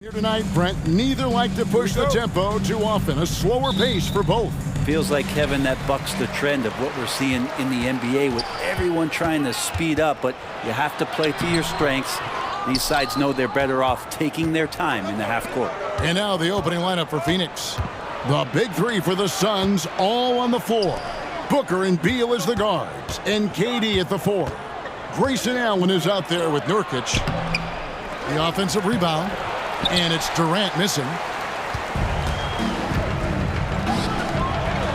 Here tonight, Brent, neither like to push the tempo too often. A slower pace for both. Feels like, Kevin, that bucks the trend of what we're seeing in the NBA with everyone trying to speed up, but you have to play to your strengths. These sides know they're better off taking their time in the half court. And now the opening lineup for Phoenix. The big three for the Suns, all on the floor. Booker and Beal as the guards, and KD at the four. Grayson Allen is out there with Nurkic. The offensive rebound. And it's Durant missing.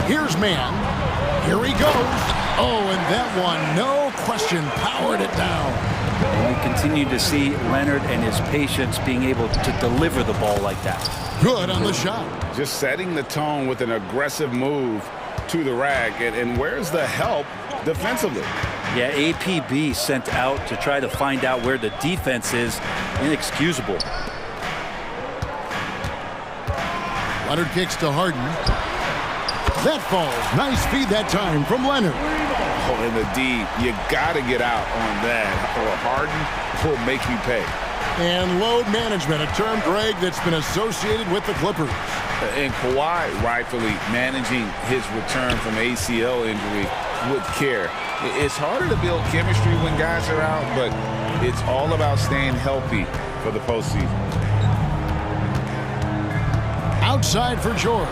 Here's Man. Here he goes. Oh, and that one, no question, powered it down. And we continue to see Leonard and his patience being able to deliver the ball like that. Good on the shot. Just setting the tone with an aggressive move to the rack. And where's the help defensively? Yeah, APB sent out to try to find out where the defense is. Inexcusable. Leonard kicks to Harden. That falls. Nice feed that time from Leonard. Oh, in the D, you got to get out on that, or Harden will make you pay. And load management, a term, Greg, that's been associated with the Clippers. And Kawhi rightfully managing his return from ACL injury with care. It's harder to build chemistry when guys are out, but it's all about staying healthy for the postseason. Outside for George.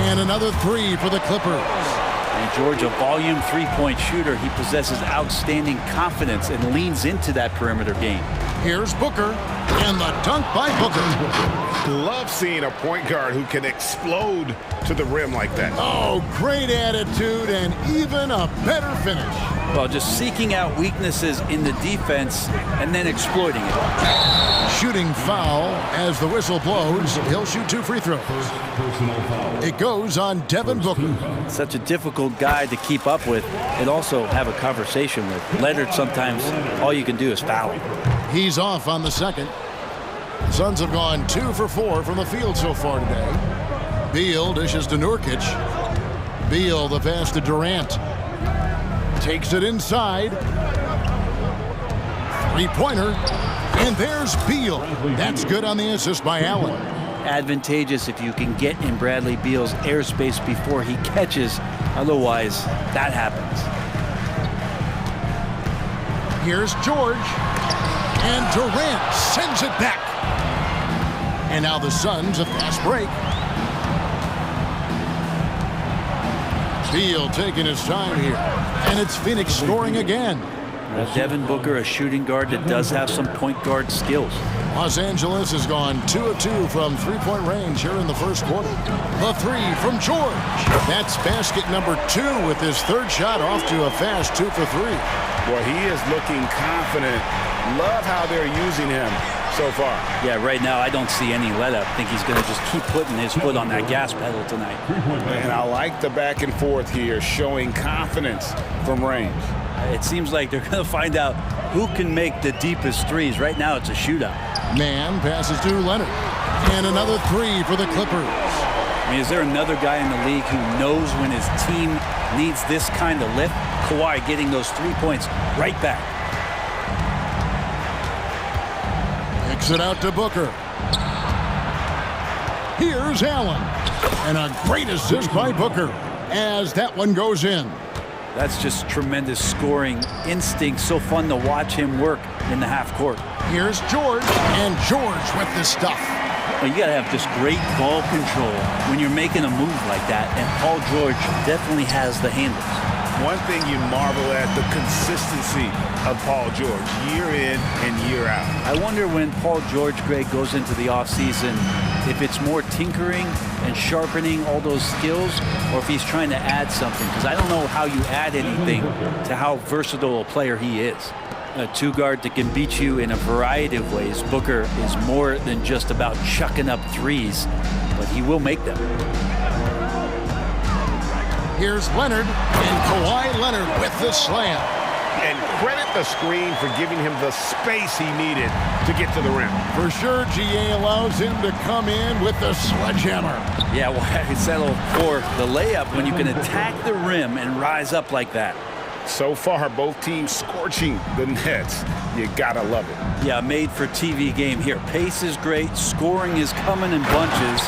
And another three for the Clippers. And George, a volume three-point shooter. He possesses outstanding confidence and leans into that perimeter game. Here's Booker. And the dunk by Booker. Love seeing a point guard who can explode to the rim like that. Oh, great attitude and even a better finish. Well, just seeking out weaknesses in the defense and then exploiting it. Shooting foul as the whistle blows. He'll shoot 2 free throws. It goes on Devin Booker. Such a difficult guy to keep up with and also have a conversation with. Leonard, sometimes all you can do is foul him. He's off on the second. Suns have gone 2 for 4 from the field so far today. Beal dishes to Nurkic. Beal the pass to Durant. Takes it inside. Three-pointer. And there's Beal. That's good on the assist by Allen. Advantageous if you can get in Bradley Beal's airspace before he catches. Otherwise, that happens. Here's George. And Durant sends it back. And now the Suns a fast break. Beal taking his time here. And it's Phoenix scoring again. Devin Booker, a shooting guard that does have some point guard skills. Los Angeles has gone 2 of 2 from three-point range here in the first quarter. The three from George. That's basket number 2 with his third shot off to a fast 2 for 3. Well, he is looking confident. Love how they're using him so far. Yeah, right now I don't see any let-up. I think he's going to just keep putting his foot on that gas pedal tonight. And I like the back and forth here, showing confidence from range. It seems like they're going to find out who can make the deepest threes. Right now it's a shootout. Man passes to Leonard. And another three for the Clippers. I mean, is there another guy in the league who knows when his team needs this kind of lift? Kawhi getting those 3 points right back. Kicks it out to Booker. Here's Allen. And a great assist by Booker as that one goes in. That's just tremendous scoring instinct. So fun to watch him work in the half court. Here's George, and George with the stuff. Well, you got to have just great ball control when you're making a move like that, and Paul George definitely has the handles. One thing you marvel at, the consistency of Paul George, year in and year out. I wonder when Paul George, Greg, goes into the offseason, if it's more tinkering and sharpening all those skills, or if he's trying to add something, because I don't know how you add anything to how versatile a player he is. A two-guard that can beat you in a variety of ways. Booker is more than just about chucking up threes, but he will make them. Here's Leonard, and Kawhi Leonard with the slam. And credit the screen for giving him the space he needed to get to the rim. For sure, GA allows him to come in with the sledgehammer. Yeah, why settle for the layup when you can attack the rim and rise up like that? So far, both teams scorching the nets. You gotta love it. Yeah, made for TV game here. Pace is great, scoring is coming in bunches,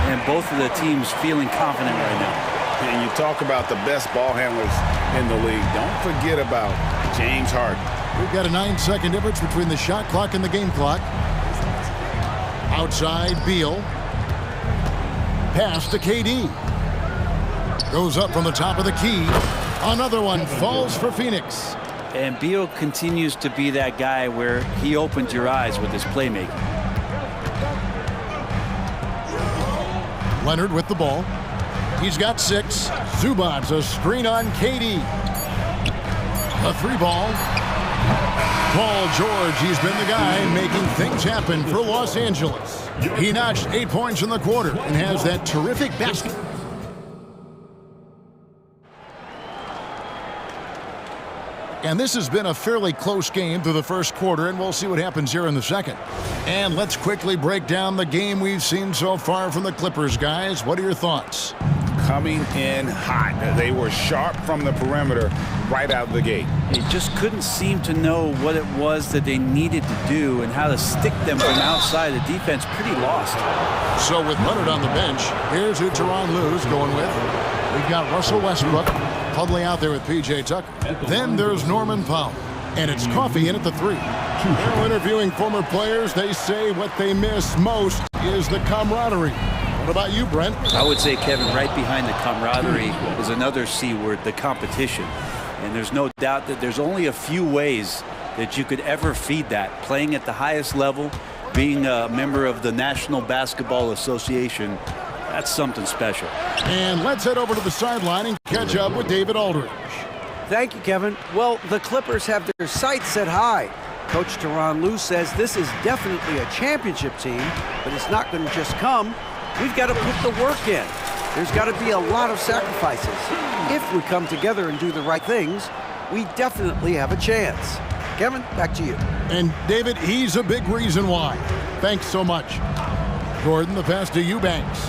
and both of the teams feeling confident right now. And you talk about the best ball handlers in the league. Don't forget about James Harden. We've got a 9-second difference between the shot clock and the game clock. Outside, Beal. Pass to KD. Goes up from the top of the key. Another one falls for Phoenix. And Beal continues to be that guy where he opens your eyes with his playmaking. Leonard with the ball. He's got 6. Zubac's a screen on KD. A 3-ball. Paul George, he's been the guy making things happen for Los Angeles. He notched 8 points in the quarter and has that terrific basket. And this has been a fairly close game through the first quarter, and we'll see what happens here in the second. And let's quickly break down the game we've seen so far from the Clippers, guys. What are your thoughts? Coming in hot. They were sharp from the perimeter right out of the gate. They just couldn't seem to know what it was that they needed to do and how to stick them from outside. The defense pretty lost. So with Leonard on the bench, here's who Tyronn Lue's going with. We've got Russell Westbrook, Pudley out there with P.J. Tucker. Then there's Norman Powell. And it's Coffee in at the 3. Well, interviewing former players, they say what they miss most is the camaraderie. What about you, Brent? I would say, Kevin, right behind the camaraderie is another C word, the competition. And there's no doubt that there's only a few ways that you could ever feed that. Playing at the highest level, being a member of the National Basketball Association, that's something special. And let's head over to the sideline and catch up with David Aldridge. Thank you, Kevin. Well, the Clippers have their sights set high. Coach Tyronn Lue says this is definitely a championship team, but it's not going to just come. We've got to put the work in. There's got to be a lot of sacrifices. If we come together and do the right things, we definitely have a chance. Kevin, back to you. And David, he's a big reason why. Thanks so much. Gordon, the pass to Eubanks.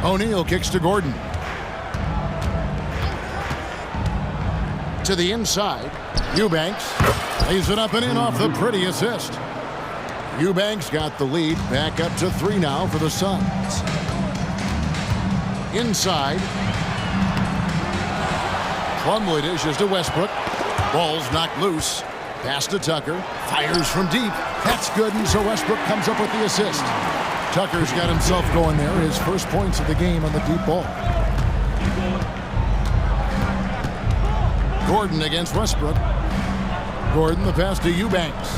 O'Neal kicks to Gordon. To the inside. Eubanks lays it up and in off the pretty assist. Eubanks got the lead. Back up to 3 now for the Suns. Inside. Plumlee dishes to Westbrook. Ball's knocked loose. Pass to Tucker. Fires from deep. That's good, and so Westbrook comes up with the assist. Tucker's got himself going there. His first points of the game on the deep ball. Gordon against Westbrook. Gordon the pass to Eubanks.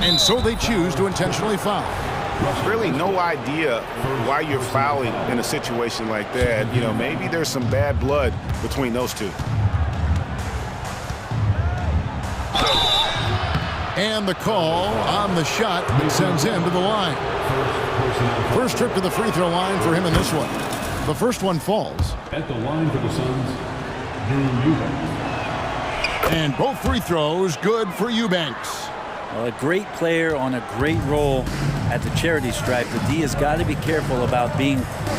And so they choose to intentionally foul. There's really no idea why you're fouling in a situation like that. You know, maybe there's some bad blood between those two. And the call on the shot that sends him to the line. First trip to the free throw line for him in this one. The first one falls. At the line for the Suns, Drew Eubanks. And both free throws good for Eubanks. Well, a great player on a great role at the charity stripe. The D has got to be careful about being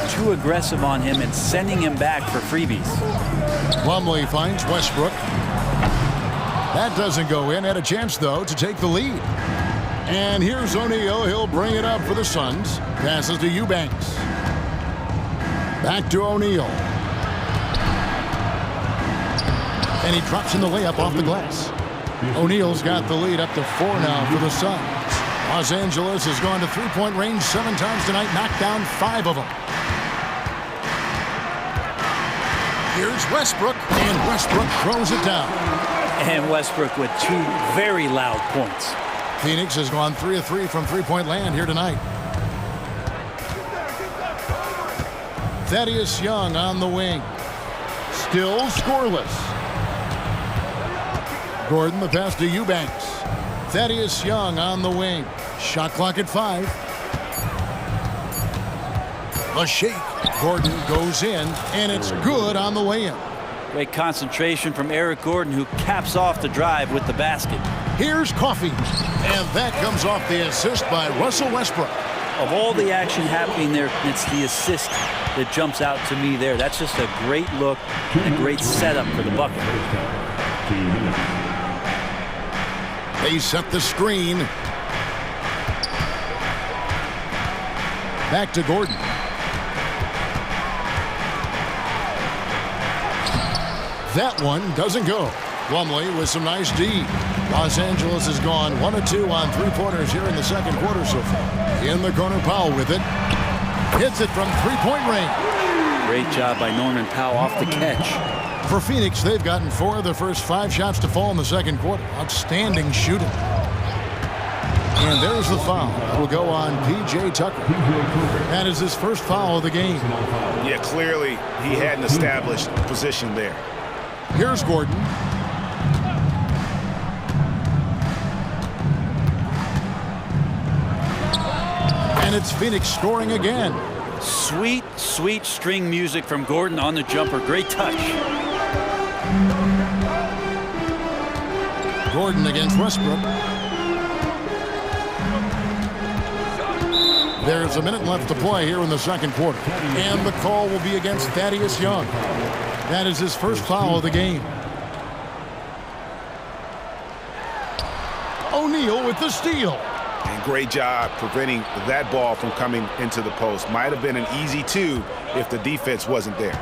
too aggressive on him and sending him back for freebies. Plumlee finds Westbrook. That doesn't go in. Had a chance, though, to take the lead. And here's O'Neal. He'll bring it up for the Suns. Passes to Eubanks. Back to O'Neal. And he drops in the layup off the glass. O'Neal's got the lead up to 4 now for the Suns. Los Angeles has gone to three-point range 7 times tonight, knocked down 5 of them. Here's Westbrook, and Westbrook throws it down. And Westbrook with 2 very loud points. Phoenix has gone 3 of 3 from three-point land here tonight. Thaddeus Young on the wing. Still scoreless. Gordon the pass to Eubanks. Thaddeus Young on the wing. Shot clock at 5. A shake. Gordon goes in, and it's good on the way in. Great concentration from Eric Gordon, who caps off the drive with the basket. Here's Coffee, and that comes off the assist by Russell Westbrook. of all the action happening there, it's the assist that jumps out to me there. That's just a great look and a great setup for the bucket. 2 minutes. They set the screen. Back to Gordon. That one doesn't go. Plumlee with some nice D. Los Angeles has gone 1 of 2 on three-pointers here in the second quarter so far. In the corner, Powell with it. Hits it from three-point range. Great job by Norman Powell off the catch. For Phoenix, they've gotten 4 of their first 5 shots to fall in the second quarter. Outstanding shooting. And there's the foul. It will go on P.J. Tucker. That is his first foul of the game. Yeah, clearly he hadn't established position there. Here's Gordon. And it's Phoenix scoring again. Sweet, sweet string music from Gordon on the jumper. Great touch. Gordon against Westbrook. There's a minute left to play here in the second quarter. And the call will be against Thaddeus Young. That is his first foul of the game. O'Neal with the steal. And great job preventing that ball from coming into the post. Might have been an easy 2 if the defense wasn't there.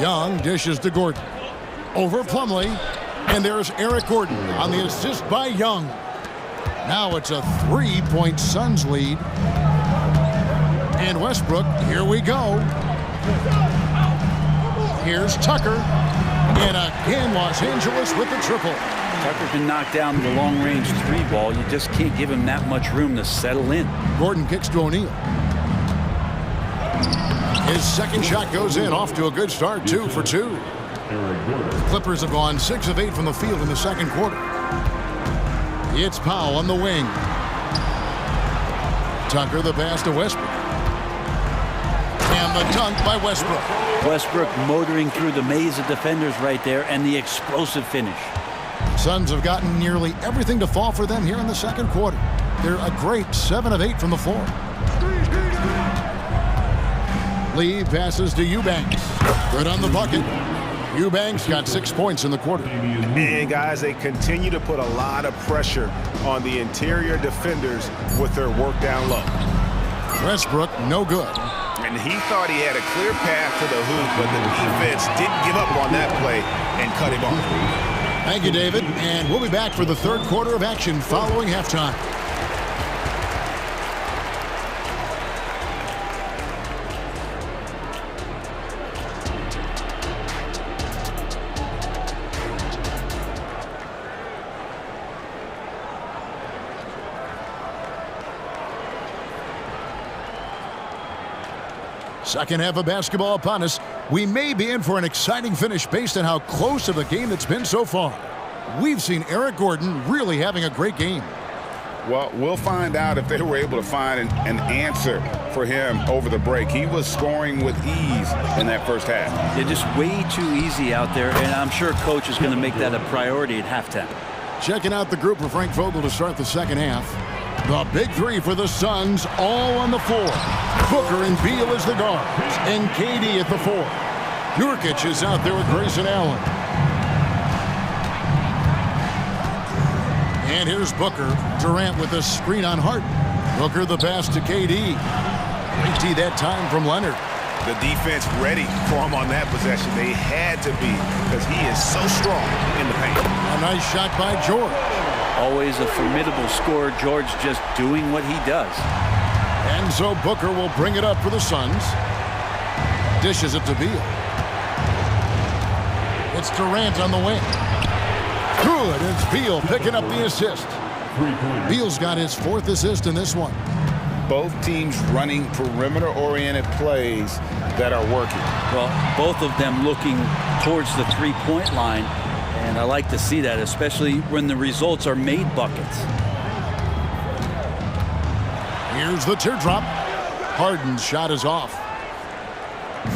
Young dishes to Gordon. Over Plumlee. And there's Eric Gordon on the assist by Young. Now it's a 3-point Suns lead. And Westbrook, here we go. Here's Tucker. And again, Los Angeles with the triple. Tucker can knock down the long-range 3 ball. You just can't give him that much room to settle in. Gordon kicks to O'Neal. His second shot goes in, off to a good start, 2 for 2. The Clippers have gone 6 of 8 from the field in the second quarter. It's Powell on the wing. Tucker the pass to Westbrook. And the dunk by Westbrook. Westbrook motoring through the maze of defenders right there, and the explosive finish. Suns have gotten nearly everything to fall for them here in the second quarter. They're a great 7 of 8 from the floor. Lee passes to Eubanks. Good on the bucket. Eubanks got 6 points in the quarter. And guys, they continue to put a lot of pressure on the interior defenders with their work down low. Westbrook, no good. And he thought he had a clear path to the hoop, but the defense didn't give up on that play and cut him off. Thank you, David. And we'll be back for the third quarter of action following halftime. Second half of basketball upon us. We may be in for an exciting finish based on how close of a game it's been so far. We've seen Eric Gordon really having a great game. Well, we'll find out if they were able to find an answer for him over the break. He was scoring with ease in that first half. They're just way too easy out there, and I'm sure Coach is going to make that a priority at halftime. Checking out the group for Frank Vogel to start the second half. The big 3 for the Suns, all on the floor. Booker and Beal as the guards, and KD at the 4. Nurkic is out there with Grayson Allen. And here's Booker. Durant with a screen on Harden. Booker the pass to KD. Great D that time from Leonard. The defense ready for him on that possession. They had to be, because he is so strong in the paint. A nice shot by George. Always a formidable scorer. George just doing what he does. And so Booker will bring it up for the Suns. Dishes it to Beal. It's Durant on the wing. Good, it's Beal picking up the assist. Beal's got his 4th assist in this one. Both teams running perimeter-oriented plays that are working. Well, both of them looking towards the 3-point line. And I like to see that, especially when the results are made buckets. Here's the teardrop. Harden's shot is off.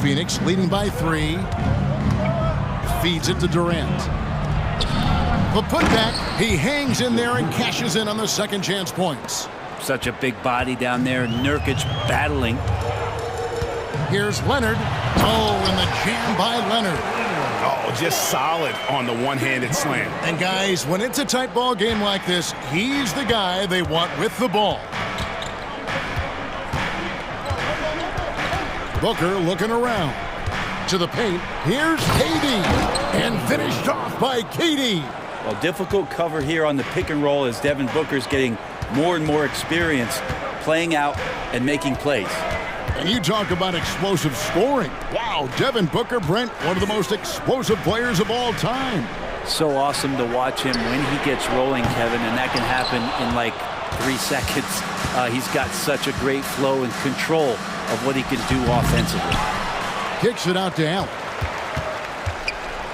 Phoenix leading by 3. Feeds it to Durant. The putback. He hangs in there and cashes in on the second chance points. Such a big body down there. Nurkic battling. Here's Leonard. Oh, and the jam by Leonard. Oh, just solid on the one-handed slam. And guys, when it's a tight ball game like this, he's the guy they want with the ball. Booker looking around. To the paint. Here's KD. And finished off by KD. Well, difficult cover here on the pick and roll as Devin Booker's getting more and more experience playing out and making plays. And you talk about explosive scoring. Wow, Devin Booker, Brent, one of the most explosive players of all time. So awesome to watch him when he gets rolling, Kevin, and that can happen in like 3 seconds. He's got such a great flow and control of what he can do offensively. Kicks it out to Allen.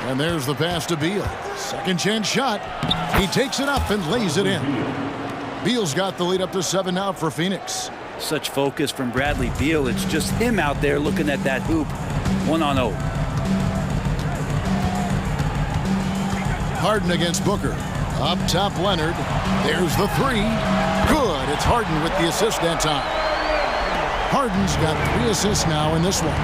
And there's the pass to Beal. Second chance shot. He takes it up and lays it in. Beal's got the lead up to 7 now for Phoenix. Such focus from Bradley Beal. It's just him out there looking at that hoop. 1-on-0. Harden against Booker. Up top, Leonard. There's the 3. Good. It's Harden with the assist that time. Harden's got 3 assists now in this one.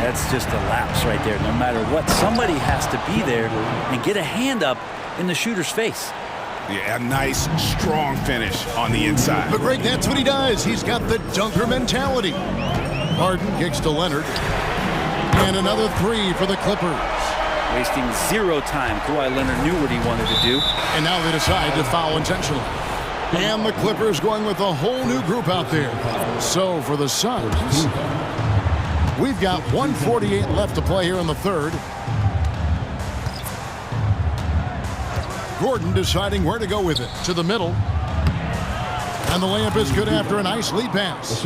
That's just a lapse right there. No matter what, somebody has to be there and get a hand up in the shooter's face. Yeah, a nice, strong finish on the inside. But Greg, that's what he does. He's got the dunker mentality. Harden kicks to Leonard. And another 3 for the Clippers. Wasting 0 time. Kawhi Leonard knew what he wanted to do. And now they decide to foul intentionally. And the Clippers going with a whole new group out there. So for the Suns, we've got 1:48 left to play here in the third. Gordon deciding where to go with it. To the middle. And the layup is good after a nice lead pass.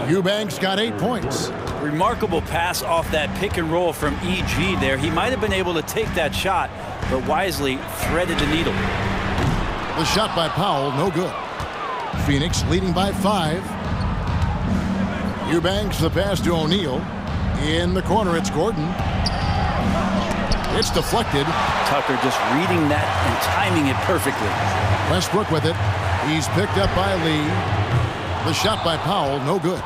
Eubanks got 8 points. Remarkable pass off that pick and roll from EG there. He might have been able to take that shot, but wisely threaded the needle. The shot by Powell, no good. Phoenix leading by 5. Eubanks the pass to O'Neal. In the corner, it's Gordon. It's deflected. Tucker just reading that and timing it perfectly. Westbrook with it. He's picked up by Lee. The shot by Powell, no good.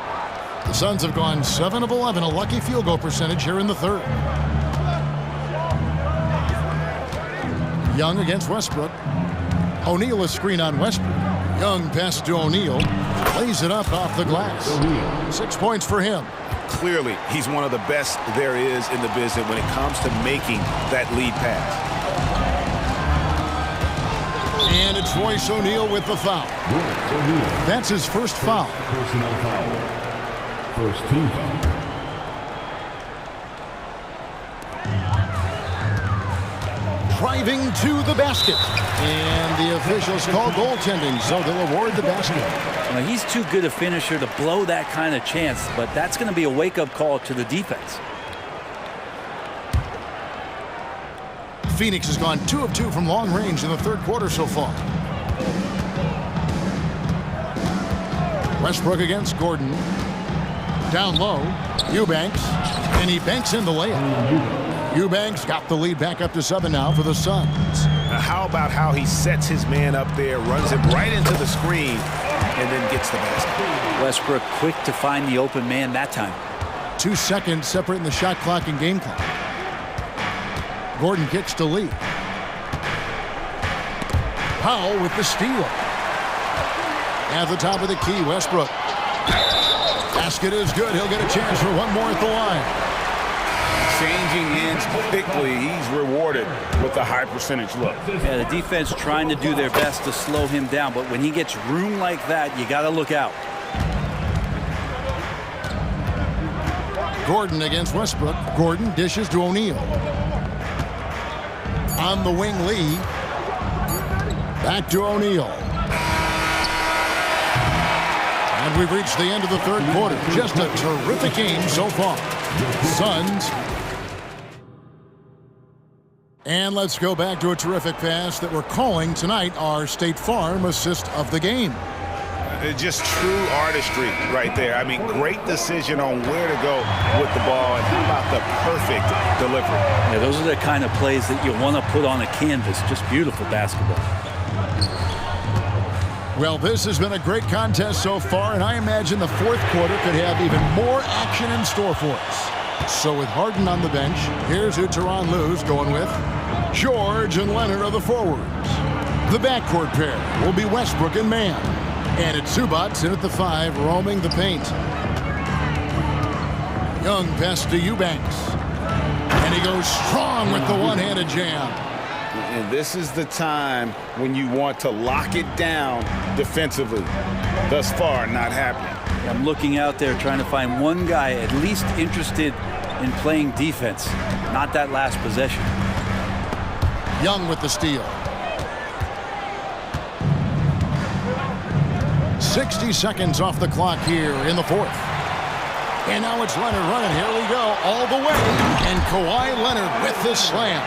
The Suns have gone 7 of 11, a lucky field goal percentage here in the third. Young against Westbrook. O'Neal a screen on Westbrook. Young pass to O'Neal. Lays it up off the glass. 6 points for him. Clearly, he's one of the best there is in the business when it comes to making that lead pass. And it's Royce O'Neal with the foul. That's his first foul. Personal foul. First team foul. Driving to the basket. And the officials call goaltending, so they'll award the basket. Now, he's too good a finisher to blow that kind of chance, but that's going to be a wake-up call to the defense. Phoenix has gone 2 of 2 from long range in the third quarter so far. Westbrook against Gordon. Down low, Eubanks, and he banks in the layup. Eubanks got the lead back up to 7 now for the Suns. Now, how about how he sets his man up there, runs it right into the screen, and then gets the basket. Westbrook quick to find the open man that time. 2 seconds separating the shot clock and game clock. Gordon kicks to Lee. Powell with the steal. At the top of the key, Westbrook. Basket is good. He'll get a chance for one more at the line. Changing ends quickly. He's rewarded with a high percentage look. Yeah, the defense trying to do their best to slow him down, but when he gets room like that, you got to look out. Gordon against Westbrook. Gordon dishes to O'Neal. On the wing, Lee. Back to O'Neal. And we've reached the end of the third quarter. Just a terrific game so far. Suns. And let's go back to a terrific pass that we're calling tonight our State Farm assist of the game. Just true artistry right there. I mean, great decision on where to go with the ball, and how about the perfect delivery. Yeah, those are the kind of plays that you want to put on a canvas. Just beautiful basketball. Well, this has been a great contest so far, and I imagine the fourth quarter could have even more action in store for us. So with Harden on the bench, here's who Tyronn Lue's going with. George and Leonard are the forwards. The backcourt pair will be Westbrook and Mann. And it's Zubats in at the 5, roaming the paint. Young pass to Eubanks. And he goes strong with the one-handed jam. And this is the time when you want to lock it down defensively. Thus far, not happening. I'm looking out there trying to find one guy at least interested in playing defense, not that last possession. Young with the steal. 60 seconds off the clock here in the fourth. And now it's Leonard running. Here we go, all the way. And Kawhi Leonard with the slam.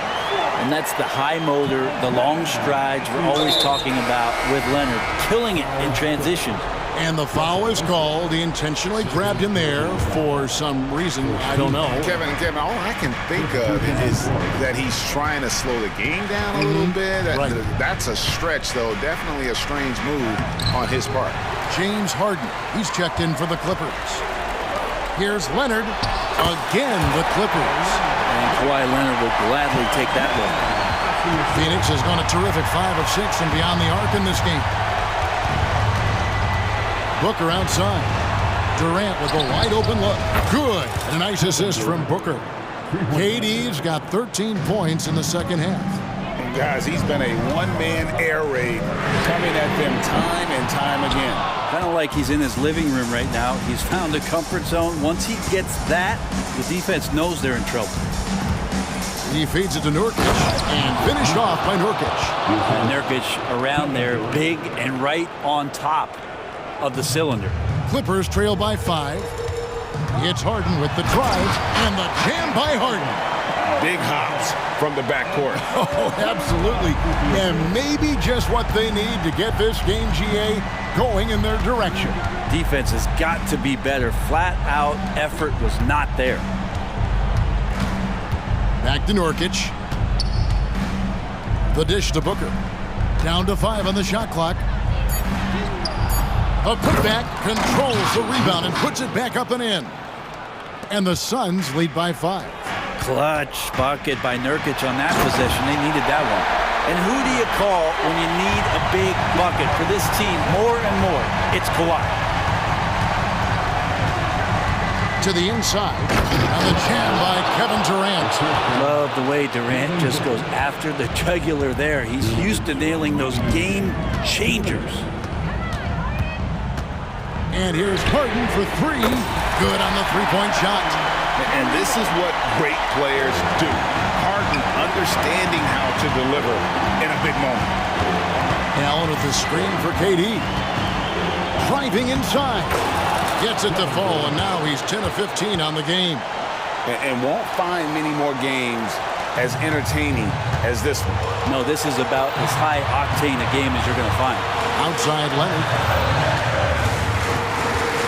And that's the high motor, the long strides we're always talking about with Leonard, killing it in transition. And the foul is called. He intentionally grabbed him there for some reason. I don't know. Kevin, all I can think of is that he's trying to slow the game down a little bit. Right. That's a stretch, though. Definitely a strange move on his part. James Harden, he's checked in for the Clippers. Here's Leonard. Again, the Clippers. And Kawhi Leonard will gladly take that one. Phoenix has gone a terrific 5 of 6 from beyond the arc in this game. Booker outside. Durant with a wide open look. Good. And a nice assist from Booker. KD's got 13 points in the second half. And guys, he's been a one-man air raid coming at them time and time again. Kind of like he's in his living room right now. He's found a comfort zone. Once he gets that, the defense knows they're in trouble. He feeds it to Nurkic and finished off by Nurkic. And Nurkic around there, big and right on top of the cylinder. Clippers trail by 5. It's Harden with the drive and the jam by Harden. Big hops from the backcourt. Oh, absolutely. And maybe just what they need to get this game, GA, going in their direction. Defense has got to be better. Flat out effort was not there. Back to Nurkic. The dish to Booker. Down to 5 on the shot clock. A putback controls the rebound and puts it back up and in. And the Suns lead by 5. Clutch bucket by Nurkic on that possession. They needed that one. And who do you call when you need a big bucket for this team more and more? It's Kawhi. To the inside. And the jam by Kevin Durant. Love the way Durant just goes after the jugular there. He's used to nailing those game changers. And here's Harden for 3. Good on the three-point shot. And this is what great players do. Harden understanding how to deliver in a big moment. Allen with the screen for KD. Driving inside. Gets it to fall, and now he's 10 of 15 on the game. And won't find many more games as entertaining as this one. No, this is about as high octane a game as you're going to find. Outside Leonard.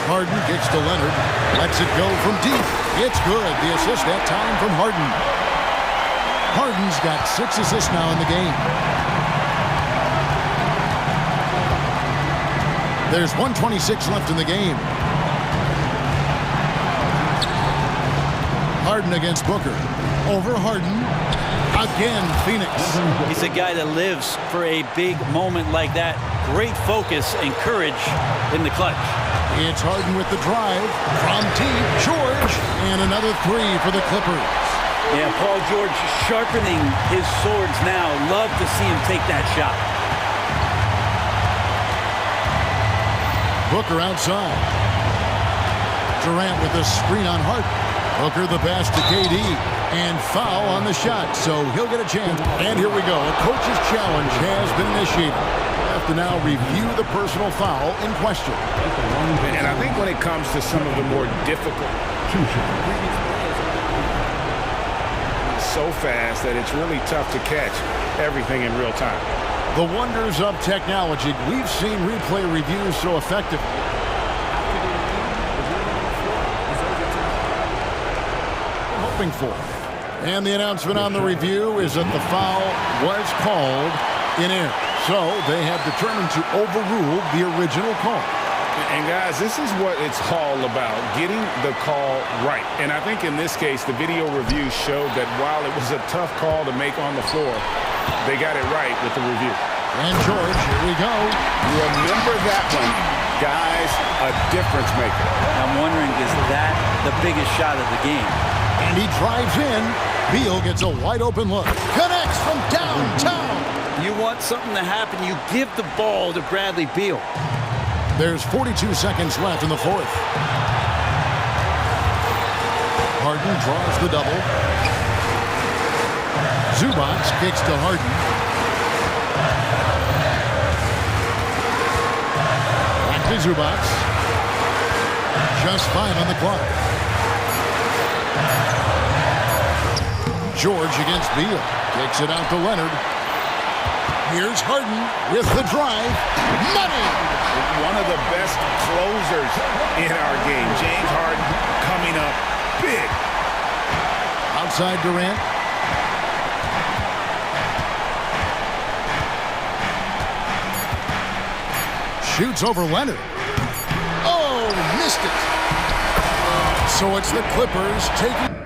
Harden gets to Leonard. Lets it go from deep. It's good. The assist that time from Harden. Harden's got 6 assists now in the game. There's 1:26 left in the game. Harden against Booker. Over Harden. Again, Phoenix. He's a guy that lives for a big moment like that. Great focus and courage in the clutch. It's Harden with the drive. From deep, George. And another 3 for the Clippers. Yeah, Paul George sharpening his swords now. Love to see him take that shot. Booker outside. Durant with the screen on Harden. Booker the pass to KD. And foul on the shot, so he'll get a chance. And here we go. A coach's challenge has been initiated. Have to now review the personal foul in question. And I think when it comes to some of the more difficult, so fast that it's really tough to catch everything in real time. The wonders of technology. We've seen replay reviews so effective. We're hoping for. And the announcement on the review is that the foul was called in air. So they have determined to overrule the original call. And guys, this is what it's all about, getting the call right. And I think in this case, the video review showed that while it was a tough call to make on the floor, they got it right with the review. And George, here we go. Remember that one, guys, a difference maker. I'm wondering, is that the biggest shot of the game? And he drives in. Beal gets a wide open look. Connects from downtown. You want something to happen, you give the ball to Bradley Beal. There's 42 seconds left in the fourth. Harden draws the double. Zubac kicks to Harden. Back to Zubac. Just 5 on the clock. George against Beal. Kicks it out to Leonard. Here's Harden with the drive. Money! One of the best closers in our game. James Harden coming up big. Outside Durant. Shoots over Leonard. Oh, missed it. So it's the Clippers taking...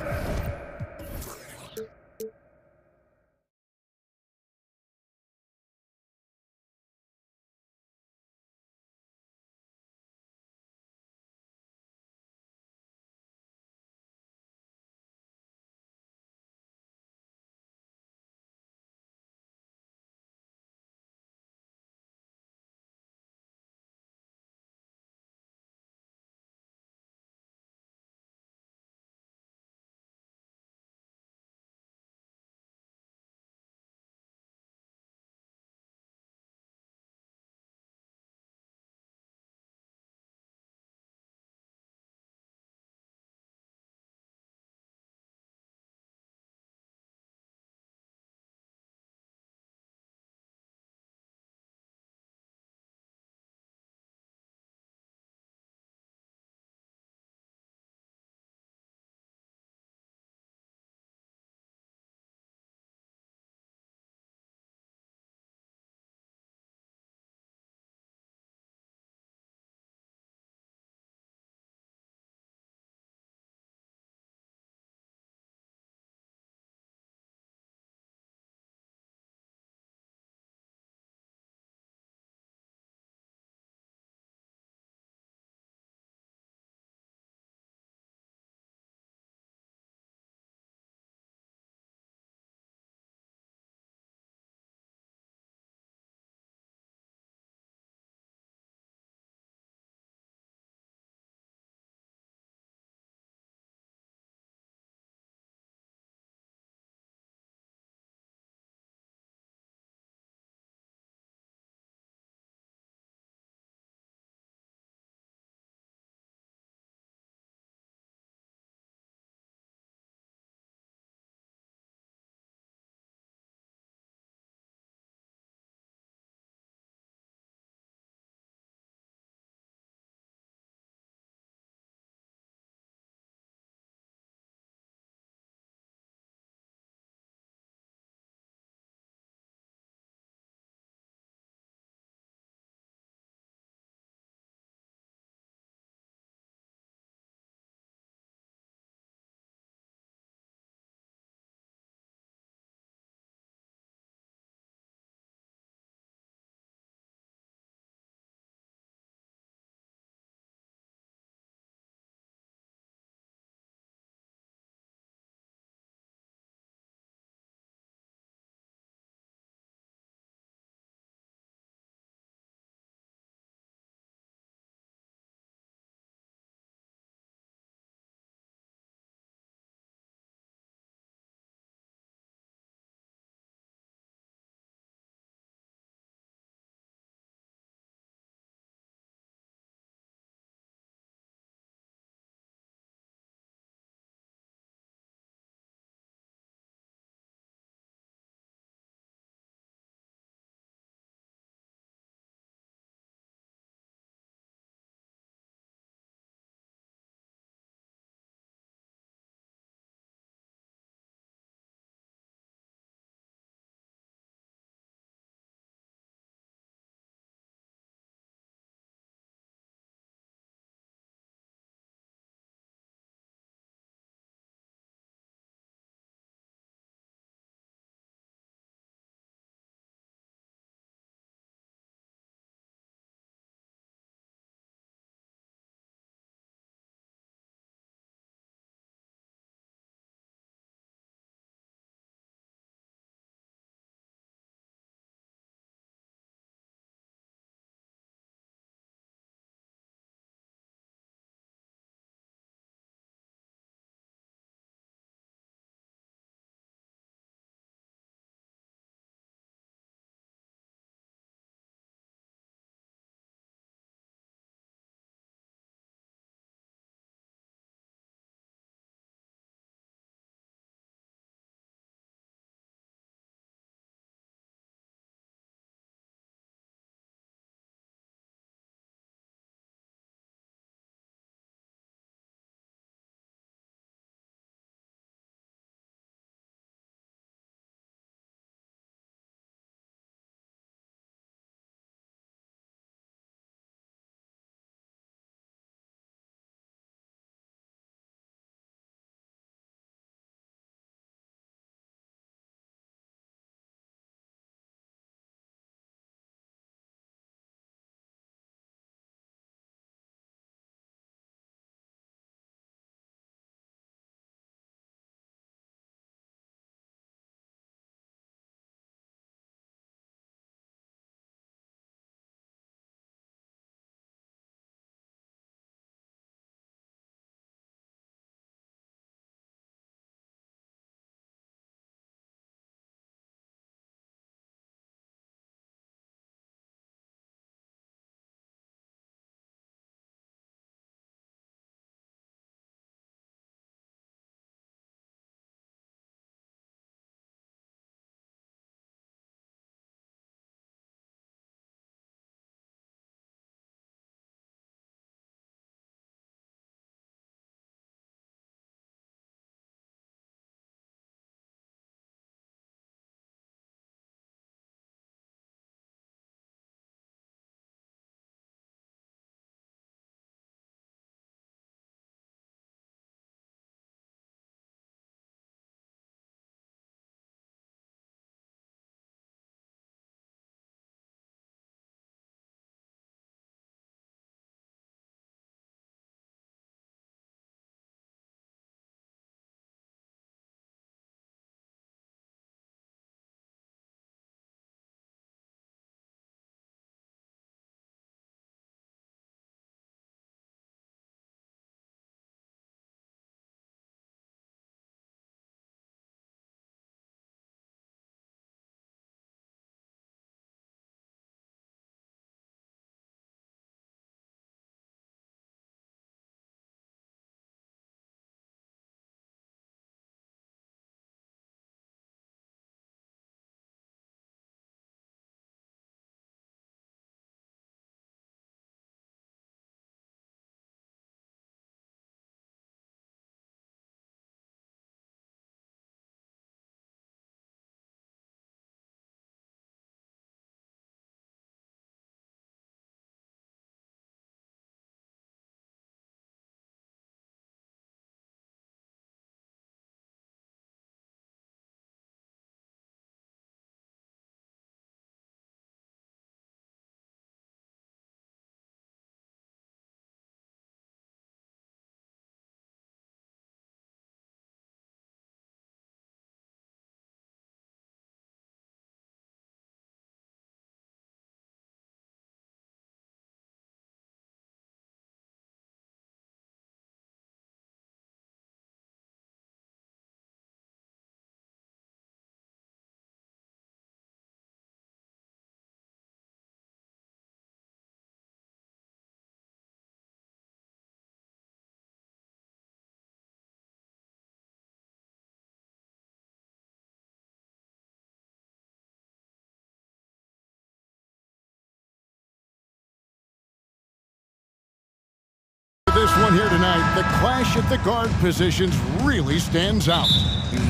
one here tonight. The clash at the guard positions really stands out.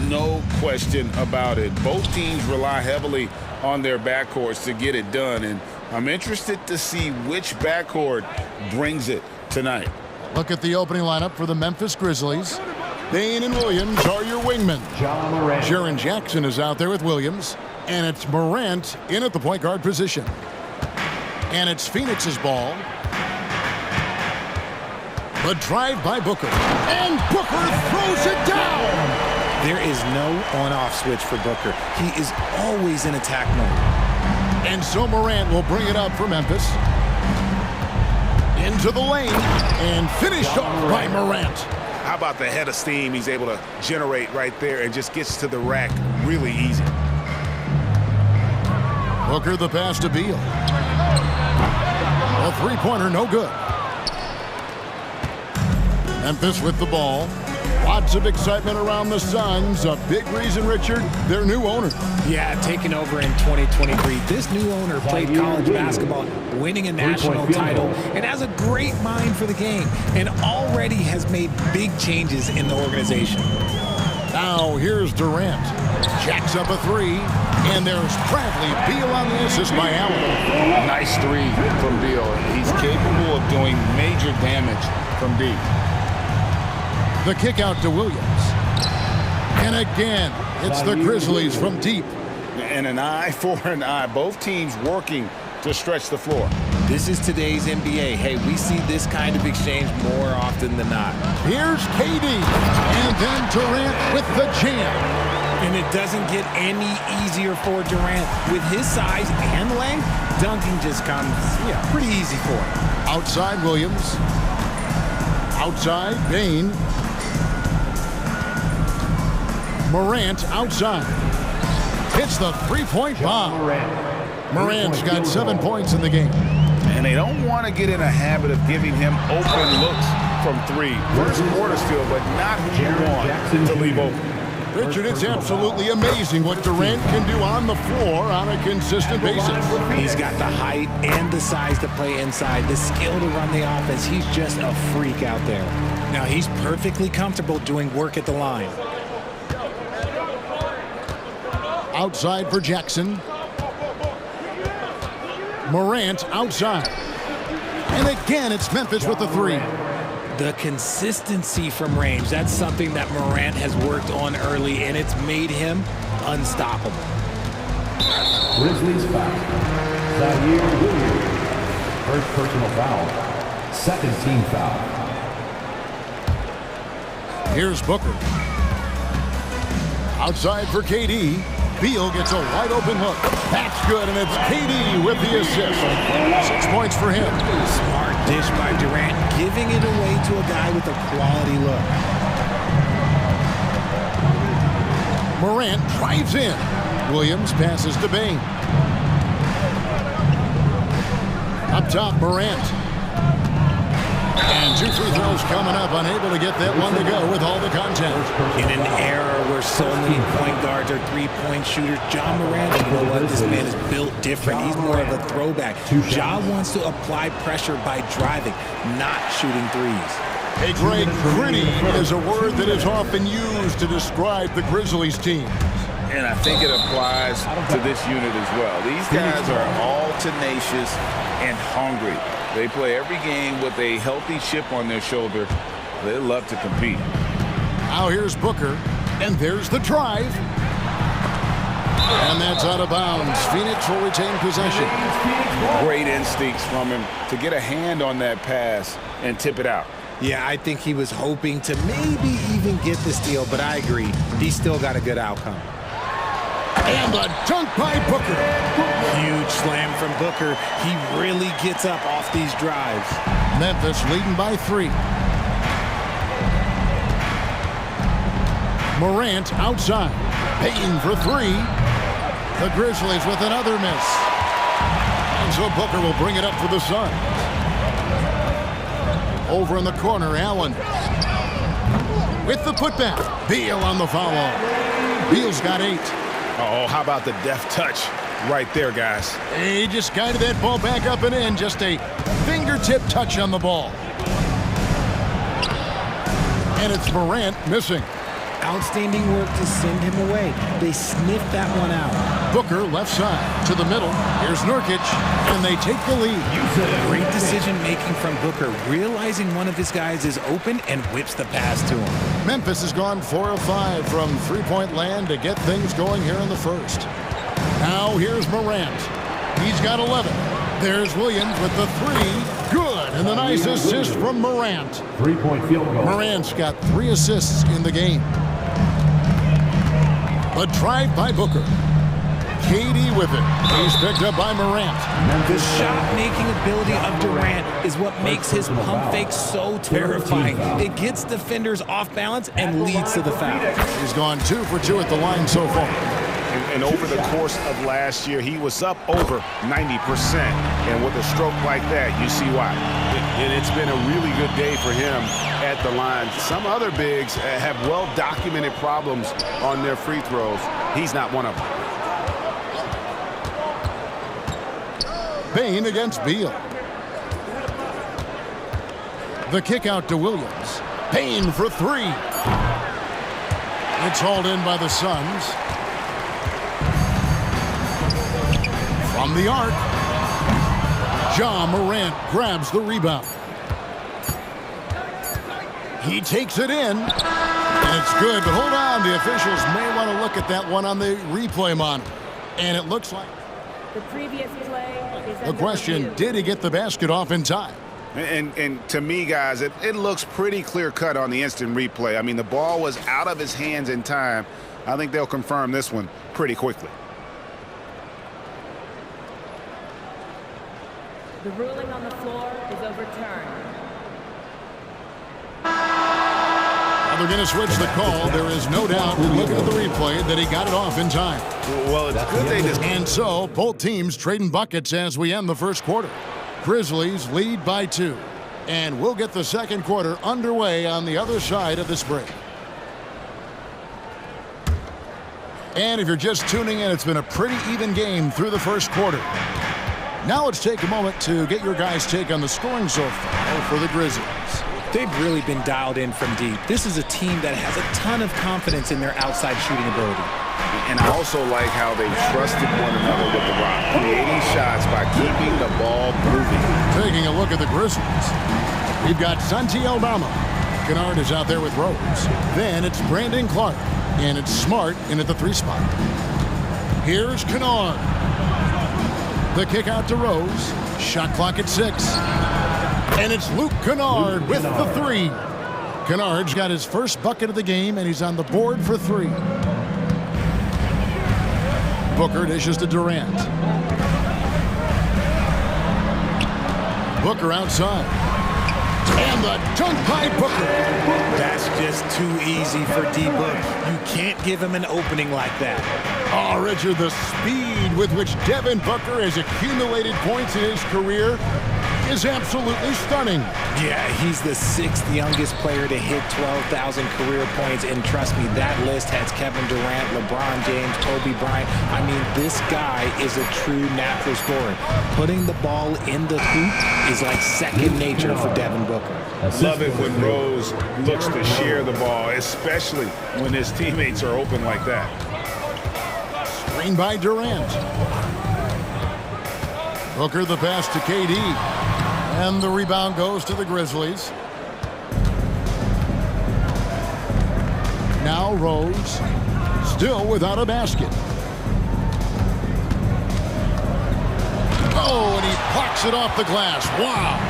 No question about it. Both teams rely heavily on their backcourts to get it done, and I'm interested to see which backcourt brings it tonight. Look at the opening lineup for the Memphis Grizzlies. Bain and Williams are your wingmen. Jaren Jackson is out there with Williams, and it's Morant in at the point guard position. And it's Phoenix's ball. The drive by Booker, and Booker throws it down! There is no on-off switch for Booker. He is always in attack mode. And so Morant will bring it up for Memphis. Into the lane, and finished off by Morant. How about the head of steam he's able to generate right there and just gets to the rack really easy. Booker the pass to Beal. A three-pointer, no good. Memphis with the ball. Lots of excitement around the Suns. A big reason, Richard, their new owner. Yeah, taking over in 2023. This new owner played college basketball, winning a national title, and has a great mind for the game, and already has made big changes in the organization. Now here's Durant. Jacks up a three, and there's Bradley Beal on the assist by Allen. Nice three from Beal. He's capable of doing major damage from deep. The kick out to Williams. And again, it's the Grizzlies from deep. And an eye for an eye. Both teams working to stretch the floor. This is today's NBA. Hey, we see this kind of exchange more often than not. Here's KD. And then Durant with the jam. And it doesn't get any easier for Durant. With his size and length, dunking just comes pretty easy for him. Outside Williams. Outside Bain. Morant outside. Hits the three-point bomb. Morant's got 7 points in the game. And they don't want to get in a habit of giving him open looks from three. First quarter still, but not who you want to leave open. Richard, it's absolutely amazing what Durant can do on the floor on a consistent basis. He's got the height and the size to play inside, the skill to run the offense. He's just a freak out there. Now, he's perfectly comfortable doing work at the line. Outside for Jackson. Morant outside. And again, it's Memphis with the three. The consistency from range, that's something that Morant has worked on early, and it's made him unstoppable. Grizzlies foul. Zaire Williams. First personal foul. Second team foul. Here's Booker. Outside for KD. Beal gets a wide open look. That's good, and it's KD with the assist. 6 points for him. Smart dish by Durant, giving it away to a guy with a quality look. Morant drives in. Williams passes to Bain. Up top, Morant. And 2 free throws coming up, unable to get that one to go with all the contact. In an era where so many point guards are three-point shooters, Ja Morant, you know what, this man is built different. He's more of a throwback. Ja wants to apply pressure by driving, not shooting threes. Hey, Greg, gritty is a word that is often used to describe the Grizzlies team. And I think it applies to this unit as well. These guys are all tenacious and hungry. They play every game with a healthy chip on their shoulder. They love to compete. Now here's Booker, and there's the drive. And that's out of bounds. Phoenix will retain possession. Great instincts from him to get a hand on that pass and tip it out. Yeah, I think he was hoping to maybe even get the steal, but I agree. He still got a good outcome. And the dunk by Booker. Huge slam from Booker. He really gets up off these drives. Memphis leading by 3. Morant outside. Payton for 3. The Grizzlies with another miss. And so Booker will bring it up for the Suns. Over in the corner, Allen. With the putback. Beal on the follow. Beal's got 8. Oh, how about the deft touch right there, guys? He just guided that ball back up and in. Just a fingertip touch on the ball. And it's Morant missing. Outstanding work to send him away. They sniffed that one out. Booker left side to the middle. Here's Nurkic, and they take the lead. Great decision-making from Booker, realizing one of his guys is open and whips the pass to him. Memphis has gone 4 of 5 from three-point land to get things going here in the first. Now here's Morant. He's got 11. There's Williams with the three. Good, and the nice assist from Morant. 3-point field goal. Morant's got 3 assists in the game. A drive by Booker. KD with it. He's picked up by Morant. The shot-making ability of Durant is what makes his pump fake so terrifying. It gets defenders off balance and leads to the foul. He's gone 2 for 2 at the line so far. And over the course of last year, he was up over 90%. And with a stroke like that, you see why. And it's been a really good day for him at the line. Some other bigs have well-documented problems on their free throws. He's not one of them. Bain against Beal. The kick out to Williams. Bain for 3. It's hauled in by the Suns. From the arc, Ja Morant grabs the rebound. He takes it in, and it's good, but hold on. The officials may want to look at that one on the replay monitor. And it looks like the previous play is the question, did he get the basket off in time? And to me, guys, it looks pretty clear-cut on the instant replay. I mean, the ball was out of his hands in time. I think they'll confirm this one pretty quickly. The ruling on the floor is overturned. They're going to switch the call. There is no doubt, looking at the replay, that he got it off in time. Well, it's good they just... And so, both teams trading buckets as we end the first quarter. Grizzlies lead by 2. And we'll get the second quarter underway on the other side of this break. And if you're just tuning in, it's been a pretty even game through the first quarter. Now let's take a moment to get your guys' take on the scoring so far for the Grizzlies. They've really been dialed in from deep. This is a team that has a ton of confidence in their outside shooting ability. And I also like how they trusted one another with the rock, creating shots by keeping the ball moving. Taking a look at the Grizzlies. We've got Santi Aldama. Kennard is out there with Rose. Then it's Brandon Clark. And it's Smart in at the 3 spot. Here's Kennard. The kick out to Rose. Shot clock at 6. And it's Luke Kennard with the 3. Kennard's got his first bucket of the game, and he's on the board for 3. Booker dishes to Durant. Booker outside. And the dunk by Booker. That's just too easy for D-Book. You can't give him an opening like that. Oh, Richard, the speed with which Devin Booker has accumulated points in his career is absolutely stunning. Yeah, he's the 6th youngest player to hit 12,000 career points, and trust me, that list has Kevin Durant, LeBron James, Kobe Bryant. I mean, this guy is a true natural scorer. Putting the ball in the hoop is like second nature for Devin Booker. Love it when Rose looks to share the ball, especially when his teammates are open like that. Screen by Durant. Booker the pass to KD. And the rebound goes to the Grizzlies. Now Rose, still without a basket. Oh, and he plucks it off the glass. Wow.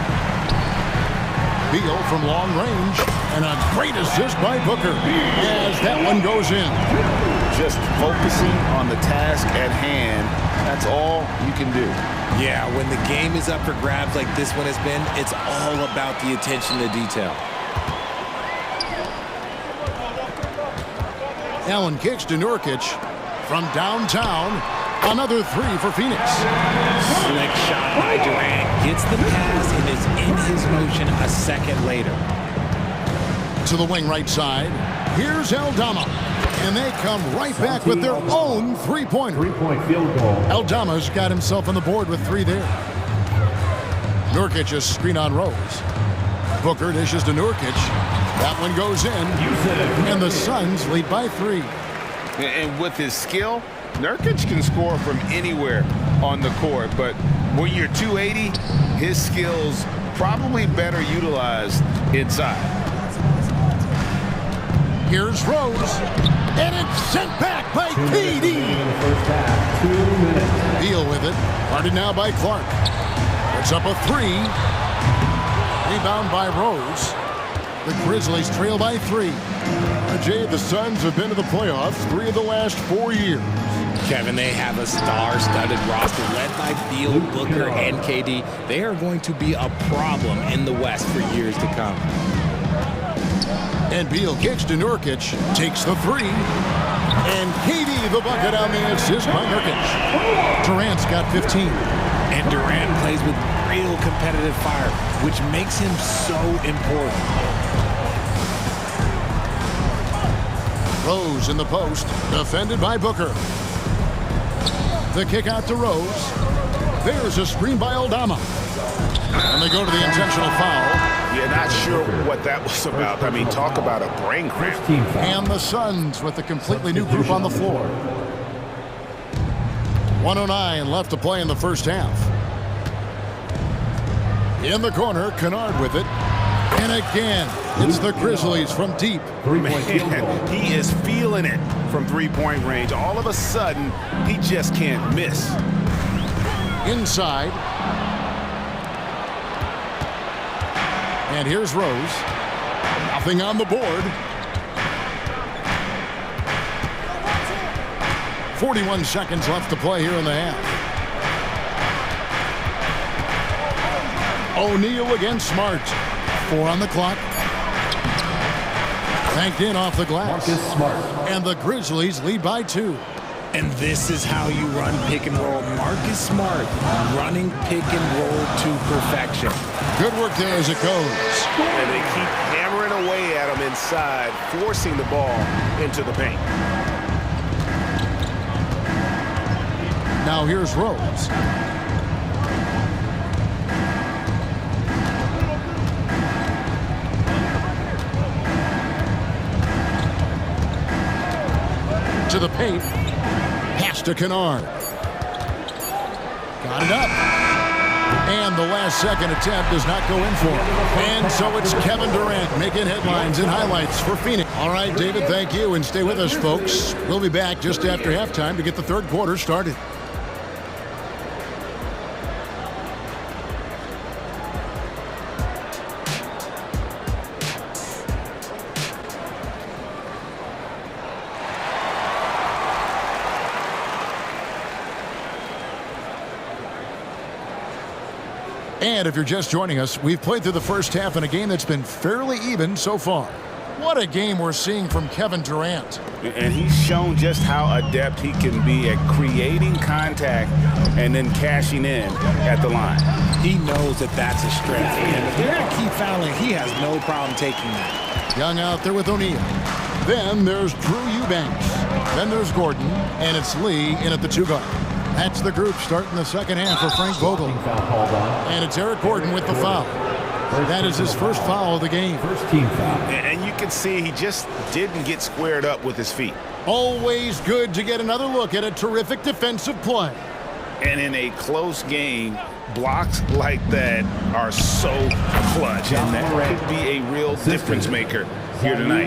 Beal from long range, and a great assist by Booker as that one goes in. Just focusing on the task at hand, that's all you can do. Yeah, when the game is up for grabs like this one has been, it's all about the attention to detail. Allen kicks to Nurkic from downtown. Another 3 for Phoenix. Slick shot by Durant. Gets the pass and is in his motion a second later. To the wing right side. Here's Aldama. And they come right back with their own 3-pointer. 3-point field goal. Aldama's got himself on the board with 3 there. Nurkic a screen on Rose. Booker dishes to Nurkic. That one goes in, and the Suns lead by 3. And with his skill, Nurkic can score from anywhere on the court, but when you're 280, his skills probably better utilized inside. Here's Rose, and it's sent back by KD. Deal with it, guarded now by Clark. It's up a 3. Rebound by Rose. The Grizzlies trail by 3. Jay, the Suns have been to the playoffs 3 of the last 4 years. Kevin, they have a star-studded roster led by Beal, Booker, and KD. They are going to be a problem in the West for years to come. And Beal kicks to Nurkic, takes the 3. And KD the bucket on the assist by Nurkic. Durant's got 15. And Durant plays with real competitive fire, which makes him so important. Rose in the post, defended by Booker. The kick out to Rose. There's a screen by Aldama. And they go to the intentional foul. Yeah, not sure what that was about. I mean, talk about a brain cramp. And the Suns with a completely new group on the floor. 1:09 left to play in the first half. In the corner, Kennard with it. And again, it's the Grizzlies from deep. Man, he is feeling it from three-point range. All of a sudden, he just can't miss. Inside. And here's Rose. Nothing on the board. 41 seconds left to play here in the half. O'Neal against Smart. 4 on the clock. Banked in off the glass. And the Grizzlies lead by 2. And this is how you run pick and roll. Marcus Smart running pick and roll to perfection. Good work there as it goes. And they keep hammering away at him inside, forcing the ball into the paint. Now here's Rose. To the paint. Pass to Kennard. Got it up. And the last second attempt does not go in for him. And so it's Kevin Durant making headlines and highlights for Phoenix. All right, David, thank you. And stay with us, folks. We'll be back just after halftime to get the third quarter started. And if you're just joining us, we've played through the first half in a game that's been fairly even so far. What a game we're seeing from Kevin Durant. And he's shown just how adept he can be at creating contact and then cashing in at the line. He knows that that's a strength. And if they're going to keep fouling, he has no problem taking that. Young out there with O'Neal. Then there's Drew Eubanks. Then there's Gordon. And it's Lee in at the 2 guard. That's the group starting the second half for Frank Vogel. And it's Eric Gordon with the foul. That is his first foul of the game. First team foul. And you can see he just didn't get squared up with his feet. Always good to get another look at a terrific defensive play. And in a close game, blocks like that are so clutch. And that could be a real difference maker here tonight.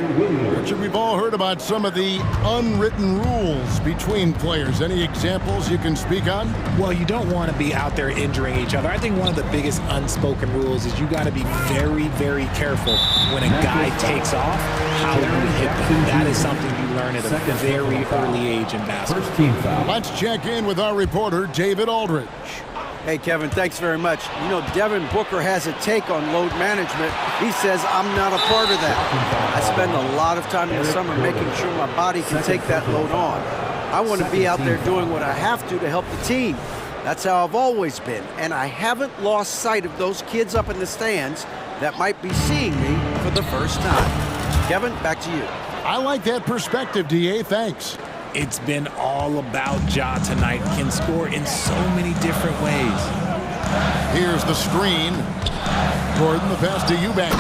Richard, we've all heard about some of the unwritten rules between players. Any examples you can speak on? Well, you don't want to be out there injuring each other. I think one of the biggest unspoken rules is you got to be very, very careful when a guy takes off, how you hit them. That is something you learn at a very early age in basketball. First team foul. Let's check in with our reporter, David Aldridge. Hey, Kevin, thanks very much. You know, Devin Booker has a take on load management. He says, I'm not a part of that. I spend a lot of time in the summer making sure my body can take that load on. I want to be out there doing what I have to help the team. That's how I've always been. And I haven't lost sight of those kids up in the stands that might be seeing me for the first time. Kevin, back to you. I like that perspective, DA. Thanks. It's been all about Ja tonight. Can score in so many different ways. Here's the screen. Gordon, the pass to Eubanks.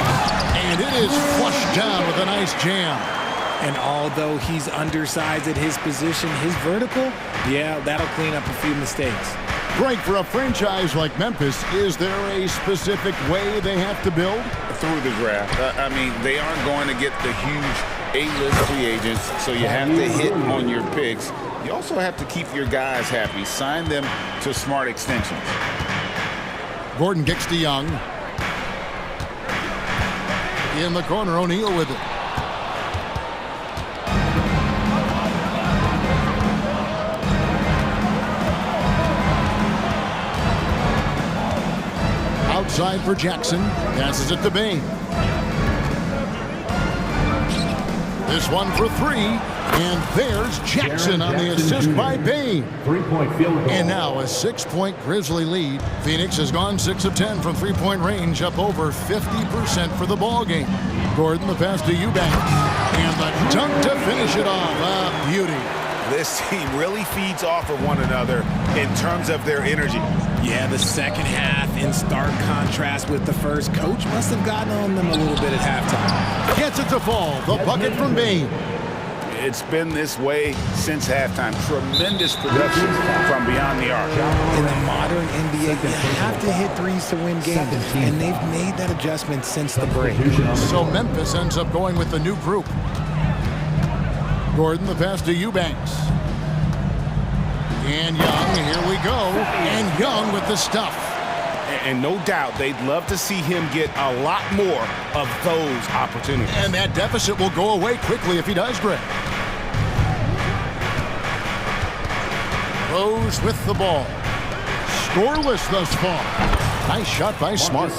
And it is flushed down with a nice jam. And although he's undersized at his position, his vertical, yeah, that'll clean up a few mistakes. Greg, for a franchise like Memphis, is there a specific way they have to build? Through the draft. I mean, they aren't going to get the huge A-list free agents, so you have to hit on your picks. You also have to keep your guys happy. Sign them to smart extensions. Gordon kicks to Young. In the corner, O'Neal with it. Outside for Jackson. Passes it to Bain. This one for three. And there's Jackson on the assist by Bain. 3-point field goal. And now a 6-point Grizzly lead. Phoenix has gone 6 of 10 from three-point range, up over 50% for the ball game. Gordon, the pass to Eubanks. And the dunk to finish it off. A beauty. This team really feeds off of one another in terms of their energy. Yeah, the second half in stark contrast with the first. Coach must have gotten on them a little bit at halftime. Gets it to fall. The bucket from Bain. It's been this way since halftime. Tremendous production from beyond the arc. In the modern NBA, you have to hit threes to win games, and they've made that adjustment since the break. So Memphis ends up going with the new group. Gordon, the pass to Eubanks. And Young, here we go. And Young with the stuff. And no doubt they'd love to see him get a lot more of those opportunities. And that deficit will go away quickly if he does, Greg. Rose with the ball. Scoreless thus far. Nice shot by Smart.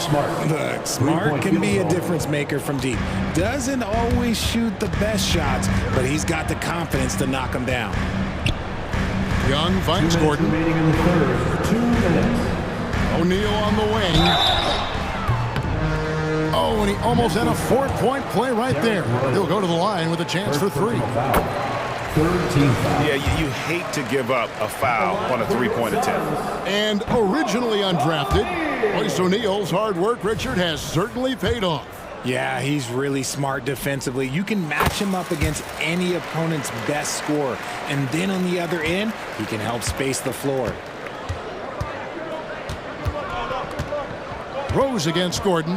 Look, Smart can be a difference maker from deep. Doesn't always shoot the best shots, but he's got the confidence to knock them down. Young finds Gordon. Remaining in the third. 2 minutes. O'Neal on the wing. Oh, and he almost had a 4-point play right there. He'll go to the line with a chance for 3. Yeah, you hate to give up a foul on a three-point attempt. And originally undrafted, Royce O'Neal's hard work, Richard, has certainly paid off. Yeah, he's really smart defensively. You can match him up against any opponent's best scorer. And then on the other end, he can help space the floor. Rose against Gordon.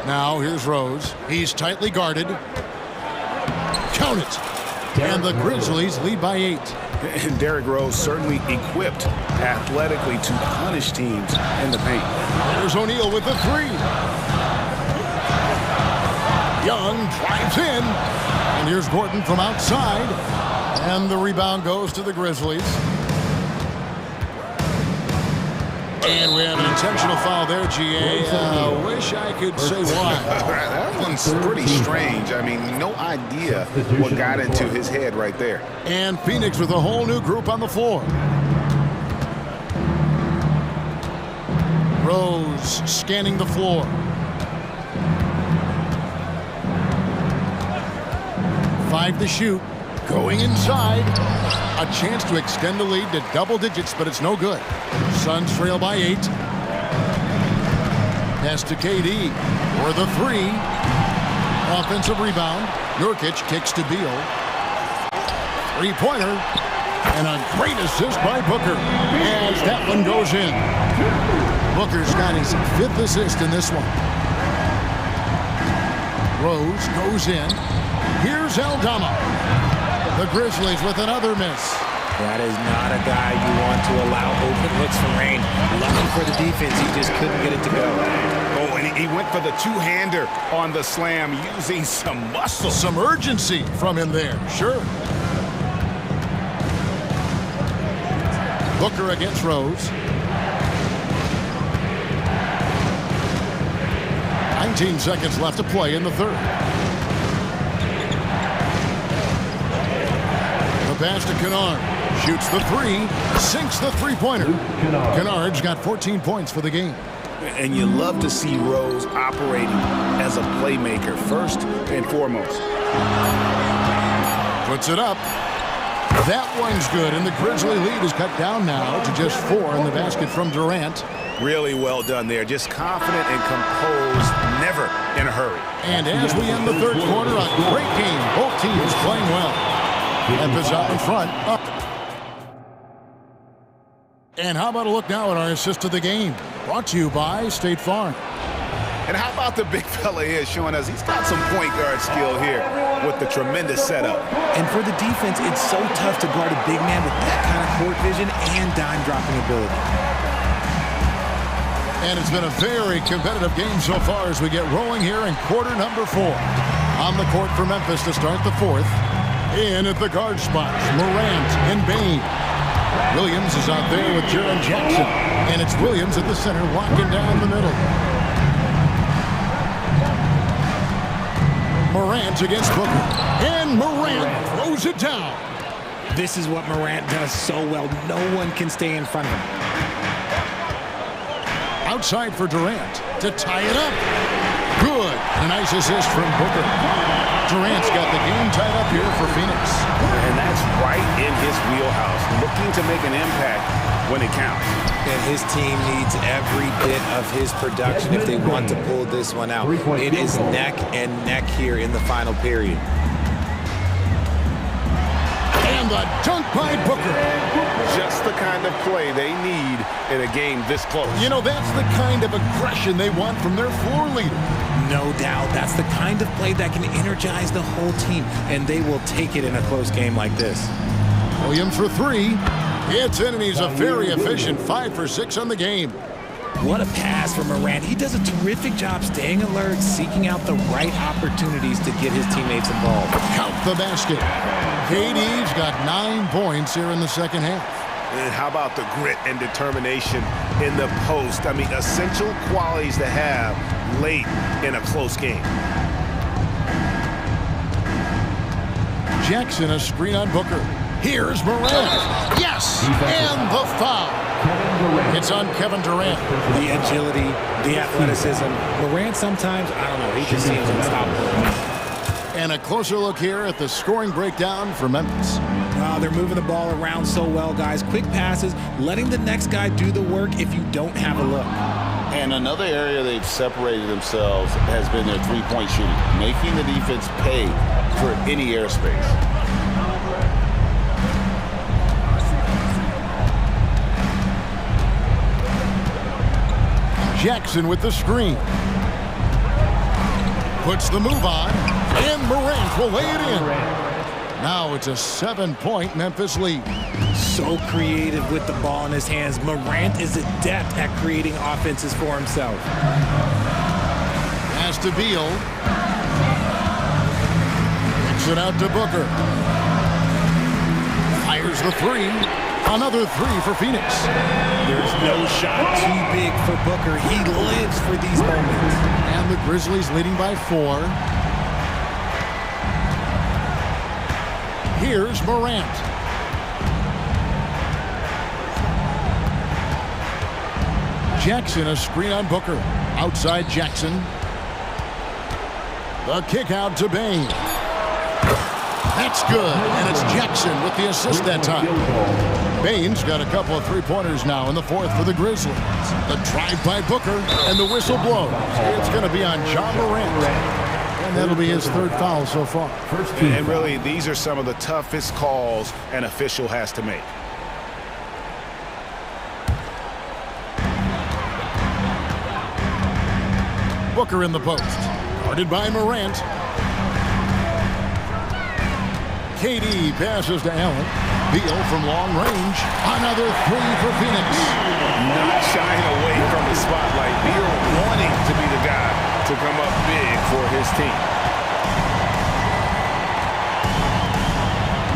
Now here's Rose. He's tightly guarded. Count it. And the Grizzlies lead by 8. And Derrick Rose certainly equipped athletically to punish teams in the paint. There's O'Neal with the 3. Young drives in. And here's Gordon from outside. And the rebound goes to the Grizzlies. And we have an intentional foul there, GA. Wish I could say why. That one's pretty strange. I mean, no idea what got into his head right there. And Phoenix with a whole new group on the floor. Rose scanning the floor. Five to shoot. Going inside. A chance to extend the lead to double digits, but it's no good. Suns trail by 8. Pass to KD for the 3. Offensive rebound. Nurkic kicks to Beal. Three-pointer. And a great assist by Booker as that one goes in. Booker's got his 5th assist in this one. Rose goes in. Here's Aldama. The Grizzlies with another miss. That is not a guy you want to allow open looks from range. Lucky for the defense, he just couldn't get it to go. Oh, and he went for the two-hander on the slam using some muscle. Some urgency from him there, sure. Booker against Rose. 19 seconds left to play in the third. The pass to Kennard. Shoots the 3. Sinks the three-pointer. Kennard's got 14 points for the game. And you love to see Rose operating as a playmaker first and foremost. Puts it up. That one's good, and the Grizzly lead is cut down now to just 4 in the basket from Durant. Really well done there. Just confident and composed, never in a hurry. And as we end the third quarter, a great game. Both teams playing well. Memphis out in front. Up. And how about a look now at our assist of the game? Brought to you by State Farm. And how about the big fella here showing us he's got some point guard skill here with the tremendous setup. And for the defense, it's so tough to guard a big man with that kind of court vision and dime dropping ability. And it's been a very competitive game so far as we get rolling here in quarter number 4. On the court for Memphis to start the fourth. In at the guard spots, Morant and Bain. Williams is out there with Jaren Jackson. And it's Williams at the center locking down the middle. Morant against Booker. And Morant throws it down. This is what Morant does so well. No one can stay in front of him. Outside for Durant to tie it up. Good. A nice assist from Booker. Durant's got the game tied up here for Phoenix. And that's right in his wheelhouse. Looking to make an impact when it counts. And his team needs every bit of his production if they want to pull this one out. It is neck and neck here in the final period. And the dunk by Booker. Just the kind of play they need in a game this close. You know, that's the kind of aggression they want from their floor leader. No doubt. That's the kind of play that can energize the whole team, and they will take it in a close game like this. Williams for three. It's in, and he's a very efficient 5 for 6 on the game. What a pass from Morant. He does a terrific job staying alert, seeking out the right opportunities to get his teammates involved. Count the basket. KD's got 9 points here in the second half. And how about the grit and determination in the post? I mean, essential qualities to have late in a close game. Jackson, a screen on Booker. Here's Morant. Yes! And the foul. It's on Kevin Durant. The agility, the athleticism. Morant sometimes, I don't know, he just seems unstoppable. And a closer look here at the scoring breakdown for Memphis. They're moving the ball around so well, guys. Quick passes, letting the next guy do the work if you don't have a look. And another area they've separated themselves has been their three-point shooting, making the defense pay for any airspace. Jackson with the screen. Puts the move on, and Morant will lay it in. Now it's a 7-point Memphis lead. So creative with the ball in his hands. Morant is adept at creating offenses for himself. Pass to Beal. Kicks it out to Booker. Fires the three. Another 3 for Phoenix. There's no shot too big for Booker. He lives for these moments. And the Grizzlies leading by 4. Here's Morant. Jackson, a screen on Booker. Outside Jackson. The kick out to Bain. That's good, and it's Jackson with the assist that time. Bain's got a couple of three-pointers now in the fourth for the Grizzlies. The drive by Booker, and the whistle blows. It's going to be on John Morant. And that'll be his third foul so far. And really, these are some of the toughest calls an official has to make. Booker in the post. Guarded by Morant. KD passes to Allen. Beal from long range. Another 3 for Phoenix. Not shying away from the spotlight. Beal wanting to be the guy to come up big for his team.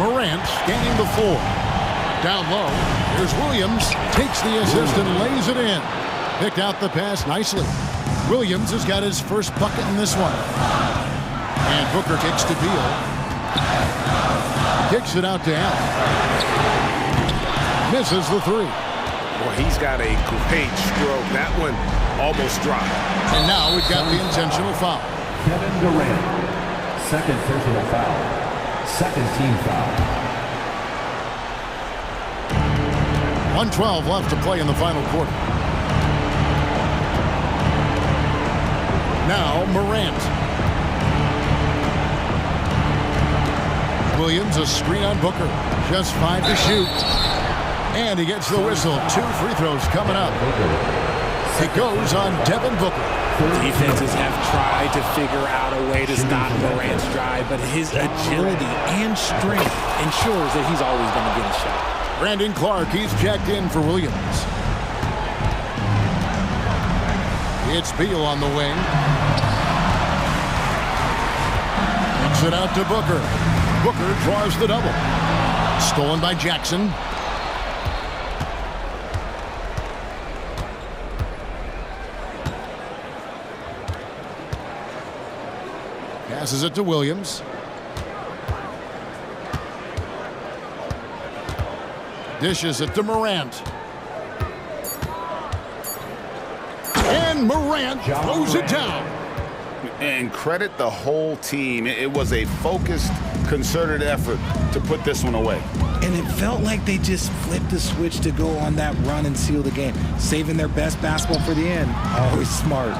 Morant scanning the floor. Down low. Here's Williams. Takes the assist and lays it in. Picked out the pass nicely. Williams has got his first bucket in this one. And Booker kicks to Beal. Kicks it out to Allen. Misses the 3. Well, he's got a great stroke. That one almost dropped. And now we've got the intentional foul. Kevin Durant, second personal foul, second team foul. 1:12 left to play in the final quarter. Now Morant. Williams, a screen on Booker. Just 5 to shoot. And he gets the whistle. 2 free throws coming up. It goes on Devin Booker. Defenses have tried to figure out a way to stop Morant's drive, but his agility and strength ensures that he's always going to get a shot. Brandon Clark, he's checked in for Williams. It's Beal on the wing. Brings it out to Booker. Booker draws the double. Stolen by Jackson. Passes it to Williams. Dishes it to Morant. And Morant throws it down. And credit the whole team. It was a focused, concerted effort to put this one away. And it felt like they just flipped the switch to go on that run and seal the game. Saving their best basketball for the end. Always smart.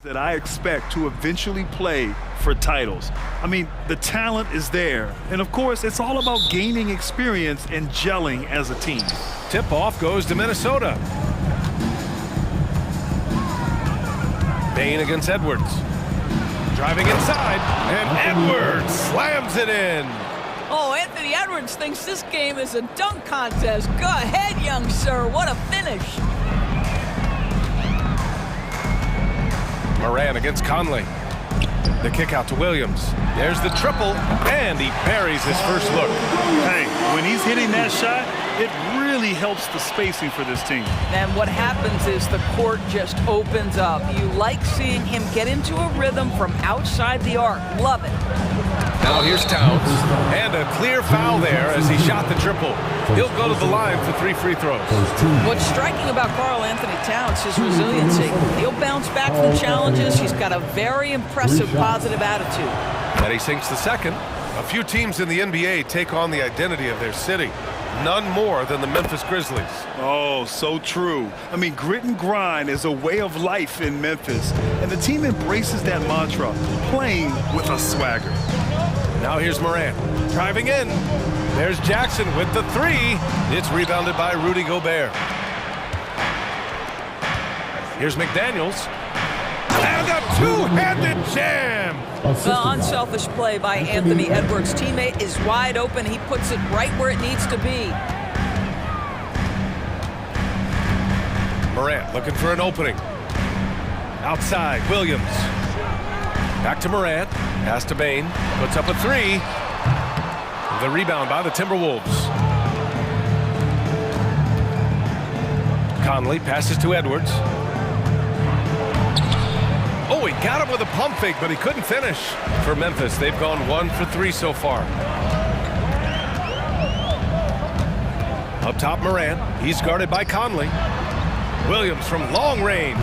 that I expect to eventually play for titles. I mean, the talent is there. And of course, it's all about gaining experience and gelling as a team. Tip-off goes to Minnesota. Bain against Edwards. Driving inside, and Edwards slams it in. Oh, Anthony Edwards thinks this game is a dunk contest. Go ahead, young sir. What a finish. Moran against Conley. The kick out to Williams. There's the triple, and he buries his first look. Hey, when he's hitting that shot, it really helps the spacing for this team. And what happens is the court just opens up. You like seeing him get into a rhythm from outside the arc. Love it. Now here's Towns, and a clear foul there as he shot the triple. He'll go to the line for 3 free throws. What's striking about Karl Anthony Towns is resiliency. He'll bounce back from challenges. He's got a very impressive positive attitude. And he sinks the second. A few teams in the NBA take on the identity of their city. None more than the Memphis Grizzlies. Oh, so true. I mean, grit and grind is a way of life in Memphis. And the team embraces that mantra, playing with a swagger. Now here's Moran, driving in. There's Jackson with the 3. It's rebounded by Rudy Gobert. Here's McDaniels. And a two-handed jam! The unselfish play by Anthony Edwards' teammate is wide open. He puts it right where it needs to be. Morant looking for an opening. Outside, Williams. Back to Morant. Pass to Bain. Puts up a 3. The rebound by the Timberwolves. Conley passes to Edwards. Oh, he got him with a pump fake, but he couldn't finish. For Memphis, they've gone 1 for 3 so far. Up top, Moran. He's guarded by Conley. Williams from long range.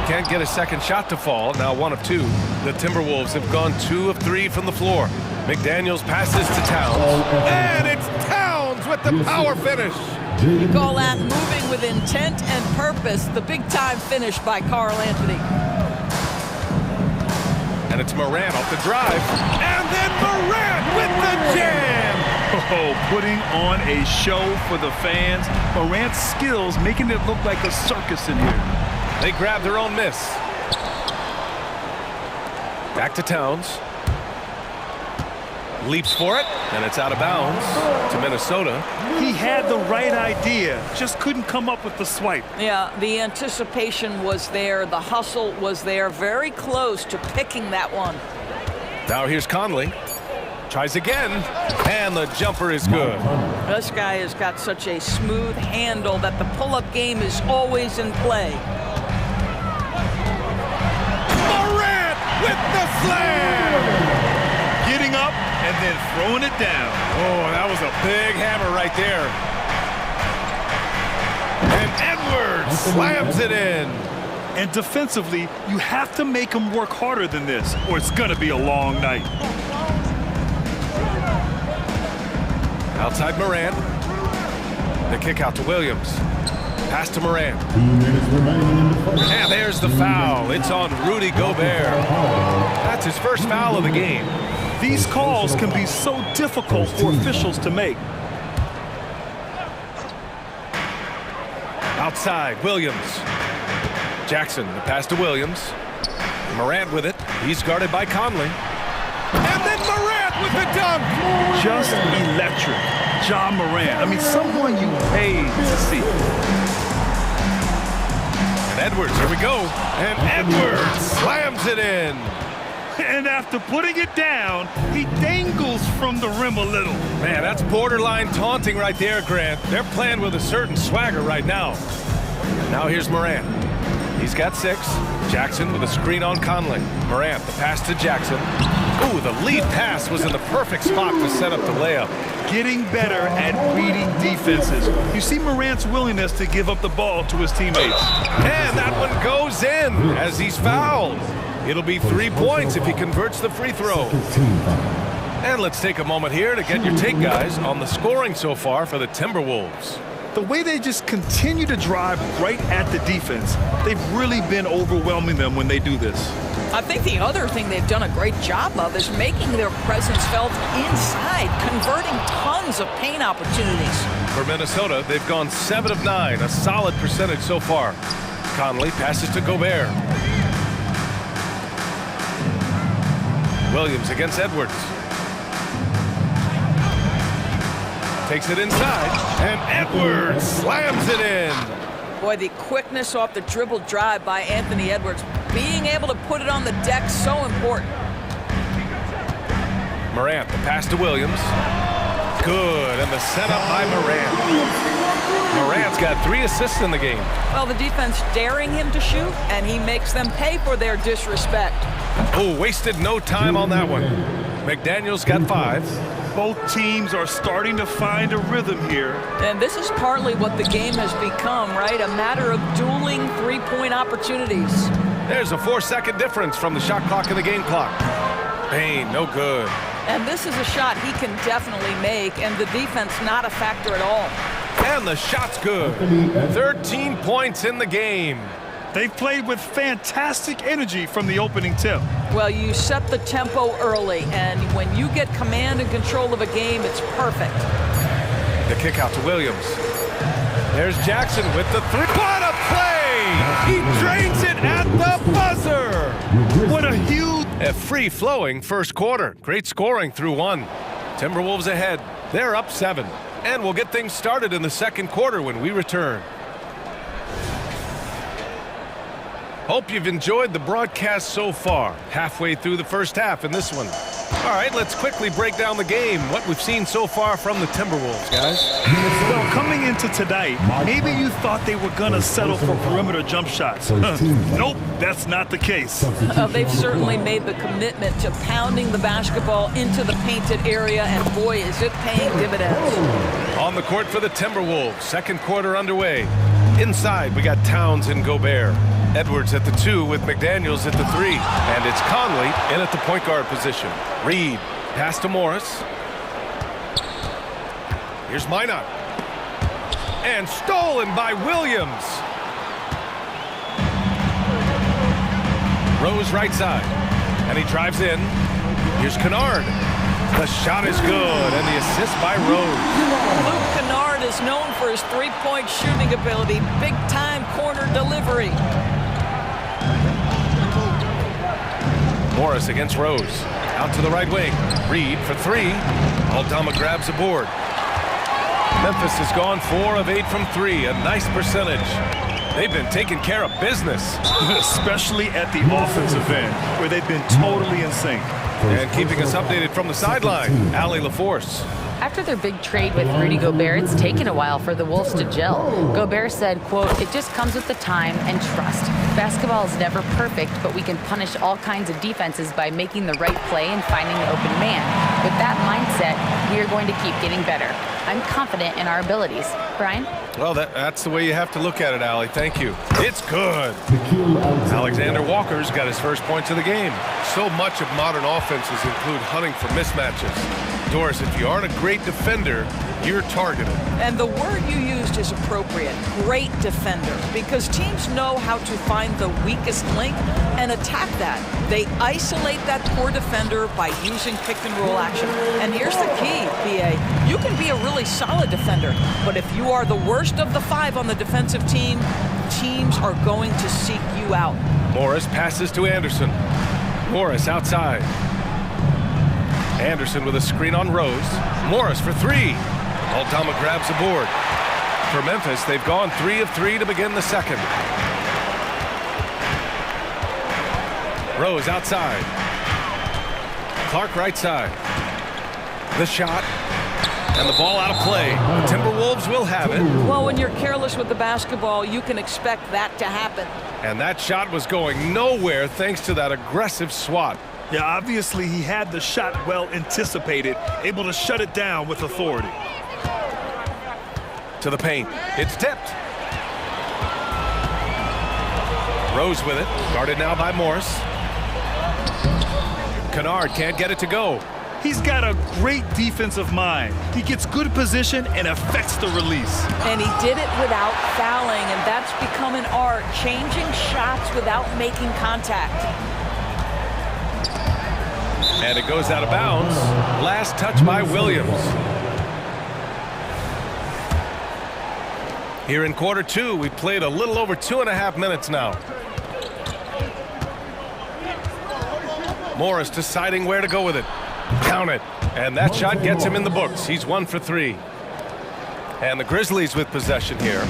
Can't get a second shot to fall. Now 1 of 2. The Timberwolves have gone 2 of 3 from the floor. McDaniels passes to Towns. And it's Towns with the power finish. You call that moving with intent and purpose. The big-time finish by Karl Anthony. And it's Moran off the drive. And then Moran with the jam! Oh, putting on a show for the fans. Morant's skills making it look like a circus in here. They grab their own miss. Back to Towns. Leaps for it, and it's out of bounds to Minnesota. He had the right idea, just couldn't come up with the swipe. Yeah, the anticipation was there. The hustle was there. Very close to picking that one. Now here's Conley. Tries again, and the jumper is good. This guy has got such a smooth handle that the pull-up game is always in play. Morant with the slam! Getting up and then throwing it down. Oh, that was a big hammer right there. And Edwards slams it in. And defensively, you have to make him work harder than this, or it's going to be a long night. Outside Moran. The kick out to Williams. Pass to Moran. And there's the foul. It's on Rudy Gobert. That's his first foul of the game. These calls can be so difficult for officials to make. Outside, Williams. Jackson, the pass to Williams. Morant with it. He's guarded by Conley. And then Morant with the dunk! Just electric. Ja Morant. I mean, someone you paid to see. And Edwards, here we go. And Edwards slams it in. And after putting it down, he dangles from the rim a little. Man, that's borderline taunting right there, Grant. They're playing with a certain swagger right now. Now here's Morant. He's got 6. Jackson with a screen on Conley. Morant, the pass to Jackson. Ooh, the lead pass was in the perfect spot to set up the layup. Getting better at reading defenses. You see Morant's willingness to give up the ball to his teammates. And that one goes in as he's fouled. It'll be 3 points if he converts the free throw. And let's take a moment here to get your take, guys, on the scoring so far for the Timberwolves. the way they just continue to drive right at the defense, they've really been overwhelming them when they do this. I think the other thing they've done a great job of is making their presence felt inside, converting tons of paint opportunities. For Minnesota, they've gone 7 of 9, a solid percentage so far. Conley passes to Gobert. Williams against Edwards. Takes it inside, and Edwards slams it in. Boy, the quickness off the dribble drive by Anthony Edwards, being able to put it on the deck, so important. Morant, the pass to Williams. Good, and the setup by Morant. Morant's got 3 assists in the game. Well, the defense daring him to shoot, and he makes them pay for their disrespect. Oh, wasted no time on that one. McDaniels got 5. Both teams are starting to find a rhythm here. And this is partly what the game has become, right? A matter of dueling three-point opportunities. There's a 4-second difference from the shot clock and the game clock. Payne, no good. And this is a shot he can definitely make, and the defense not a factor at all. And the shot's good. 13 points in the game. They've played with fantastic energy from the opening tip. Well, you set the tempo early, and when you get command and control of a game, it's perfect. The kick out to Williams. There's Jackson with the 3. What a play! He drains it at the buzzer! What a huge... A free-flowing first quarter. Great scoring through 1. Timberwolves ahead. They're up 7. And we'll get things started in the second quarter when we return. Hope you've enjoyed the broadcast so far. Halfway through the first half in this one. All right, let's quickly break down the game. What we've seen so far from the Timberwolves, guys. Well, coming into tonight, maybe you thought they were going to settle for perimeter jump shots. Nope, that's not the case. They've certainly made the commitment to pounding the basketball into the painted area, and boy, is it paying dividends. On the court for the Timberwolves, second quarter underway. Inside, we got Towns and Gobert. Edwards at the 2 with McDaniels at the 3. And it's Conley in at the point guard position. Reed, pass to Morris. Here's Minot. And stolen by Williams. Rose right side. And he drives in. Here's Kennard. The shot is good, and the assist by Rose. Luke Kennard is known for his three-point shooting ability. Big-time corner delivery. Morris against Rose. Out to the right wing. Reed for 3. Aldama grabs the board. Memphis has gone 4 of 8 from 3. A nice percentage. They've been taking care of business. Especially at the offensive end, where they've been totally in sync. And keeping us updated from the sideline, Allie LaForce. After their big trade with Rudy Gobert, it's taken a while for the Wolves to gel. Gobert said, quote, "It just comes with the time and trust. Basketball is never perfect, but we can punish all kinds of defenses by making the right play and finding the open man. With that mindset, we are going to keep getting better. I'm confident in our abilities." Brian? Well, that's the way you have to look at it, Allie. Thank you. It's good. Alexander Walker's got his first points of the game. So much of modern offenses include hunting for mismatches. Doris, if you aren't a great defender, you're targeted. And the word you used is appropriate, great defender, because teams know how to find the weakest link and attack that. They isolate that poor defender by using pick-and-roll action. And here's the key, BA. You can be a really solid defender, but if you are the worst of the 5 on the defensive team, teams are going to seek you out. Morris passes to Anderson. Morris outside. Anderson with a screen on Rose. Morris for 3. Aldama grabs the board. For Memphis, they've gone 3 of 3 to begin the second. Rose outside. Clark right side. The shot. And the ball out of play. The Timberwolves will have it. Well, when you're careless with the basketball, you can expect that to happen. And that shot was going nowhere thanks to that aggressive swat. Yeah, obviously he had the shot well anticipated, able to shut it down with authority. To the paint. It's tipped. Rose with it. Guarded now by Morris. Kennard can't get it to go. He's got a great defensive mind. He gets good position and affects the release. And he did it without fouling, and that's become an art, changing shots without making contact. And it goes out of bounds. Last touch by Williams. Here in quarter two, we played a little over 2.5 minutes now. Morris deciding where to go with it. Count it. And that shot gets him in the books. He's 1 for 3. And the Grizzlies with possession here.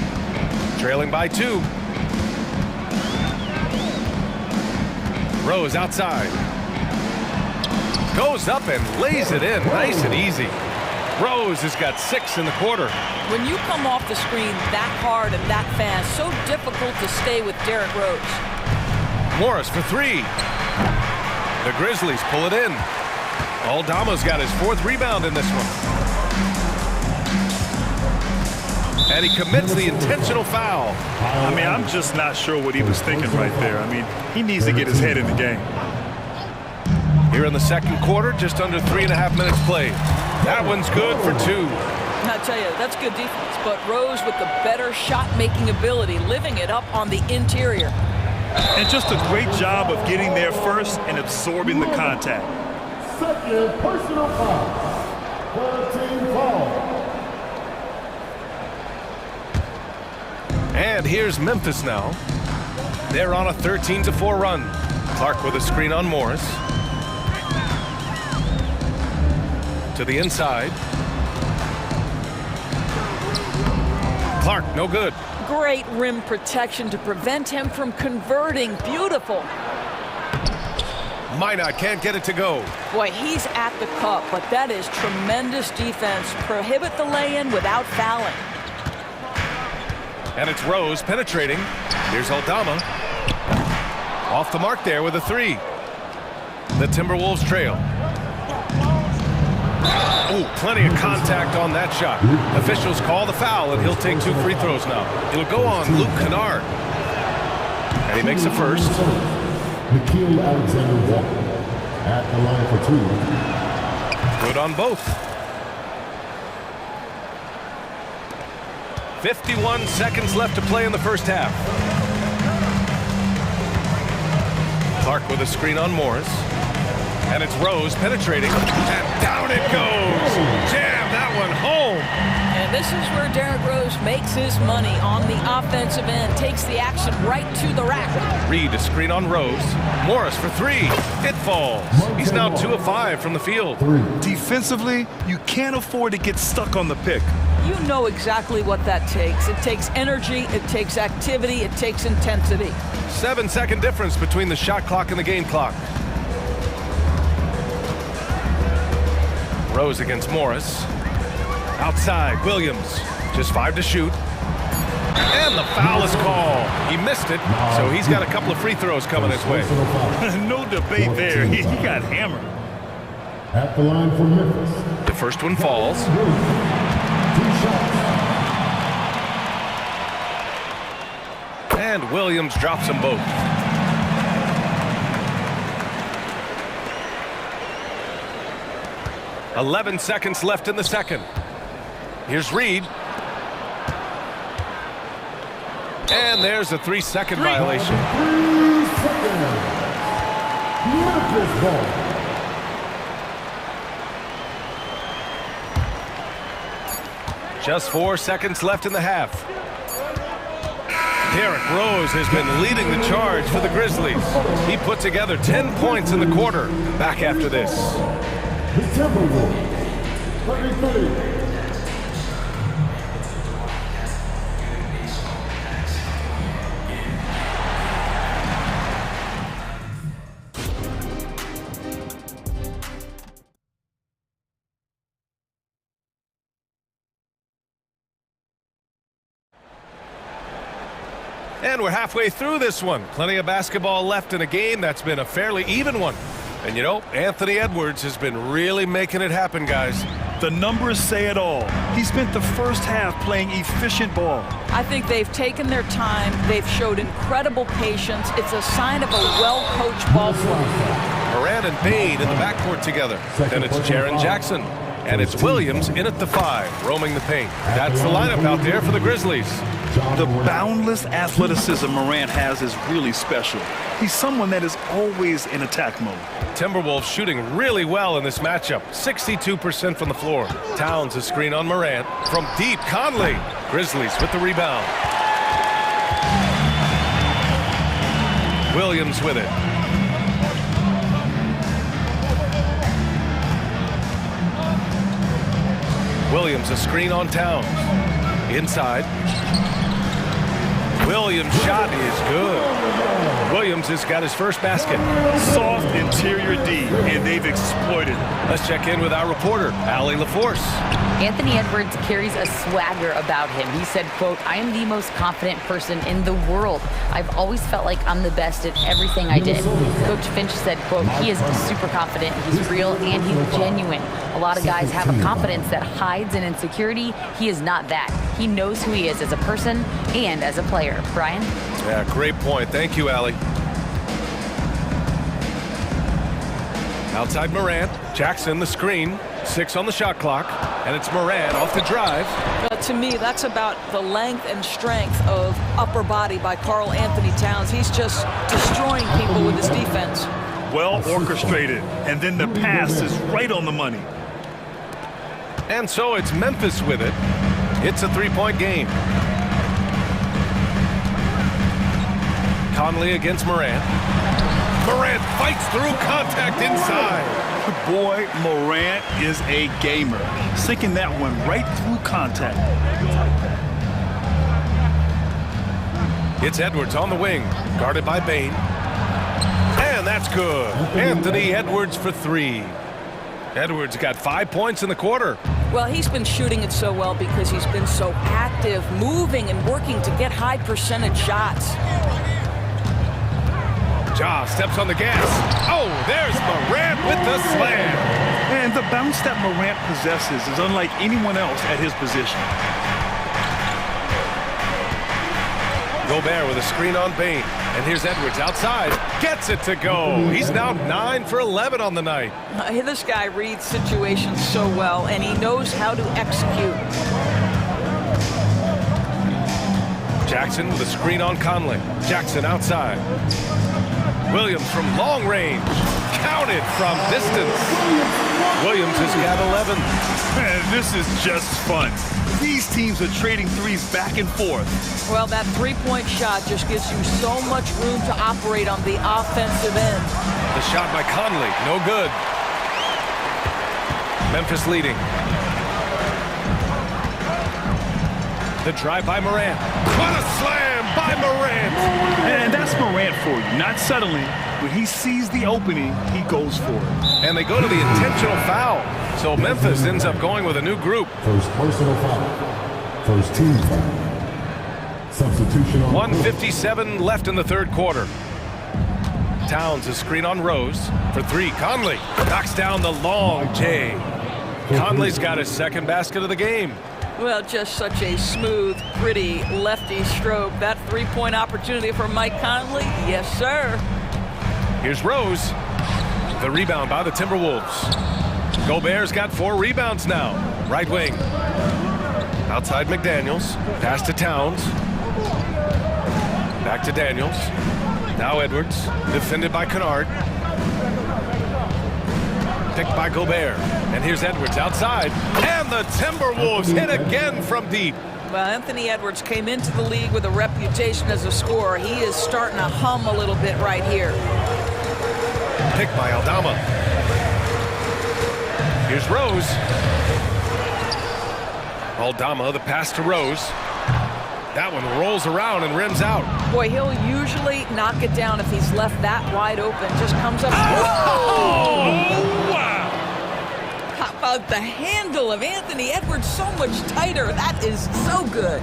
Trailing by 2. Rose outside. Goes up and lays it in. Nice and easy. Rose has got 6 in the quarter. When you come off the screen that hard and that fast, so difficult to stay with Derrick Rose. Morris for 3. The Grizzlies pull it in. Aldama's got his 4th rebound in this one. And he commits the intentional foul. I mean, I'm just not sure what he was thinking right there. I mean, he needs to get his head in the game. Here in the second quarter, just under 3.5 minutes played. That one's good for 2. I tell you, that's good defense, but Rose with the better shot-making ability, living it up on the interior. And just a great job of getting there first and absorbing the contact. Second personal foul. Team foul. And here's Memphis now. They're on a 13-4 run. Clark with a screen on Morris. To the inside. Clark, no good. Great rim protection to prevent him from converting. Beautiful. Minot can't get it to go. Boy, he's at the cup, but that is tremendous defense. Prohibit the lay-in without fouling. And it's Rose penetrating. Here's Aldama. Off the mark there with a 3. The Timberwolves trail. Ooh, plenty of contact on that shot. Officials call the foul, and he'll take 2 free throws now. It'll go on Luke Kennard. And he makes the first. Nikhil Alexander-Walker at the line for 2. Good on both. 51 seconds left to play in the first half. Clark with a screen on Morris. And it's Rose penetrating. And down it goes. Jam that one home. And this is where Derrick Rose makes his money on the offensive end. Takes the action right to the rack. Reed a screen on Rose. Morris for 3. It falls. He's now 2 of 5 from the field. Defensively, you can't afford to get stuck on the pick. You know exactly what that takes. It takes energy, it takes activity, it takes intensity. 7-second difference between the shot clock and the game clock. Rose against Morris. Outside, Williams. Just 5 to shoot. And the foul is called. He missed it, so he's got a couple of free throws coming his way. No debate there. He got hammered. At the line for Memphis. The first one falls. 2 shots. And Williams drops them both. .11 seconds left in the second. Here's Reed. And there's a 3-second violation. 3 seconds. Memphis ball. Just 4 seconds left in the half. Derrick Rose has been leading the charge for the Grizzlies. He put together 10 points in the quarter. Back after this. The Timberwolves, 33. And we're halfway through this one. Plenty of basketball left in a game that's been a fairly even one. And you know, Anthony Edwards has been really making it happen, guys. The numbers say it all. He spent the first half playing efficient ball. I think they've taken their time. They've showed incredible patience. It's a sign of a well-coached ball club. Moran and Bain in the backcourt together. Then it's Jaren Jackson. And it's Williams in at the 5, roaming the paint. That's the lineup out there for the Grizzlies. The boundless athleticism Morant has is really special. He's someone that is always in attack mode. Timberwolves shooting really well in this matchup. 62% from the floor. Towns a screen on Morant. From deep, Conley. Grizzlies with the rebound. Williams with it. Williams a screen on Towns. Inside. Williams' shot is good. Williams has got his first basket. Soft interior D, and they've exploited it. Let's check in with our reporter, Allie LaForce. Anthony Edwards carries a swagger about him. He said, quote, I am the most confident person in the world. I've always felt like I'm the best at everything I did. Coach Finch said, quote, he is super confident, he's real, and he's genuine. A lot of guys have a confidence that hides in insecurity. He is not that. He knows who he is as a person and as a player. Brian? Yeah, great point. Thank you, Allie. Outside Morant. Jackson the screen. 6 on the shot clock. And it's Morant off the drive. To me, that's about the length and strength of upper body by Karl Anthony Towns. He's just destroying people with his defense. Well orchestrated. And then the pass is right on the money. And so it's Memphis with it. It's a 3-point game. Conley against Morant. Morant fights through contact inside. Boy, Morant is a gamer. Sinking that one right through contact. It's Edwards on the wing, guarded by Bain. And that's good. Anthony Edwards for 3. Edwards got 5 points in the quarter. Well, he's been shooting it so well because he's been so active, moving and working to get high percentage shots. Ja steps on the gas. Oh, there's Morant with the slam. And the bounce that Morant possesses is unlike anyone else at his position. Gobert with a screen on Bain. And here's Edwards outside. Gets it to go. He's now 9 for 11 on the night. This guy reads situations so well, and he knows how to execute. Jackson with a screen on Conley. Jackson outside. Williams from long range. Counted from distance. Williams has got 11. Man, this is just fun. These teams are trading threes back and forth. Well, that three-point shot just gives you so much room to operate on the offensive end. The shot by Conley, no good. Memphis leading. The drive by Morant. What a slam by Morant! And that's Morant for you. Not settling. When he sees the opening, he goes for it. And they go to the intentional foul. So Memphis ends up going with a new group. First personal foul. First team foul. Substitution on 1:57 left in the third quarter. Towns a screen on Rose. For 3, Conley knocks down the long J. Conley's got his second basket of the game. Well, just such a smooth, pretty lefty stroke. That three-point opportunity for Mike Conley, yes, sir. Here's Rose. The rebound by the Timberwolves. Gobert's got 4 rebounds now. Right wing. Outside McDaniels. Pass to Towns. Back to Daniels. Now Edwards. Defended by Kennard. Picked by Gobert. And here's Edwards outside. And the Timberwolves hit again from deep. Well, Anthony Edwards came into the league with a reputation as a scorer. He is starting to hum a little bit right here. Picked by Aldama. Here's Rose. Aldama, the pass to Rose. That one rolls around and rims out. Boy, he'll usually knock it down if he's left that wide open. Just comes up. Oh! Wow! How about the handle of Anthony Edwards? So much tighter. That is so good.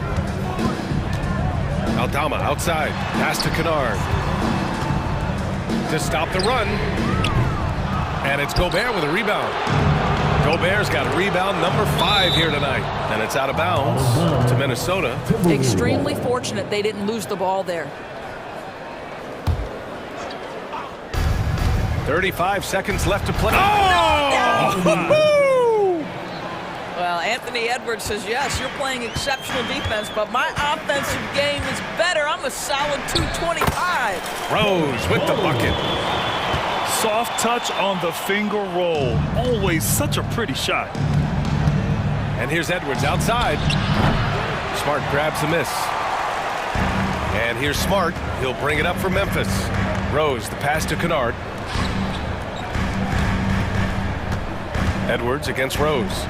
Aldama outside. Pass to Kennard. To stop the run. And it's Gobert with a rebound. Gobert's got rebound number 5 here tonight. And it's out of bounds to Minnesota. Extremely fortunate they didn't lose the ball there. 35 seconds left to play. Well, Anthony Edwards says, yes, you're playing exceptional defense, but my offensive game is better. I'm a solid 225. Rose with the bucket. Soft touch on the finger roll. Always such a pretty shot. And here's Edwards outside. Smart grabs the miss. And here's Smart. He'll bring it up for Memphis. Rose, the pass to Kennard. Edwards against Rose.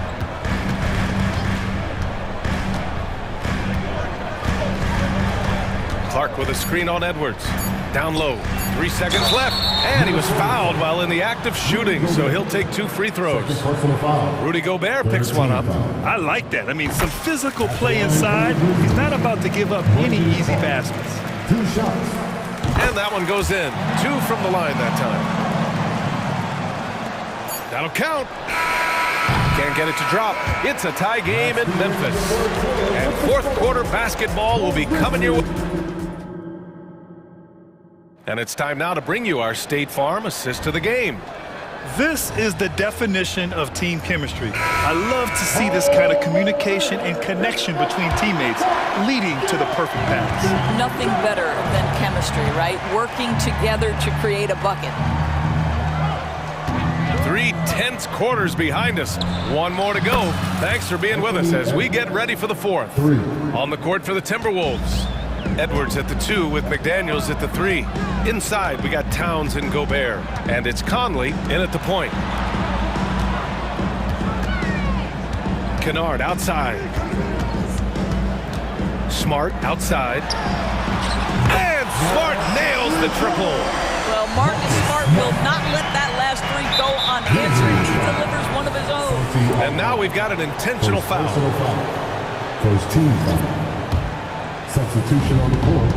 Clark with a screen on Edwards. Down low. 3 seconds left. And he was fouled while in the act of shooting, so he'll take 2 free throws. Rudy Gobert picks one up. I like that. I mean, some physical play inside. He's not about to give up any easy baskets. 2 shots. And that one goes in. 2 from the line that time. That'll count. Can't get it to drop. It's a tie game in Memphis. And fourth quarter basketball will be coming your way. And it's time now to bring you our State Farm assist to the game. This is the definition of team chemistry. I love to see this kind of communication and connection between teammates leading to the perfect pass. Nothing better than chemistry, right? Working together to create a bucket. 3 tense quarters behind us. 1 more to go. Thanks for being with us as we get ready for the fourth. On the court for the Timberwolves. Edwards at the 2 with McDaniels at the 3. Inside, we got Towns and Gobert. And it's Conley in at the point. Kennard outside. Smart outside. And Smart nails the triple. Well, Marcus Smart will not let that last 3 go unanswered. He delivers one of his own. And now we've got an intentional foul. First team foul. Substitution on the court.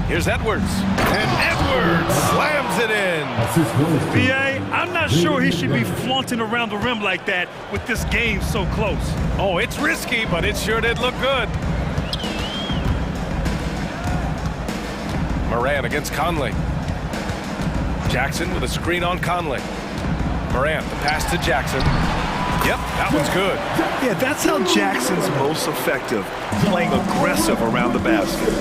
Here's Edwards. And Edwards slams it in. B.A., I'm not sure he should be flaunting around the rim like that with this game so close. Oh, it's risky, but it sure did look good. Morant against Conley. Jackson with a screen on Conley. Morant, the pass to Jackson. Yep, that one's good. Yeah, that's how Jackson's most effective, playing aggressive around the basket.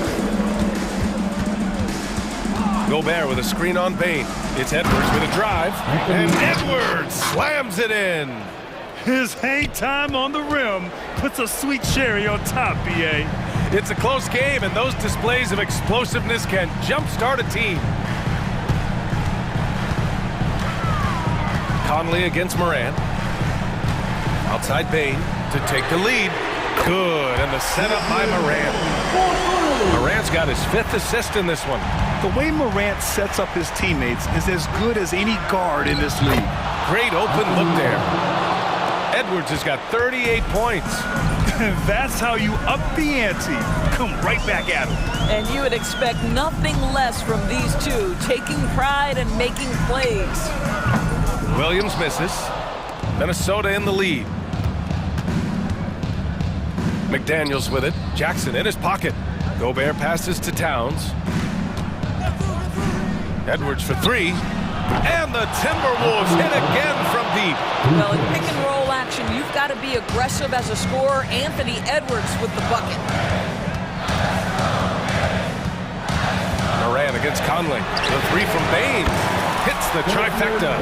Gobert with a screen on Bain. It's Edwards with a drive. And Edwards slams it in. His hang time on the rim puts a sweet cherry on top, B.A. It's a close game, and those displays of explosiveness can jumpstart a team. Conley against Morant. Outside Bain to take the lead. Good, and the setup by Morant. Morant's got his 5th assist in this one. The way Morant sets up his teammates is as good as any guard in this league. Great open look there. Edwards has got 38 points. That's how you up the ante. Come right back at him. And you would expect nothing less from these two, taking pride and making plays. Williams misses. Minnesota in the lead. McDaniels with it. Jackson in his pocket. Gobert passes to Towns. Edwards for 3. And the Timberwolves hit again from deep. Well, in pick and roll action, you've got to be aggressive as a scorer. Anthony Edwards with the bucket. Morant against Conley. The 3 from Bain. Hits the trifecta.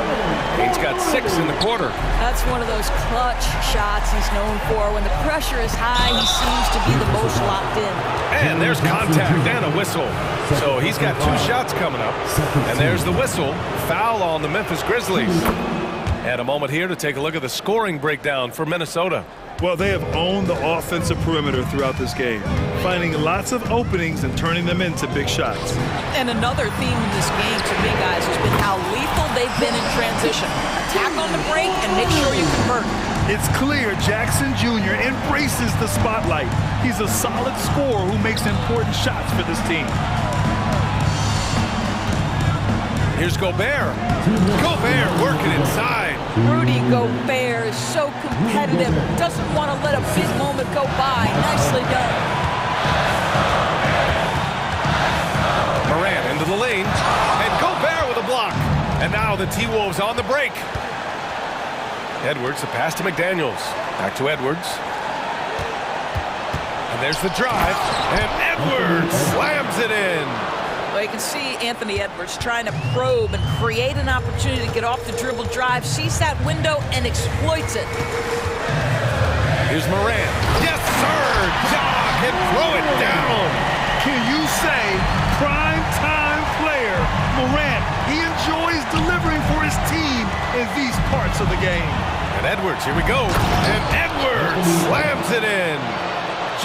Bain's got 6 in the quarter. That's one of those clutch shots he's known for. When the pressure is high, he seems to be the most locked in. And there's contact and a whistle. So he's got 2 shots coming up. And there's the whistle. Foul on the Memphis Grizzlies. And a moment here to take a look at the scoring breakdown for Minnesota. Well, they have owned the offensive perimeter throughout this game, finding lots of openings and turning them into big shots. And another theme in this game to me, guys, has been how lethal they've been in transition. Attack on the break and make sure you convert. It's clear Jackson Jr. embraces the spotlight. He's a solid scorer who makes important shots for this team. Here's Gobert. Gobert working inside. Rudy Gobert is so competitive. Doesn't want to let a big moment go by. Nicely done. Morant into the lane. And Gobert with a block. And now the T-Wolves on the break. Edwards, the pass to McDaniels. Back to Edwards. And there's the drive. And Edwards slams it in. Well, you can see Anthony Edwards trying to probe and create an opportunity to get off the dribble drive, sees that window and exploits it. Here's Moran. Yes, sir! Jog and throw it down. Can you say prime time player Morant? He enjoys delivering for his team in these parts of the game. And Edwards, here we go. And Edwards slams it in.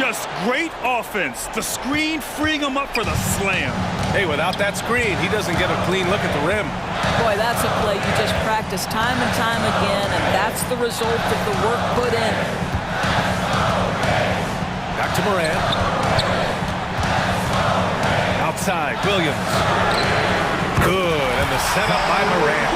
Just great offense. The screen freeing him up for the slam. Hey, without that screen, he doesn't get a clean look at the rim. Boy, that's a play you just practice time and time again, and that's the result of the work put in. Back to Moran. Outside, Williams. Good, and the setup by Moran.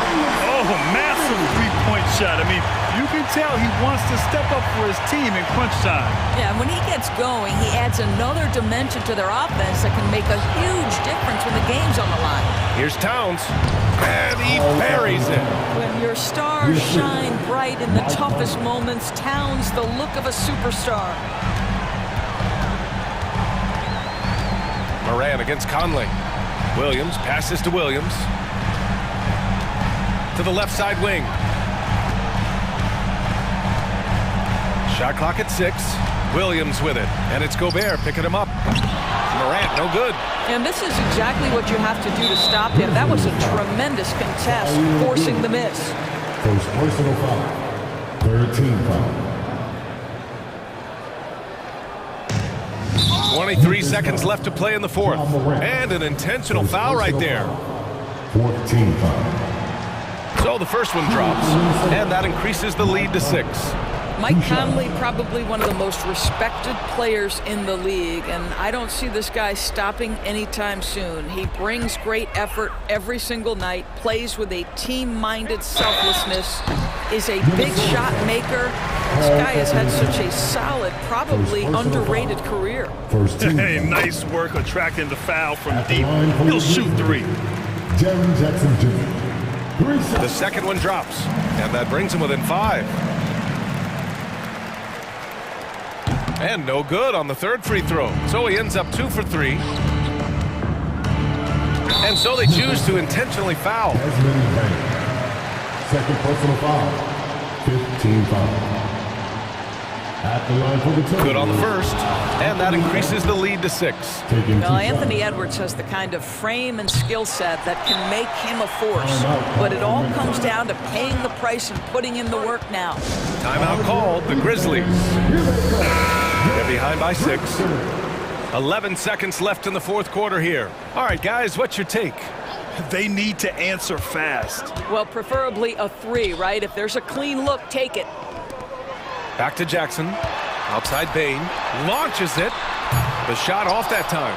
Oh, massive three-point shot. I mean, you can tell he wants to step up for his team in crunch time. Yeah, when he gets going, he adds another dimension to their offense that can make a huge difference when the game's on the line. Here's Towns, and he buries it. When your stars shine bright in the toughest moments, Towns the look of a superstar. Moran against Conley. Williams passes to Williams. To the left side wing. Shot clock at 6. Williams with it. And it's Gobert picking him up. Morant, no good. And this is exactly what you have to do to stop him. That was a tremendous contest, forcing the miss. First personal foul. Third team foul. 23 seconds left to play in the fourth. And an intentional foul right there. 14 foul. So the first one drops. And that increases the lead to 6. Mike Conley, probably one of the most respected players in the league, and I don't see this guy stopping anytime soon. He brings great effort every single night, plays with a team-minded selflessness, is a big shot maker. This guy has had such a solid, probably underrated career. Hey, nice work attracting the foul from deep. He'll shoot 3. Jerry Jackson Jr. The second one drops, and that brings him within 5. And no good on the third free throw. So he ends up 2 for 3. And so they choose to intentionally foul. Second personal foul. 15 foul. At the line for the two. Good on the first. And that increases the lead to 6. Well, Anthony Edwards has the kind of frame and skill set that can make him a force. But it all comes down to paying the price and putting in the work now. Timeout called, the Grizzlies. They're behind by 6. 11 seconds left in the fourth quarter here. All right, guys, what's your take? They need to answer fast. Well, preferably a 3, right? If there's a clean look, take it. Back to Jackson. Outside Bain. Launches it. The shot off that time.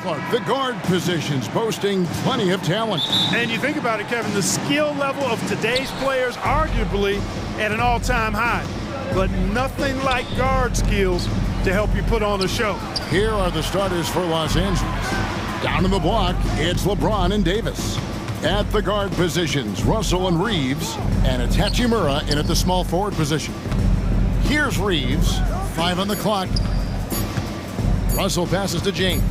Clark, the guard positions boasting plenty of talent. And you think about it, Kevin, the skill level of today's players arguably at an all-time high. But nothing like guard skills to help you put on a show. Here are the starters for Los Angeles. Down in the block, it's LeBron and Davis. At the guard positions, Russell and Reeves, and it's Hachimura in at the small forward position. Here's Reeves, 5 on the clock. Russell passes to James.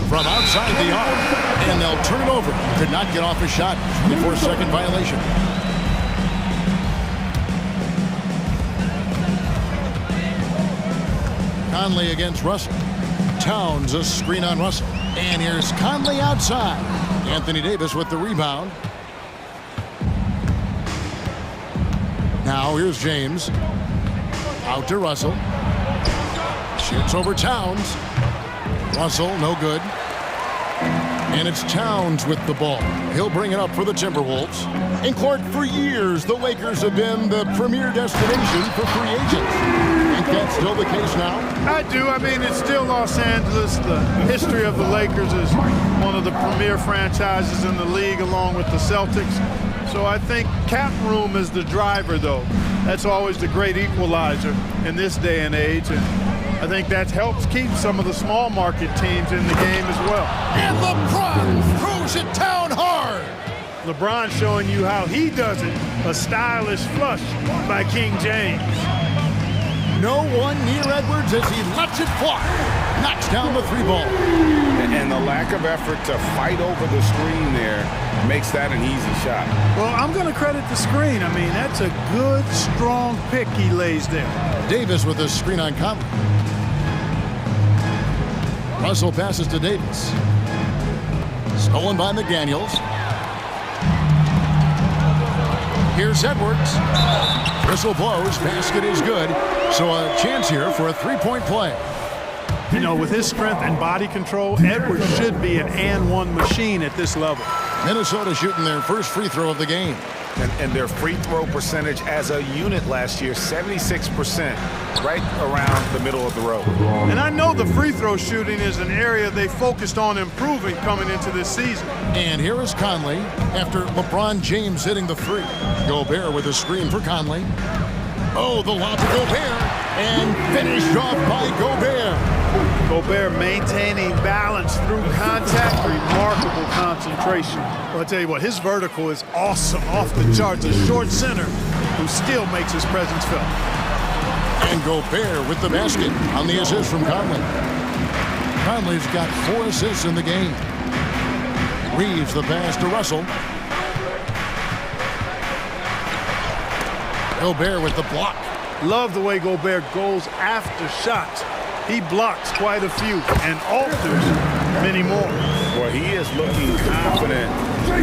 From outside the arc, and they'll turn it over. Could not get off his shot. 24-second violation. Conley against Russell. Towns a screen on Russell. And here's Conley outside. Anthony Davis with the rebound. Now here's James. Out to Russell. Shoots over Towns. Russell, no good. And it's Towns with the ball. He'll bring it up for the Timberwolves. And Clark, for years, the Lakers have been the premier destination for free agents. Think that's still the case now? I do. I mean, it's still Los Angeles. The history of the Lakers is one of the premier franchises in the league, along with the Celtics. So I think cap room is the driver, though. That's always the great equalizer in this day and age. And I think that helps keep some of the small market teams in the game as well. And LeBron throws it down hard. LeBron showing you how he does it. A stylish flush by King James. No one near Edwards as he lets it fly. Knocks down the 3 ball. And the lack of effort to fight over the screen there makes that an easy shot. Well, I'm going to credit the screen. I mean, that's a good, strong pick he lays there. Davis with a screen on Conley. Russell passes to Davis. Stolen by McDaniels. Here's Edwards. Whistle blows. Basket is good. So a chance here for a 3-point play. You know, with his strength and body control, Edwards should be an and-one machine at this level. Minnesota shooting their first free throw of the game. And their free throw percentage as a unit last year, 76%, right around the middle of the road. And I know the free throw shooting is an area they focused on improving coming into this season. And here is Conley after LeBron James hitting the 3. Gobert with a screen for Conley. Oh, the lob to Gobert, and finished off by Gobert. Gobert maintaining balance through contact, remarkable concentration. Well, I'll tell you what, his vertical is awesome, off the charts. A short center who still makes his presence felt. And Gobert with the basket on the assist from Conley. Conley's got 4 assists in the game. Reeves the pass to Russell. Gobert with the block. Love the way Gobert goes after shots. He blocks quite a few and alters many more. Well, he is looking confident.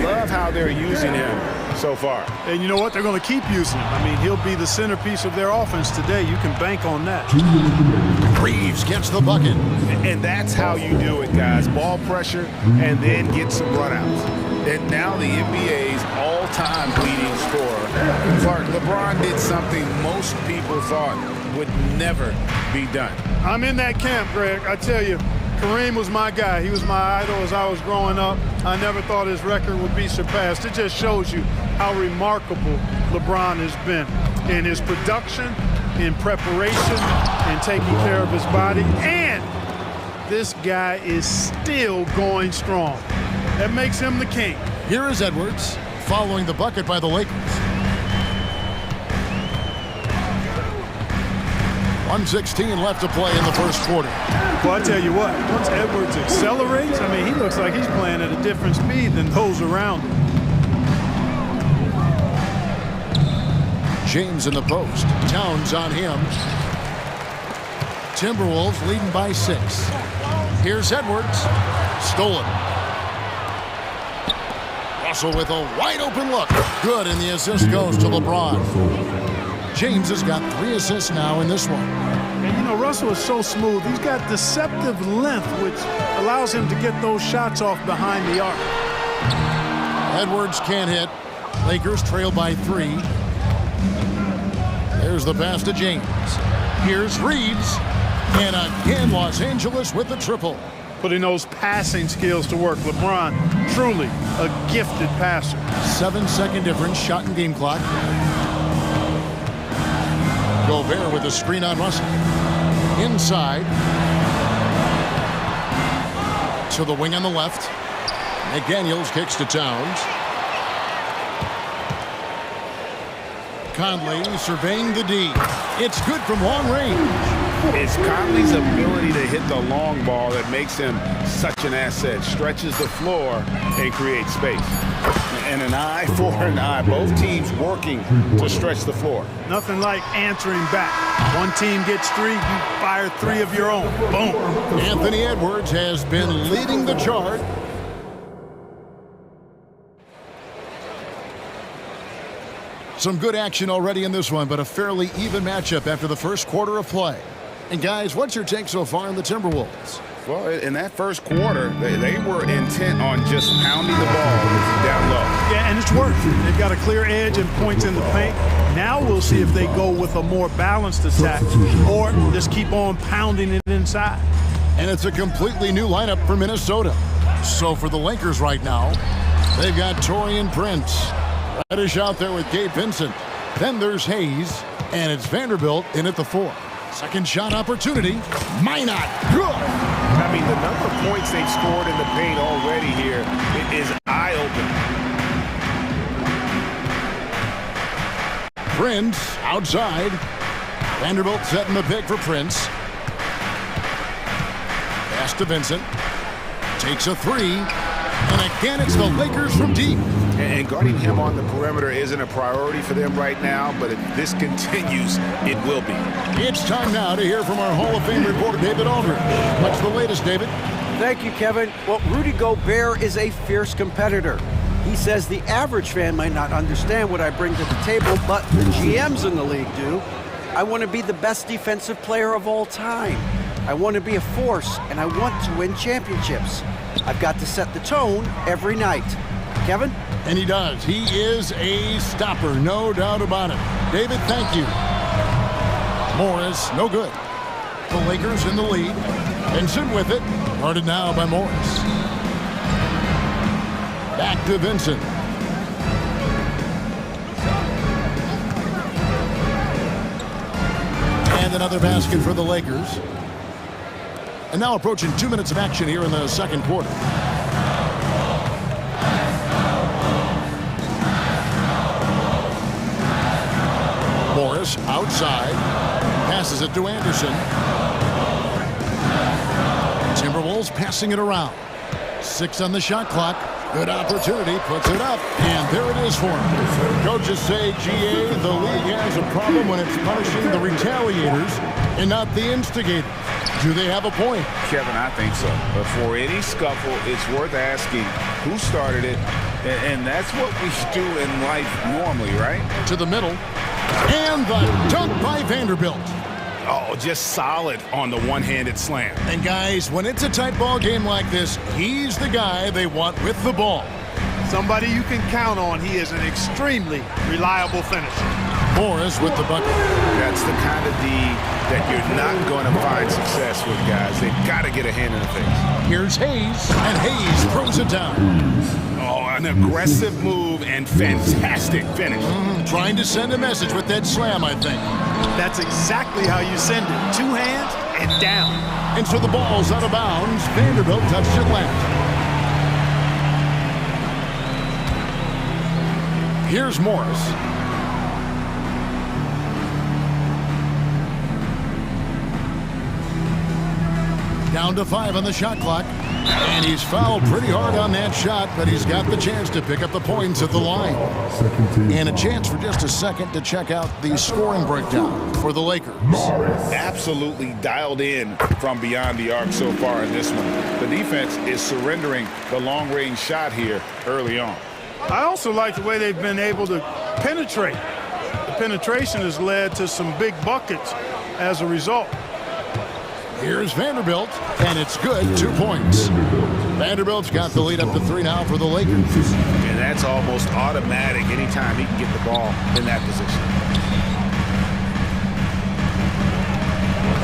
Love how they're using him so far. And you know what? They're going to keep using him. I mean, he'll be the centerpiece of their offense today. You can bank on that. Reeves gets the bucket. And that's how you do it, guys. Ball pressure and then get some runouts. And now the NBA's all-time leading scorer. Clark, LeBron did something most people thought would never be done. I'm in that camp, Greg. I tell you, Kareem was my guy. He was my idol as I was growing up. I never thought his record would be surpassed. It just shows you how remarkable LeBron has been in his production, in preparation, in taking care of his body. And this guy is still going strong. That makes him the king. Here is Edwards following the bucket by the Lakers. 1:16 left to play in the first quarter. Well, I tell you what, once Edwards accelerates, I mean, he looks like he's playing at a different speed than those around him. James in the post. Towns on him. Timberwolves leading by 6. Here's Edwards. Stolen. Russell with a wide open look. Good, and the assist goes to LeBron. James has got 3 assists now in this one. And you know, Russell is so smooth. He's got deceptive length, which allows him to get those shots off behind the arc. Edwards can't hit. Lakers trail by 3. There's the pass to James. Here's Reeves. And again, Los Angeles with the triple. putting those passing skills to work. LeBron, truly a gifted passer. 7-second difference, shot and game clock. Gobert with a screen on Russell. Inside. To the wing on the left. McDaniels kicks to Towns. Conley surveying the D. It's good from long range. It's Conley's ability to hit the long ball that makes him such an asset. Stretches the floor and creates space. And an eye for an eye. Both teams working to stretch the floor. Nothing like answering back. One team gets 3, you fire 3 of your own. Boom. Anthony Edwards has been leading the charge. Some good action already in this one, but a fairly even matchup after the first quarter of play. And guys, what's your take so far on the Timberwolves? Well, in that first quarter, they were intent on just pounding the ball down low. Yeah, and it's worked. They've got a clear edge and points in the paint. Now we'll see if they go with a more balanced attack or just keep on pounding it inside. And it's a completely new lineup for Minnesota. So for the Lakers right now, they've got Taurean Prince. Reddish out there with Gabe Vincent. Then there's Hayes, and it's Vanderbilt in at the 4. Second shot opportunity. Minot. Good. I mean, the number of points they've scored in the paint already here is eye-opening. Prince outside. Vanderbilt setting the pick for Prince. Pass to Vincent. Takes a 3. And again, it's the Lakers from deep. And guarding him on the perimeter isn't a priority for them right now, but if this continues, it will be. It's time now to hear from our Hall of Fame reporter, David Aldridge. What's the latest, David? Thank you, Kevin. Well, Rudy Gobert is a fierce competitor. He says the average fan might not understand what I bring to the table, but the GMs in the league do. I want to be the best defensive player of all time. I want to be a force, and I want to win championships. I've got to set the tone every night. Kevin? And he does. He is a stopper, no doubt about it. David, thank you. Morris, no good. The Lakers in the lead. Vincent with it. Guarded now by Morris. Back to Vincent. And another basket for the Lakers. And now approaching 2 minutes of action here in the second quarter. Morris outside. Passes it to Anderson. Timberwolves passing it around. 6 on the shot clock. Good opportunity. Puts it up. And there it is for him. Coaches say, GA, the league has a problem when it's punishing the retaliators and not the instigators. Do they have a point? Kevin, I think so. But for any scuffle, it's worth asking who started it. And that's what we do in life normally, right? To the middle. And the dunk by Vanderbilt. Oh, just solid on the one-handed slam. And guys, when it's a tight ball game like this, he's the guy they want with the ball. Somebody you can count on. He is an extremely reliable finisher. Morris with the bucket. That's the kind of D that you're not going to find success with, guys. They've got to get a hand in the face. Here's Hayes, and Hayes throws it down. Oh, an aggressive move and fantastic finish. Trying to send a message with that slam, I think. That's exactly how you send it. 2 hands and down. And so the ball's out of bounds. Vanderbilt touched it left. Here's Morris. Down to 5 on the shot clock. And he's fouled pretty hard on that shot, but he's got the chance to pick up the points at the line. And a chance for just a second to check out the scoring breakdown for the Lakers. Absolutely dialed in from beyond the arc so far in this one. The defense is surrendering the long-range shot here early on. I also like the way they've been able to penetrate. The penetration has led to some big buckets as a result. Here's Vanderbilt, and it's good, 2 points. Vanderbilt's got the lead up to 3 now for the Lakers. And that's almost automatic anytime he can get the ball in that position.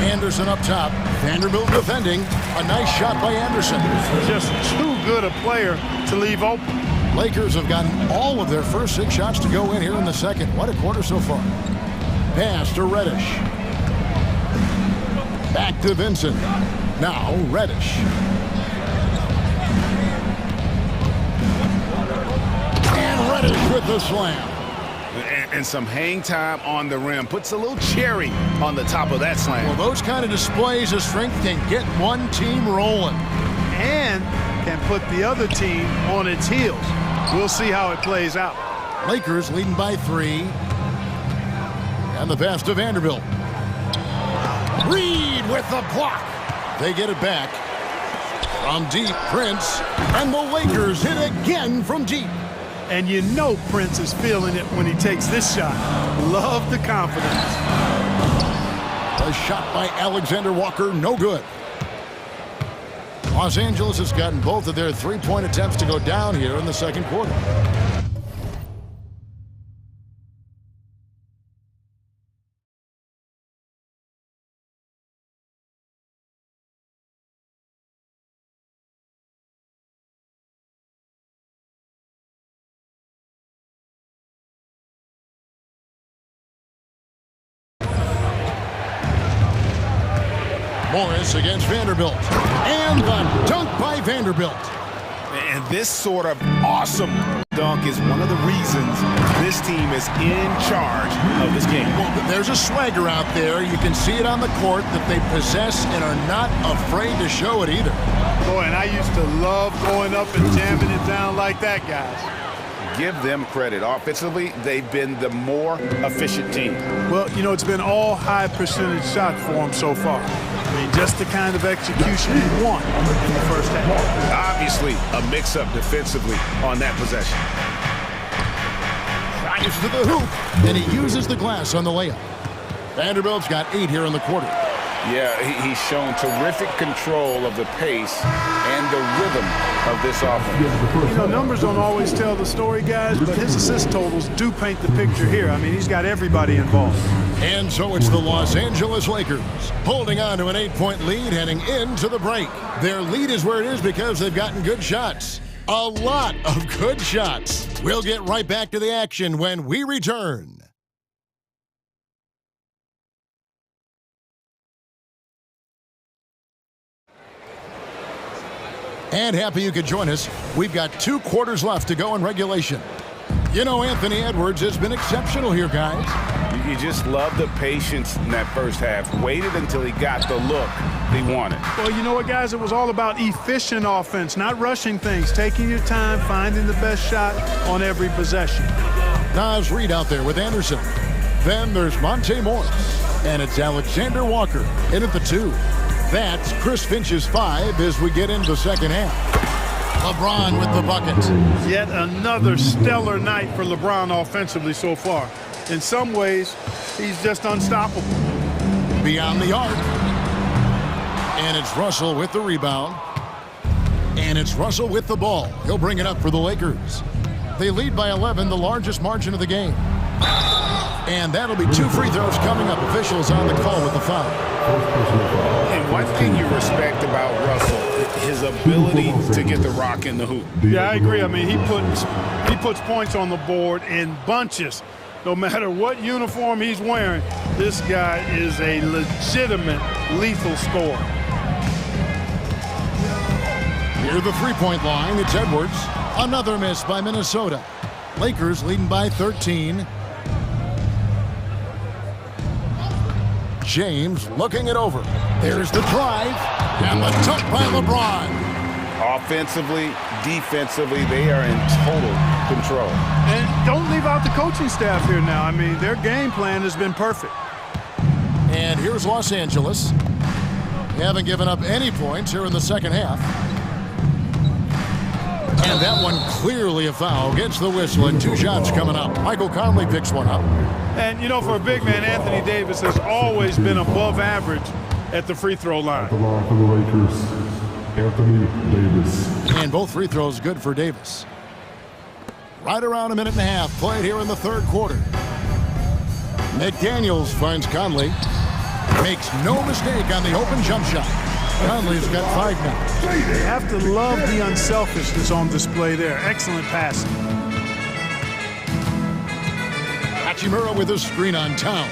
Anderson up top. Vanderbilt defending. A nice shot by Anderson. Just too good a player to leave open. Lakers have gotten all of their first 6 shots to go in here in the second. What a quarter so far. Pass to Reddish. Back to Vincent. Now Reddish. And Reddish with the slam. And some hang time on the rim. Puts a little cherry on the top of that slam. Well, those kind of displays of strength can get one team rolling. And can put the other team on its heels. We'll see how it plays out. Lakers leading by 3. And the pass to Vanderbilt. Reed with the block. They get it back. From deep, Prince. And the Lakers hit again from deep. And you know Prince is feeling it when he takes this shot. Love the confidence. A shot by Alexander Walker, no good. Los Angeles has gotten both of their 3-point attempts to go down here in the second quarter. Morris against Vanderbilt. And the dunk by Vanderbilt. And this sort of awesome dunk is one of the reasons this team is in charge of this game. Well, there's a swagger out there. You can see it on the court that they possess and are not afraid to show it either. Boy, and I used to love going up and jamming it down like that, guys. Give them credit. Offensively, they've been the more efficient team. Well, you know, it's been all high percentage shots for them so far. I mean, just the kind of execution you want in the first half. Obviously, a mix-up defensively on that possession. Drives to the hoop, and he uses the glass on the layup. Vanderbilt's got 8 here in the quarter. Yeah, he's shown terrific control of the pace and the rhythm of this offense. You know, numbers don't always tell the story, guys, but his assist totals do paint the picture here. I mean, he's got everybody involved. And so it's the Los Angeles Lakers holding on to an 8-point lead heading into the break. Their lead is where it is because they've gotten good shots. A lot of good shots. We'll get right back to the action when we return. And happy you could join us. We've got 2 quarters left to go in regulation. You know, Anthony Edwards has been exceptional here, guys. You just love the patience in that first half. Waited until he got the look he wanted. Well, you know what, guys? It was all about efficient offense, not rushing things, taking your time, finding the best shot on every possession. Nas Reed out there with Anderson. Then there's Monte Morris. And it's Alexander Walker in at the 2. That's Chris Finch's 5 as we get into the second half. LeBron with the bucket. Yet another stellar night for LeBron offensively so far. In some ways, he's just unstoppable. Beyond the arc. And it's Russell with the rebound. And it's Russell with the ball. He'll bring it up for the Lakers. They lead by 11, the largest margin of the game. And that'll be 2 free throws coming up. Officials on the call with the foul. And one thing you respect about Russell, his ability to get the rock in the hoop. Yeah, I agree. I mean, he puts points on the board in bunches. No matter what uniform he's wearing, this guy is a legitimate lethal scorer. Near the 3-point line, it's Edwards. Another miss by Minnesota. Lakers leading by 13. James looking it over. There's the drive, and the dunk by LeBron. Offensively, defensively, they are in total control. And don't leave out the coaching staff here now. I mean, their game plan has been perfect. And here's Los Angeles. They haven't given up any points here in the second half. And that one clearly a foul. Gets the whistle, and 2 shots coming up. Michael Conley picks one up. And, you know, for a big man, Anthony Davis has always been above average at the free throw line. At the line for the Lakers, Anthony Davis. And both free throws good for Davis. Right around a minute and a half played here in the third quarter. McDaniels finds Conley. Makes no mistake on the open jump shot. Conley's got 5 now. You have to love the unselfishness on display there. Excellent passing. Hachimura with a screen on Towns.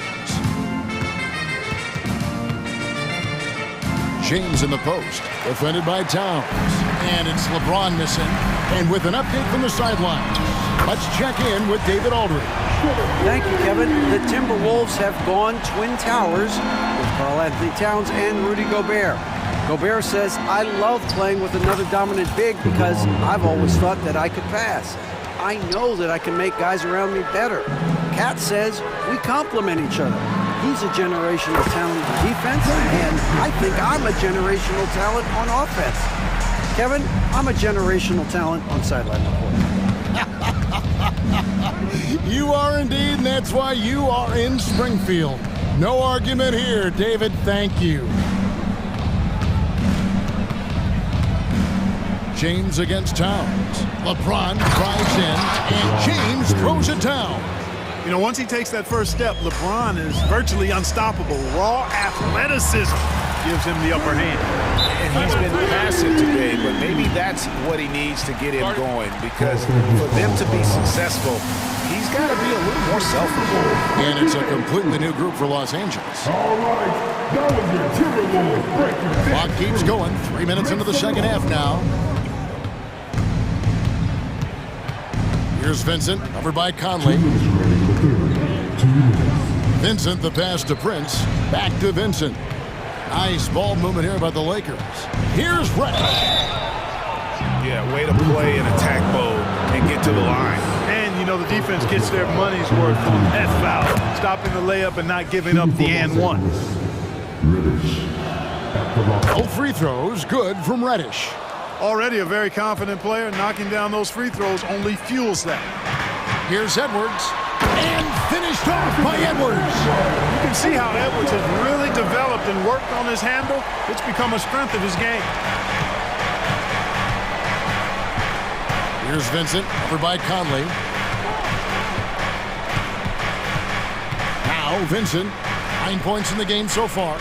James in the post, defended by Towns. And it's LeBron missing. And with an update from the sideline, let's check in with David Aldridge. Thank you, Kevin. The Timberwolves have gone Twin Towers with Karl-Anthony Towns and Rudy Gobert. Gobert says, I love playing with another dominant big because I've always thought that I could pass. I know that I can make guys around me better. Cat says, we complement each other. He's a generational talent on defense, and I think I'm a generational talent on offense. Kevin, I'm a generational talent on sideline report. You are indeed, and that's why you are in Springfield. No argument here, David. Thank you. James against Towns. LeBron drives in, and James throws it down. You know, once he takes that first step, LeBron is virtually unstoppable. Raw athleticism gives him the upper hand. And he's been passive today, but maybe that's what he needs to get him going, because for them to be successful, he's got to be a little more self-aware. And it's a completely new group for Los Angeles. All right, that was your Timberwolves breaking. Clock keeps going. 3 minutes into the second half now. Here's Vincent, covered by Conley. Vincent, the pass to Prince. Back to Vincent. Nice ball movement here by the Lakers. Here's Reddish. Yeah, way to play in attack mode and get to the line. And, you know, the defense gets their money's worth on that foul. Stopping the layup and not giving up the and one. All free throws good from Reddish. Already a very confident player. Knocking down those free throws only fuels that. Here's Edwards. And finished off by Edwards. You can see how Edwards has really developed and worked on his handle. It's become a strength of his game. Here's Vincent, over by Conley. Now Vincent, 9 points in the game so far.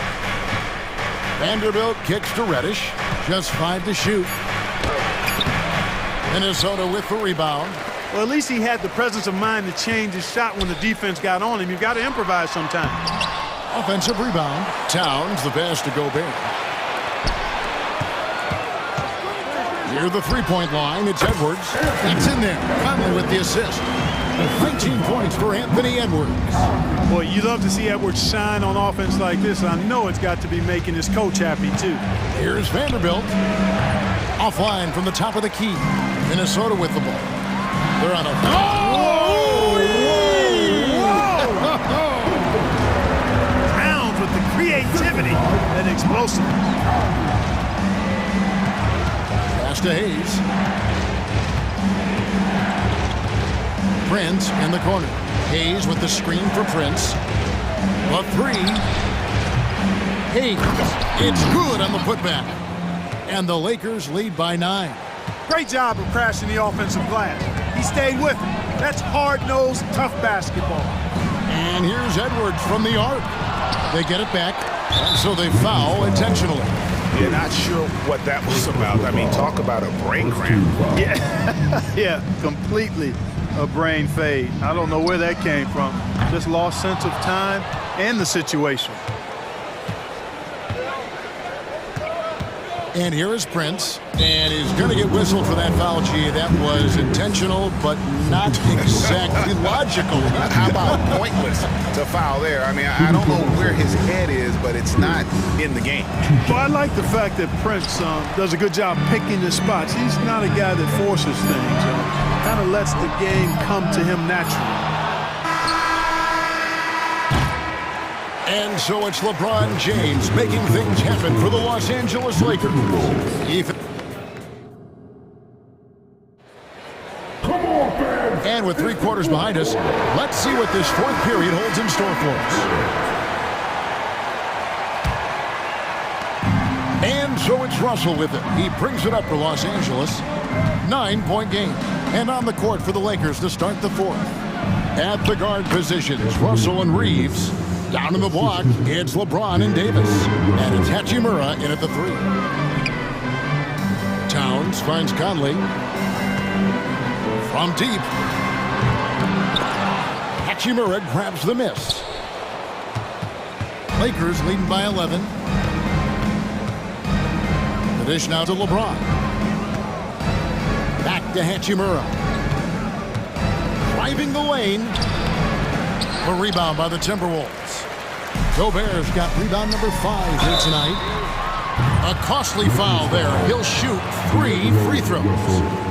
Vanderbilt kicks to Reddish. Just 5 to shoot. Minnesota with the rebound. Well, at least he had the presence of mind to change his shot when the defense got on him. You've got to improvise sometimes. Offensive rebound. Towns, the pass to Gobert. Near the three-point line, it's Edwards. It's in there. Conley with the assist. 19 points for Anthony Edwards. Boy, you love to see Edwards shine on offense like this. I know it's got to be making his coach happy, too. Here's Vanderbilt. Offline from the top of the key. Minnesota with the ball. They're on a... Towns with the creativity and explosiveness. Pass to Hayes. Prince in the corner. Hayes with the screen for Prince. A three. Hayes. It's good on the putback. And the Lakers lead by 9. Great job of crashing the offensive glass. He stayed with it. That's hard-nosed, tough basketball. And here's Edwards from the arc. They get it back, and so they foul intentionally. Yeah, not sure what that was about. I mean, talk about a brain cramp. Yeah, yeah, completely a brain fade. I don't know where that came from. Just lost sense of time and the situation. And here is Prince, and he's going to get whistled for that foul. Gee, that was intentional, but not exactly logical. How about pointless to foul there? I mean, I don't know where his head is, but it's not in the game. Well, I like the fact that Prince does a good job picking his spots. He's not a guy that forces things. Kind of lets the game come to him naturally. And so it's LeBron James making things happen for the Los Angeles Lakers. And with 3 quarters behind us, let's see what this fourth period holds in store for us. And so it's Russell with it. He brings it up for Los Angeles. 9-point game. And on the court for the Lakers to start the fourth. At the guard positions, Russell and Reeves. Down in the block, it's LeBron and Davis. And it's Hachimura in at the 3. Towns finds Conley. From deep. Hachimura grabs the miss. Lakers leading by 11. The dish now to LeBron. Back to Hachimura. Driving the lane. A rebound by the Timberwolves. Gobert's got rebound number 5 here tonight. A costly foul there. He'll shoot 3 free throws.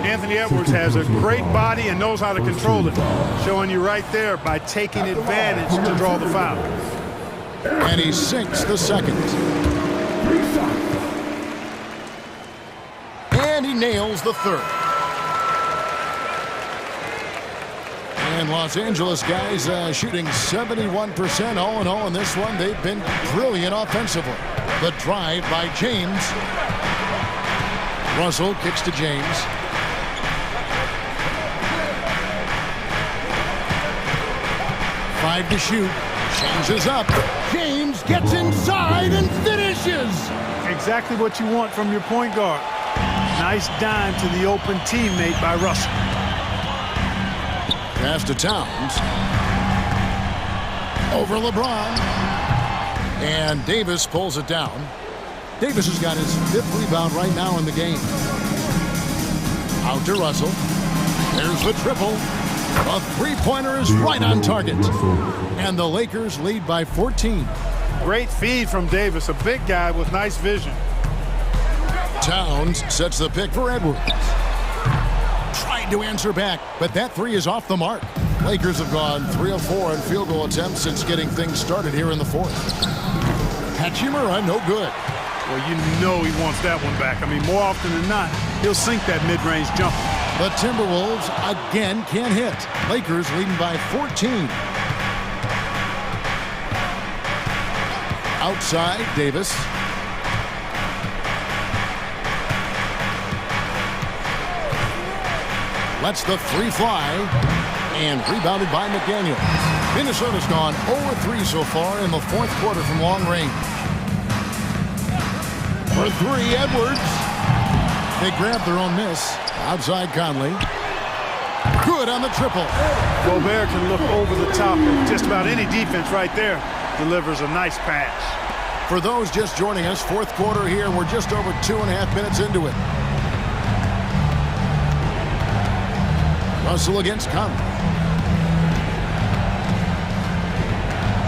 Anthony Edwards has a great body and knows how to control it. Showing you right there by taking advantage to draw the foul. And he sinks the second. And he nails the third. And Los Angeles guys shooting 71% all in all in this one. They've been brilliant offensively. The drive by James. Russell kicks to James. Five to shoot. Changes up. James gets inside and finishes. Exactly what you want from your point guard. Nice dime to the open teammate by Russell. Pass to Towns. Over LeBron. And Davis pulls it down. Davis has got his 5th rebound right now in the game. Out to Russell. There's the triple. A three-pointer is right on target. And the Lakers lead by 14. Great feed from Davis, a big guy with nice vision. Towns sets the pick for Edwards. Tried to answer back, but that 3 is off the mark. Lakers have gone 3 of 4 in field goal attempts since getting things started here in the 4th. Hachimura, no good. Well, you know he wants that one back. I mean, more often than not, he'll sink that mid-range jumper. The Timberwolves again can't hit. Lakers leading by 14. Outside, Davis. Lets the 3 fly. And rebounded by McDaniel. Minnesota's gone 0-3 so far in the 4th quarter from long range. For 3, Edwards. They grab their own miss. Outside Conley. Good on the triple. Gobert can look over the top of just about any defense right there. Delivers a nice pass. For those just joining us, 4th quarter here. We're just over 2.5 minutes into it. Russell against Conley.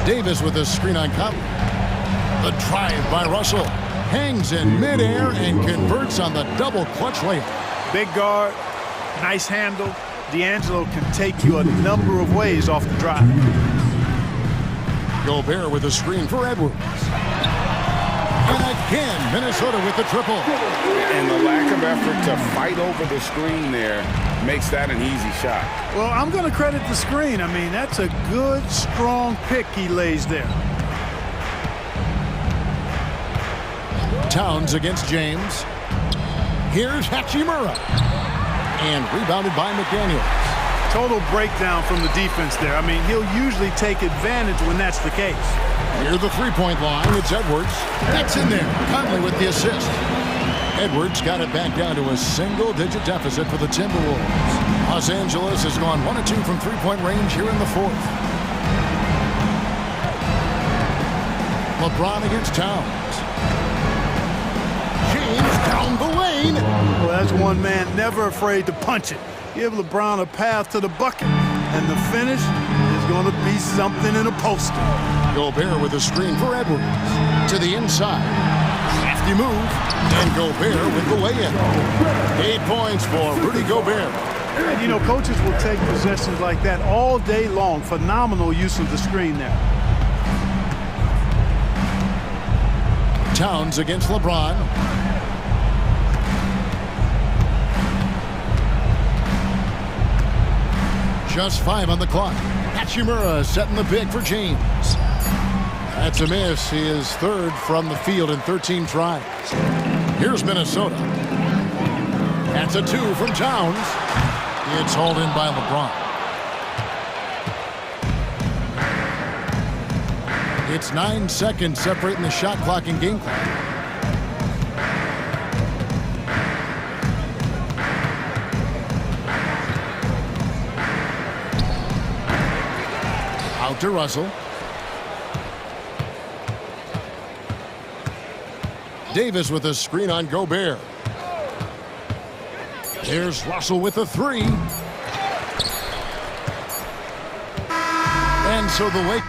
Davis with a screen on Conley. The drive by Russell. Hangs in midair and converts on the double clutch layup. Big guard, nice handle. D'Angelo can take you a number of ways off the drive. Gobert with a screen for Edwards. And again, Minnesota with the triple. And the lack of effort to fight over the screen there makes that an easy shot. Well, I'm going to credit the screen. I mean, that's a good, strong pick he lays there. Towns against James. Here's Hachimura. And rebounded by McDaniel. Total breakdown from the defense there. I mean, he'll usually take advantage when that's the case. Near the three-point line, it's Edwards. That's in there. Conley with the assist. Edwards got it back down to a single-digit deficit for the Timberwolves. Los Angeles has gone 1 of 2 from three-point range here in the 4th. LeBron against Towns. James down the lane. Well, that's one man never afraid to punch it. Give LeBron a path to the bucket, and the finish is going to be something in a poster. Gobert with a screen for Edwards. To the inside. Crafty move. And Gobert with the lay-in. 8 points for Rudy Gobert. And, you know, coaches will take possessions like that all day long. Phenomenal use of the screen there. Towns against LeBron. Just 5 on the clock. Hachimura setting the pick for James. That's a miss. He is 3rd from the field in 13 tries. Here's Minnesota. That's a 2 from Towns. It's hauled in by LeBron. It's 9 seconds separating the shot clock and game clock. Out to Russell. Davis with a screen on Gobert. Here's Russell with a three. And so the Lakers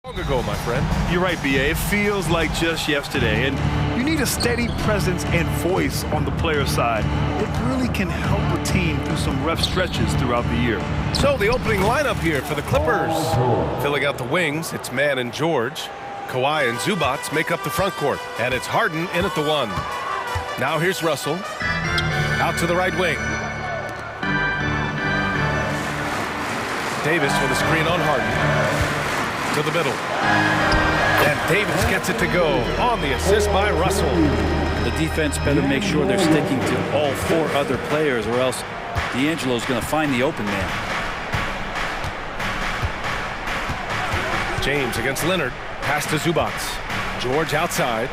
Long ago, my friend. You're right, BA. It feels like just yesterday. And you need a steady presence and voice on the player side. It really can help a team through some rough stretches throughout the year. So the opening lineup here for the Clippers. Filling out the wings, it's Mann and George. Kawhi and Zubats make up the front court. And it's Harden in at the 1. Now here's Russell. Out to the right wing. Davis with a screen on Harden. To the middle. And Davis gets it to go on the assist by Russell. The defense better make sure they're sticking to all 4 other players, or else D'Angelo's going to find the open man. James against Leonard. Pass to Zubats. George outside.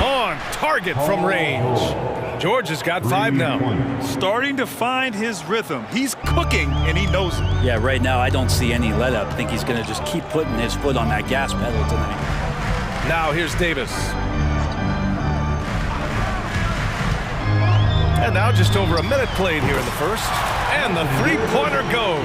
On target from range. George has got 5 now. Starting to find his rhythm. He's cooking, and he knows it. Yeah, right now I don't see any let up. I think he's going to just keep putting his foot on that gas pedal tonight. Now here's Davis. And now just over a minute played here in the first. And the three-pointer goes.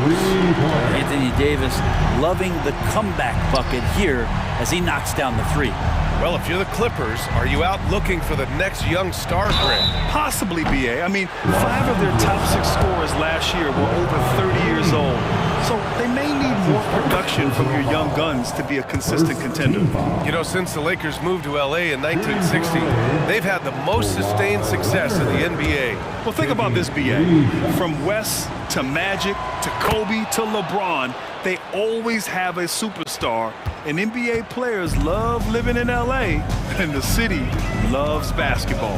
Anthony Davis loving the comeback bucket here as he knocks down the 3. Well, if you're the Clippers, are you out looking for the next young star, Greg? Possibly, BA. I mean, 5 of their top 6 scorers last year were over 30 years old. So they may need more production from your young guns to be a consistent contender. You know, since the Lakers moved to L.A. in 1960, they've had the most sustained success in the NBA. Well, think about this, BA. From West to Magic to Kobe to LeBron, they always have a superstar. And NBA players love living in LA, and the city loves basketball.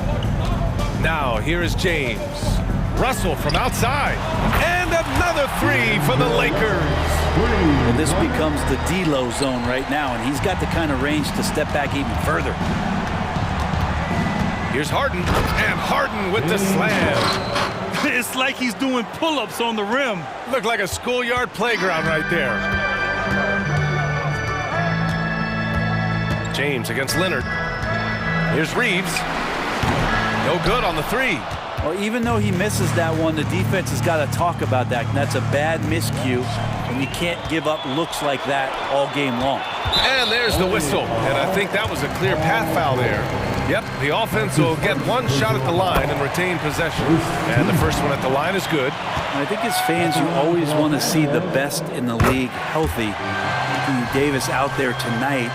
Now, here is James. Russell from outside. And another 3 for the Lakers. Well, this becomes the D-Lo zone right now, and he's got the kind of range to step back even further. Here's Harden. And Harden with the slam. It's like he's doing pull-ups on the rim. Looked like a schoolyard playground right there. James against Leonard. Here's Reeves. No good on the 3. Well, even though he misses that one, the defense has got to talk about that. And that's a bad miscue, and you can't give up looks like that all game long. And there's the whistle. And I think that was a clear path foul there. Yep, the offense will get 1 shot at the line and retain possession. And the first one at the line is good. I think as fans, you always want to see the best in the league healthy. Anthony Davis out there tonight.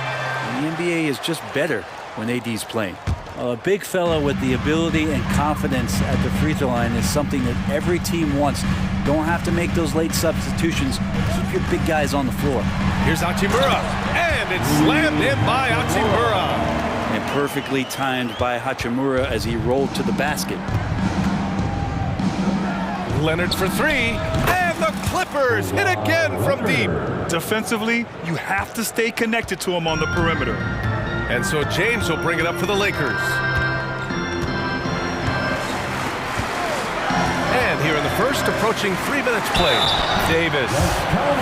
The NBA is just better when AD's playing. A big fella with the ability and confidence at the free throw line is something that every team wants. Don't have to make those late substitutions. Keep your big guys on the floor. Here's Hachimura, and it's slammed in by Hachimura. And perfectly timed by Hachimura as he rolled to the basket. Leonard's for 3, and the Clippers hit again from deep. Defensively, you have to stay connected to him on the perimeter. And so James will bring it up for the Lakers. And here in the first, approaching 3 minutes played. Davis.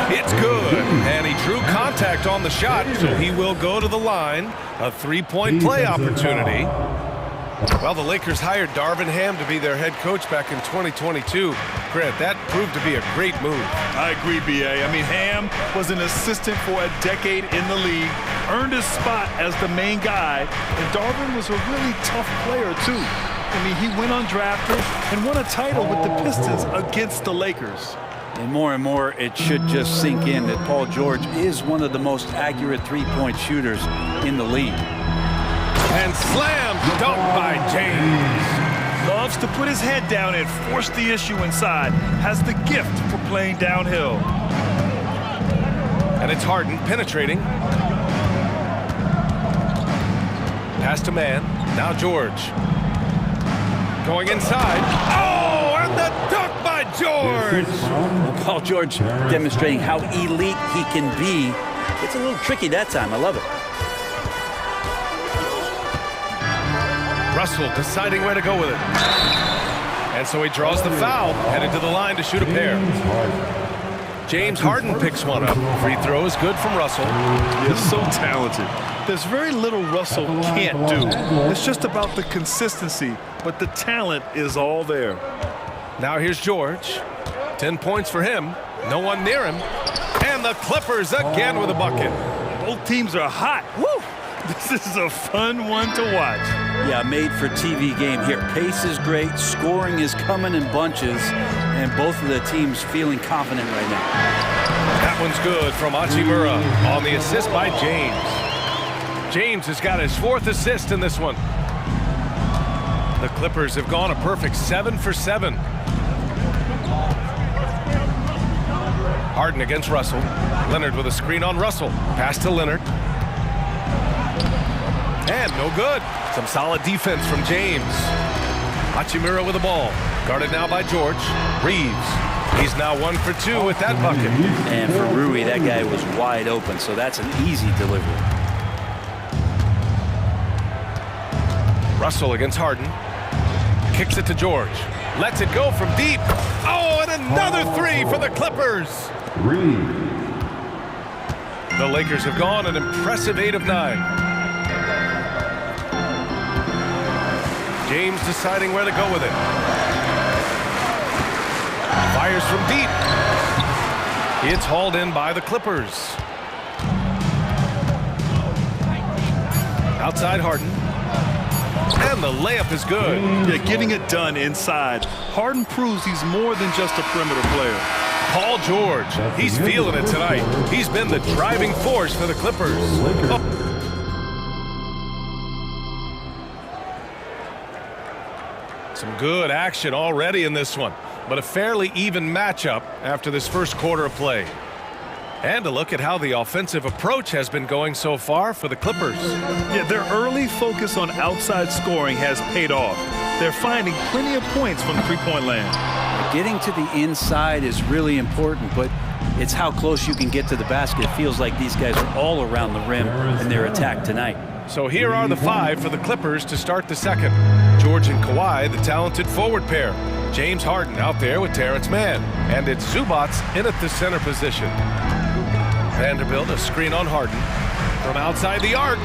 It's good. And he drew contact on the shot, so he will go to the line. A 3-point play opportunity. Well, the Lakers hired Darvin Ham to be their head coach back in 2022. Grant, that proved to be a great move. I agree, BA. I mean, Ham was an assistant for a decade in the league, earned his spot as the main guy, and Darvin was a really tough player, too. I mean, he went undrafted and won a title with the Pistons against the Lakers. And more, it should just sink in that Paul George is one of the most accurate 3-point shooters in the league. And slam dunk by James. Loves to put his head down and force the issue inside. Has the gift for playing downhill. And it's Harden penetrating. Pass to Mann. Now George. Going inside. Oh, and the dunk by George. Paul George demonstrating how elite he can be. It's a little tricky that time. I love it. Russell deciding where to go with it. And so he draws the foul, headed to the line to shoot a pair. James Harden picks one up. Free throw is good from Russell. He's so talented. There's very little Russell can't do. It's just about the consistency, but the talent is all there. Now here's George. 10 points for him. No one near him. And the Clippers again with a bucket. Both teams are hot. Woo! This is a fun one to watch. Yeah, made for TV game here. Pace is great, scoring is coming in bunches, and both of the teams feeling confident right now. That one's good from Hachimura on the assist by James. James has got his 4th assist in this one. The Clippers have gone a perfect 7 for 7. Harden against Russell. Leonard with a screen on Russell. Pass to Leonard. And no good. Some solid defense from James. Hachimura with the ball. Guarded now by George. Reeves. He's now 1 for 2 with that bucket. And for Rui, that guy was wide open, so that's an easy delivery. Russell against Harden. Kicks it to George. Lets it go from deep. Oh, and another 3 for the Clippers. The Lakers have gone an impressive 8 of 9. James deciding where to go with it. Fires from deep. It's hauled in by the Clippers. Outside Harden. And the layup is good. Yeah, getting it done inside. Harden proves he's more than just a perimeter player. Paul George, he's feeling it tonight. He's been the driving force for the Clippers. Oh. Some good action already in this one, but a fairly even matchup after this first quarter of play. And a look at how the offensive approach has been going so far for the Clippers. Yeah, their early focus on outside scoring has paid off. They're finding plenty of points from the three-point land. Getting to the inside is really important, but it's how close you can get to the basket. It feels like these guys are all around the rim in their attack tonight. So here are the 5 for the Clippers to start the second. George and Kawhi, the talented forward pair. James Harden out there with Terrence Mann. And it's Zubac in at the center position. Vanderbilt, a screen on Harden. From outside the arc.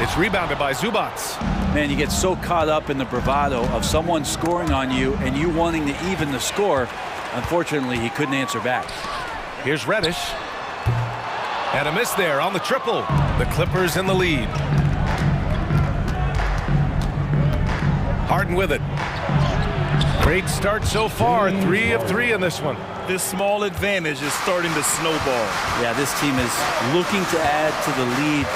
It's rebounded by Zubac. Man, you get so caught up in the bravado of someone scoring on you and you wanting to even the score. Unfortunately, he couldn't answer back. Here's Reddish. And a miss there on the triple. The Clippers in the lead. Harden with it. Great start so far. 3 of 3 in this one. This small advantage is starting to snowball. Yeah, this team is looking to add to the lead,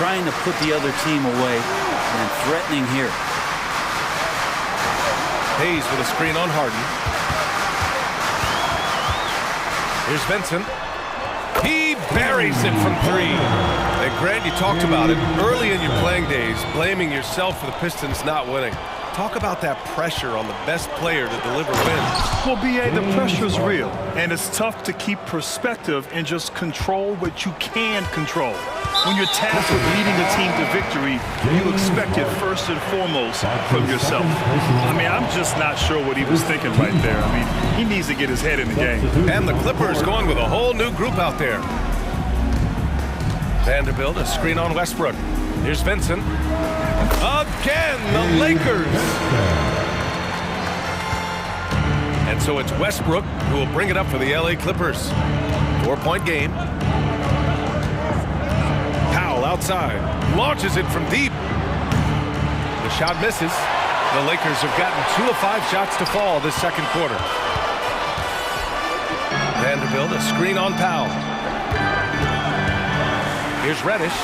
trying to put the other team away, and threatening here. Hayes with a screen on Harden. Here's Vincent. He buries it from 3. And Grant, you talked about it early in your playing days, blaming yourself for the Pistons not winning. Talk about that pressure on the best player to deliver wins. Well, B.A., the pressure's real, and it's tough to keep perspective and just control what you can control. When you're tasked with leading a team to victory, you expect it first and foremost from yourself. I mean, I'm just not sure what he was thinking right there. I mean, he needs to get his head in the game. And the Clippers going with a whole new group out there. Vanderbilt, a screen on Westbrook. Here's Vincent. Again, the Lakers. And so it's Westbrook who will bring it up for the LA Clippers. 4-point game. Powell outside. Launches it from deep. The shot misses. The Lakers have gotten 2 of 5 shots to fall this second quarter. Vanderbilt, a screen on Powell. Here's Reddish.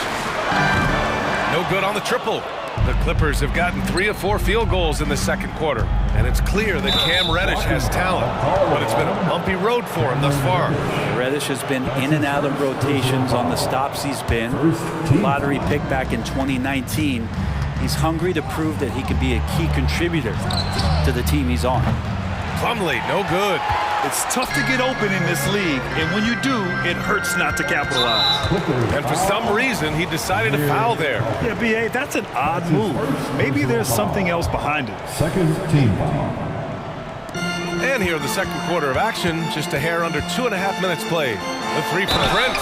No good on the triple. The Clippers have gotten 3 of 4 field goals in the second quarter. And it's clear that Cam Reddish has talent. But it's been a bumpy road for him thus far. Reddish has been in and out of rotations on the stops he's been. Lottery pick back in 2019. He's hungry to prove that he can be a key contributor to the team he's on. Plumlee, no good. It's tough to get open in this league, and when you do, it hurts not to capitalize. And for some reason, he decided to foul there. Yeah, B.A., that's an odd move. Maybe there's something else behind it. Second team foul. And here in the second quarter of action, just a hair under 2.5 minutes played. The 3 from Prince.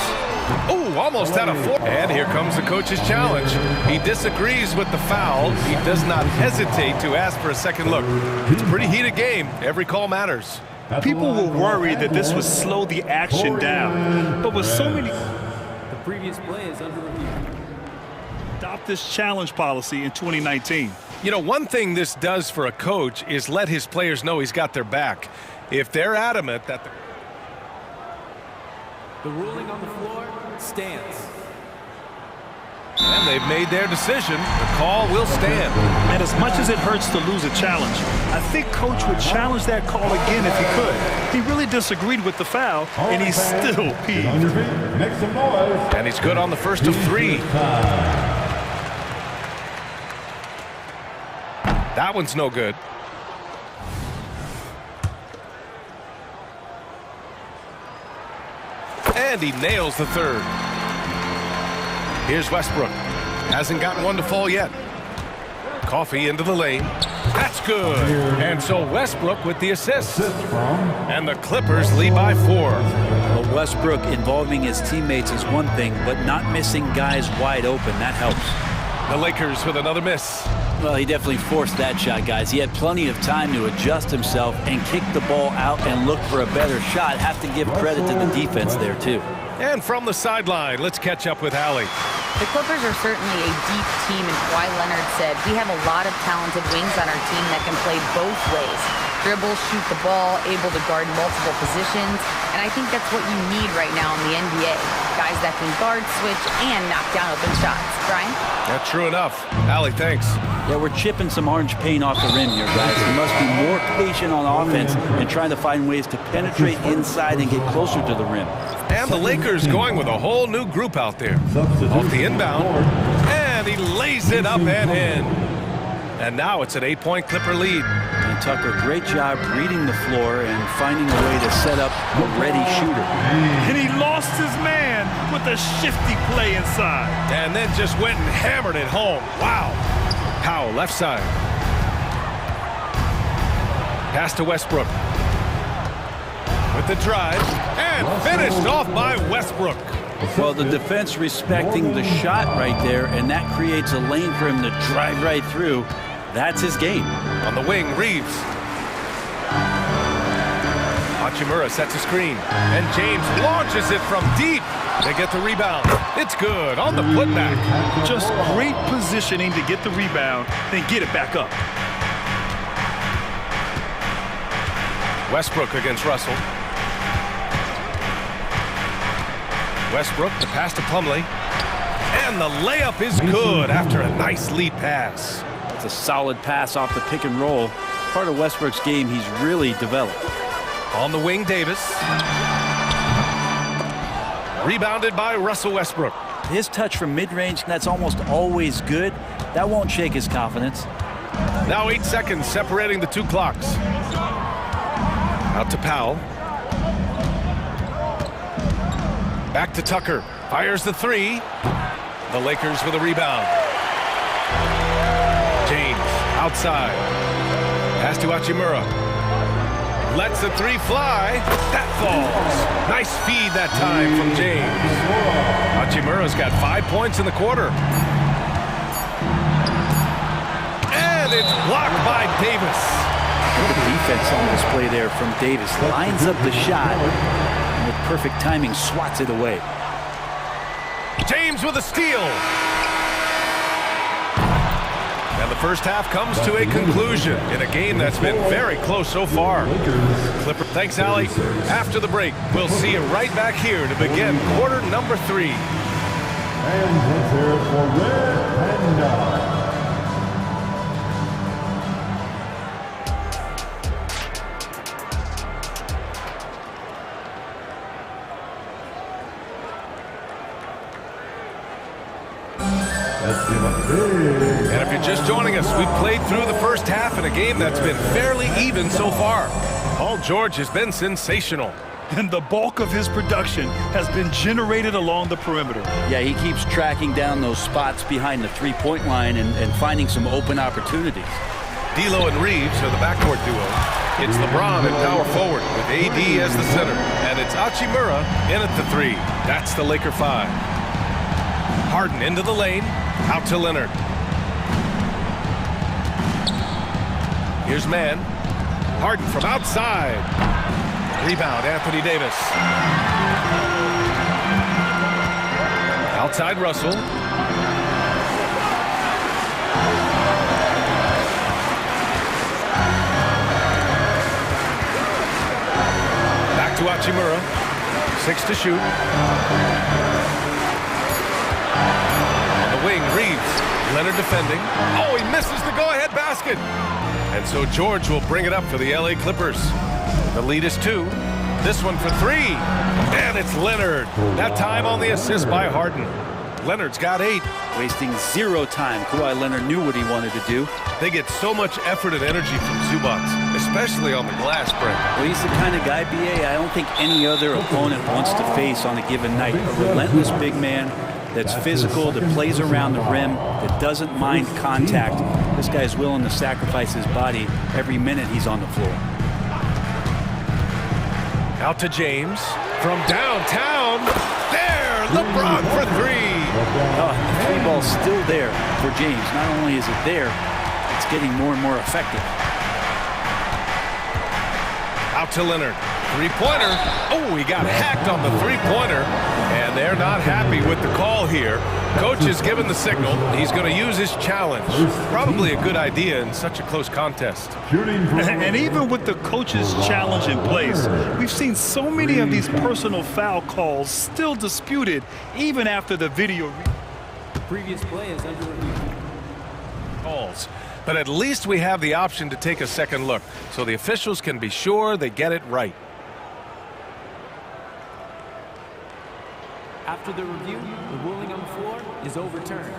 Oh, almost had a 4. And here comes the coach's challenge. He disagrees with the foul. He does not hesitate to ask for a second look. It's a pretty heated game. Every call matters. People were worried that this would slow the action down. But with so many... The previous play is under review. Adopt this challenge policy in 2019. You know, one thing this does for a coach is let his players know he's got their back. If they're adamant that the ruling on the floor stands. And they've made their decision. The call will stand. And as much as it hurts to lose a challenge, I think Coach would challenge that call again if he could. He really disagreed with the foul, and he's still peeved. And he's good on the first of 3. That one's no good. And he nails the third. Here's Westbrook. Hasn't gotten one to fall yet. Coffee into the lane. That's good. And so Westbrook with the assist. And the Clippers lead by 4. Well, Westbrook involving his teammates is one thing, but not missing guys wide open, that helps. The Lakers with another miss. Well, he definitely forced that shot, guys. He had plenty of time to adjust himself and kick the ball out and look for a better shot. Have to give credit to the defense there, too. And from the sideline, let's catch up with Allie. The Clippers are certainly a deep team, and Kawhi Leonard said, "We have a lot of talented wings on our team that can play both ways. Dribble, shoot the ball, able to guard multiple positions, and I think that's what you need right now in the NBA. Guys that can guard, switch, and knock down open shots." Brian? That's true enough. Allie, thanks. Yeah, we're chipping some orange paint off the rim here, guys. He must be more patient on offense and trying to find ways to penetrate inside and get closer to the rim. And the Lakers going with a whole new group out there. Off the inbound. And he lays it up and in. And now it's an 8-point Clipper lead. And Tucker, great job reading the floor and finding a way to set up a ready shooter. And he lost his man with a shifty play inside. And then just went and hammered it home. Wow. Powell, left side. Pass to Westbrook. With the drive. And finished off by Westbrook. Well, the defense respecting the shot right there, and that creates a lane for him to drive right through. That's his game. On the wing, Reeves. Hachimura sets a screen. And James launches it from deep. They get the rebound. It's good on the putback. Just great positioning to get the rebound, then get it back up. Westbrook against Russell. Westbrook, the pass to Plumlee. And the layup is good after a nice lead pass. It's a solid pass off the pick and roll. Part of Westbrook's game he's really developed. On the wing, Davis. Rebounded by Russell Westbrook. His touch from mid-range, that's almost always good. That won't shake his confidence. Now 8 seconds separating the two clocks. Out to Powell. Back to Tucker. Fires the 3. The Lakers with a rebound. James outside. Pass to Hachimura. Lets the 3 fly. That falls. Nice feed that time from James. Hachimura's got 5 points in the quarter. And it's blocked by Davis. Good defense on display there from Davis. Lines up the shot. And with perfect timing, swats it away. James with a steal. And the first half comes to a conclusion in a game that's been very close so far. Clipper, thanks, Allie. After the break, we'll see you right back here to begin quarter number 3. And let's hear it for Red Panda. And if you're just joining us, we've played through the first half in a game that's been fairly even so far. Paul George has been sensational. And the bulk of his production has been generated along the perimeter. Yeah, he keeps tracking down those spots behind the three-point line and finding some open opportunities. D'Lo and Reeves are the backcourt duo. It's LeBron at power forward with AD as the center. And it's Hachimura in at the 3. That's the Laker 5. Harden into the lane. Out to Leonard. Here's Mann. Harden from outside. Rebound, Anthony Davis. Outside Russell. Back to Hachimura. 6 to shoot. On the wing, Reeves. Leonard defending. Oh, he misses the go-ahead basket. And so George will bring it up for the LA Clippers. The lead is 2. This one for 3. And it's Leonard. That time on the assist by Harden. Leonard's got 8. Wasting 0 time. Kawhi Leonard knew what he wanted to do. They get so much effort and energy from Zubac, especially on the glass break. Well, he's the kind of guy, BA, I don't think any other opponent wants to face on a given night. A relentless big man that's physical, that plays around the rim, that doesn't mind contact. This guy's willing to sacrifice his body every minute he's on the floor. Out to James from downtown. There, LeBron for 3. Oh, the 3 ball's still there for James. Not only is it there, it's getting more and more effective. Out to Leonard. 3-pointer. Oh, he got hacked on the 3-pointer. And they're not happy with the call here. Coach has given the signal. He's going to use his challenge. Probably a good idea in such a close contest. And even with the coach's challenge in place, we've seen so many of these personal foul calls still disputed even after the video. The previous play is under review. Calls. But at least we have the option to take a second look, so the officials can be sure they get it right. After the review, the ruling on the floor is overturned.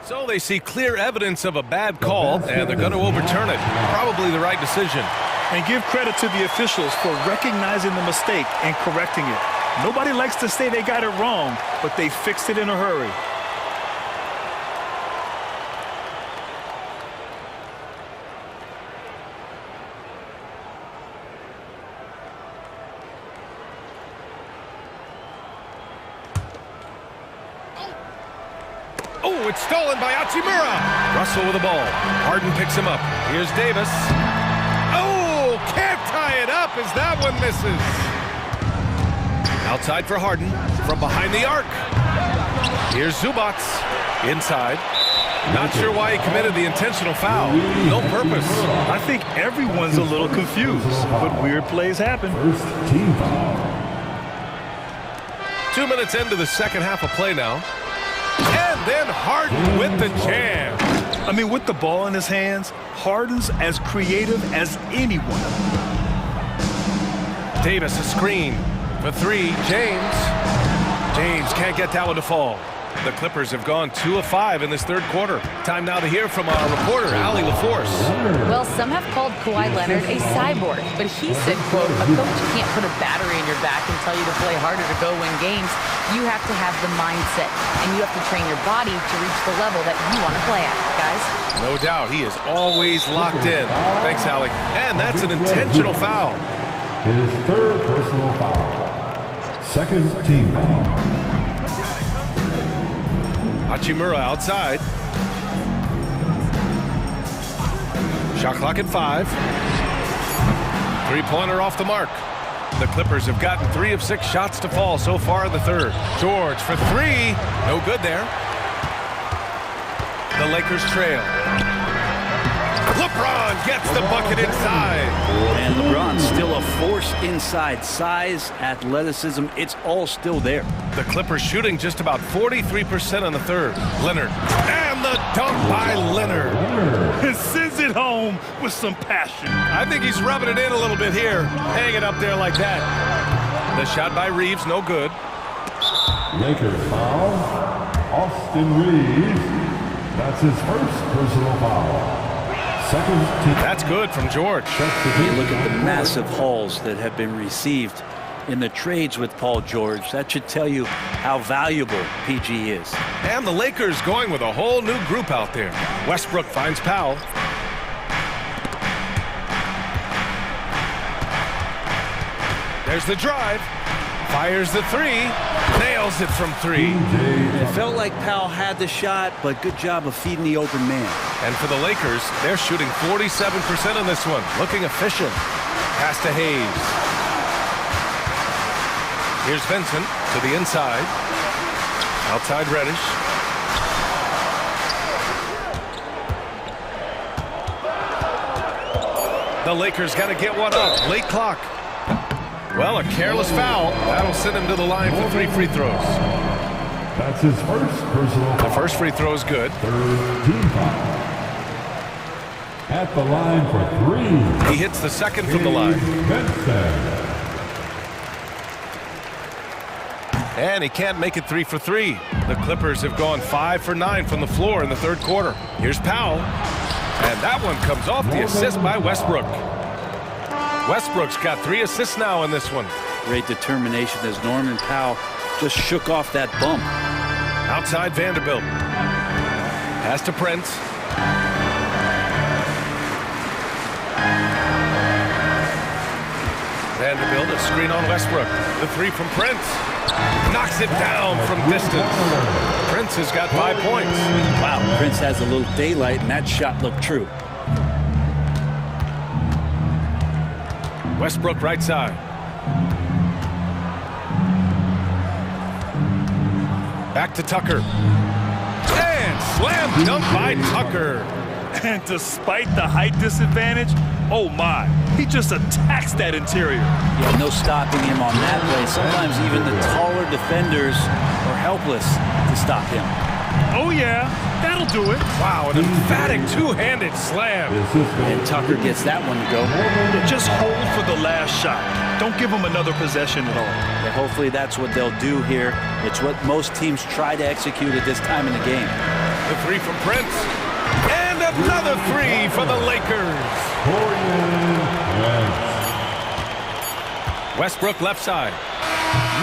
So they see clear evidence of a bad call, and they're going to overturn it. Probably the right decision. And give credit to the officials for recognizing the mistake and correcting it. Nobody likes to say they got it wrong, but they fixed it in a hurry. Oh, it's stolen by Hachimura. Russell with the ball. Harden picks him up. Here's Davis. Oh, can't tie it up as that one misses. Outside for Harden from behind the arc. Here's Zubac. Inside. Not sure why he committed the intentional foul. No purpose. I think everyone's a little confused, but weird plays happen. 2 minutes into the second half of play now. And then Harden with the jam. I mean, with the ball in his hands, Harden's as creative as anyone. Davis a screen for 3. James can't get that one to fall. The Clippers have gone 2 of 5 in this third quarter. Time now to hear from our reporter, Allie LaForce. Well, some have called Kawhi Leonard a cyborg, but he said, quote, a coach can't put a battery in your back and tell you to play harder to go win games. You have to have the mindset, and you have to train your body to reach the level that you want to play at, guys. No doubt, he is always locked in. Thanks, Allie. And that's an intentional foul. His third personal foul. Second team foul. Hachimura outside. Shot clock at 5. 3-pointer off the mark. The Clippers have gotten 3 of 6 shots to fall so far in the third. George for 3. No good there. The Lakers trail. LeBron gets the bucket inside. And LeBron's still a force inside. Size, athleticism, it's all still there. The Clippers shooting just about 43% in the third. Leonard. And the dunk by Leonard. He sends it home with some passion. I think he's rubbing it in a little bit here. Hang it up there like that. The shot by Reeves, no good. Lakers foul. Austin Reeves. That's his first personal foul. That's good from George. You look at the massive hauls that have been received in the trades with Paul George. That should tell you how valuable PG is. And the Lakers going with a whole new group out there. Westbrook finds Powell. There's the drive. Fires the 3. Nails it from 3. It felt like Powell had the shot, but good job of feeding the open man. And for the Lakers, they're shooting 47% on this one. Looking efficient. Pass to Hayes. Here's Vincent to the inside. Outside Reddish. The Lakers got to get one up. Late clock. Well, a careless foul. That'll send him to the line for 3 free throws. That's his first personal foul. The first free throw is good. Third team foul. At the line for 3. He hits the second from the line. And he can't make it 3 for 3. The Clippers have gone 5 for 9 from the floor in the third quarter. Here's Powell. And that one comes off the assist by Westbrook. Westbrook's got 3 assists now in this one. Great determination as Norman Powell just shook off that bump. Outside Vanderbilt. Pass to Prince. Vanderbilt, a screen on Westbrook. The 3 from Prince. Knocks it down from distance. Prince has got 5 points. Wow, Prince has a little daylight, and that shot looked true. Westbrook right side. Back to Tucker. And slam dunk by Tucker. And despite the height disadvantage, oh my, he just attacks that interior. Yeah, no stopping him on that play. Sometimes even the taller defenders are helpless to stop him. Oh yeah, that'll do it. Wow, an emphatic two-handed slam. And Tucker gets that one to go. Just hold for the last shot. Don't give him another possession at all. Yeah, hopefully that's what they'll do here. It's what most teams try to execute at this time in the game. The 3 from Prince. And another 3 for the Lakers. Westbrook left side.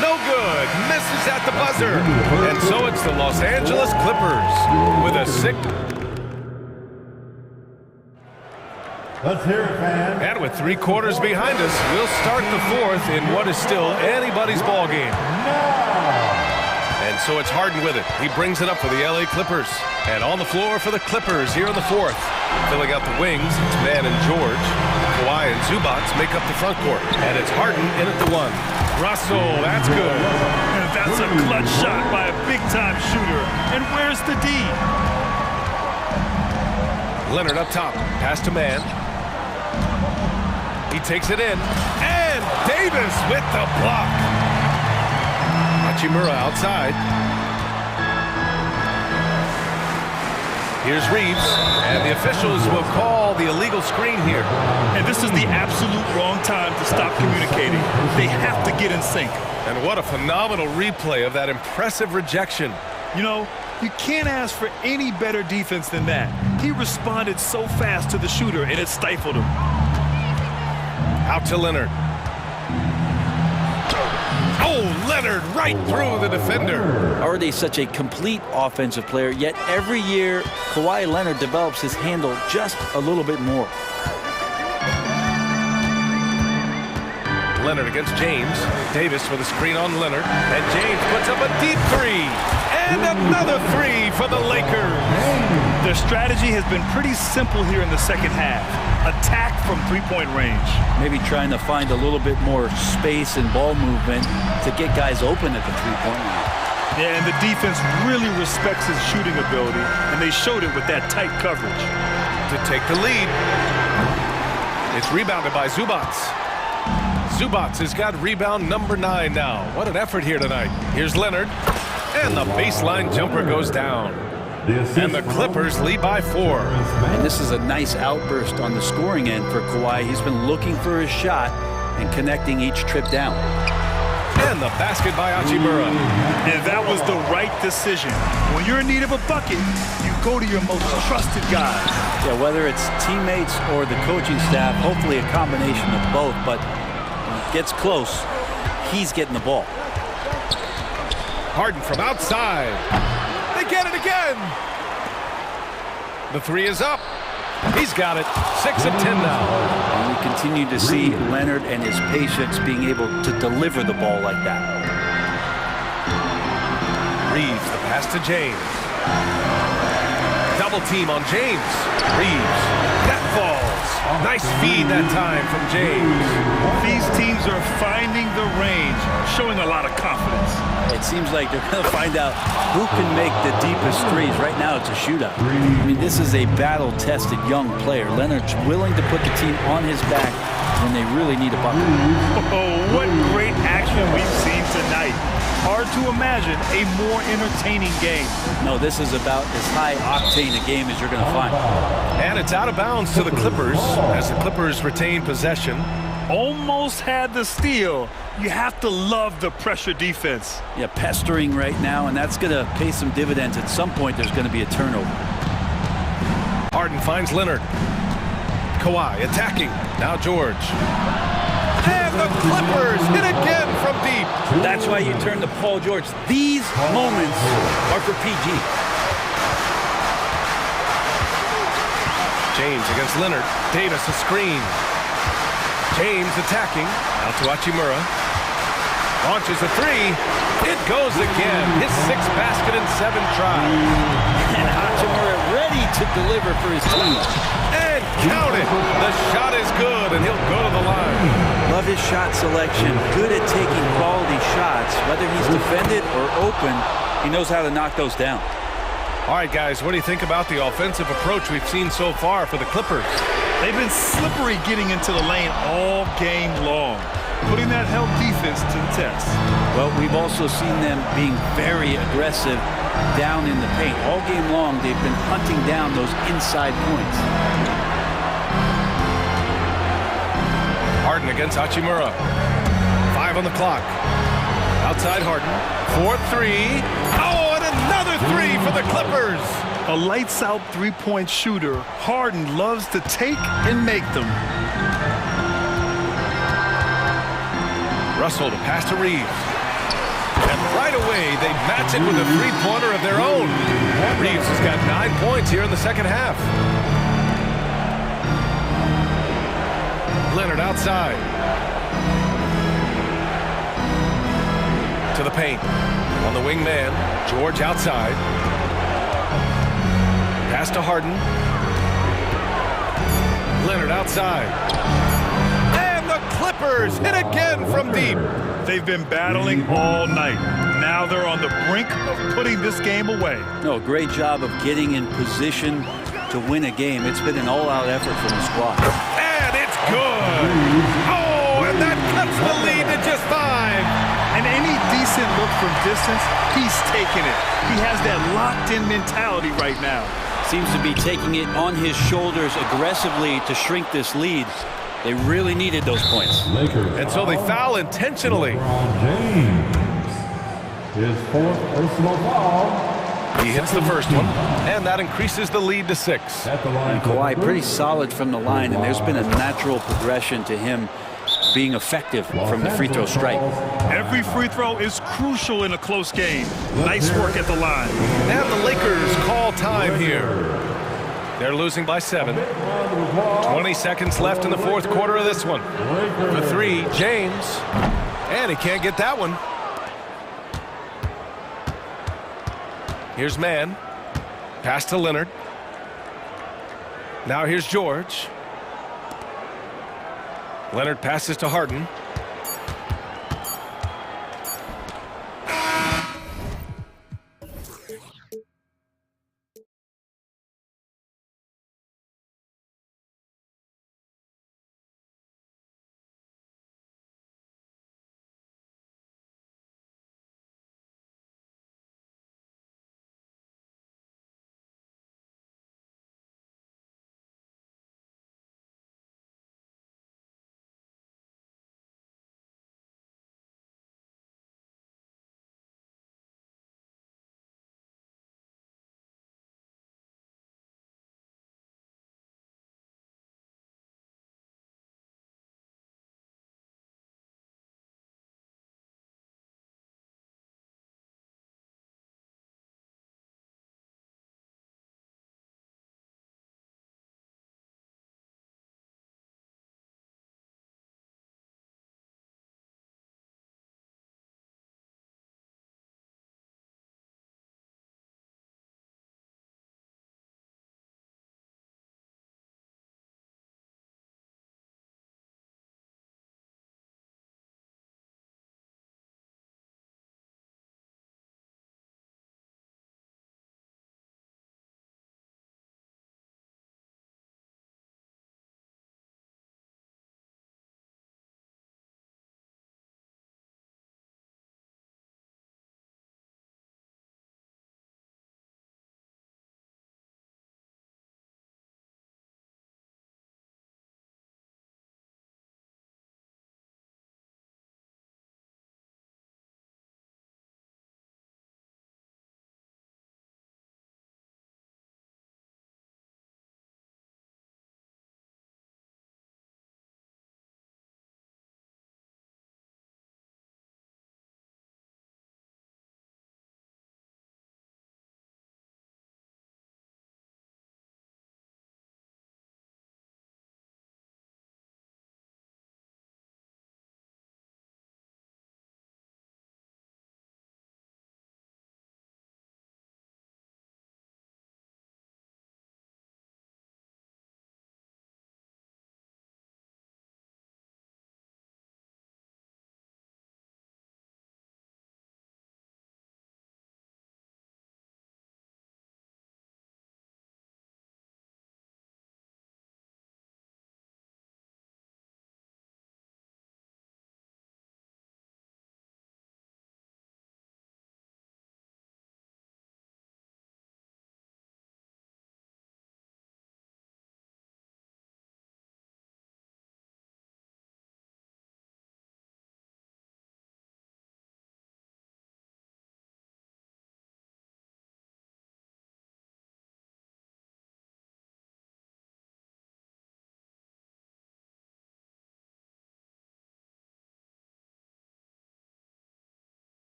No good. Misses at the buzzer. And so it's the Los Angeles Clippers with a 6. Let's hear it, fans. And with 3 quarters behind us, we'll start the 4th in what is still anybody's ball game. And so it's Harden with it. He brings it up for the LA Clippers. And on the floor for the Clippers here in the 4th. Filling out the wings, it's Mann and George. Kawhi and Zubac make up the front court. And it's Harden in at the 1. Russell, that's good. And that's a clutch shot by a big-time shooter. And where's the D? Leonard up top. Pass to Mann. He takes it in. And Davis with the block. Hachimura outside. Here's Reeves, and the officials will call the illegal screen here. And this is the absolute wrong time to stop communicating. They have to get in sync. And what a phenomenal replay of that impressive rejection. You know, you can't ask for any better defense than that. He responded so fast to the shooter, and it stifled him. Out to Leonard. Oh, Leonard right through the defender. Already such a complete offensive player, yet every year Kawhi Leonard develops his handle just a little bit more. Leonard against James. Davis with a screen on Leonard. And James puts up a deep 3. And another 3 for the Lakers. Their strategy has been pretty simple here in the second half. Attack from three-point range. Maybe trying to find a little bit more space and ball movement to get guys open at the three-point line. Yeah, and the defense really respects his shooting ability, and they showed it with that tight coverage. To take the lead. It's rebounded by Zubac. Zubac has got rebound number 9 now. What an effort here tonight. Here's Leonard. And the baseline jumper goes down. And the Clippers lead by 4. And this is a nice outburst on the scoring end for Kawhi. He's been looking for his shot and connecting each trip down. And the basket by Hachimura. And that was the right decision. When you're in need of a bucket, you go to your most trusted guy. Yeah, whether it's teammates or the coaching staff, hopefully a combination of both, but when it gets close, he's getting the ball. Harden from outside. They get it again. The 3 is up. He's got it. 6 of 10 now. And we continue to see Leonard and his patience being able to deliver the ball like that. Reeves, the pass to James. Double team on James. Reeves. That falls. Nice feed that time from James. are finding the range, showing a lot of confidence. It seems like they're going to find out who can make the deepest threes. Right now, it's a shootout. I mean, this is a battle-tested young player. Leonard's willing to put the team on his back when they really need a bucket. Oh, what great action we've seen tonight. Hard to imagine a more entertaining game. No, this is about as high-octane a game as you're going to find. And it's out of bounds to the Clippers as the Clippers retain possession. Almost had the steal. You have to love the pressure defense. Yeah, pestering right now, and that's going to pay some dividends. At some point, there's going to be a turnover. Harden finds Leonard. Kawhi attacking. Now George. And the Clippers hit again from deep. That's why you turn to Paul George. These moments are for PG. James against Leonard. Davis a screen. James attacking. Now to Hachimura. Launches a three. It goes again. His 6th basket in 7 tries. And Hachimura ready to deliver for his team. And count it. The shot is good, and he'll go to the line. Love his shot selection. Good at taking quality shots. Whether he's defended or open, he knows how to knock those down. All right, guys, what do you think about the offensive approach we've seen so far for the Clippers? They've been slippery getting into the lane all game long, putting that help defense to the test. Well, we've also seen them being very aggressive down in the paint. All game long, they've been hunting down those inside points. Harden against Hachimura. 5 on the clock. Outside Harden. 4-3. Oh, and another 3 for the Clippers. A lights-out three-point shooter, Harden loves to take and make them. Russell to pass to Reeves. And right away, they match it with a three-pointer of their own. Reeves has got 9 points here in the second half. Leonard outside. To the paint. On the wing man, George outside. Pass to Harden. Leonard outside. And the Clippers hit again from deep. They've been battling all night. Now they're on the brink of putting this game away. No, great job of getting in position to win a game. It's been an all-out effort from the squad. And it's good. Oh, and that cuts the lead to just 5. And any decent look from distance, he's taking it. He has that locked-in mentality right now. Seems to be taking it on his shoulders aggressively to shrink this lead. They really needed those points. And so they foul intentionally. James. His 4th personal foul. He hits the first one, and that increases the lead to 6. And Kawhi pretty solid from the line, and there's been a natural progression to him being effective from the free throw stripe. Every free throw is crucial in a close game. Nice work at the line. And the Lakers call time here. They're losing by 7. 20 seconds left in the 4th quarter of this one. For 3, James. And he can't get that one. Here's Mann. Pass to Leonard. Now here's George. Leonard passes to Harden.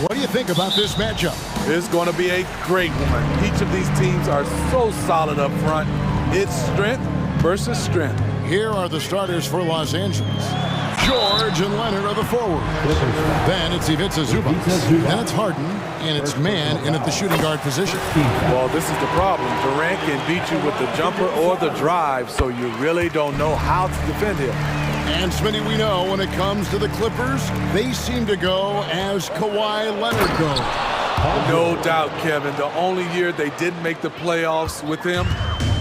what do you think about this matchup? It's going to be a great one. Each of these teams are so solid up front. It's strength versus strength. Here are the starters for Los Angeles. George and Leonard are the forwards. Then it's Ivica Zubac. Then it's Harden, and it's man in at the shooting guard position. Well, this is the problem. Durant can beat you with the jumper or the drive, so you really don't know how to defend him. And Smitty, we know when it comes to the Clippers, they seem to go as Kawhi Leonard goes. No doubt, Kevin. The only year they didn't make the playoffs with him,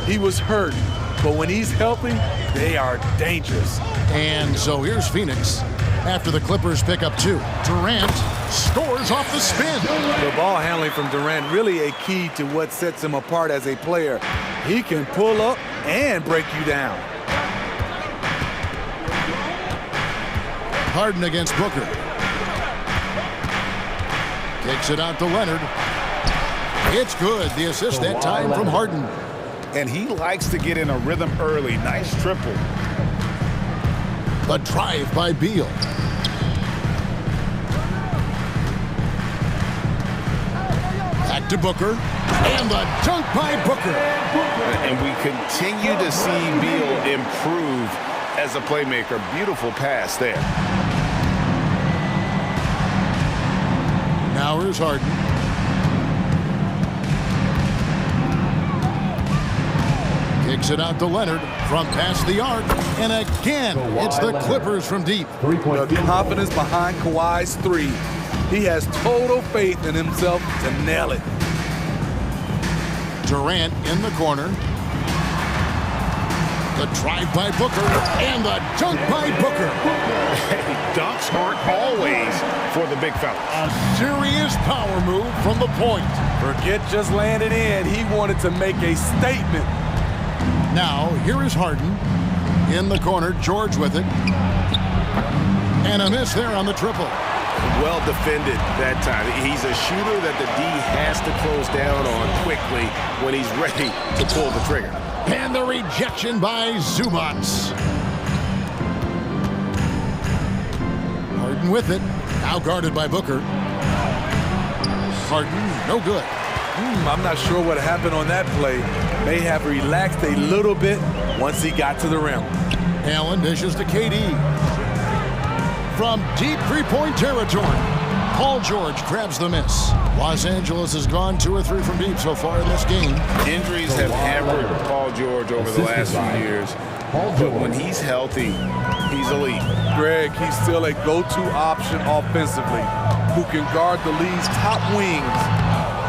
he was hurt. But when he's healthy, they are dangerous. And so here's Phoenix. After the Clippers pick up 2, Durant scores off the spin. The ball handling from Durant really a key to what sets him apart as a player. He can pull up and break you down. Harden against Booker. Takes it out to Leonard. It's good. The assist that time from Harden. And he likes to get in a rhythm early. Nice triple. The drive by Beal. Back to Booker. And the dunk by Booker. And we continue to see Beal improve as a playmaker. Beautiful pass there. Now here's Harden. Kicks it out to Leonard from past the arc. And again, it's the Clippers from deep. The confidence behind Kawhi's three. He has total faith in himself to nail it. Durant in the corner. The drive by Booker. And the dunk by Booker. Dunks aren't always for the big fella. A serious power move from the point. Forget just landing in. He wanted to make a statement. Now, here is Harden. In the corner, George with it. And a miss there on the triple. Well defended that time. He's a shooter that the D has to close down on quickly when he's ready to pull the trigger. And the rejection by Zubac. Harden with it. Now guarded by Booker. Harden, no good. I'm not sure what happened on that play. May have relaxed a little bit once he got to the rim. Allen dishes to KD. From deep three-point territory, Paul George grabs the miss. Los Angeles has gone 2 or 3 from deep so far in this game. Injuries have hampered Paul George over the last few years. But when he's healthy, he's elite. Greg, he's still a go-to option offensively, who can guard the league's top wings.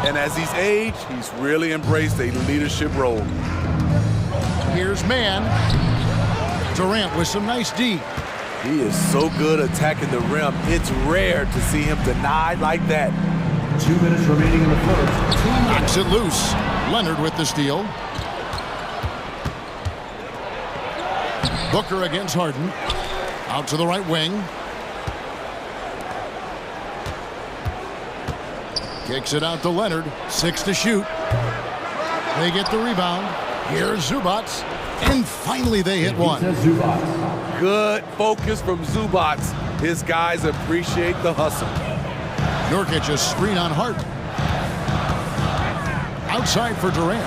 And as he's aged, he's really embraced a leadership role. Here's man. Durant with some nice D. He is so good attacking the rim. It's rare to see him denied like that. 2 minutes remaining in the first. Knocks it loose. Leonard with the steal. Booker against Harden. Out to the right wing. Kicks it out to Leonard. 6 to shoot. They get the rebound. Here's Zubac. And finally they hit one. Good focus from Zubac. His guys appreciate the hustle. Nurkic a screen on Harden. Outside for Durant.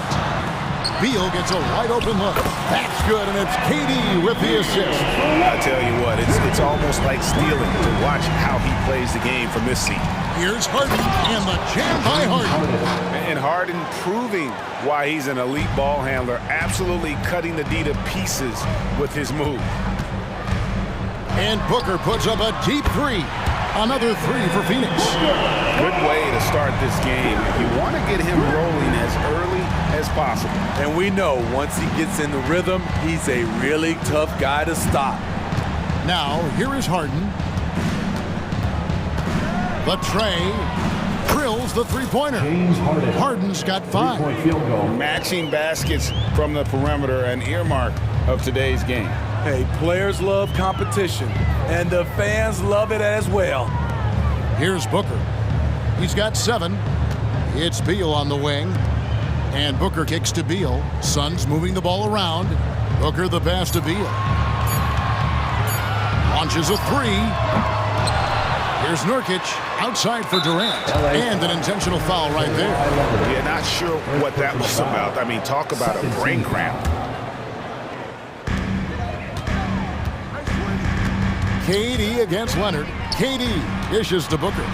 Beal gets a wide open look. That's good, and it's KD with the assist. I tell you what, it's almost like stealing to watch how he plays the game from this seat. Here's Harden, and the jam by Harden. And Harden proving why he's an elite ball handler, absolutely cutting the D to pieces with his move. And Booker puts up a deep 3. Another 3 for Phoenix. Good way to start this game. You want to get him rolling as early as possible. And we know once he gets in the rhythm, he's a really tough guy to stop. Now, here is Harden. The tray drills the three-pointer. Harden's got 5. Matching baskets from the perimeter, an earmark of today's game. Hey, players love competition, and the fans love it as well. Here's Booker. He's got 7. It's Beal on the wing. And Booker kicks to Beal. Suns moving the ball around. Booker the pass to Beal. Launches a 3. Here's Nurkic outside for Durant. And an intentional foul right there. Yeah, not sure what that was about. I mean, talk about a brain cramp. KD against Leonard. KD dishes to Booker.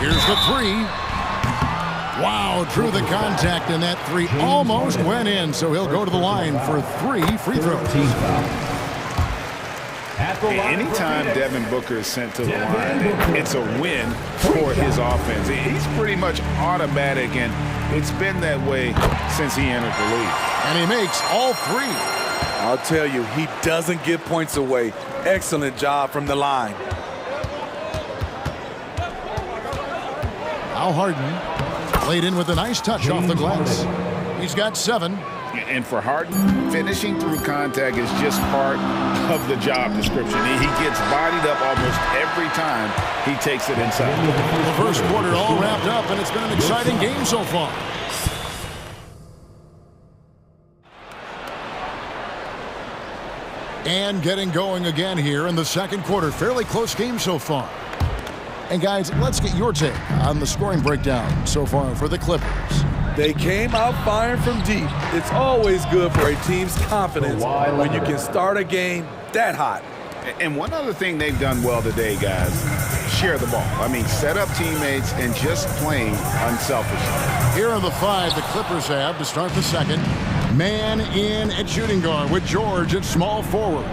Here's the three. Wow, drew the contact, and that three almost went in, so he'll go to the line for 3 free throws. Anytime Devin Booker is sent to the line, it's a win for his offense. He's pretty much automatic, and it's been that way since he entered the league. And he makes all 3. I'll tell you, he doesn't give points away. Excellent job from the line. Al Harden laid in with a nice touch off the glass. He's got 7. And for Harden, finishing through contact is just part of the job description. He gets bodied up almost every time he takes it inside. The first quarter all wrapped up, and it's been an exciting game so far. And getting going again here in the second quarter. Fairly close game so far. And guys, let's get your take on the scoring breakdown so far for the Clippers. They came out firing from deep. It's always good for a team's confidence when you can start a game that hot. And one other thing they've done well today, guys, share the ball. I mean, set up teammates and just playing unselfishly. Here are the 5 the Clippers have to start the second. Man in at shooting guard with George at small forward.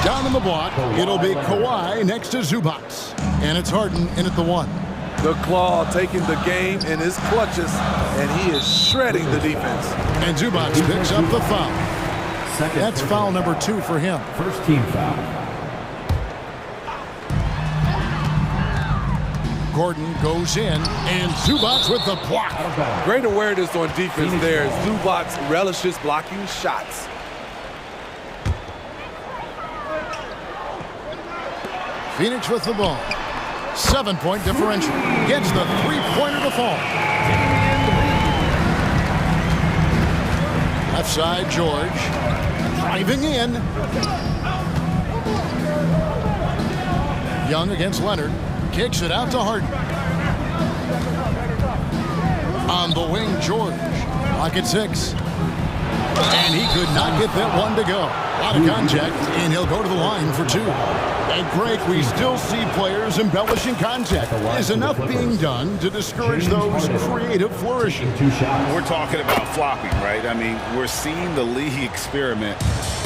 Down in the block, it'll be Kawhi next to Zubac. And it's Harden in at the 1. The Claw taking the game in his clutches, and he is shredding the defense. And Zubac picks up the foul. That's foul number 2 for him. First team foul. Gordon goes in, and Zubac with the block. Great awareness on defense there. Zubac relishes blocking shots. Phoenix with the ball. 7-point differential. Gets the three-pointer to fall. Left side, George. Driving in. Young against Leonard. Kicks it out to Harden. On the wing, George. Clock at 6. And he could not get that one to go. A lot of contact, and he'll go to the line for 2. And Greg, we still see players embellishing contact. Is enough being done to discourage those creative flourishing? We're talking about flopping, right? I mean, we're seeing the league experiment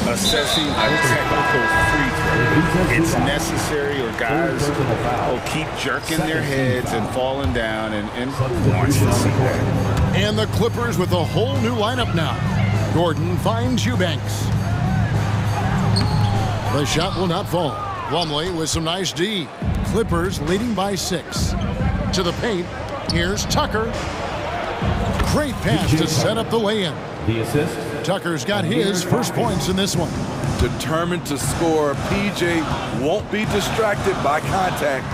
assessing a technical free throw. It's necessary, or guys will keep jerking their heads and falling down, and who wants to see that? And the Clippers with a whole new lineup now. Gordon finds Eubanks. The shot will not fall. Plumlee with some nice D. Clippers leading by 6. To the paint, here's Tucker. Great pass to set up the lay-in. The assist. Tucker's got his first points in this one. Determined to score, PJ won't be distracted by contact.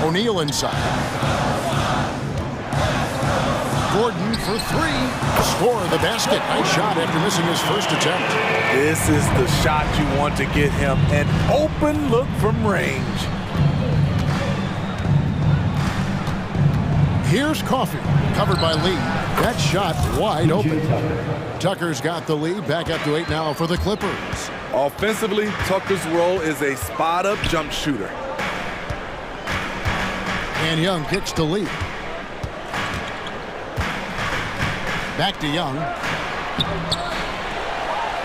O'Neal inside. Gordon for 3. Score the basket. Nice shot after missing his first attempt. This is the shot you want to get him. An open look from range. Here's Coffey. Covered by Lee. That shot wide open. Tucker's got the lead. Back up to 8 now for the Clippers. Offensively, Tucker's role is a spot-up jump shooter. And Young kicks to Lee. Back to Young.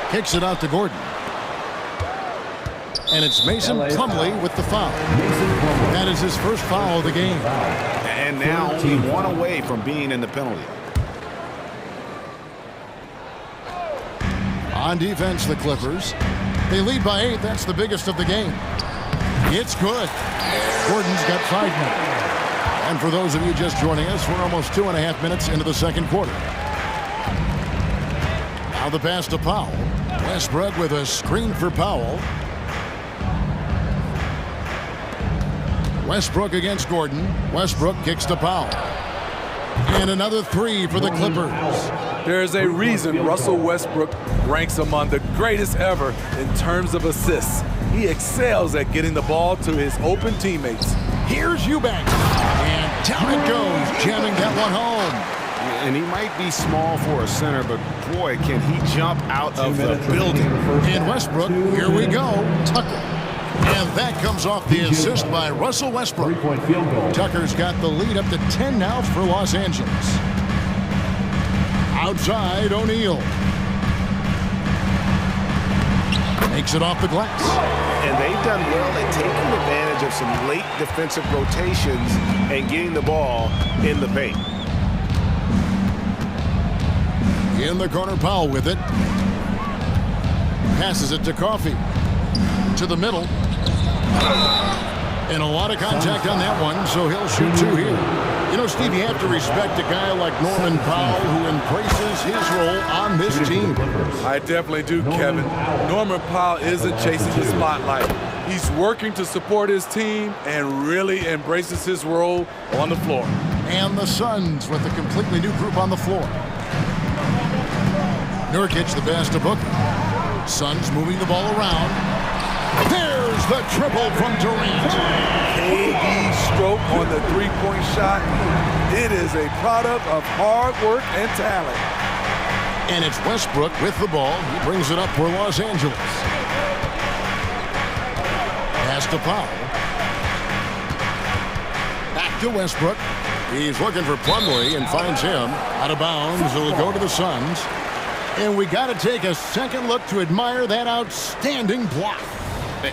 Kicks it out to Gordon. And it's Mason Plumlee with the foul. That is his first foul of the game. And now only 1 away from being in the penalty. On defense, the Clippers. They lead by 8. That's the biggest of the game. It's good. Gordon's got 5 minutes. And for those of you just joining us, we're almost 2.5 minutes into the second quarter. Now the pass to Powell. Westbrook with a screen for Powell. Westbrook against Gordon. Westbrook kicks to Powell. And another 3 for the Clippers. There's a reason Russell Westbrook ranks among the greatest ever in terms of assists. He excels at getting the ball to his open teammates. Here's Eubanks. And down it goes, jamming that one home. And he might be small for a center, but boy, can he jump out of the building. And Westbrook, here we go, Tucker. And that comes off the assist by Russell Westbrook. Three-point field goal. Tucker's got the lead up to 10 now for Los Angeles. Outside, O'Neal. Makes it off the glass. And they've done well at taking advantage of some late defensive rotations and getting the ball in the paint. In the corner, Powell with it. Passes it to Coffey. To the middle. And a lot of contact on that one, so he'll shoot two here. You know, Steve, you have to respect a guy like Norman Powell who embraces his role on this team. I definitely do, Kevin. Norman Powell isn't chasing the spotlight. He's working to support his team and really embraces his role on the floor. And the Suns with a completely new group on the floor. Nurkic the pass to Booker. Suns moving the ball around. There's the triple from Durant. KD's stroke on the three-point shot. It is a product of hard work and talent. And it's Westbrook with the ball. He brings it up for Los Angeles. Pass to Powell. Back to Westbrook. He's looking for Plumlee and finds him out of bounds. It'll go to the Suns. And we got to take a second look to admire that outstanding block.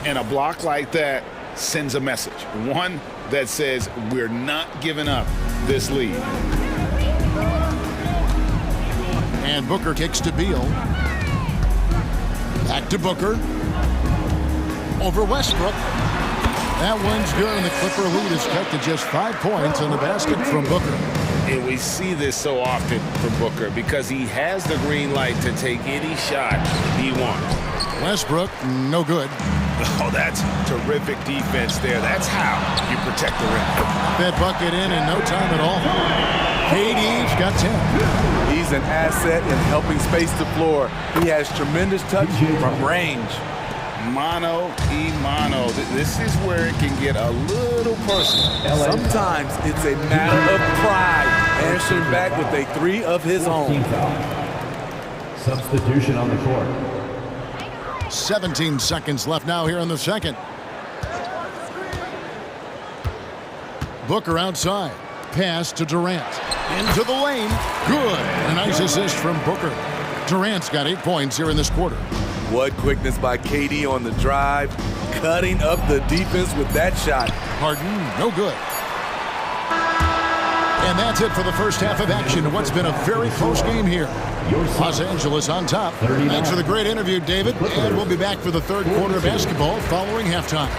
And a block like that sends a message. One that says we're not giving up this lead. And Booker kicks to Beal. Back to Booker. Over Westbrook. That one's good, and the Clipper lead is cut to just 5 points on the basket from Booker. And we see this so often from Booker because he has the green light to take any shot he wants. Westbrook, no good. Oh, that's terrific defense there. That's how you protect the rim. That bucket in no time at all. KD's got 10. He's an asset in helping space the floor. He has tremendous touch from range. Mano y mano. This is where it can get a little personal. Sometimes it's a matter of pride, answering back with a three of his own. Substitution on the court. 17 seconds left now here in the second. Booker outside. Pass to Durant. Into the lane. Good. A nice assist from Booker. Durant's got 8 points here in this quarter. What quickness by KD on the drive. Cutting up the defense with that shot. Harden, no good. And that's it for the first half of action. What's been a very close game here. Los Angeles on top. Thanks for the great interview, David. And we'll be back for the third quarter of basketball following halftime.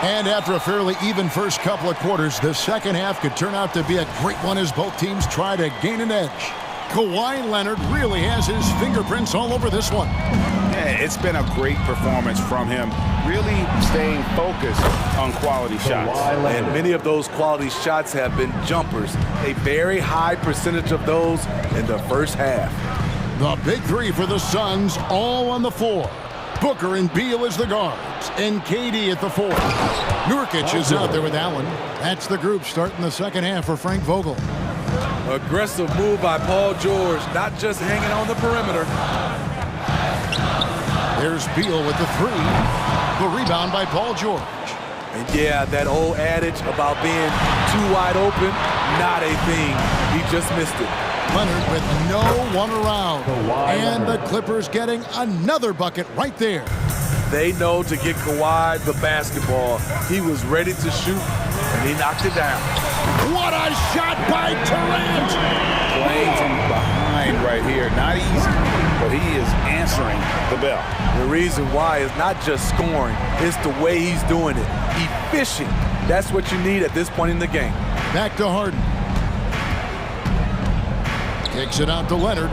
And after a fairly even first couple of quarters, the second half could turn out to be a great one as both teams try to gain an edge. Kawhi Leonard really has his fingerprints all over this one. Yeah, it's been a great performance from him, really staying focused on quality shots. And many of those quality shots have been jumpers. A very high percentage of those in the first half. The big three for the Suns, all on the floor. Booker and Beal as the guards, and KD at the four. Nurkic is out there with Allen. That's the group starting the second half for Frank Vogel. Aggressive move by Paul George, not just hanging on the perimeter. There's Beal with the three. The rebound by Paul George. And yeah, that old adage about being too wide open, not a thing. He just missed it. Leonard with no one around. And the Clippers getting another bucket right there. They know to get Kawhi the basketball. He was ready to shoot, and he knocked it down. What a shot by Durant! Playing from behind right here. Not easy, but he is answering the bell. The reason why is not just scoring. It's the way he's doing it. Efficient. That's what you need at this point in the game. Back to Harden. Kicks it out to Leonard.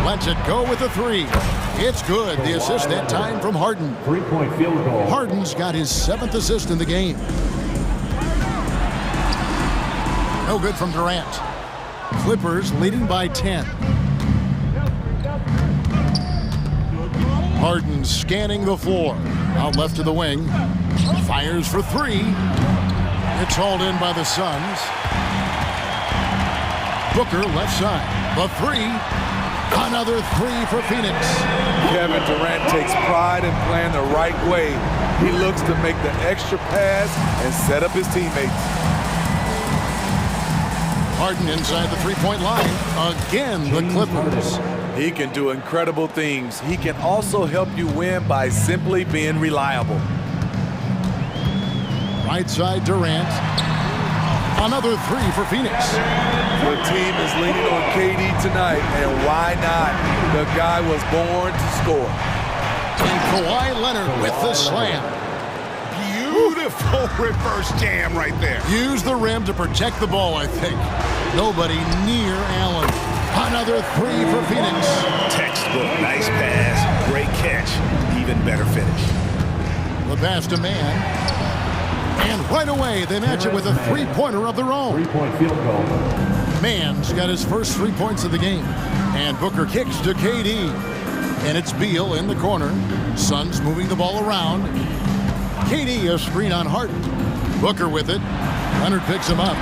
Lets it go with the three. It's good. The assist that time from Harden. 3-point field goal. Harden's got his 7th assist in the game. No good from Durant. Clippers leading by 10. Harden scanning the floor. Out left to the wing. Fires for three. It's hauled in by the Suns. Booker left side. The three. Another three for Phoenix. Kevin Durant takes pride in playing the right way. He looks to make the extra pass and set up his teammates. Harden inside the three-point line. Again, the Clippers. He can do incredible things. He can also help you win by simply being reliable. Right side, Durant. Another three for Phoenix. The team is leaning on KD tonight, and why not? The guy was born to score. And Kawhi Leonard with the slam. Beautiful reverse jam right there. Use the rim to protect the ball, I think. Nobody near Allen. Another three for Phoenix. Textbook, nice pass, great catch, even better finish. The pass to Man. And right away, they match it with a three-pointer of their own. 3-point field goal. Man's got his first 3 points of the game. And Booker kicks to KD. And it's Beal in the corner. Suns moving the ball around. KD a screen on Harden. Booker with it. Leonard picks him up.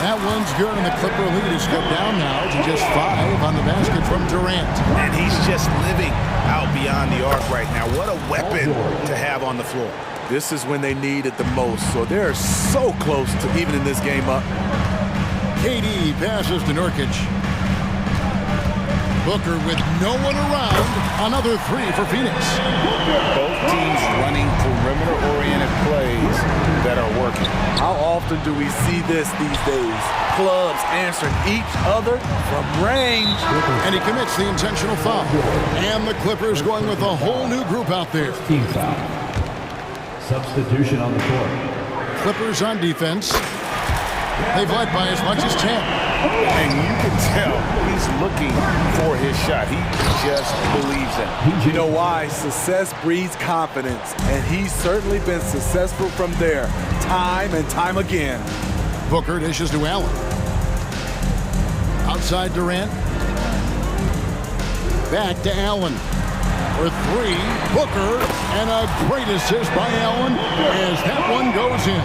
That one's good, and the Clipper lead is cut down now to just 5 on the basket from Durant. And he's just living out beyond the arc right now. What a weapon to have on the floor. This is when they need it the most, so they're so close to evening this game up. KD passes to Nurkic. Booker with no one around. Another three for Phoenix. Both teams running perimeter-oriented plays that are working. How often do we see this these days? Clubs answering each other from range. And he commits the intentional foul. And the Clippers going with a whole new group out there. Team foul. Substitution on the court. Clippers on defense. They've led by as much as 10. And you can tell he's looking for his shot. He just believes in it. You know why? Success breeds confidence, and he's certainly been successful from there, time and time again. Booker dishes to Allen. Outside Durant. Back to Allen. For three, Booker, and a great assist by Allen as that one goes in.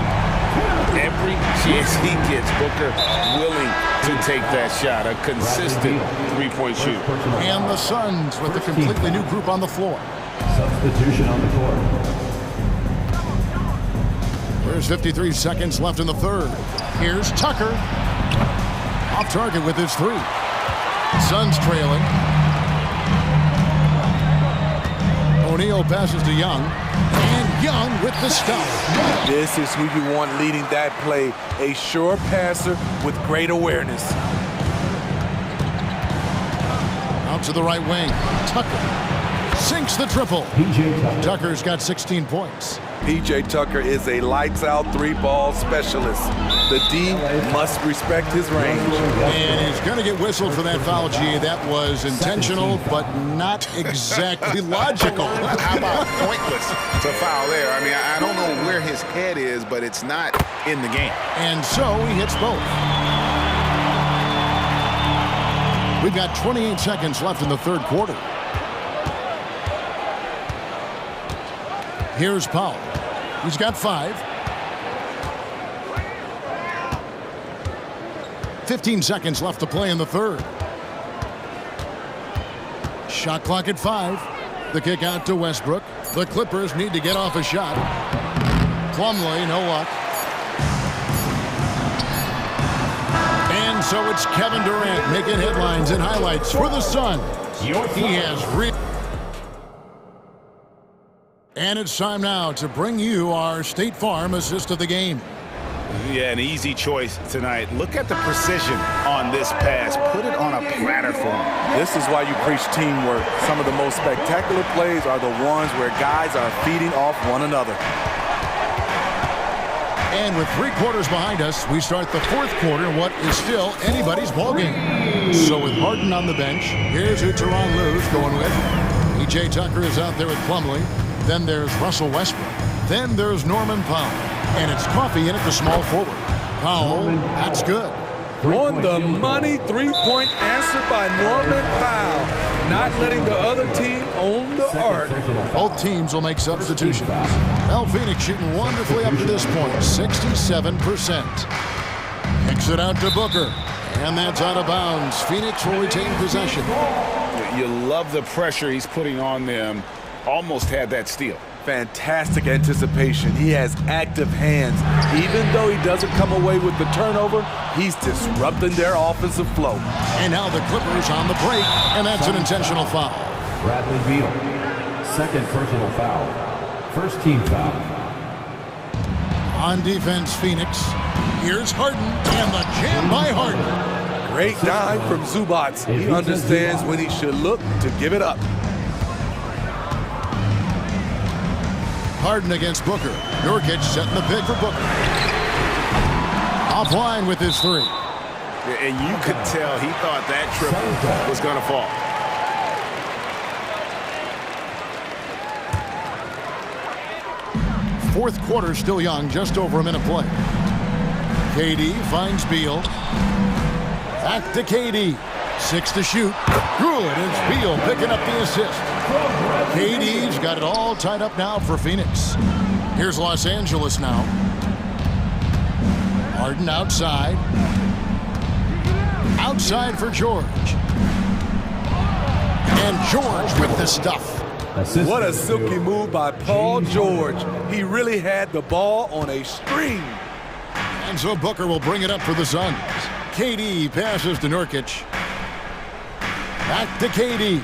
Every chance he gets, Booker willing to take that shot. A consistent three-point shooter. And the Suns with a completely new group on the floor. Substitution on the court. There's 53 seconds left in the third. Here's Tucker. Off target with his three. Suns trailing. O'Neal passes to Young. And Young with the stop. This is who you want leading that play. A sure passer with great awareness. Out to the right wing. Tucker sinks the triple. Tucker's got 16 points. P.J. Tucker is a lights-out three-ball specialist. The D must respect his range. And he's going to get whistled for that foul, G. That was intentional, but not exactly logical. How about pointless to foul there? I mean, I don't know where his head is, but it's not in the game. And so he hits both. We've got 28 seconds left in the third quarter. Here's Powell. He's got 5. 15 seconds left to play in the third. Shot clock at 5. The kick out to Westbrook. The Clippers need to get off a shot. Plumlee, no luck. And so it's Kevin Durant making headlines and highlights for the Suns. He has and it's time now to bring you our State Farm assist of the game. Yeah, an easy choice tonight. Look at the precision on this pass. Put it on a platter for him. This is why you preach teamwork. Some of the most spectacular plays are the ones where guys are feeding off one another. And with 3 quarters behind us, we start the 4th quarter in what is still anybody's ballgame. So with Harden on the bench, here's who Tyronn Lue's going with. E.J. Tucker is out there with Plumlee. Then there's Russell Westbrook. Then there's Norman Powell. And it's Coffey in at the small forward. Powell, that's good. On the money, 3-point answer by Norman Powell. Not letting the other team own the arc. Both teams will make substitutions. El Phoenix shooting wonderfully up to this point, 67%. Kicks it out to Booker. And that's out of bounds. Phoenix will retain possession. You love the pressure he's putting on them. Almost had that steal. Fantastic anticipation. He has active hands. Even though he doesn't come away with the turnover, he's disrupting their offensive flow. And now the Clippers on the break, and that's an intentional foul. Bradley Beal, second personal foul. First team foul. On defense, Phoenix. Here's Harden, and the jam by Harden. Great dime from Zubats. He understands when he should look to give it up. Harden against Booker. Nurkic setting the pick for Booker. Offline with his 3. And you could tell he thought that triple was going to fall. Fourth quarter still young, just over a minute play. KD finds Beal. Back to KD. 6 to shoot. Good. It's Beal picking up the assist. KD's got it all tied up now for Phoenix. Here's Los Angeles now. Harden outside. Outside for George. And George with the stuff. What a silky move by Paul George. He really had the ball on a string. And so Booker will bring it up for the Suns. KD passes to Nurkic. Back to KD.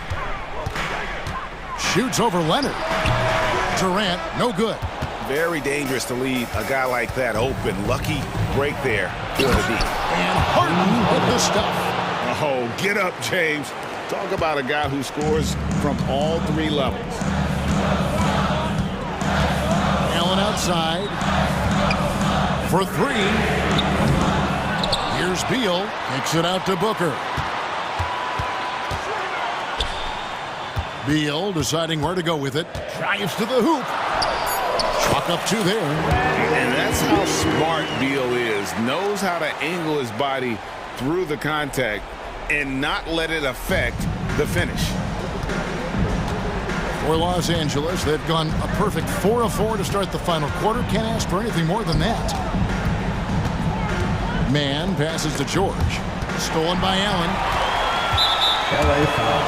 Shoots over Leonard. Durant, no good. Very dangerous to leave a guy like that open. Lucky break there for the D. And Harden with the stuff. Oh, get up, James. Talk about a guy who scores from all 3 levels. Allen outside for 3. Here's Beal. Kicks it out to Booker. Beal deciding where to go with it. Drives to the hoop. Chalk up 2 there. And that's how smart Beal is. Knows how to angle his body through the contact and not let it affect the finish. For Los Angeles, they've gone a perfect 4 of 4 to start the final quarter. Can't ask for anything more than that. Man passes to George. Stolen by Allen. LA foul.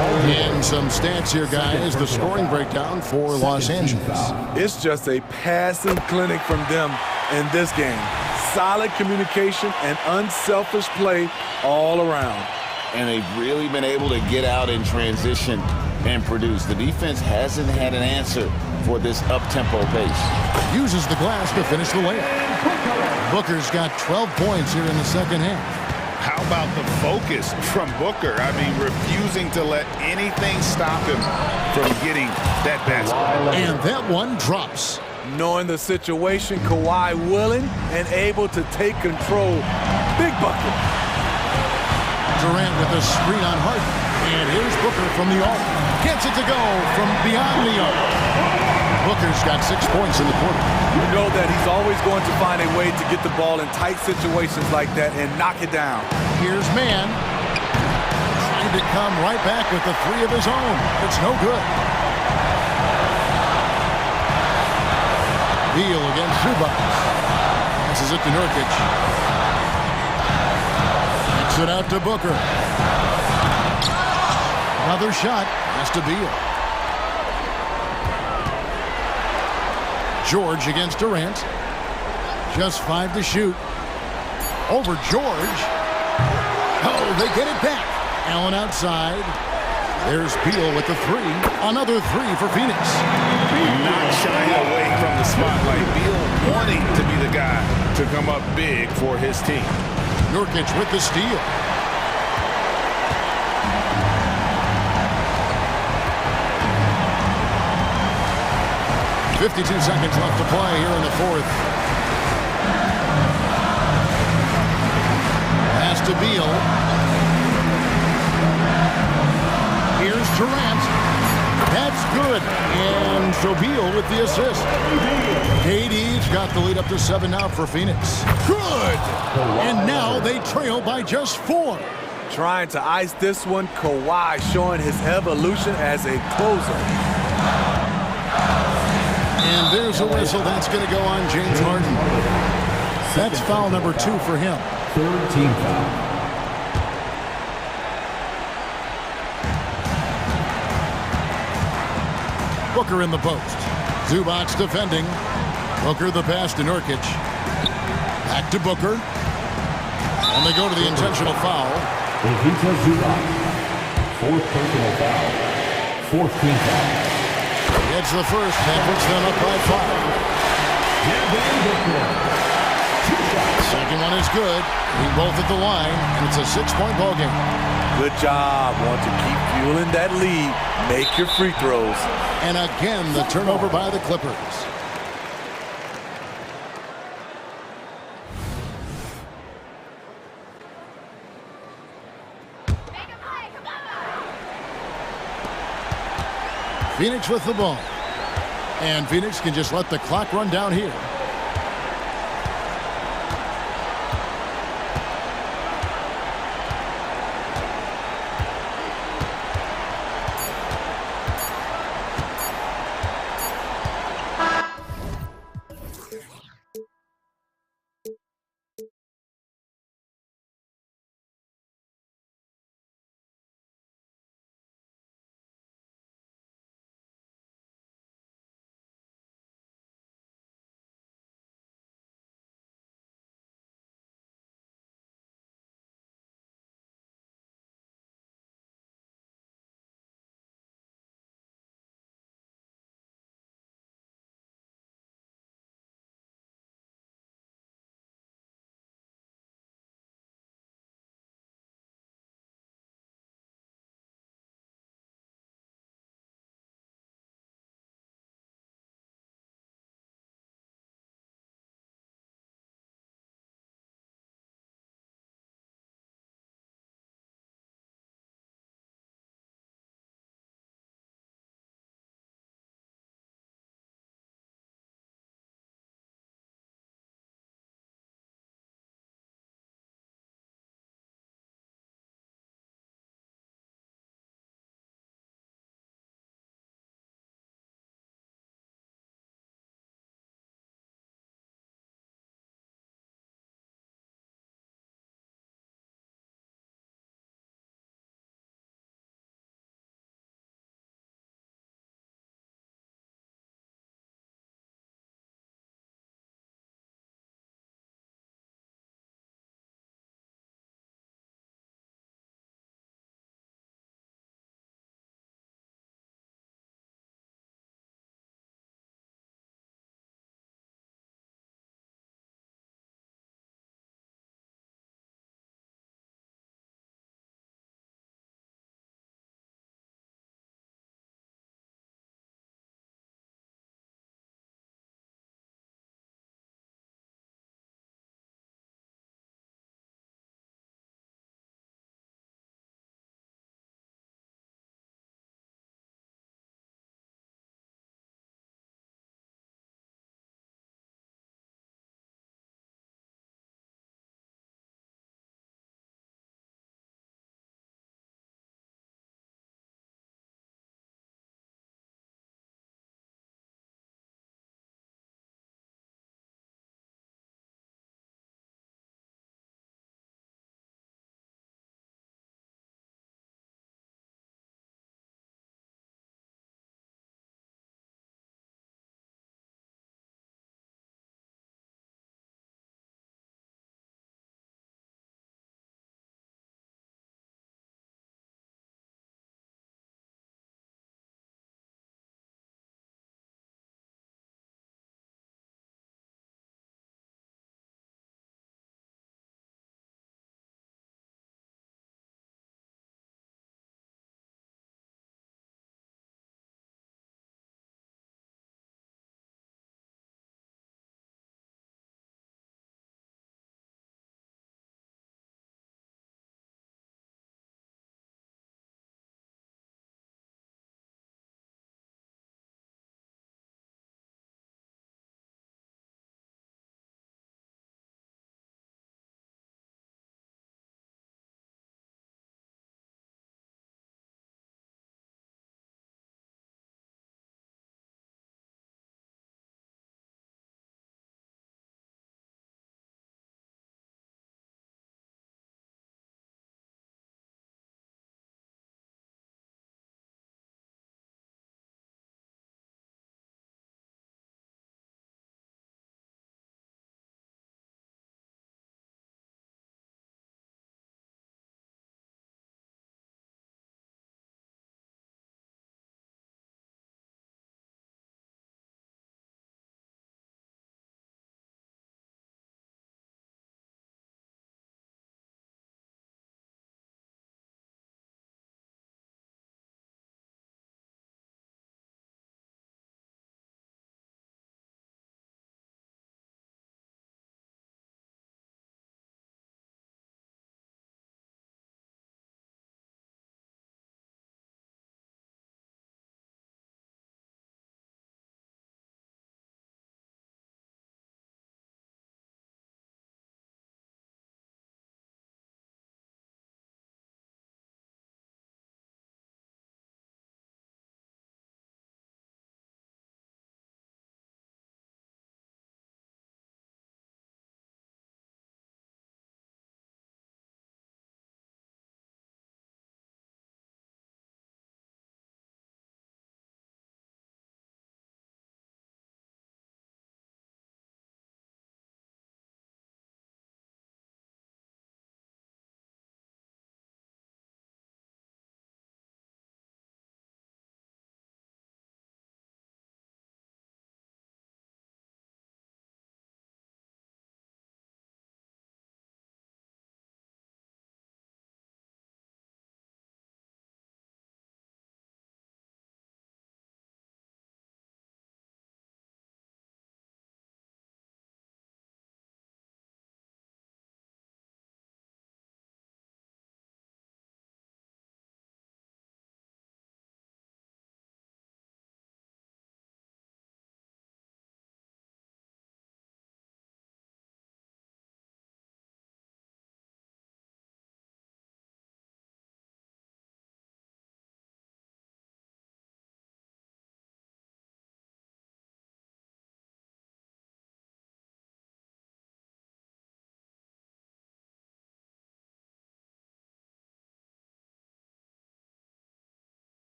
And some stats here, guys. The scoring breakdown for Los Angeles. It's just a passing clinic from them in this game. Solid communication and unselfish play all around. And they've really been able to get out in transition and produce. The defense hasn't had an answer for this up-tempo pace. Uses the glass to finish the layup. Booker's got 12 points here in the second half. How about the focus from Booker? I mean, refusing to let anything stop him from getting that basket. And that one drops. Knowing the situation, Kawhi willing and able to take control. Big bucket. Durant with a screen on Harden. And here's Booker from the arc. Gets it to go from beyond the arc. Booker's got 6 points in the quarter. You know that he's always going to find a way to get the ball in tight situations like that and knock it down. Here's Man. Trying to come right back with the 3 of his own. It's no good. Beal against Zubac. Passes it to Nurkic. Kicks it out to Booker. Another shot. Has to Beal. George against Durant. Just 5 to shoot. Over George. Oh, they get it back. Allen outside. There's Beal with the 3. Another 3 for Phoenix. Not shying away from the spotlight. Beal wanting to be the guy to come up big for his team. Nurkic with the steal. .52 seconds left to play here in the 4th. Durant. That's good. And Sobeal with the assist. KD's got the lead up to 7 now for Phoenix. Good. And now they trail by just 4. Trying to ice this one, Kawhi showing his evolution as a closer. And there's a whistle. That's going to go on James Harden. That's foul number 2 for him. Third team foul. Booker in the post. Zubac's defending. Booker the pass to Nurkic. Back to Booker. And they go to the intentional foul. Ivica Zubac. Fourth personal foul. Fourth team foul. Gets the first. That puts them up by 5. Second one is good. We both at the line, and it's a 6-point ball game. Good job. Want to keep fueling that lead. Make your free throws. And again, the turnover by the Clippers. Phoenix with the ball. And Phoenix can just let the clock run down here.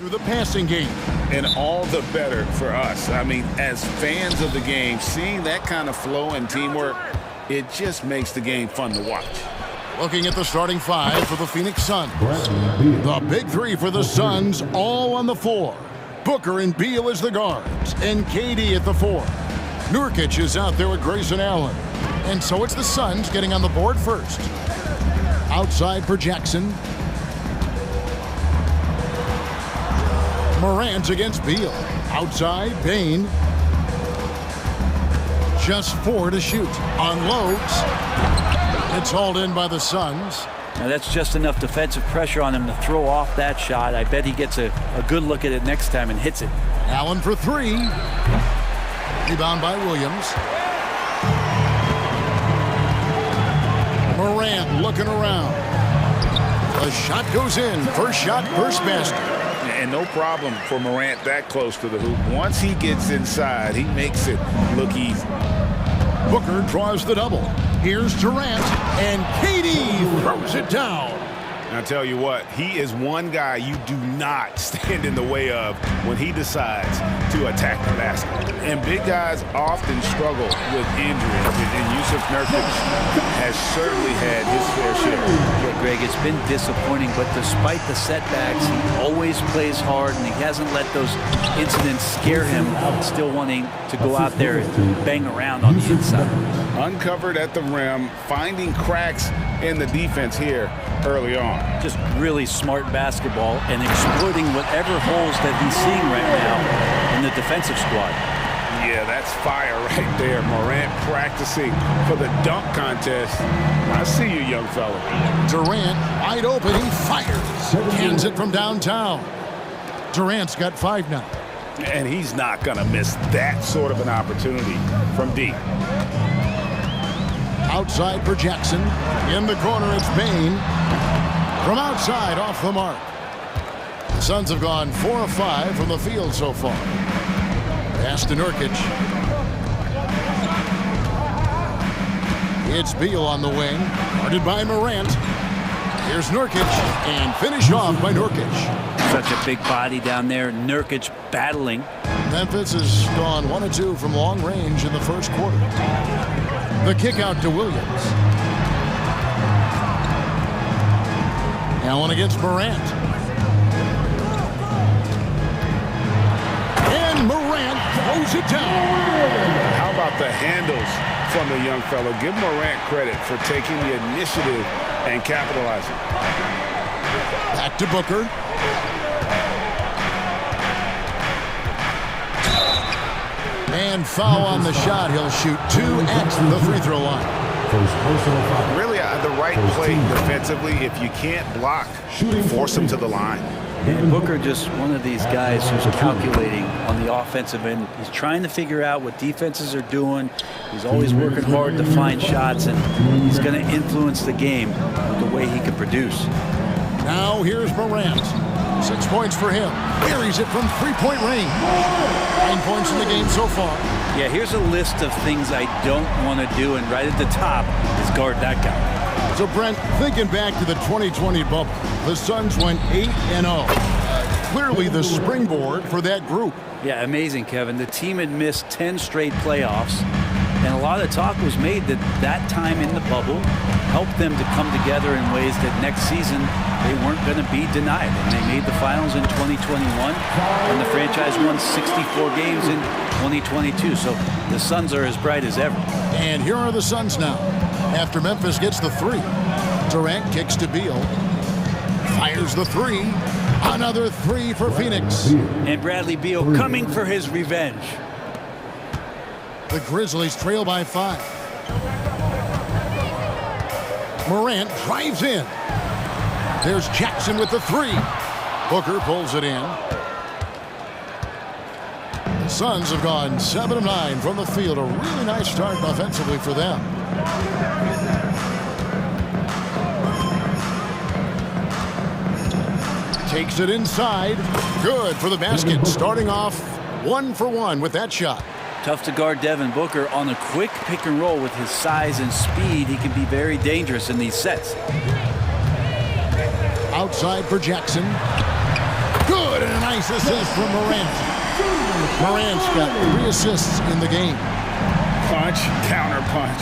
through the passing game. And all the better for us. I mean, as fans of the game, seeing that kind of flow and teamwork, it just makes the game fun to watch. Looking at the starting five for the Phoenix Suns. The big three for the Suns, all on the floor. Booker and Beal as the guards, and KD at the four. Nurkic is out there with Grayson Allen. And so it's the Suns getting on the board first. Outside for Jackson. Morant against Beal. Outside, Bane. Just 4 to shoot. Unloads. It's hauled in by the Suns. Now that's just enough defensive pressure on him to throw off that shot. I bet he gets a good look at it next time and hits it. Allen for 3. Rebound by Williams. Morant looking around. The shot goes in. First shot, first basket. And no problem for Morant that close to the hoop. Once he gets inside, he makes it look easy. Booker draws the double. Here's Durant, and KD throws it down. I tell you what, he is one guy you do not stand in the way of when he decides to attack the basket. And big guys often struggle with injuries, and Yusuf Nurkic has certainly had his fair share. Yeah, Greg, it's been disappointing, but despite the setbacks, he always plays hard, and he hasn't let those incidents scare him, still wanting to go out there and bang around on the inside. Uncovered at the rim, finding cracks in the defense here early on. Just really smart basketball and exploiting whatever holes that he's seeing right now in the defensive squad. Yeah, that's fire right there. Morant practicing for the dunk contest. I see you, young fella. Durant, wide open, he fires. Hands it from downtown. Durant's got 5 now. And he's not going to miss that sort of an opportunity from deep. Outside for Jackson. In the corner, it's Bane. From outside, off the mark. The Suns have gone 4 of 5 from the field so far. Pass to Nurkic. It's Beal on the wing. Guarded by Morant. Here's Nurkic, and finished off by Nurkic. Such a big body down there. Nurkic battling. Memphis has gone 1 of 2 from long range in the first quarter. The kick out to Williams. Allen against Morant. And Morant throws it down. How about the handles from the young fellow? Give Morant credit for taking the initiative and capitalizing. Back to Booker. And foul on the shot. He'll shoot 2 at the free throw line. Really the right play defensively. If you can't block, force him to the line. And Booker just one of these guys who's calculating on the offensive end. He's trying to figure out what defenses are doing. He's always working hard to find shots, and he's going to influence the game with the way he can produce. Now here's Morant. 6 points for him. Buries it from 3-point range. 9 points in the game so far. Yeah, here's a list of things I don't want to do, and right at the top is guard that guy. So, Brent, thinking back to the 2020 bubble, the Suns went 8-0. Clearly the springboard for that group. Yeah, amazing, Kevin. The team had missed 10 straight playoffs, and a lot of talk was made that that time in the bubble helped them to come together in ways that next season they weren't going to be denied. And they made the finals in 2021, and the franchise won 64 games in 2022. So the Suns are as bright as ever. And here are the Suns now. After Memphis gets the 3, Durant kicks to Beal. Fires the 3. Another 3 for Phoenix. And Bradley Beal coming for his revenge. The Grizzlies trail by 5. Morant drives in. There's Jackson with the 3. Booker pulls it in. The Suns have gone 7 of 9 from the field. A really nice start offensively for them. Takes it inside. Good for the basket. Starting off 1 for 1 with that shot. Tough to guard Devin Booker on a quick pick and roll with his size and speed. He can be very dangerous in these sets. Outside for Jackson. Good, and a Nice assist from Morant. Morant's got 3 assists in the game. Punch, counter punch.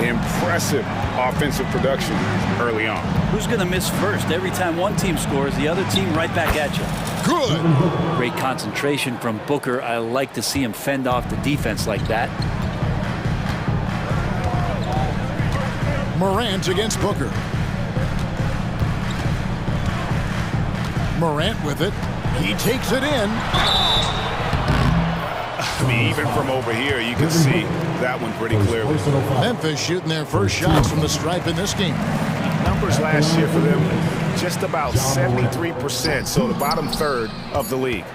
Impressive offensive production early on. Who's going to miss first? Every time one team scores, the other team right back at you. Good. Great concentration from Booker. I like to see him fend off the defense like that. Morant against Booker. Morant with it. He takes it in. I mean, even from over here, you can see that one pretty clearly. Memphis shooting their first shots from the stripe in this game. Numbers last year for them, just about 73%, so the bottom third of the league.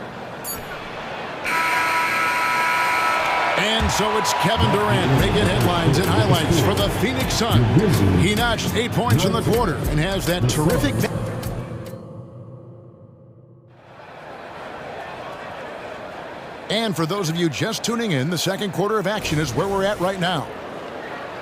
And so it's Kevin Durant making headlines and highlights for the Phoenix Suns. He notched 8 points in the quarter and has that terrific... And for those of you just tuning in, the second quarter of action is where we're at right now.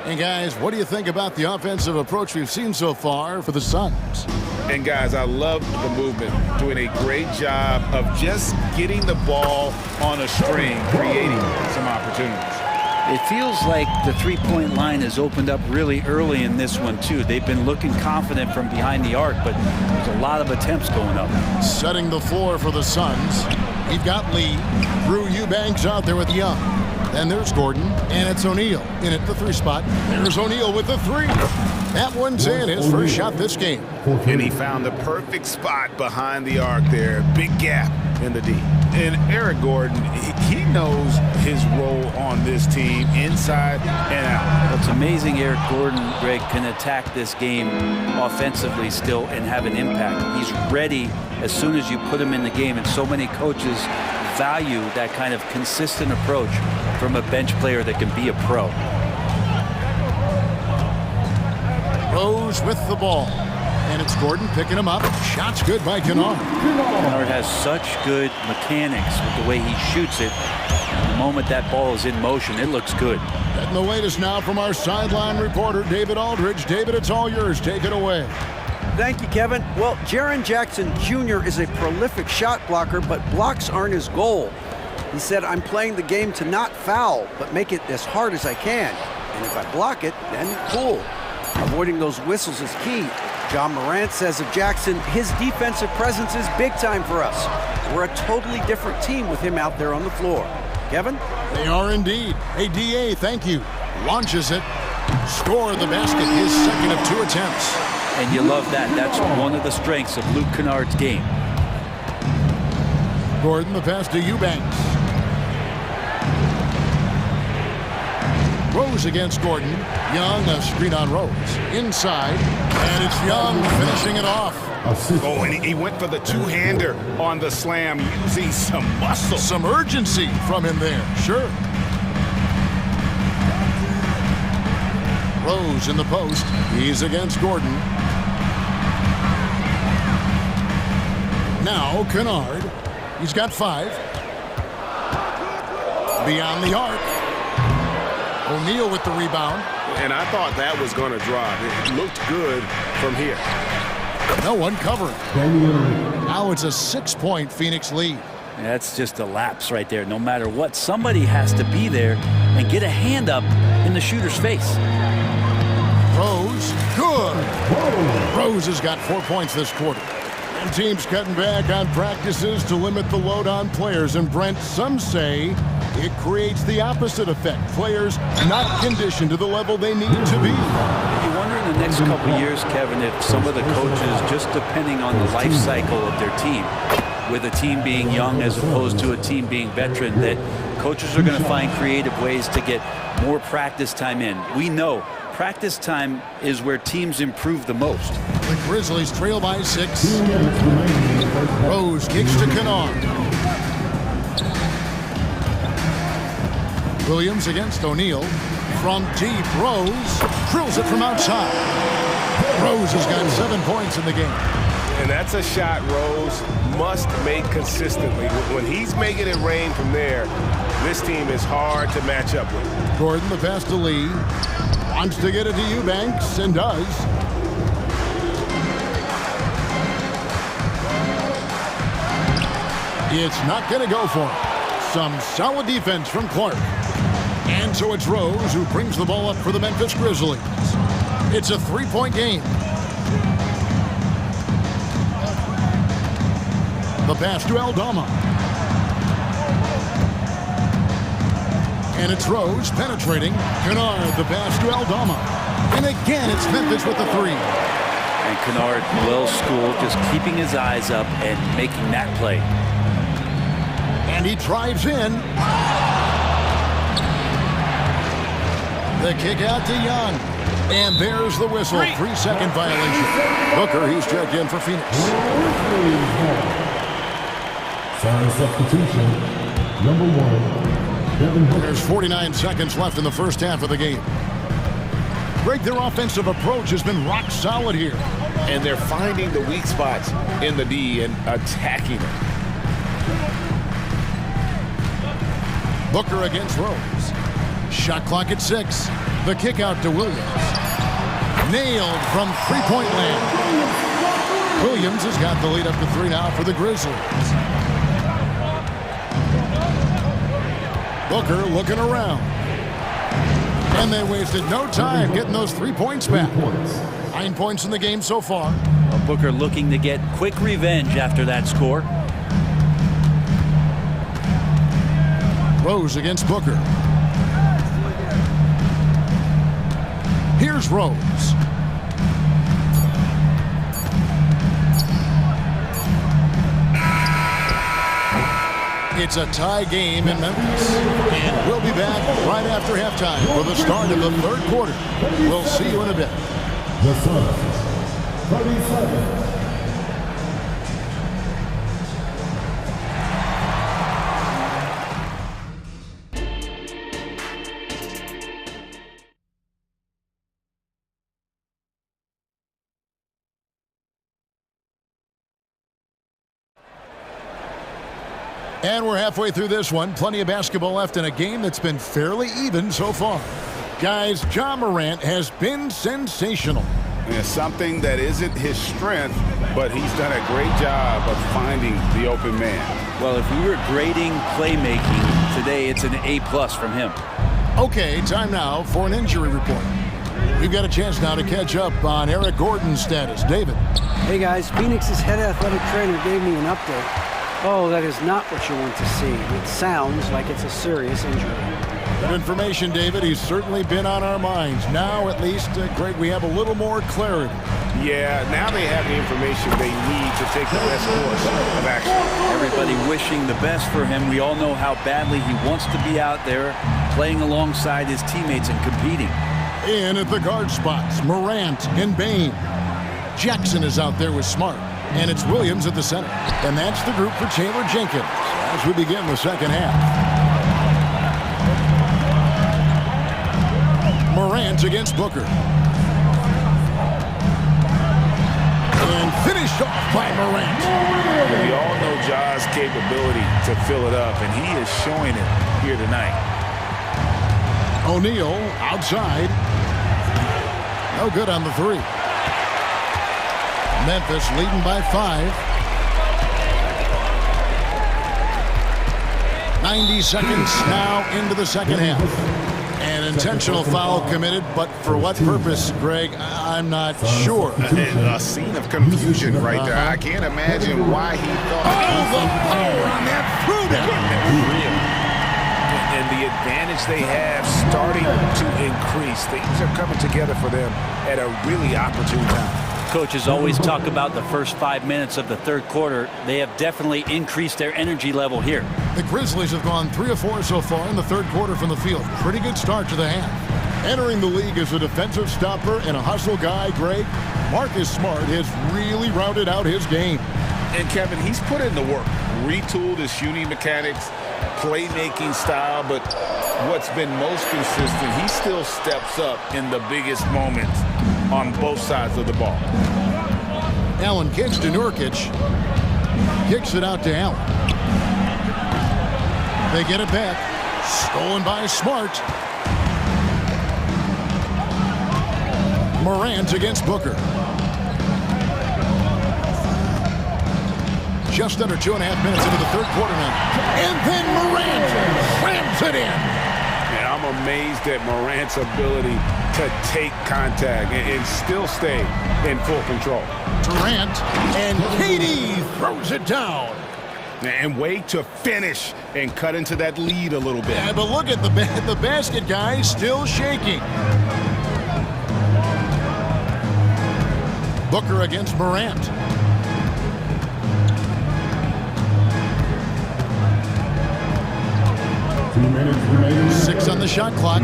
And guys, what do you think about the offensive approach we've seen so far for the Suns? And guys, I love the movement, doing a great job of just getting the ball on a string, creating some opportunities. It feels like the three-point line has opened up really early in this one, too. They've been looking confident from behind the arc, but there's a lot of attempts going up. Setting the floor for the Suns. We've got Lee. Drew Eubanks out there with Young. Then there's Gordon, and it's O'Neal in at the 3 spot. There's O'Neal with the 3. That one's in, his first shot this game. And he found the perfect spot behind the arc there. Big gap in the D. And Eric Gordon, he knows his role on this team inside and out. It's amazing Eric Gordon, Greg, can attack this game offensively still and have an impact. He's ready as soon as you put him in the game, and so many coaches value that kind of consistent approach from a bench player that can be a pro. Rose with the ball. And it's Gordon picking him up. Shot's good by Kennard. Kennard has such good mechanics with the way he shoots it. And the moment that ball is in motion, it looks good. Getting the latest now from our sideline reporter, David Aldridge. David, it's all yours. Take it away. Thank you, Kevin. Well, Jaren Jackson Jr. is a prolific shot blocker, but blocks aren't his goal. He said, I'm playing the game to not foul, but make it as hard as I can. And if I block it, then cool. Avoiding those whistles is key. John Morant says of Jackson, his defensive presence is big time for us. We're a totally different team with him out there on the floor. Kevin? They are indeed. Hey, DA, thank you. Launches it. Score the basket, his second of 2 attempts. And you love that. That's one of the strengths of Luke Kennard's game. Gordon, the pass to Eubanks. Rose against Gordon. Young, a screen on Rose. Inside, and it's Young finishing it off. Oh, and he went for the two-hander on the slam, using some muscle. Some urgency from him there, sure. Rose in the post. He's against Gordon. Now Kennard. He's got 5. Beyond the arc. O'Neal with the rebound. And I thought that was going to drop. It looked good from here. No one covering. Now it's a 6-point Phoenix lead. That's just a lapse right there. No matter what, somebody has to be there and get a hand up in the shooter's face. Rose, good. Rose has got 4 points this quarter. And teams cutting back on practices to limit the load on players. And Brent, some say it creates the opposite effect. Players not conditioned to the level they need to be. You wonder in the next couple of years, Kevin, if some of the coaches, just depending on the life cycle of their team, with a team being young as opposed to a team being veteran, that coaches are going to find creative ways to get more practice time in. We know practice time is where teams improve the most. The Grizzlies trail by 6. Rose kicks to Kennard. Williams against O'Neal. From deep, Rose drills it from outside. Rose has got 7 points in the game. And that's a shot Rose must make consistently. When he's making it rain from there, this team is hard to match up with. Gordon, the pass to Lee. Wants to get it to Eubanks, and does. It's not going to go for it. Some solid defense from Clark. And so it's Rose who brings the ball up for the Memphis Grizzlies. It's a three-point game. The pass to Aldama. And it's Rose penetrating. Kennard, the pass to Aldama. And again, it's Memphis with the three. And Kennard, well-schooled, just keeping his eyes up and making that play. And he drives in. The kick out to Young. And there's the whistle. 3-second violation. Booker, he's checked in for Phoenix. Sorry, substitution. Number 1. There's 49 seconds left in the first half of the game. Greg, their offensive approach has been rock solid here. And they're finding the weak spots in the D and attacking it. Booker against Rose. Shot clock at 6. The kick out to Williams. Nailed from three-point land. Williams has got the lead up to 3 now for the Grizzlies. Booker looking around. And they wasted no time getting those 3 points back. 9 points in the game so far. Well, Booker looking to get quick revenge after that score. Rose against Booker. Here's Rose. It's a tie game in Memphis. And we'll be back right after halftime for the start of the third quarter. We'll see you in a bit. The Suns, 37. And we're halfway through this one. Plenty of basketball left in a game that's been fairly even so far. Guys, Ja Morant has been sensational. And something that isn't his strength, but he's done a great job of finding the open man. Well, if we were grading playmaking today, it's an A+ from him. Okay, time now for an injury report. We've got a chance now to catch up on Eric Gordon's status. David. Hey guys, Phoenix's head athletic trainer gave me an update. Oh, that is not what you want to see. It sounds like it's a serious injury. Good information, David. He's certainly been on our minds. Now, at least, Greg, we have a little more clarity. Yeah, now they have the information they need to take the best course of action. Everybody wishing the best for him. We all know how badly he wants to be out there playing alongside his teammates and competing. In at the guard spots, Morant and Bain. Jackson is out there with Smart. And it's Williams at the center. And that's the group for Taylor Jenkins as we begin the second half. Morant against Booker. And finished off by Morant. We all know Ja's capability to fill it up, and he is showing it here tonight. O'Neal outside. No good on the three. Memphis leading by 5. 90 seconds now into the second half. An intentional foul committed, but for what purpose, Greg, I'm not sure. A scene of confusion right there. I can't imagine why he thought. Oh, the power on that through. And the advantage they have starting to increase. Things are coming together for them at a really opportune time. Coaches always talk about the first 5 minutes of the third quarter. They have definitely increased their energy level here. The Grizzlies have gone 3 of 4 so far in the third quarter from the field. Pretty good start to the half. Entering the league as a defensive stopper and a hustle guy, Greg, Marcus Smart has really rounded out his game. And Kevin, he's put in the work. Retooled his shooting mechanics, playmaking style, but what's been most consistent, he still steps up in the biggest moments on both sides of the ball. Allen kicks to Nurkic. Kicks it out to Allen. They get it back. Stolen by Smart. Morant against Booker. Just under 2.5 minutes into the third quarter now. And then Morant slams it in. And I'm amazed at Morant's ability to take contact and still stay in full control. Durant and KD throws it down. And wait to finish and cut into that lead a little bit. Yeah, but look at the basket guy still shaking. Booker against Morant. Six on the shot clock.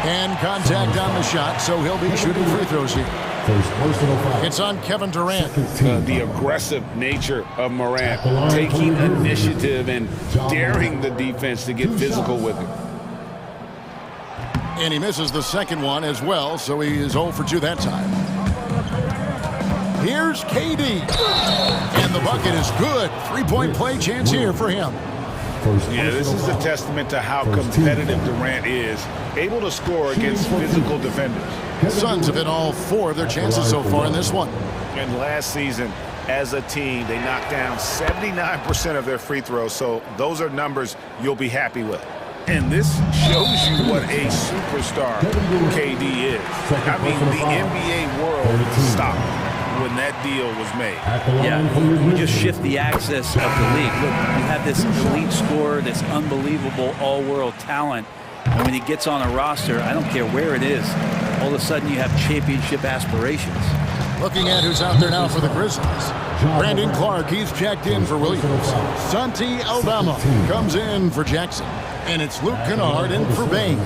And contact on the shot, so he'll be shooting free throws here. It's on Kevin Durant. The aggressive nature of Morant, taking initiative and daring the defense to get physical with him. And he misses the second one as well, so he is 0 for 2 that time. Here's KD. And the bucket is good. 3-point play chance here for him. Yeah, this is a testament to how competitive Durant is, able to score against physical defenders. Suns have hit all 4 of their chances so far in this one. And last season, as a team, they knocked down 79% of their free throws, so those are numbers you'll be happy with. And this shows you what a superstar KD is. I mean, the NBA world stopped when that deal was made. Yeah, you just shift the axis of the league. Look, you have this elite scorer, this unbelievable all-world talent, and when he gets on a roster, I don't care where it is, all of a sudden you have championship aspirations. Looking at who's out there now for the Grizzlies. Brandon Clark, he's checked in for Williams. Santi Aldama comes in for Jackson. And it's Luke Kennard in for Bain.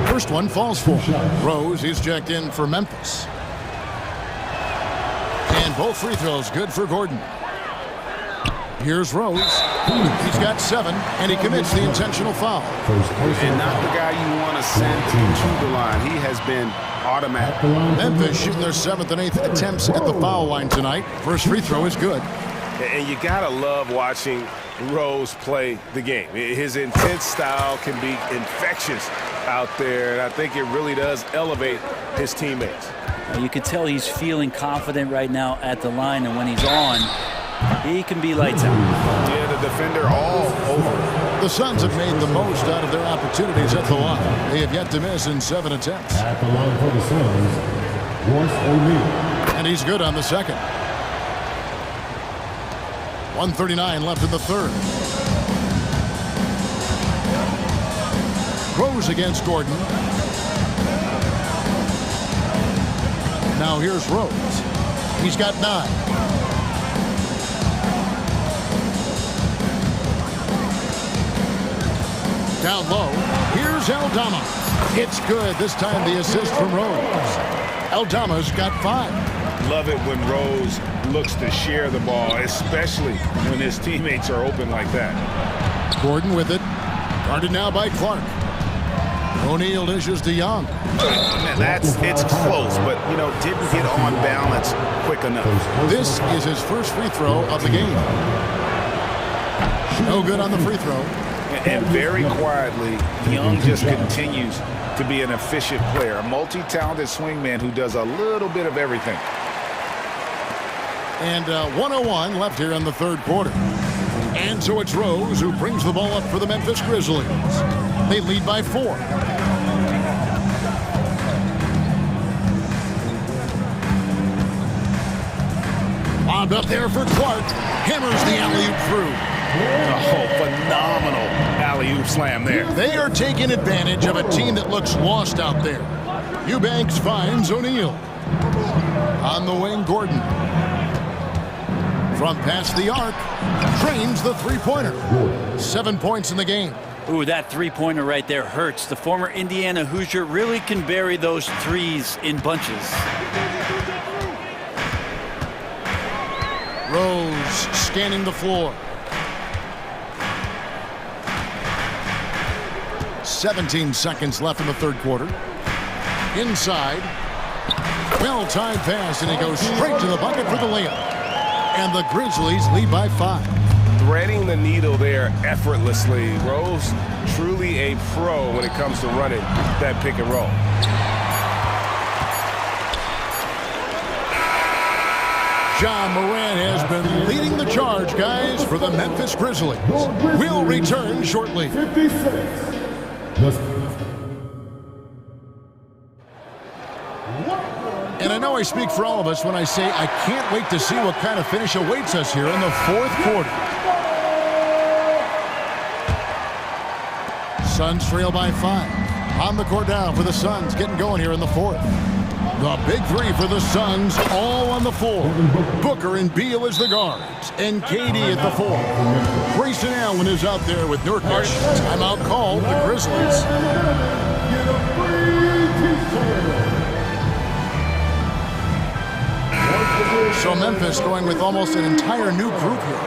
First one falls for Rose, he's checked in for Memphis. And both free throws good for Gordon. Here's Rose. He's got 7, and he commits the intentional foul. And not the guy you want to send to the line. He has been automatic. Memphis shooting their 7th and 8th attempts at the foul line tonight. First free throw is good. And you got to love watching Rose play the game. His intense style can be infectious out there, and I think it really does elevate his teammates. You can tell he's feeling confident right now at the line, and when he's on, he can be lights out. Yeah, the defender all over. The Suns have made the most out of their opportunities at the line. They have yet to miss in 7 attempts. At the line for the Suns, Royce O'Neal. And he's good on the second. 1:39 left in the third. Rose against Gordon. Now here's Rose. He's got 9. Down low. Here's Aldama. It's good. This time the assist from Rose. Aldama's got 5. Love it when Rose looks to share the ball, especially when his teammates are open like that. Gordon with it. Guarded now by Clark. O'Neal dishes to Young. It's close, but, didn't get on balance quick enough. This is his first free throw of the game. No good on the free throw. And very quietly, Young just continues to be an efficient player, a multi-talented swingman who does a little bit of everything. And 1:01 left here in the third quarter. And so it's Rose who brings the ball up for the Memphis Grizzlies. They lead by 4. Lobbed up there for Clark. Hammers the alley-oop through. Oh, phenomenal alley-oop slam there. They are taking advantage of a team that looks lost out there. Eubanks finds O'Neal. On the wing, Gordon. From past the arc, drains the three-pointer. 7 points in the game. Ooh, that three-pointer right there hurts. The former Indiana Hoosier really can bury those threes in bunches. Rose scanning the floor. 17 seconds left in the third quarter. Inside. Well-timed pass, and he goes straight to the bucket for the layup. And the Grizzlies lead by 5. Threading the needle there effortlessly. Rose, truly a pro when it comes to running that pick and roll. John Moran has been leading the charge, guys, for the Memphis Grizzlies. We'll return shortly. And I know I speak for all of us when I say I can't wait to see what kind of finish awaits us here in the fourth quarter. Suns trail by 5. On the court now for the Suns, getting going here in the fourth. The big three for the Suns, all on the floor. Booker and Beal as the guards, and KD at the 4. Grayson Allen is out there with Nurkic. Timeout called the Grizzlies. So Memphis going with almost an entire new group here.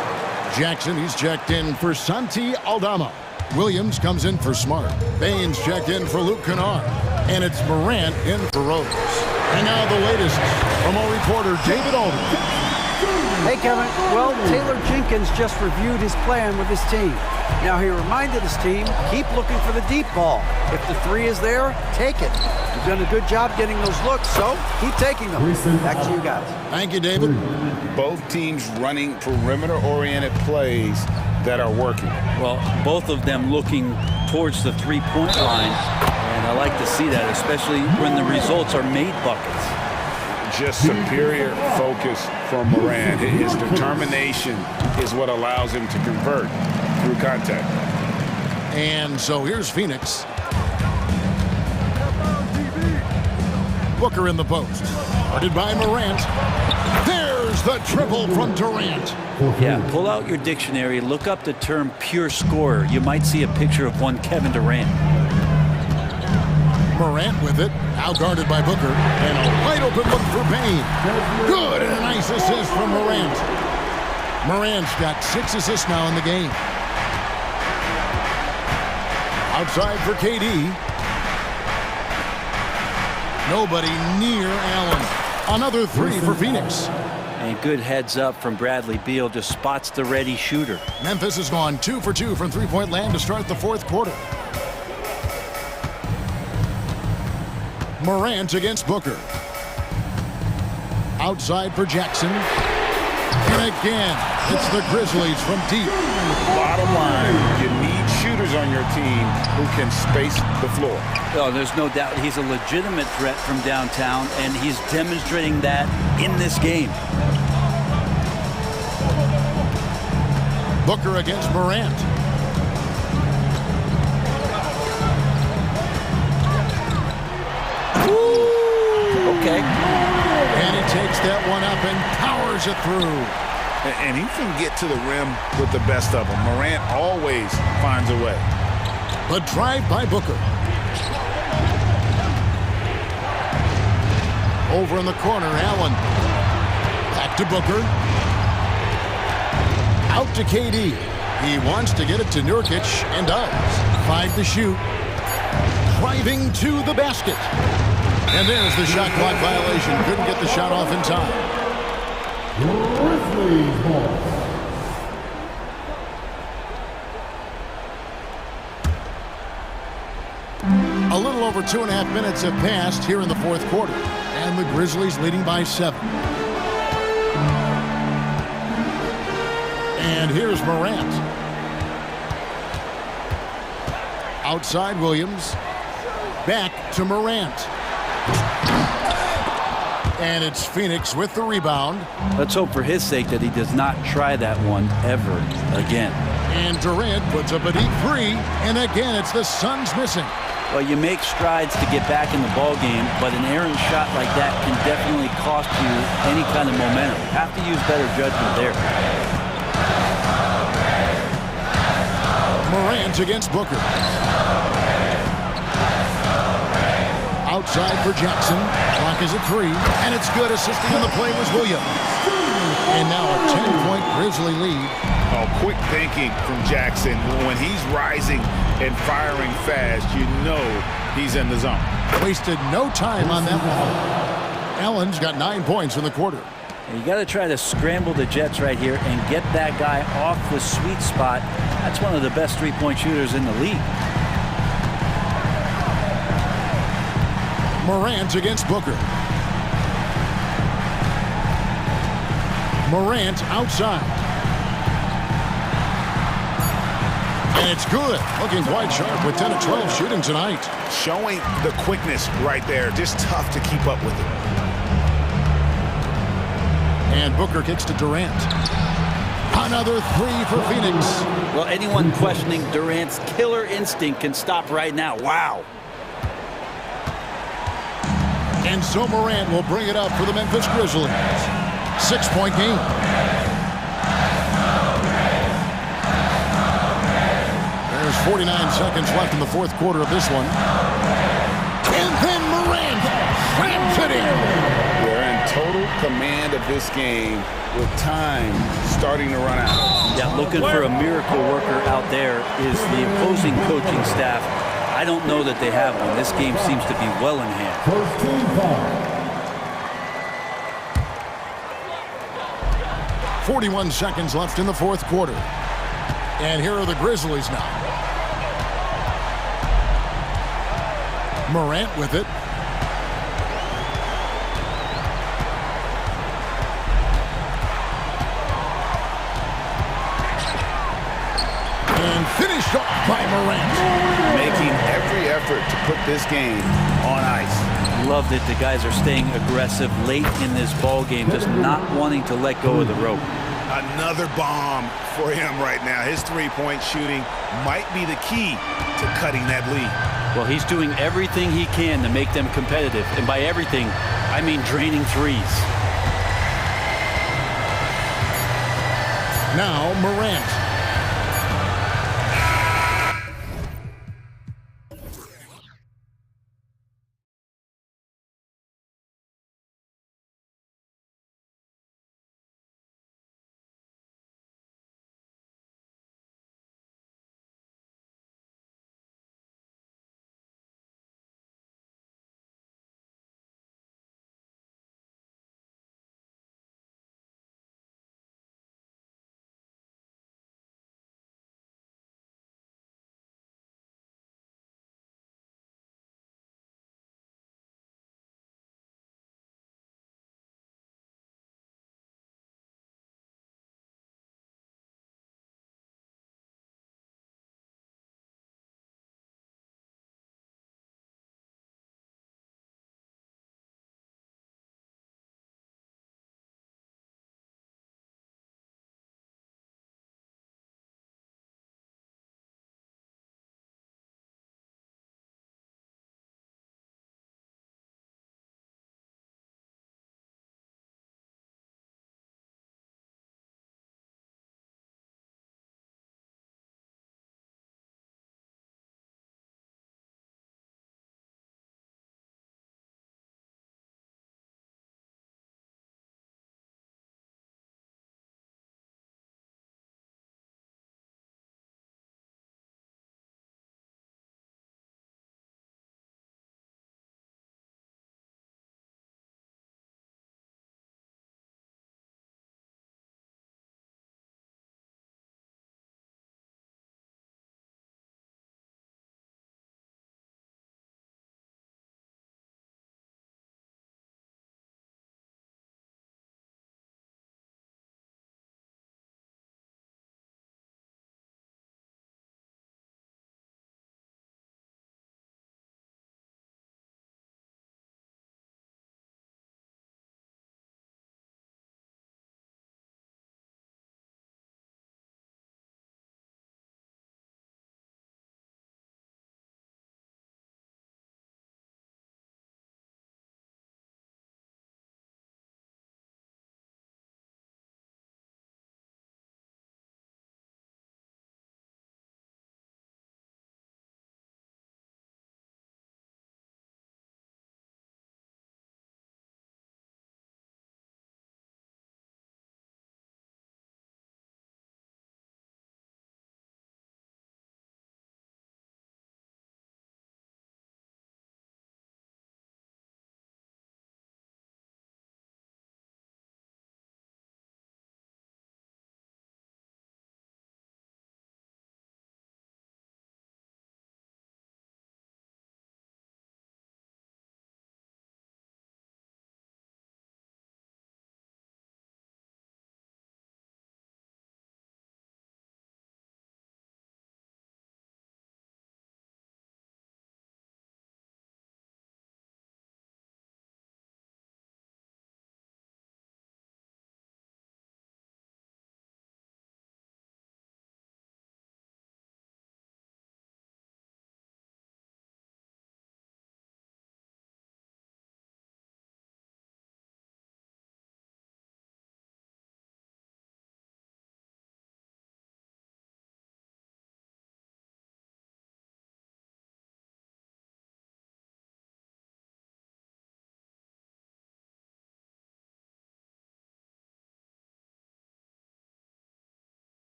Jackson, he's checked in for Santi Aldama. Williams comes in for Smart. Baines checked in for Luke Kennard. And it's Morant in for Rose. And now the latest from our reporter, David Aldridge. Hey, Kevin. Well, Taylor Jenkins just reviewed his plan with his team. Now, he reminded his team, keep looking for the deep ball. If the three is there, take it. You've done a good job getting those looks, so keep taking them. Back to you guys. Thank you, David. Both teams running perimeter-oriented plays that are working. Well, both of them looking towards the three-point line, and I like to see that, especially when the results are made buckets. Just superior focus from Moran. His determination is what allows him to convert through contact. And so here's Phoenix. Booker in the post. Guarded by Morant. There's the triple from Durant. Yeah, pull out your dictionary, look up the term pure scorer. You might see a picture of one Kevin Durant. Morant with it, now guarded by Booker, and a wide open look for Payne. Good, and a nice assist from Morant. Morant's got 6 assists now in the game. Outside for KD. Nobody near Allen. Another 3 for Phoenix. And good heads up from Bradley Beal, just spots the ready shooter. Memphis has gone 2 for 2 from three-point land to start the fourth quarter. Morant against Booker. Outside for Jackson. And again, it's the Grizzlies from deep. Bottom line, you need shooters on your team who can space the floor. Oh, there's no doubt he's a legitimate threat from downtown, and he's demonstrating that in this game. Booker against Morant. Okay. And he takes that one up and powers it through. And he can get to the rim with the best of them. Morant always finds a way. The drive by Booker. Over in the corner, Allen. Back to Booker. Out to KD. He wants to get it to Nurkic and does. 5 to shoot. Driving to the basket. And there's the shot clock violation. Couldn't get the shot off in time. A little over 2.5 minutes have passed here in the fourth quarter. And the Grizzlies leading by 7. And here's Morant. Outside Williams. Back to Morant. And it's Phoenix with the rebound. Let's hope for his sake that he does not try that one ever again. And Durant puts up a deep 3. And again, it's the Suns missing. Well, you make strides to get back in the ball game, but an errant shot like that can definitely cost you any kind of momentum. Have to use better judgment there. Morant against Booker. Outside for Jackson. Clock is at 3. And it's good. Assisting on the play was Williams. And now a 10-point Grizzly lead. Oh, quick thinking from Jackson. When he's rising and firing fast, you know he's in the zone. Wasted no time on that one. Allen's got 9 points in the quarter. And you got to try to scramble the Jets right here and get that guy off the sweet spot. That's one of the best three-point shooters in the league. Morant against Booker. Morant outside. And it's good. Looking quite sharp with 10 of 12 shooting tonight. Showing the quickness right there. Just tough to keep up with it. And Booker kicks to Durant. Another three for Phoenix. Well, anyone questioning Durant's killer instinct can stop right now. Wow. And so Morant will bring it up for the Memphis Grizzlies. 6-point game. There's 49 seconds left in the fourth quarter of this one. And then Morant slams it in. They're in total command of this game with time starting to run out. Yeah, looking for a miracle worker out there is the opposing coaching staff. I don't know that they have one. This game seems to be well in hand. First team foul. 41 seconds left in the fourth quarter. And here are the Grizzlies now. Morant with it. And finished off by Morant. Making every effort to put this game on ice. Love that the guys are staying aggressive late in this ball game, just not wanting to let go of the rope. Another bomb for him right now. His three-point shooting might be the key to cutting that lead. Well, he's doing everything he can to make them competitive. And by everything, I mean draining threes. Now Morant.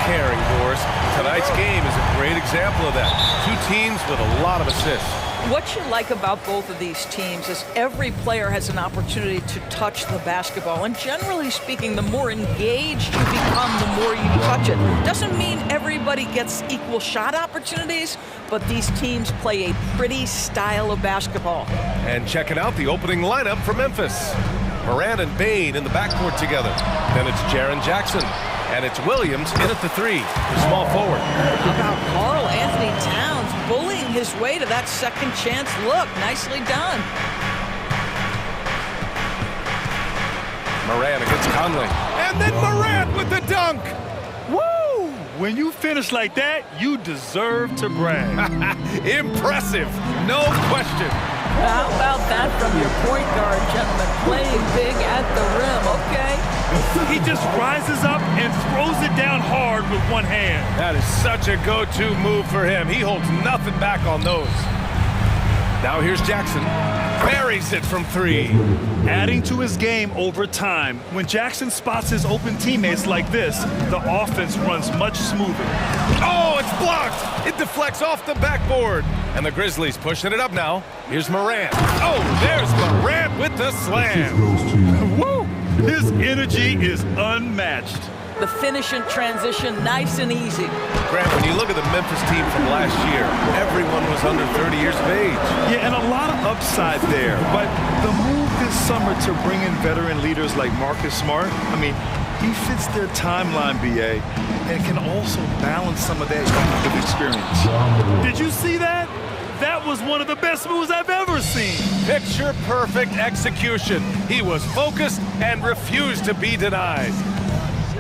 caring, Boris. Tonight's game is a great example of that. Two teams with a lot of assists. What you like about both of these teams is every player has an opportunity to touch the basketball. And generally speaking, the more engaged you become, the more you touch it. Doesn't mean everybody gets equal shot opportunities, but these teams play a pretty style of basketball. And checking out the opening lineup for Memphis. Moran and Bain in the backcourt together. Then it's Jaren Jackson. And it's Williams in at the three, the small forward. How about Karl Anthony Towns bullying his way to that second chance look? Nicely done. Moran against Conley. And then Moran with the dunk. Woo! When you finish like that, you deserve to brag. Impressive, no question. How about that from your point guard, gentlemen? Playing big at the rim, okay? He just rises up and throws it down hard with one hand. That is such a go-to move for him. He holds nothing back on those. Now here's Jackson. Buries it from three. Adding to his game over time. When Jackson spots his open teammates like this, the offense runs much smoother. Oh, it's blocked. It deflects off the backboard. And the Grizzlies pushing it up now. Here's Moran. Oh, there's Moran with the slam. Woo! His energy is unmatched. The finish and transition, nice and easy. Grant, when you look at the Memphis team from last year, everyone was under 30 years of age. Yeah, and a lot of upside there. But the move this summer to bring in veteran leaders like Marcus Smart, I mean, he fits their timeline, BA, and can also balance some of that youth experience. Did you see that? That was one of the best moves I've ever seen. Picture-perfect execution. He was focused and refused to be denied.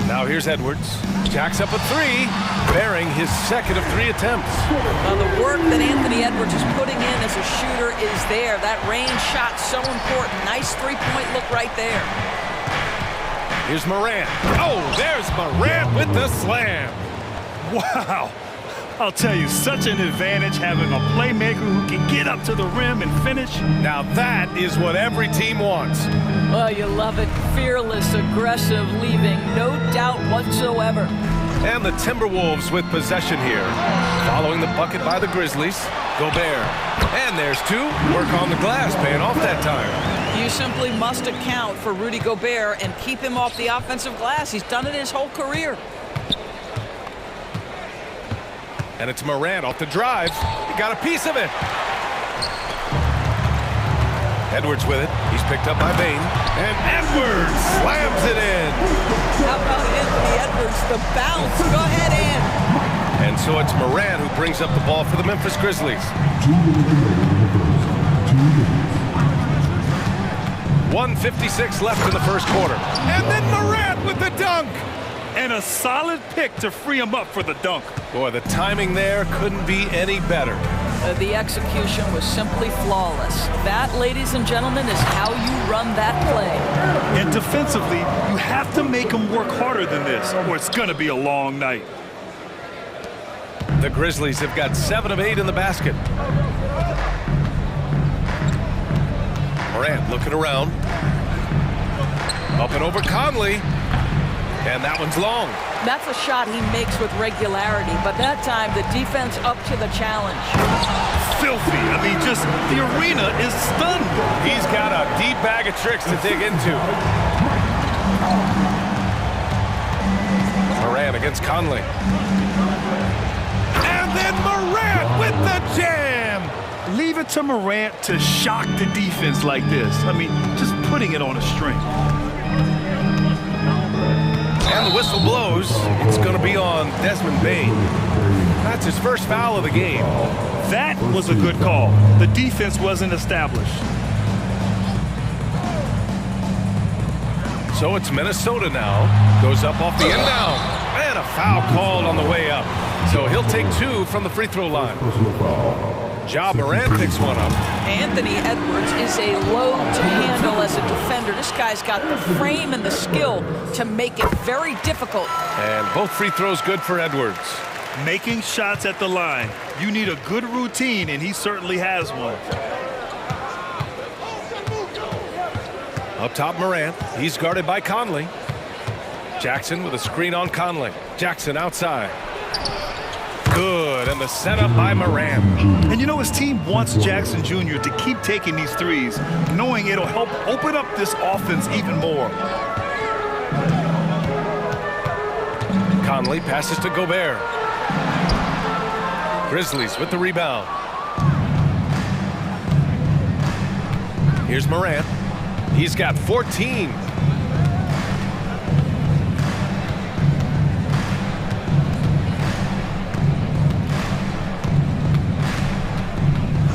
Now here's Edwards. Jacks up a three, bearing his second of three attempts. Now the work that Anthony Edwards is putting in as a shooter is there. That range shot so important. Nice three-point look right there. Here's Moran. Oh, there's Moran with the slam. Wow. I'll tell you, such an advantage having a playmaker who can get up to the rim and finish. Now that is what every team wants. Well, you love it. Fearless, aggressive, leaving no doubt whatsoever. And the Timberwolves with possession here. Following the bucket by the Grizzlies, Gobert. And there's two. Work on the glass, paying off that time. You simply must account for Rudy Gobert and keep him off the offensive glass. He's done it his whole career. And it's Moran off the drive. He got a piece of it. Edwards with it. He's picked up by Bain. And Edwards slams it in. How about Anthony Edwards, the bounce? Go ahead, Ann. And so it's Moran who brings up the ball for the Memphis Grizzlies. 1:56 left in the first quarter. And then Moran with the dunk. And a solid pick to free him up for the dunk. Boy, the timing there couldn't be any better. The execution was simply flawless. That, ladies and gentlemen, is how you run that play. And defensively, you have to make him work harder than this, or it's going to be a long night. The Grizzlies have got 7 of 8 in the basket. Moran looking around. Up and over Conley. And that one's long. That's a shot he makes with regularity, but that time the defense up to the challenge. Filthy. I mean, just the arena is stunned. He's got a deep bag of tricks to dig into. Moran against Conley. And then Moran with the jam. Leave it to Morant to shock the defense like this. I mean, just putting it on a string. And the whistle blows. It's going to be on Desmond Bain. That's his first foul of the game. That was a good call. The defense wasn't established. So it's Minnesota now. Goes up off the inbound. And a foul called on the way up. So he'll take 2 from the free throw line. Ja Morant picks one up. Anthony Edwards is a load to handle as a defender. This guy's got the frame and the skill to make it very difficult. And both free throws good for Edwards. Making shots at the line. You need a good routine, and he certainly has one. Up top, Morant. He's guarded by Conley. Jackson with a screen on Conley. Jackson outside. Good, and the setup by Moran. And you know, his team wants Jackson Jr. to keep taking these threes, knowing it'll help open up this offense even more. Conley passes to Gobert. Grizzlies with the rebound. Here's Moran. He's got 14.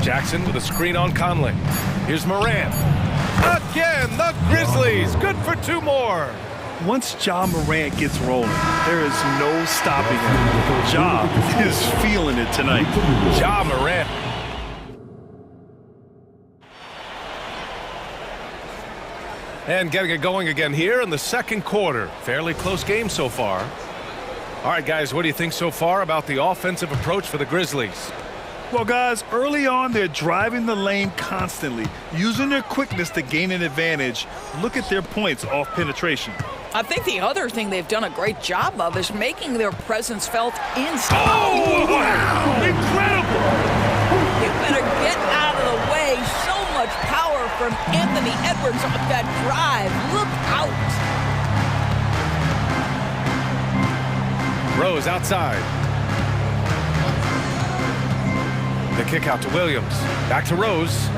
Jackson with a screen on Conley. Here's Moran. Again, the Grizzlies. Good for 2 more. Once Ja Morant gets rolling, there is no stopping him. Ja is feeling it tonight. Ja Morant. And getting it going again here in the second quarter. Fairly close game so far. All right, guys, what do you think so far about the offensive approach for the Grizzlies? Well, guys, early on, they're driving the lane constantly, using their quickness to gain an advantage. Look at their points off penetration. I think the other thing they've done a great job of is making their presence felt inside. Oh, wow! Incredible! You better get out of the way. So much power from Anthony Edwards on that drive. Look out! Rose outside. The kick out to Williams. Back to Rose.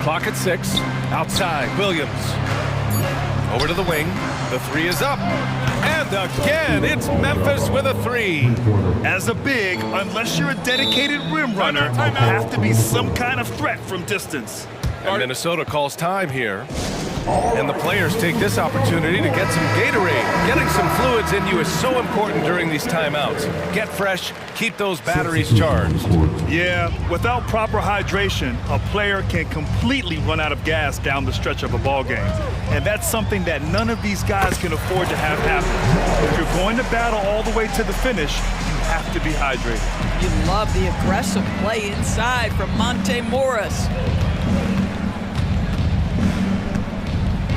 Clock at 6. Outside, Williams. Over to the wing. The 3 is up. And again, it's Memphis with a 3. As a big, unless you're a dedicated rim runner, you have to be some kind of threat from distance. And Minnesota calls time here. And the players take this opportunity to get some Gatorade. Getting some fluids in you is so important during these timeouts. Get fresh, keep those batteries charged. Yeah, without proper hydration, a player can completely run out of gas down the stretch of a ball game. And that's something that none of these guys can afford to have happen. If you're going to battle all the way to the finish, you have to be hydrated. You love the aggressive play inside from Monte Morris.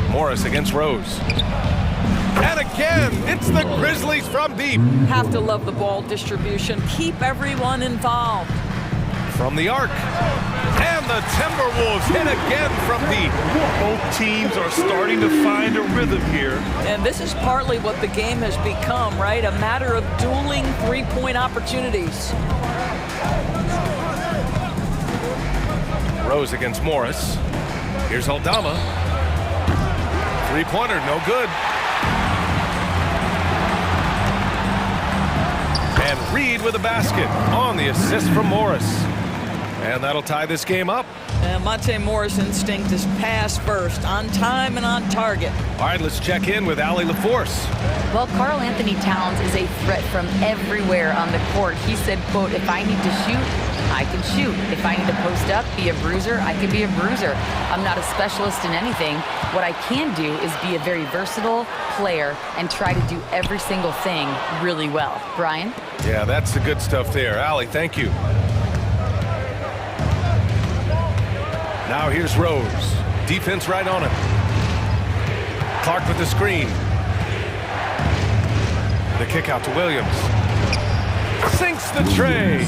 Morris against Rose. And again, it's the Grizzlies from deep. Have to love the ball distribution. Keep everyone involved. From the arc. And the Timberwolves hit again from deep. Both teams are starting to find a rhythm here. And this is partly what the game has become, right? A matter of dueling three-point opportunities. Rose against Morris. Here's Aldama. Three-pointer, no good. And Reed with a basket on the assist from Morris. And that'll tie this game up. And Monte Morris' instinct is pass first, on time and on target. All right, let's check in with Allie LaForce. Well, Karl Anthony Towns is a threat from everywhere on the court. He said, quote, if I need to shoot, I can shoot. If I need to post up, be a bruiser, I can be a bruiser. I'm not a specialist in anything. What I can do is be a very versatile player and try to do every single thing really well. Brian? Yeah, that's the good stuff there. Allie, thank you. Now here's Rose. Defense right on him. Clark with the screen. The kick out to Williams. Sinks the tray.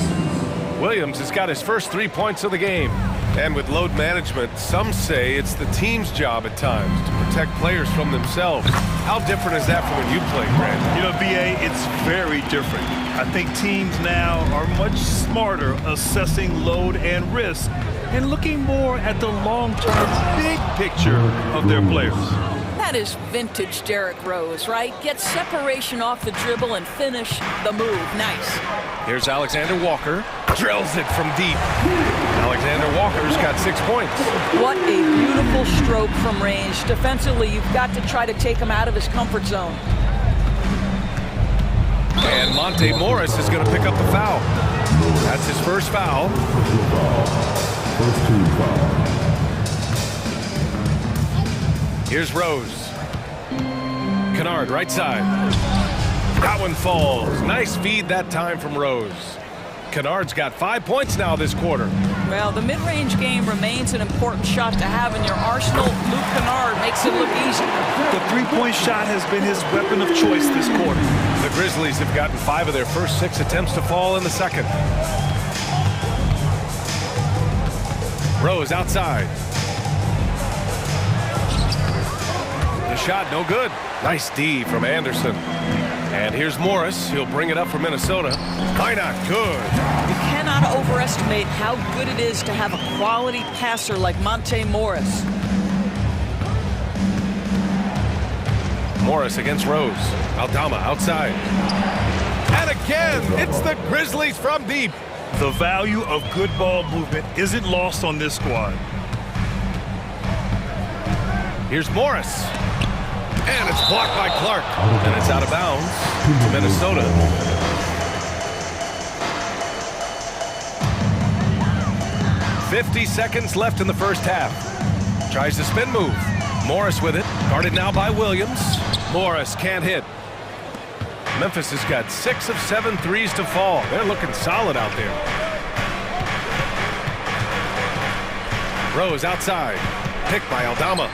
Williams has got his first 3 points of the game. And with load management, some say it's the team's job at times to protect players from themselves. How different is that from when you played, Brandon? You know, BA, it's very different. I think teams now are much smarter assessing load and risk and looking more at the long-term big picture of their players. That is vintage Derrick Rose, right? Get separation off the dribble and finish the move. Nice. Here's Alexander Walker. Drills it from deep. Alexander Walker's got 6 points. What a beautiful stroke from range. Defensively, you've got to try to take him out of his comfort zone. And Monte Morris is going to pick up the foul. That's his first foul. First 2 fouls. Here's Rose. Kennard, right side. That one falls. Nice feed that time from Rose. Kennard's got 5 points now this quarter. Well, the mid-range game remains an important shot to have in your arsenal. Luke Kennard makes it look easy. The three-point shot has been his weapon of choice this quarter. The Grizzlies have gotten 5 of their first 6 attempts to fall in the second. Rose outside. The shot no good. Nice D from Anderson. And here's Morris. He'll bring it up for Minnesota. Minot, good. You cannot overestimate how good it is to have a quality passer like Monte Morris. Morris against Rose. Aldama outside. And again, it's the Grizzlies from deep. The value of good ball movement isn't lost on this squad. Here's Morris. And it's blocked by Clark. And it's out of bounds to Minnesota. "50 seconds left in the first half. Tries the spin move. Morris with it. Guarded now by Williams. Morris can't hit. Memphis has got 6 of 7 threes to fall. They're looking solid out there. Rose outside. Picked by Aldama.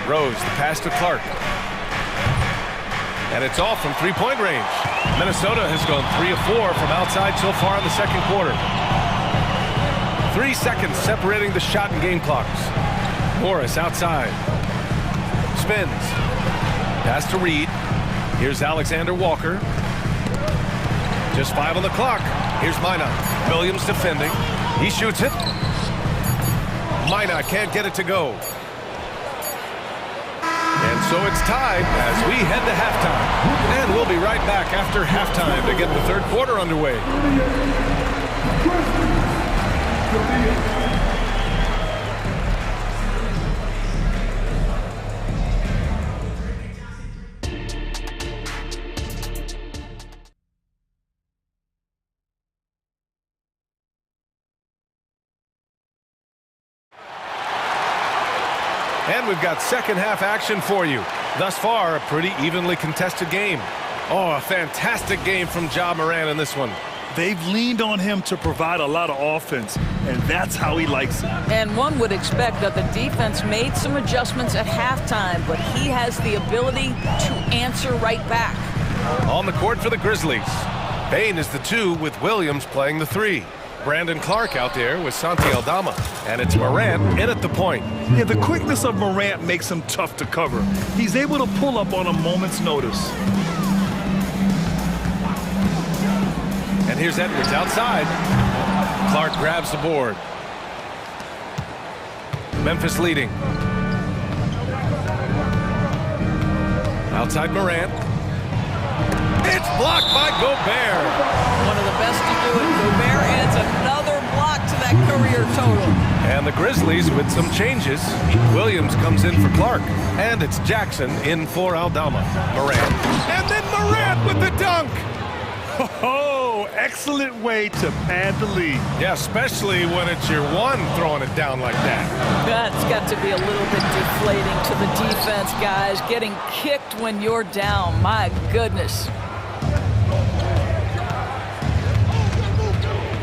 Rose, the pass to Clark. And it's off from three-point range. Minnesota has gone 3 of 4 from outside so far in the second quarter. 3 seconds separating the shot and game clocks. Morris outside. Spins. Pass to Reed. Here's Alexander Walker. Just 5 on the clock. Here's Minot. Williams defending. He shoots it. Minot can't get it to go. And so it's tied as we head to halftime. And we'll be right back after halftime to get the third quarter underway. And we've got second half action for you. Thus far, a pretty evenly contested game. Oh, a fantastic game from Ja Morant in this one. They've leaned on him to provide a lot of offense, and that's how he likes it. And one would expect that the defense made some adjustments at halftime, but he has the ability to answer right back. On the court for the Grizzlies. Bain is the 2 with Williams playing the 3. Brandon Clark out there with Santi Aldama. And it's Morant in at the point. Yeah, the quickness of Morant makes him tough to cover. He's able to pull up on a moment's notice. And here's Edwards outside. Clark grabs the board. Memphis leading. Outside Morant. It's blocked by Gobert. One of the best to do it. Gobert adds another block to that career total. And the Grizzlies with some changes. Williams comes in for Clark. And it's Jackson in for Aldama. Morant. And then Morant with the dunk. Oh, excellent way to pad the lead. Yeah, especially when it's your one throwing it down like that. That's got to be a little bit deflating to the defense, guys. Getting kicked when you're down. My goodness.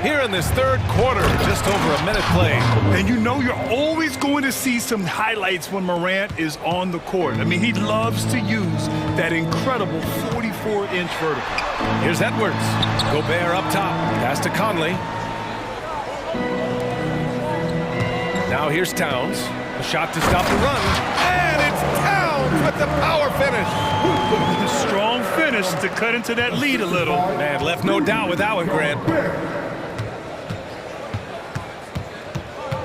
Here in this third quarter, just over a minute played. And you know you're always going to see some highlights when Morant is on the court. I mean, he loves to use that incredible 44-inch vertical. Here's Edwards. Gobert up top. Pass to Conley. Now here's Towns. A shot to stop the run. And it's Towns with the power finish. Strong finish to cut into that lead a little. Man, left no doubt with that one, Grant.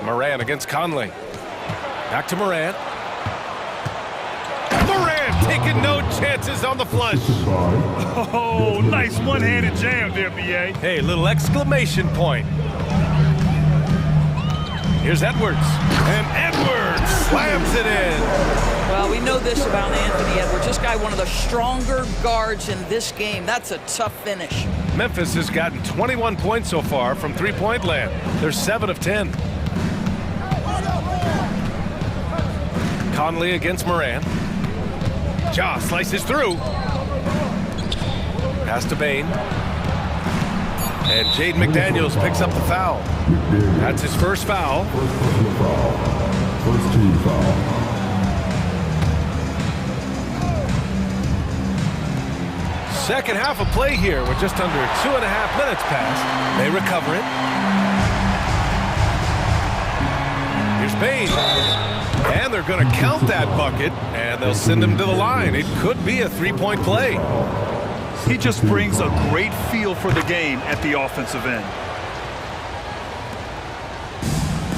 Morant against Conley. Back to Morant. Morant taking no chances on the flush. Oh, nice one-handed jam there, B.A. Hey, little exclamation point. Here's Edwards. And Edwards slams it in. Well, we know this about Anthony Edwards. This guy, one of the stronger guards in this game. That's a tough finish. Memphis has gotten 21 points so far from three-point land. They're 7 of 10. Conley against Morant. Ja slices through. Pass to Bain. And Jaden McDaniels picks up the foul. That's his first foul. First team foul. Second half of play here with just under 2.5 minutes passed. They recover it. Here's Bain. And they're going to count that bucket, and they'll send him to the line. It could be a three-point play. He just brings a great feel for the game at the offensive end.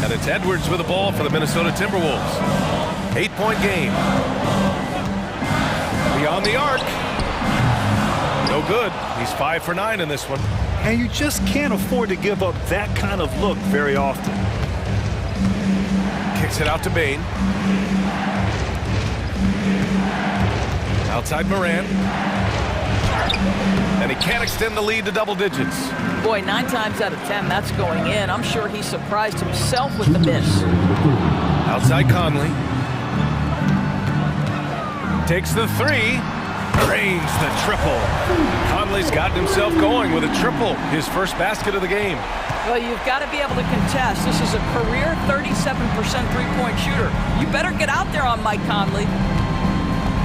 And it's Edwards with the ball for the Minnesota Timberwolves. 8-point game. Beyond the arc. No good. He's 5 for 9 in this one. And you just can't afford to give up that kind of look very often. Kicks it out to Bain. Outside Moran. And he can't extend the lead to double digits. Boy, 9 times out of 10, that's going in. I'm sure he surprised himself with the miss. Outside Conley. Takes the three. Drains the triple. Conley's gotten himself going with a triple. His first basket of the game. Well, you've got to be able to contest. This is a career 37% three-point shooter. You better get out there on Mike Conley.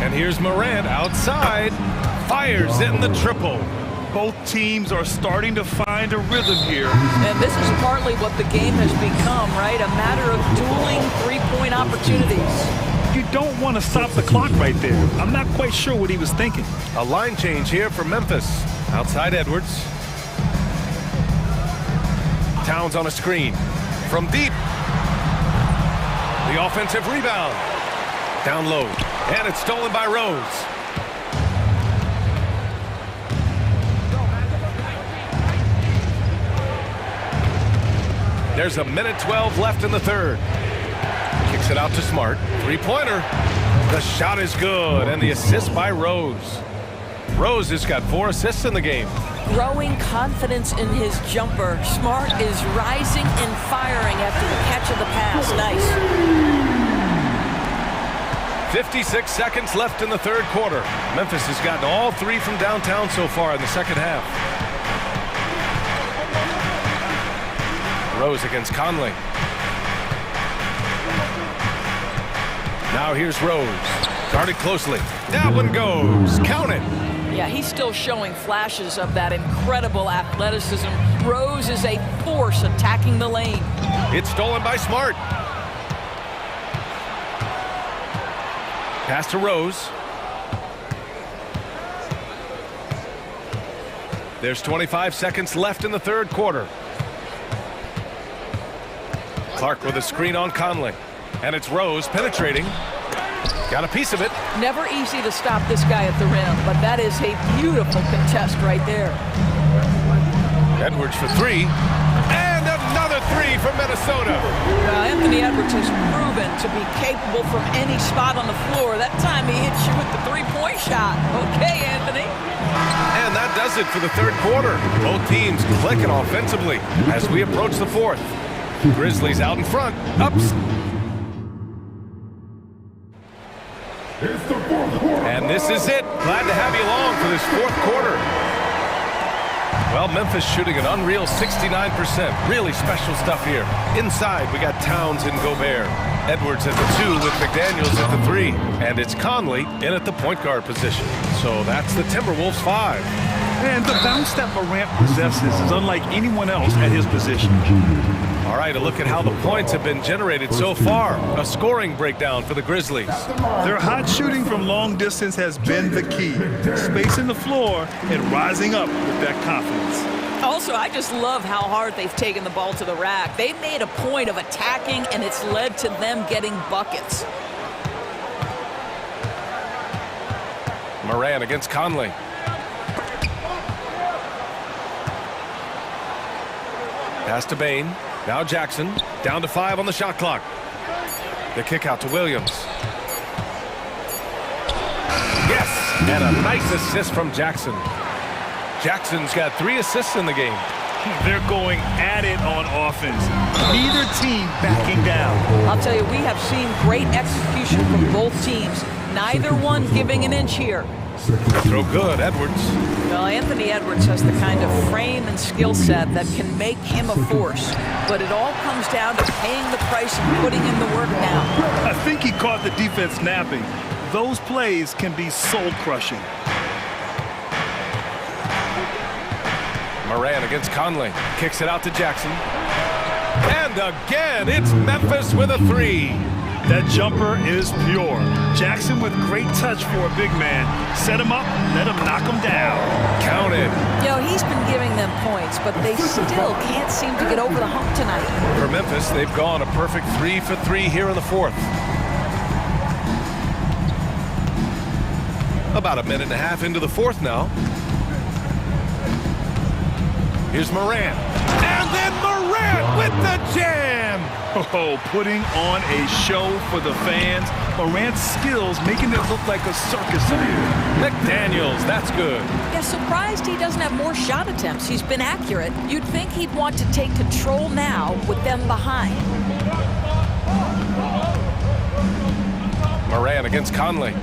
And here's Morant outside. Fires in the triple. Both teams are starting to find a rhythm here. And this is partly what the game has become, right? A matter of dueling three-point opportunities. You don't want to stop the clock right there. I'm not quite sure what he was thinking. A line change here for Memphis. Outside Edwards. Towns on a screen. From deep. The offensive rebound. Down low. And it's stolen by Rose. There's a minute 12 left in the third. Kicks it out to Smart. Three-pointer. The shot is good, and the assist by Rose. Rose has got 4 assists in the game. Growing confidence in his jumper. Smart is rising and firing after the catch of the pass. Nice. 56 seconds left in the third quarter. Memphis has gotten all 3 from downtown so far in the second half. Rose against Conley. Now here's Rose. Guarded closely. That one goes. Count it. Yeah, he's still showing flashes of that incredible athleticism. Rose is a force attacking the lane. It's stolen by Smart. Pass to Rose. There's 25 seconds left in the third quarter. Clark with a screen on Conley. And it's Rose penetrating. Got a piece of it. Never easy to stop this guy at the rim, but that is a beautiful contest right there. Edwards for 3. And another 3 from Minnesota. Anthony Edwards has proven to be capable from any spot on the floor. That time he hit you with the three-point shot. Okay, Anthony. And that does it for the third quarter. Both teams clicking offensively as we approach the fourth. Grizzlies out in front. Ups. And this is it. Glad to have you along for this fourth quarter. Well, Memphis shooting an unreal 69%. Really special stuff here. Inside, we got Towns and Gobert. Edwards at the 2 with McDaniels at the 3. And it's Conley in at the point guard position. So that's the Timberwolves 5. And the bounce that Morant possesses is unlike anyone else at his position. All right, a look at how the points have been generated so far. A scoring breakdown for the Grizzlies. Their hot shooting from long distance has been the key. Spacing the floor and rising up with that confidence. Also, I just love how hard they've taken the ball to the rack. They've made a point of attacking, and it's led to them getting buckets. Moran against Conley. Pass to Bain. Now Jackson. Down to 5 on the shot clock. The kick out to Williams. Yes! And a nice assist from Jackson. Jackson's got 3 assists in the game. They're going at it on offense. Neither team backing down. I'll tell you, we have seen great execution from both teams. Neither one giving an inch here. Throw good, Edwards. Well, Anthony Edwards has the kind of frame and skill set that can make him a force. But it all comes down to paying the price and putting in the work now. I think he caught the defense napping. Those plays can be soul-crushing. Moran against Conley. Kicks it out to Jackson. And again, it's Memphis with a three. That jumper is pure. Jackson with great touch for a big man. Set him up, let him knock him down. Counted. You know, he's been giving them points, but they still can't seem to get over the hump tonight. For Memphis, they've gone a perfect 3 for 3 here in the fourth. About a minute and a half into the fourth now. Here's Moran. And then Moran with the jam! Oh, putting on a show for the fans. Morant's skills making it look like a circus in here. McDaniels, that's good. Yeah, surprised he doesn't have more shot attempts. He's been accurate. You'd think he'd want to take control now with them behind. Moran against Conley.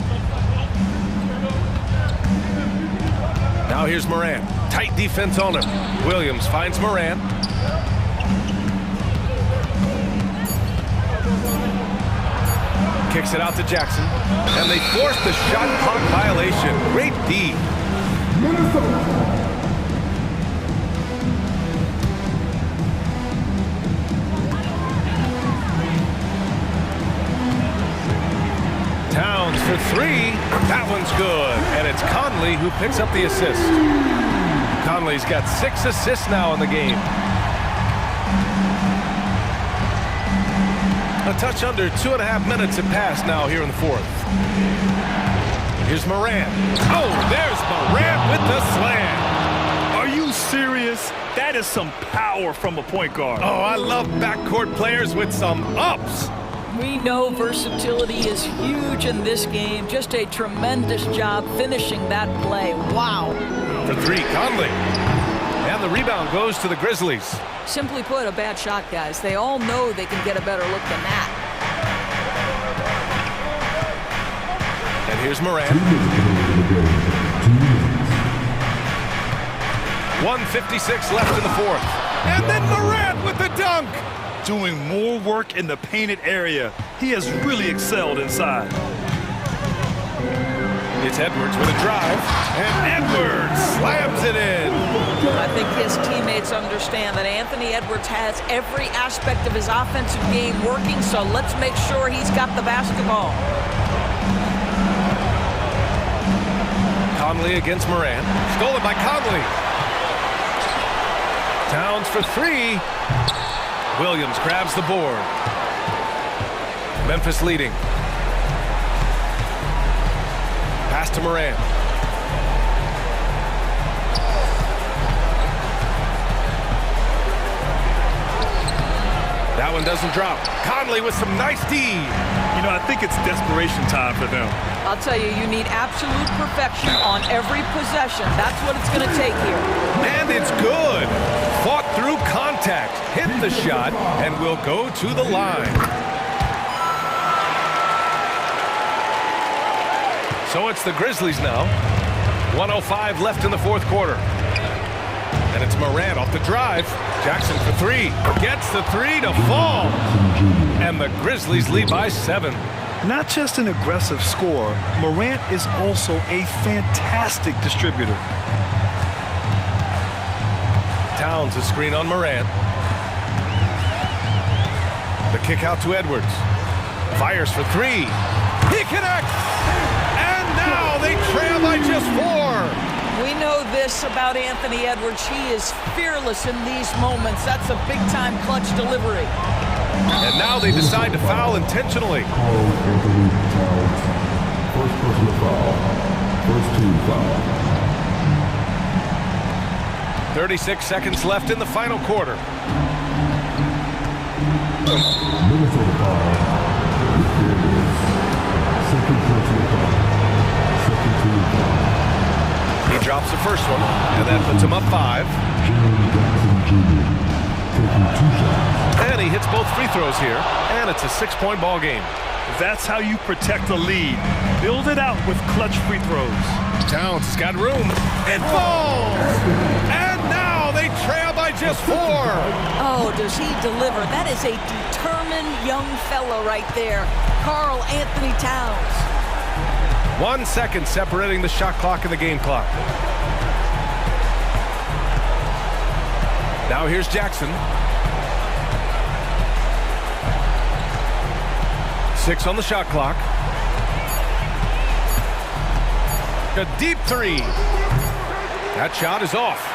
Now here's Moran. Tight defense on him. Williams finds Moran. Kicks it out to Jackson. And they force the shot clock violation. Great D. Towns for three. That one's good. And it's Conley who picks up the assist. Conley's got 6 assists now in the game. A touch under 2.5 minutes have passed now here in the fourth. Here's Moran. Oh, there's Moran with the slam. Are you serious? That is some power from a point guard. Oh, I love backcourt players with some ups. We know versatility is huge in this game. Just a tremendous job finishing that play. Wow. For three, Conley. And the rebound goes to the Grizzlies. Simply put, a bad shot, guys. They all know they can get a better look than that. And here's Moran. 1:56 left in the fourth. And then Moran with the dunk. Doing more work in the painted area. He has really excelled inside. It's Edwards with a drive, and Edwards slams it in. I think his teammates understand that Anthony Edwards has every aspect of his offensive game working, so let's make sure he's got the basketball. Conley against Moran. Stolen by Conley. Towns for three. Williams grabs the board. Memphis leading. Pass to Moran. That one doesn't drop. Conley with some nice D. You know, I think it's desperation time for them. I'll tell you, you need absolute perfection on every possession. That's what it's going to take here. And it's good. Fought through contact, hit the shot, and will go to the line. So it's the Grizzlies now. 1:05 left in the fourth quarter. And it's Moran off the drive. Jackson for three. Gets the three to fall. And the Grizzlies lead by 7. Not just an aggressive scorer, Morant is also a fantastic distributor. Towns a screen on Moran. The kick out to Edwards. Fires for three. He connects! And now they trail by just 4. We know this about Anthony Edwards. He is fearless in these moments. That's a big-time clutch delivery. And now they decide to foul intentionally. First personal foul. First team foul. 36 seconds left in the final quarter. Minnesota foul. Second personal foul. Second team foul. He drops the first one, and that puts him up 5. Jackson Jr. taking 2 shots. And and he hits both free throws here, and it's a 6-point ball game. That's how you protect a lead. Build it out with clutch free throws. Towns has got room. It falls! And now they trail by just 4. Oh, does he deliver? That is a determined young fella right there. Karl Anthony Towns. 1 second separating the shot clock and the game clock. Now here's Jackson. 6 on the shot clock. A deep 3. That shot is off.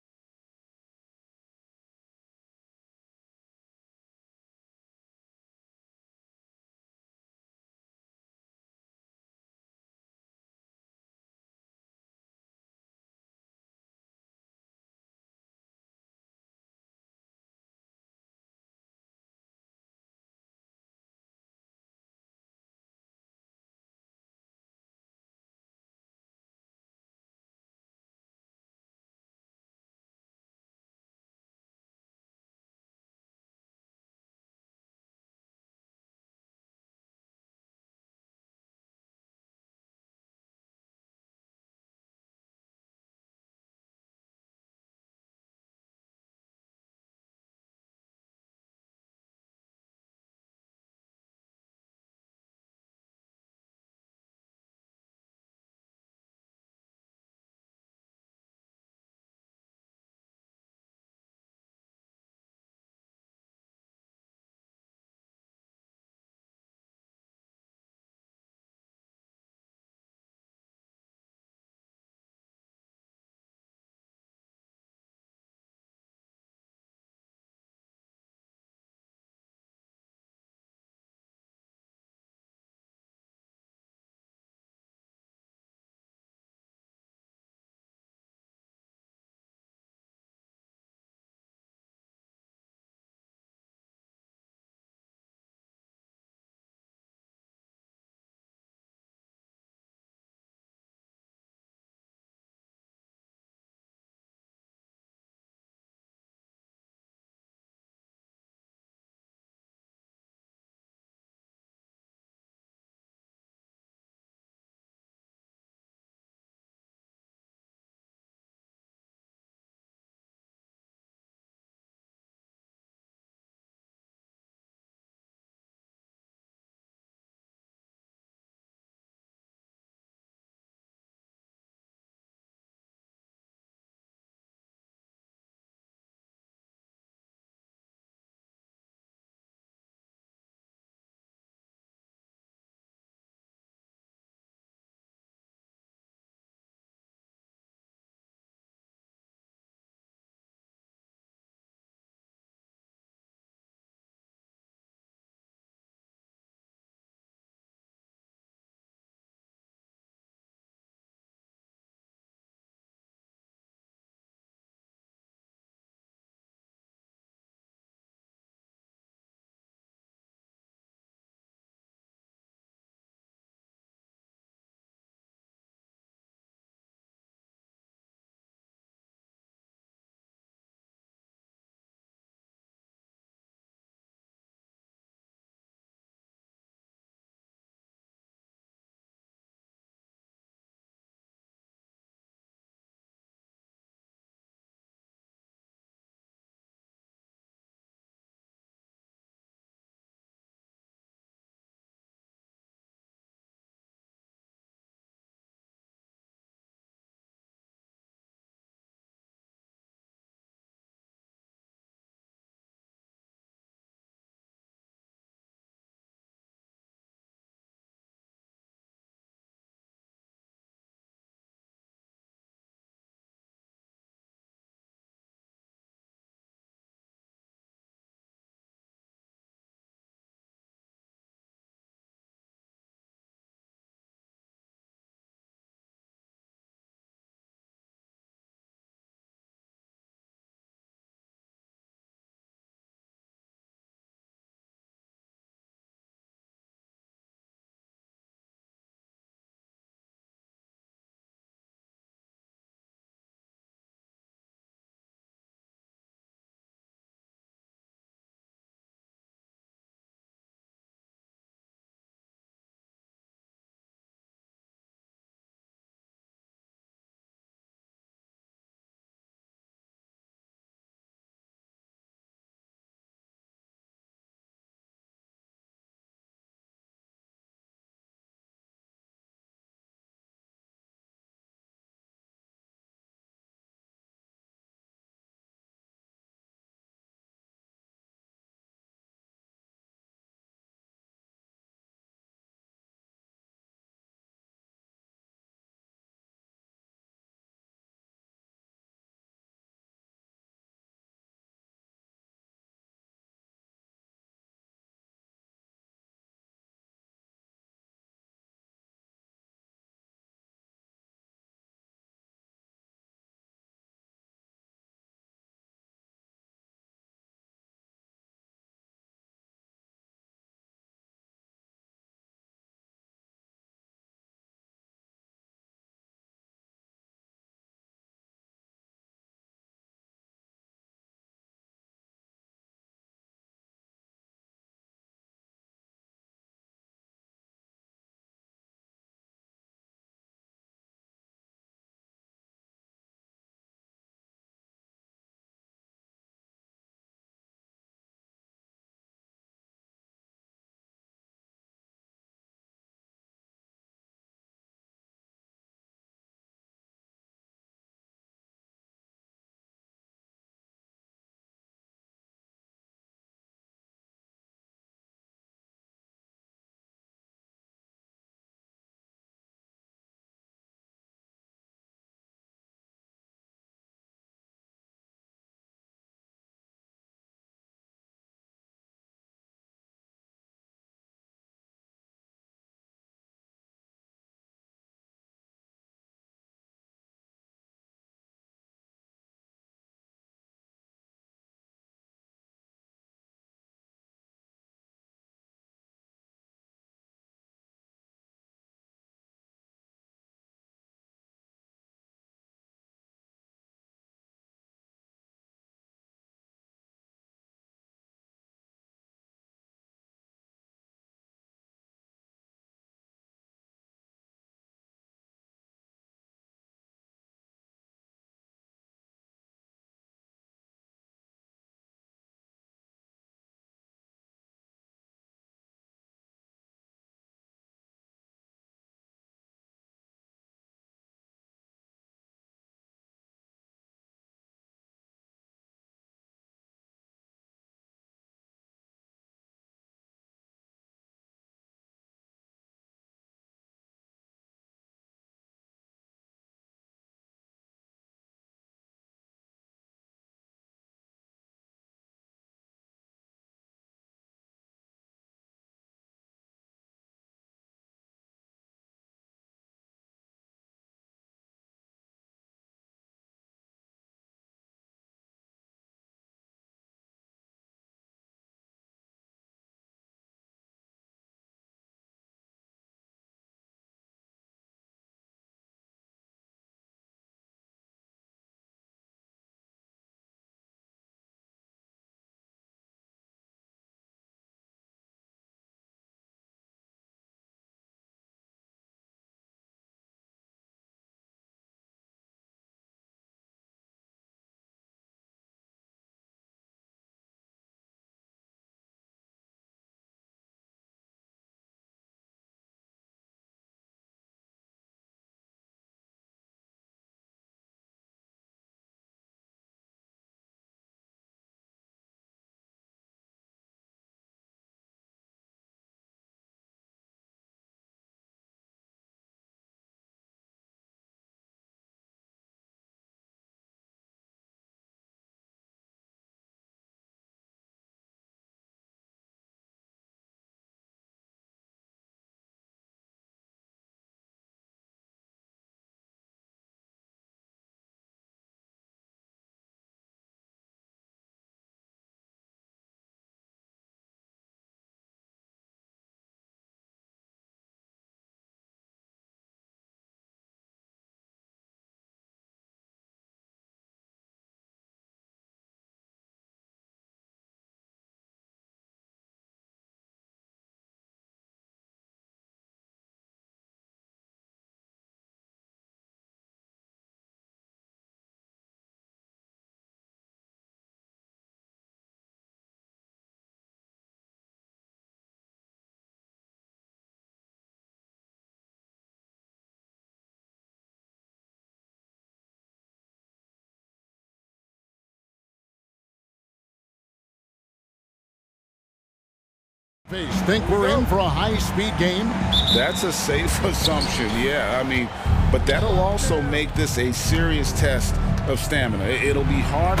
Think we're in for a high-speed game? That's a safe assumption, yeah. I mean, but that'll also make this a serious test of stamina. It'll be hard.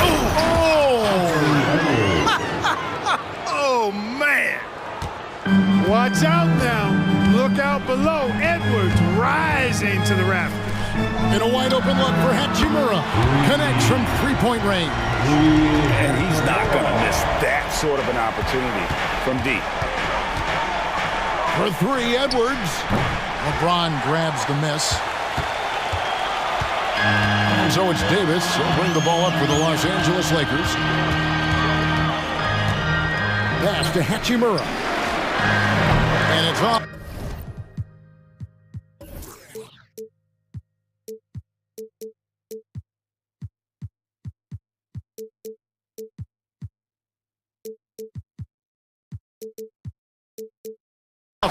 Oh, man. Watch out now. Look out below. Edwards rising to the rafters. In a wide-open look for Hachimura. Connects from three-point range. And he's not going to miss that sort of an opportunity from deep. For three, Edwards. LeBron grabs the miss. And so it's Davis. He'll bring the ball up for the Los Angeles Lakers. Pass to Hachimura. And it's off.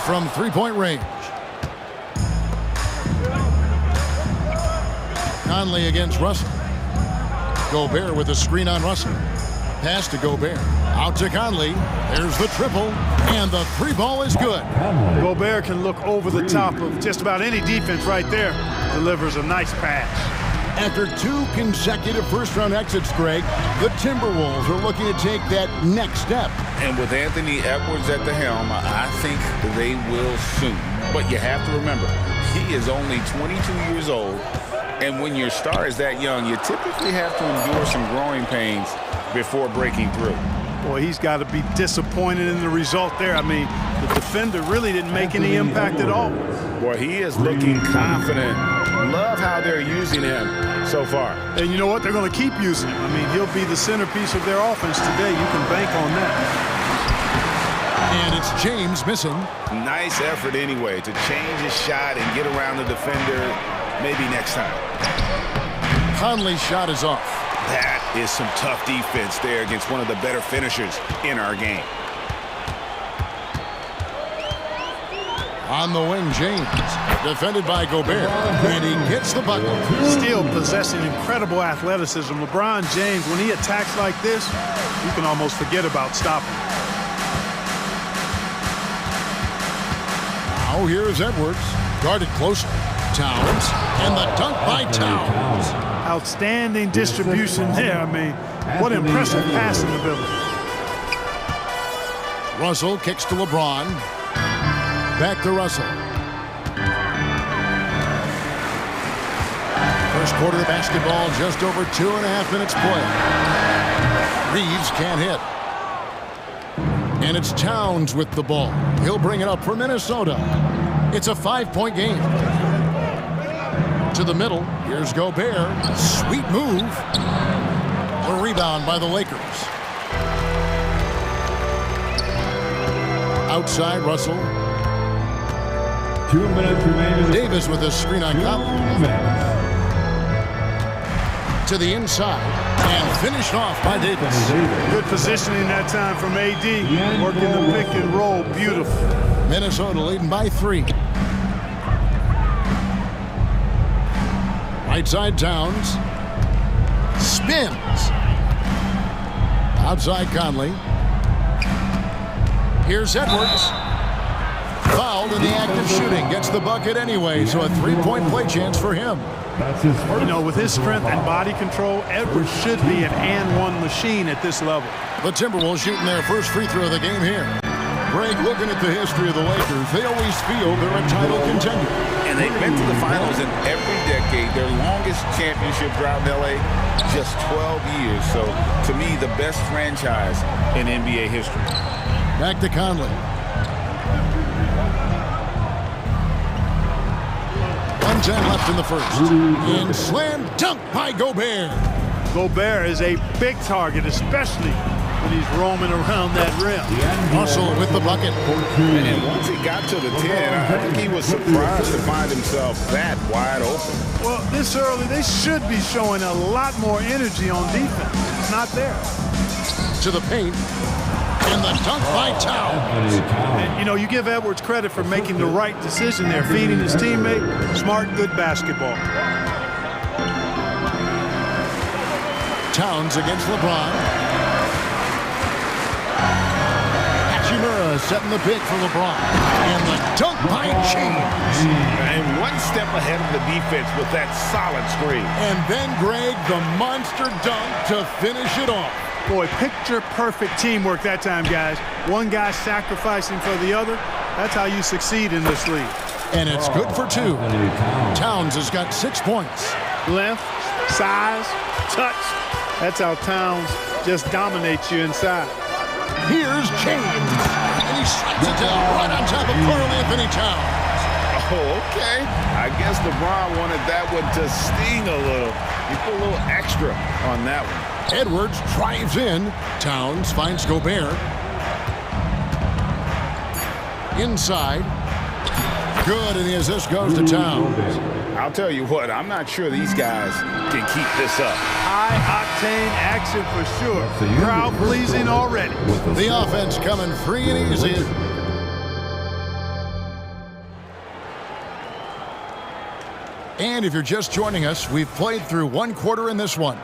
From three-point range. Conley against Russell. Gobert with a screen on Russell. Pass to Gobert. Out to Conley. There's the triple. And the three ball is good. Gobert can look over the top of just about any defense right there. Delivers a nice pass. After two consecutive first-round exits, Greg, the Timberwolves are looking to take that next step. And with Anthony Edwards at the helm, I think they will soon. But you have to remember, he is only 22 years old. And when your star is that young, you typically have to endure some growing pains before breaking through. Boy, he's got to be disappointed in the result there. I mean, the defender really didn't make any impact at all. Boy, he is looking confident. Love how they're using him so far. And you know what? They're going to keep using him. I mean, he'll be the centerpiece of their offense today. You can bank on that. And it's James missing. Nice effort anyway to change his shot and get around the defender maybe next time. Conley's shot is off. That is some tough defense there against one of the better finishers in our game. On the wing, James. Defended by Gobert. And he gets the bucket. Still possessing incredible athleticism. LeBron James, when he attacks like this, you can almost forget about stopping. Now here's Edwards. Guarded closely. Towns. And the dunk by Towns. Outstanding distribution there. I mean, what impressive passing ability. Russell kicks to LeBron. Back to Russell. First quarter of basketball, just over 2.5 minutes play. Reeves can't hit. And it's Towns with the ball. He'll bring it up for Minnesota. It's a 5-point game. To the middle. Here's Gobert. Sweet move. A rebound by the Lakers. Outside, Russell. 2 minutes remaining. Davis with a screen on Conley. To the inside. And finished off by Davis. Good positioning that time from AD. Working the pick and roll. Beautiful. Minnesota leading by 3. Right side, Towns. Spins. Outside, Conley. Here's Edwards. Fouled in the act of shooting. Gets the bucket anyway, so a 3-point play chance for him. That's his first. You know, with his strength and body control, Edwards should be an and-one machine at this level. The Timberwolves shooting their first free throw of the game here. Greg, looking at the history of the Lakers, they always feel they're a title contender. And they've been to the finals in every decade. Their longest championship drought in LA, just 12 years. So, to me, the best franchise in NBA history. Back to Conley. 1:10 left in the first. And slam dunk by Gobert. Gobert is a big target, especially when he's roaming around that rim. Russell with the bucket. And once he got to the 10, I think he was surprised to find himself that wide open. Well, this early, they should be showing a lot more energy on defense. It's not there. To the paint. And the dunk by Towns. And, you know, you give Edwards credit for making the right decision there, feeding his teammate. Smart, good basketball. Towns against LeBron. Hachimura DOTA setting the pick for LeBron. And the dunk by James. And one step ahead of the defense with that solid screen. And then, Greg, the monster dunk to finish it off. Boy, picture-perfect teamwork that time, guys. One guy sacrificing for the other. That's how you succeed in this league. And it's good for 2. Towns has got 6 points. Length, size, touch. That's how Towns just dominates you inside. Here's James. And he slides it down right on top of Carl Anthony Towns. Oh, okay. I guess LeBron wanted that one to sting a little. He put a little extra on that one. Edwards drives in. Towns finds Gobert. Inside. Good, and the assist goes to Towns. I'll tell you what, I'm not sure these guys can keep this up. High-octane action for sure. Crowd-pleasing already. The offense coming free and easy. And if you're just joining us, we've played through 1 quarter in this one.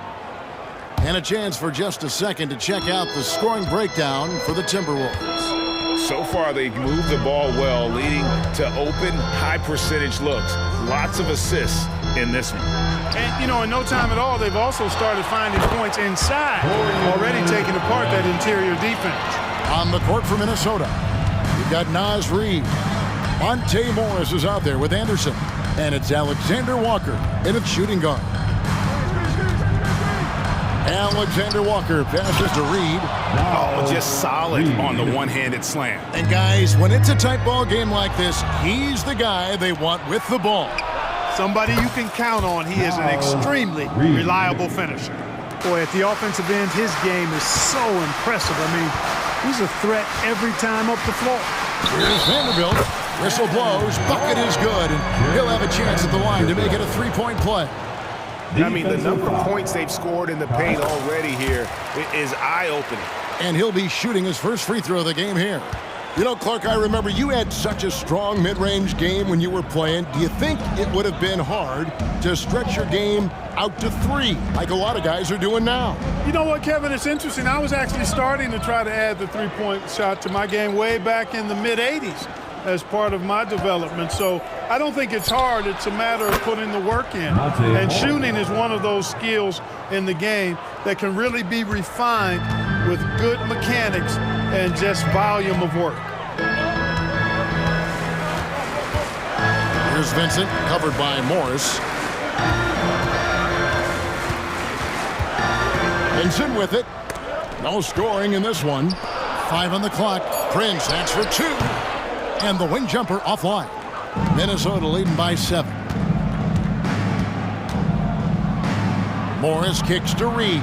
And a chance for just a second to check out the scoring breakdown for the Timberwolves. So far, they've moved the ball well, leading to open, high-percentage looks. Lots of assists in this one. And, you know, in no time at all, they've also started finding points inside, already taking apart that interior defense. On the court for Minnesota, you've got Naz Reid. Monte Morris is out there with Anderson. And it's Alexander Walker in its shooting guard. Alexander Walker passes to Reid. Oh, just solid on the one-handed slam. And guys, when it's a tight ball game like this, he's the guy they want with the ball. Somebody you can count on. He is an extremely reliable finisher. Boy, at the offensive end, his game is so impressive. I mean, he's a threat every time up the floor. Here's Vanderbilt. Whistle blows. Bucket is good. And he'll have a chance at the line to make it a 3-point play. I mean, the number of points they've scored in the paint already here is eye-opening. And he'll be shooting his first free throw of the game here. You know, Clark, I remember you had such a strong mid-range game when you were playing. Do you think it would have been hard to stretch your game out to 3, like a lot of guys are doing now? You know what, Kevin? It's interesting. I was actually starting to try to add the 3-point shot to my game way back in the mid-'80s as part of my development. So I don't think it's hard. It's a matter of putting the work in. And shooting is one of those skills in the game that can really be refined with good mechanics and just volume of work. Here's Vincent, covered by Morris. Vincent with it. No scoring in this one. 5 on the clock. Prince, that's for 2. And the wing jumper offline. Minnesota leading by 7. Morris kicks to Reid.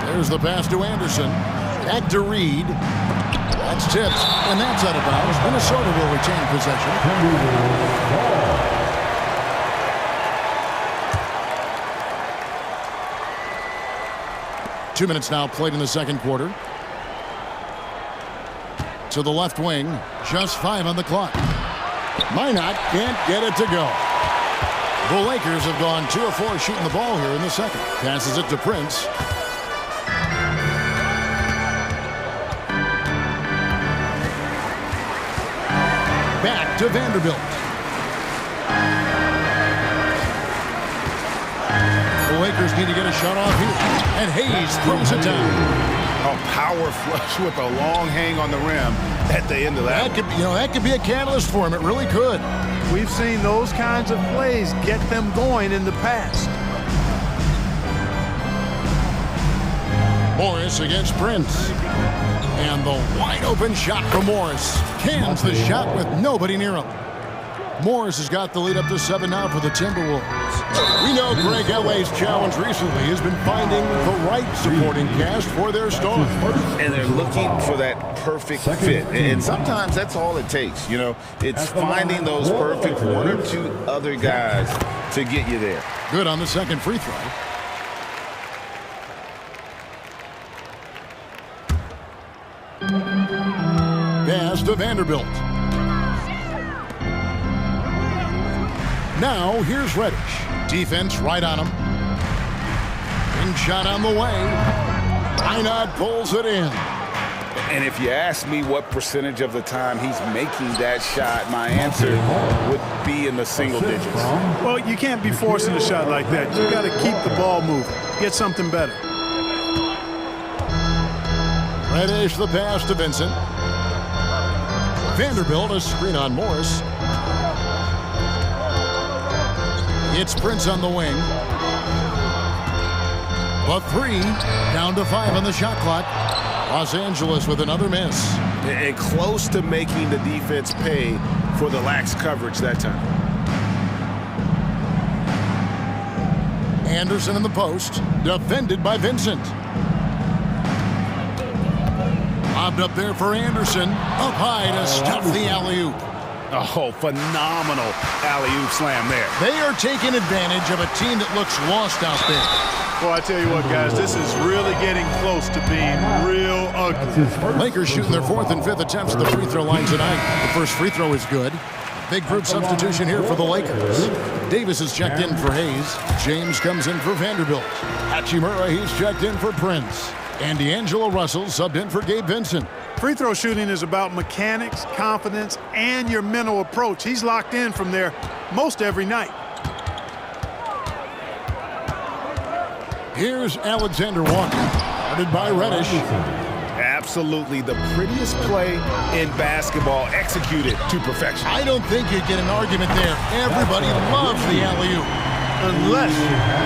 There's the pass to Anderson. Back to Reid. That's tipped, and that's out of bounds. Minnesota will retain possession. 2 minutes now played in the second quarter. To the left wing, just 5 on the clock. Minot can't get it to go. The Lakers have gone 2 of 4 shooting the ball here in the second. Passes it to Prince. Back to Vanderbilt. The Lakers need to get a shot off here. And Hayes throws it down. A power flush with a long hang on the rim at the end of that. That could be a catalyst for him. It really could. We've seen those kinds of plays get them going in the past. Morris against Prince. And the wide open shot for Morris. Cans the shot with nobody near him. Morris has got the lead up to 7 now for the Timberwolves. We know Greg Elway's challenge recently has been finding the right supporting cast for their stars. And they're looking for that perfect fit. And sometimes that's all it takes. You know, it's finding those perfect 1 or 2 other guys to get you there. Good on the second free throw. Pass to Vanderbilt. Now, here's Reddish. Defense right on him. Ring shot on the way. Minot pulls it in. And if you ask me what percentage of the time he's making that shot, my answer would be in the single digits. Well, you can't be forcing a shot like that. You got to keep the ball moving. Get something better. Reddish the pass to Vincent. Vanderbilt a screen on Morris. It's Prince on the wing. A 3, down to 5 on the shot clock. Los Angeles with another miss. And close to making the defense pay for the lax coverage that time. Anderson in the post, defended by Vincent. Lobbed up there for Anderson, up high to stuff the alley-oop. Oh, phenomenal alley-oop slam there. They are taking advantage of a team that looks lost out there. Well, I tell you what, guys, this is really getting close to being real ugly. Lakers shooting their 4th and 5th attempts at the free throw line tonight. The first free throw is good. Big group substitution here for the Lakers. Davis is checked in for Hayes. James comes in for Vanderbilt. Hachimura, he's checked in for Prince. And D'Angelo Russell subbed in for Gabe Vincent. Free throw shooting is about mechanics, confidence, and your mental approach. He's locked in from there most every night. Here's Alexander Walker, guarded by Reddish. Absolutely the prettiest play in basketball, executed to perfection. I don't think you'd get an argument there. Everybody loves the alley-oop. Unless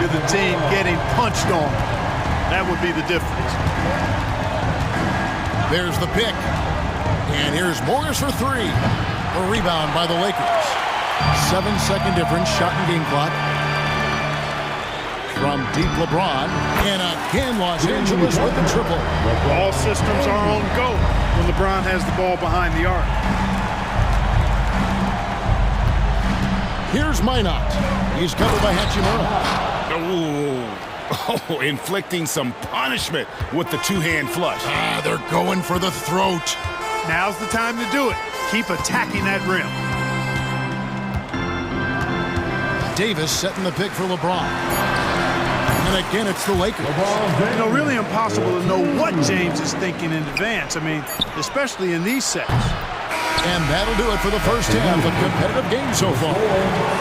you're the team getting punched on. That would be the difference. There's the pick. And here's Morris for 3. A rebound by the Lakers. 7-second difference, shot and game clock. From deep LeBron, and again Los Angeles with the triple. All systems are on go when LeBron has the ball behind the arc. Here's Minot. He's covered by Hachimura. Oh, inflicting some punishment with the two-hand flush. They're going for the throat. Now's the time to do it. Keep attacking that rim. Davis setting the pick for LeBron. And again, it's the Lakers. You know, really impossible to know what James is thinking in advance. I mean, especially in these sets. And that'll do it for the first half of competitive game so far.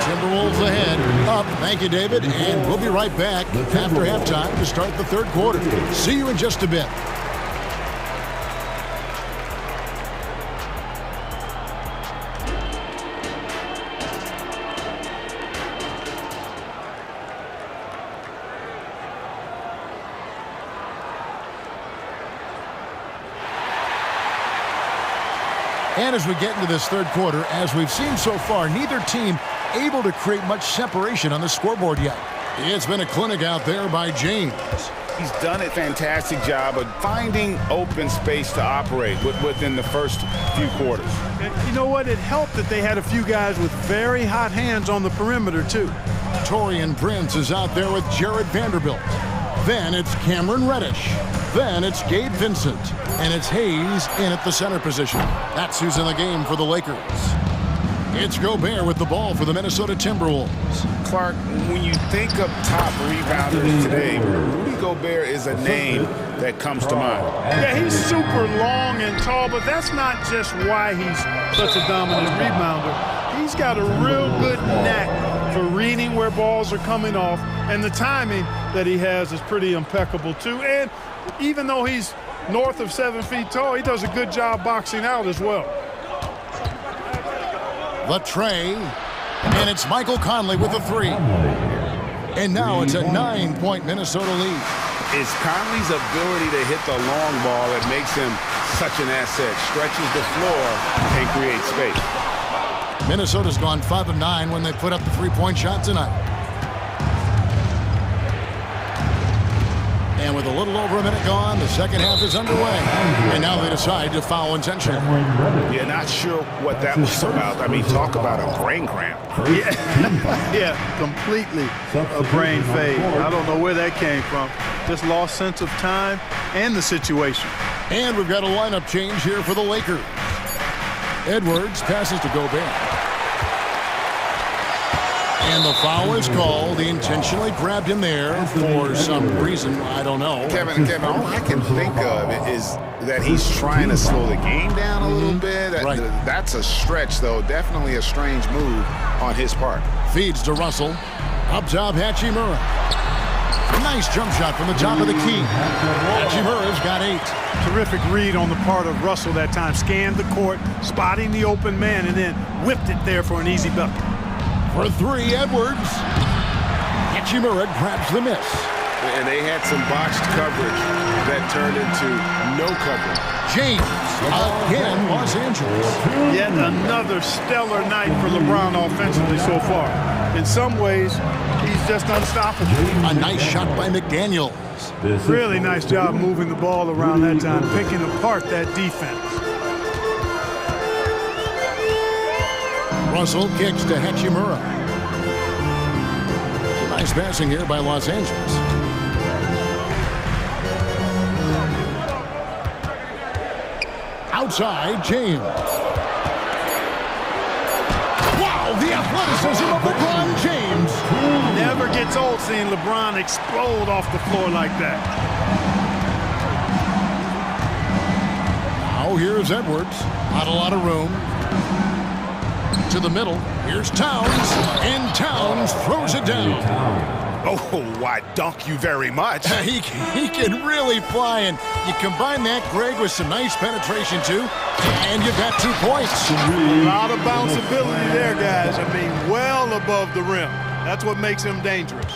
Timberwolves ahead. Up. Thank you, David. And we'll be right back after halftime to start the third quarter. See you in just a bit. And as we get into this third quarter, as we've seen so far, neither team able to create much separation on the scoreboard yet. It's been a clinic out there by James. He's done a fantastic job of finding open space to operate within the first few quarters. You know what? It helped that they had a few guys with very hot hands on the perimeter, too. Torian Prince is out there with Jared Vanderbilt. Then it's Cameron Reddish. Then it's Gabe Vincent. And it's Hayes in at the center position. That's who's in the game for the Lakers. It's Gobert with the ball for the Minnesota Timberwolves. Clark, when you think of top rebounders today, Rudy Gobert is a name that comes to mind. Yeah, he's super long and tall, but that's not just why he's such a dominant rebounder. He's got a real good knack for reading where balls are coming off, and the timing that he has is pretty impeccable too. And even though he's north of 7 feet tall, he does a good job boxing out as well. The tray, and it's Michael Conley with a 3. And now it's a 9-point Minnesota lead. It's Conley's ability to hit the long ball that makes him such an asset. Stretches the floor and creates space. Minnesota's gone 5 of 9 when they put up the 3-point shot tonight. And with a little over a minute gone, the second half is underway. And now they decide to foul intentionally. Yeah, not sure what that was about. I mean, talk about a brain cramp. Yeah, completely a brain fade. I don't know where that came from. Just lost sense of time and the situation. And we've got a lineup change here for the Lakers. Edwards passes to Gobert. And the foul is called. He intentionally grabbed him there for some reason. I don't know. Kevin, all I can think of is that he's trying to slow the game down a little bit. Right. That's a stretch, though. Definitely a strange move on his part. Feeds to Russell. Up top, Hachimura. Nice jump shot from the top of the key. Hachimura's got 8. Terrific read on the part of Russell that time. Scanned the court, spotting the open man, and then whipped it there for an easy bucket. For 3, Edwards. Hachimura grabs the miss. And they had some botched coverage that turned into no coverage. James, again, Los Angeles. Yet another stellar night for LeBron offensively so far. In some ways, he's just unstoppable. A nice shot by McDaniels. Really nice job moving the ball around that time, picking apart that defense. Russell kicks to Hachimura. Nice passing here by Los Angeles. Outside, James. Wow, the athleticism of LeBron James. Never gets old seeing LeBron explode off the floor like that. Now here's Edwards. Not a lot of room. To the middle. Here's Towns. And Towns throws it down. Oh, I dunk you very much. He can really fly, and you combine that, Greg, with some nice penetration, too, and you've got 2 points. A lot of bounceability there, guys. I mean, well above the rim. That's what makes him dangerous.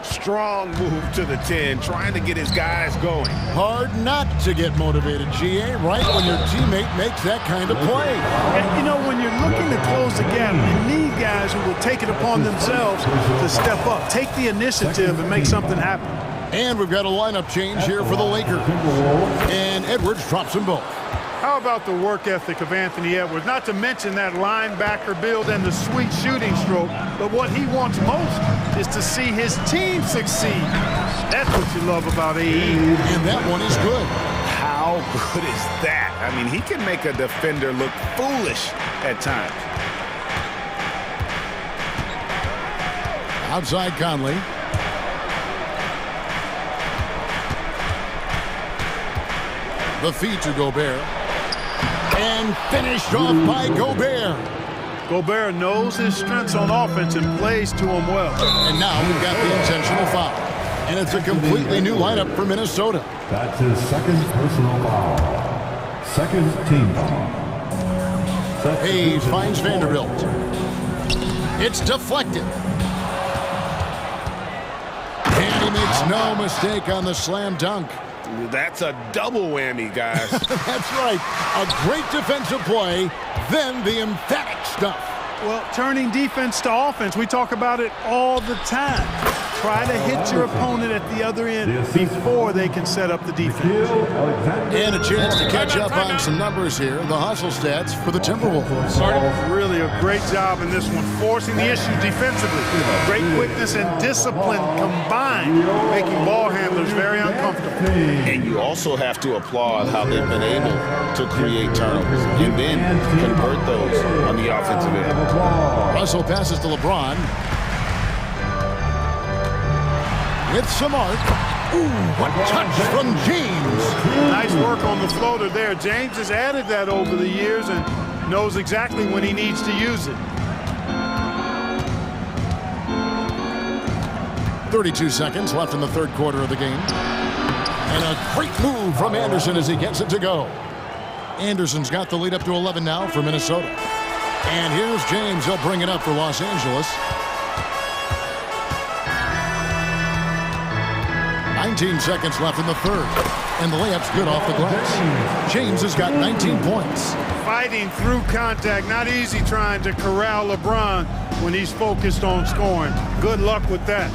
Strong move to the 10, trying to get his guys going. Hard not to get motivated, GA, right when your teammate makes that kind of play. And, you know, when you're looking to close the gap, you need guys who will take it upon themselves to step up, take the initiative, and make something happen. And we've got a lineup change here for the Lakers. And Edwards drops them both. How about the work ethic of Anthony Edwards? Not to mention that linebacker build and the sweet shooting stroke, but what he wants most is to see his team succeed. That's what you love about AE. And that one is good. How good is that? I mean, he can make a defender look foolish at times. Outside Conley. The feed to Gobert. And finished off by Gobert. Gobert knows his strengths on offense and plays to them well. And now we've got the intentional foul. And it's a completely new lineup for Minnesota. That's his second personal foul. Second team foul. Hayes finds Vanderbilt. It's deflected. And he makes no mistake on the slam dunk. That's a double whammy, guys. That's right. A great defensive play, then the emphatic stuff. Well, turning defense to offense, we talk about it all the time. Try to hit your opponent at the other end before they can set up the defense. And a chance to catch up on some numbers here. The hustle stats for the Timberwolves. Really a great job in this one, forcing the issue defensively. Great quickness and discipline combined, making ball handlers very uncomfortable. And you also have to applaud how they've been able to create turnovers and then convert those on the offensive end. Russell passes to LeBron. With some arc. Ooh, what touch from James. Nice work on the floater there. James has added that over the years and knows exactly when he needs to use it. 32 seconds left in the third quarter of the game. And a great move from Anderson as he gets it to go. Anderson's got the lead up to 11 now for Minnesota. And here's James. He'll bring it up for Los Angeles. 19 seconds left in the third. And the layup's good off the glass. James has got 19 points. Fighting through contact. Not easy trying to corral LeBron when he's focused on scoring. Good luck with that.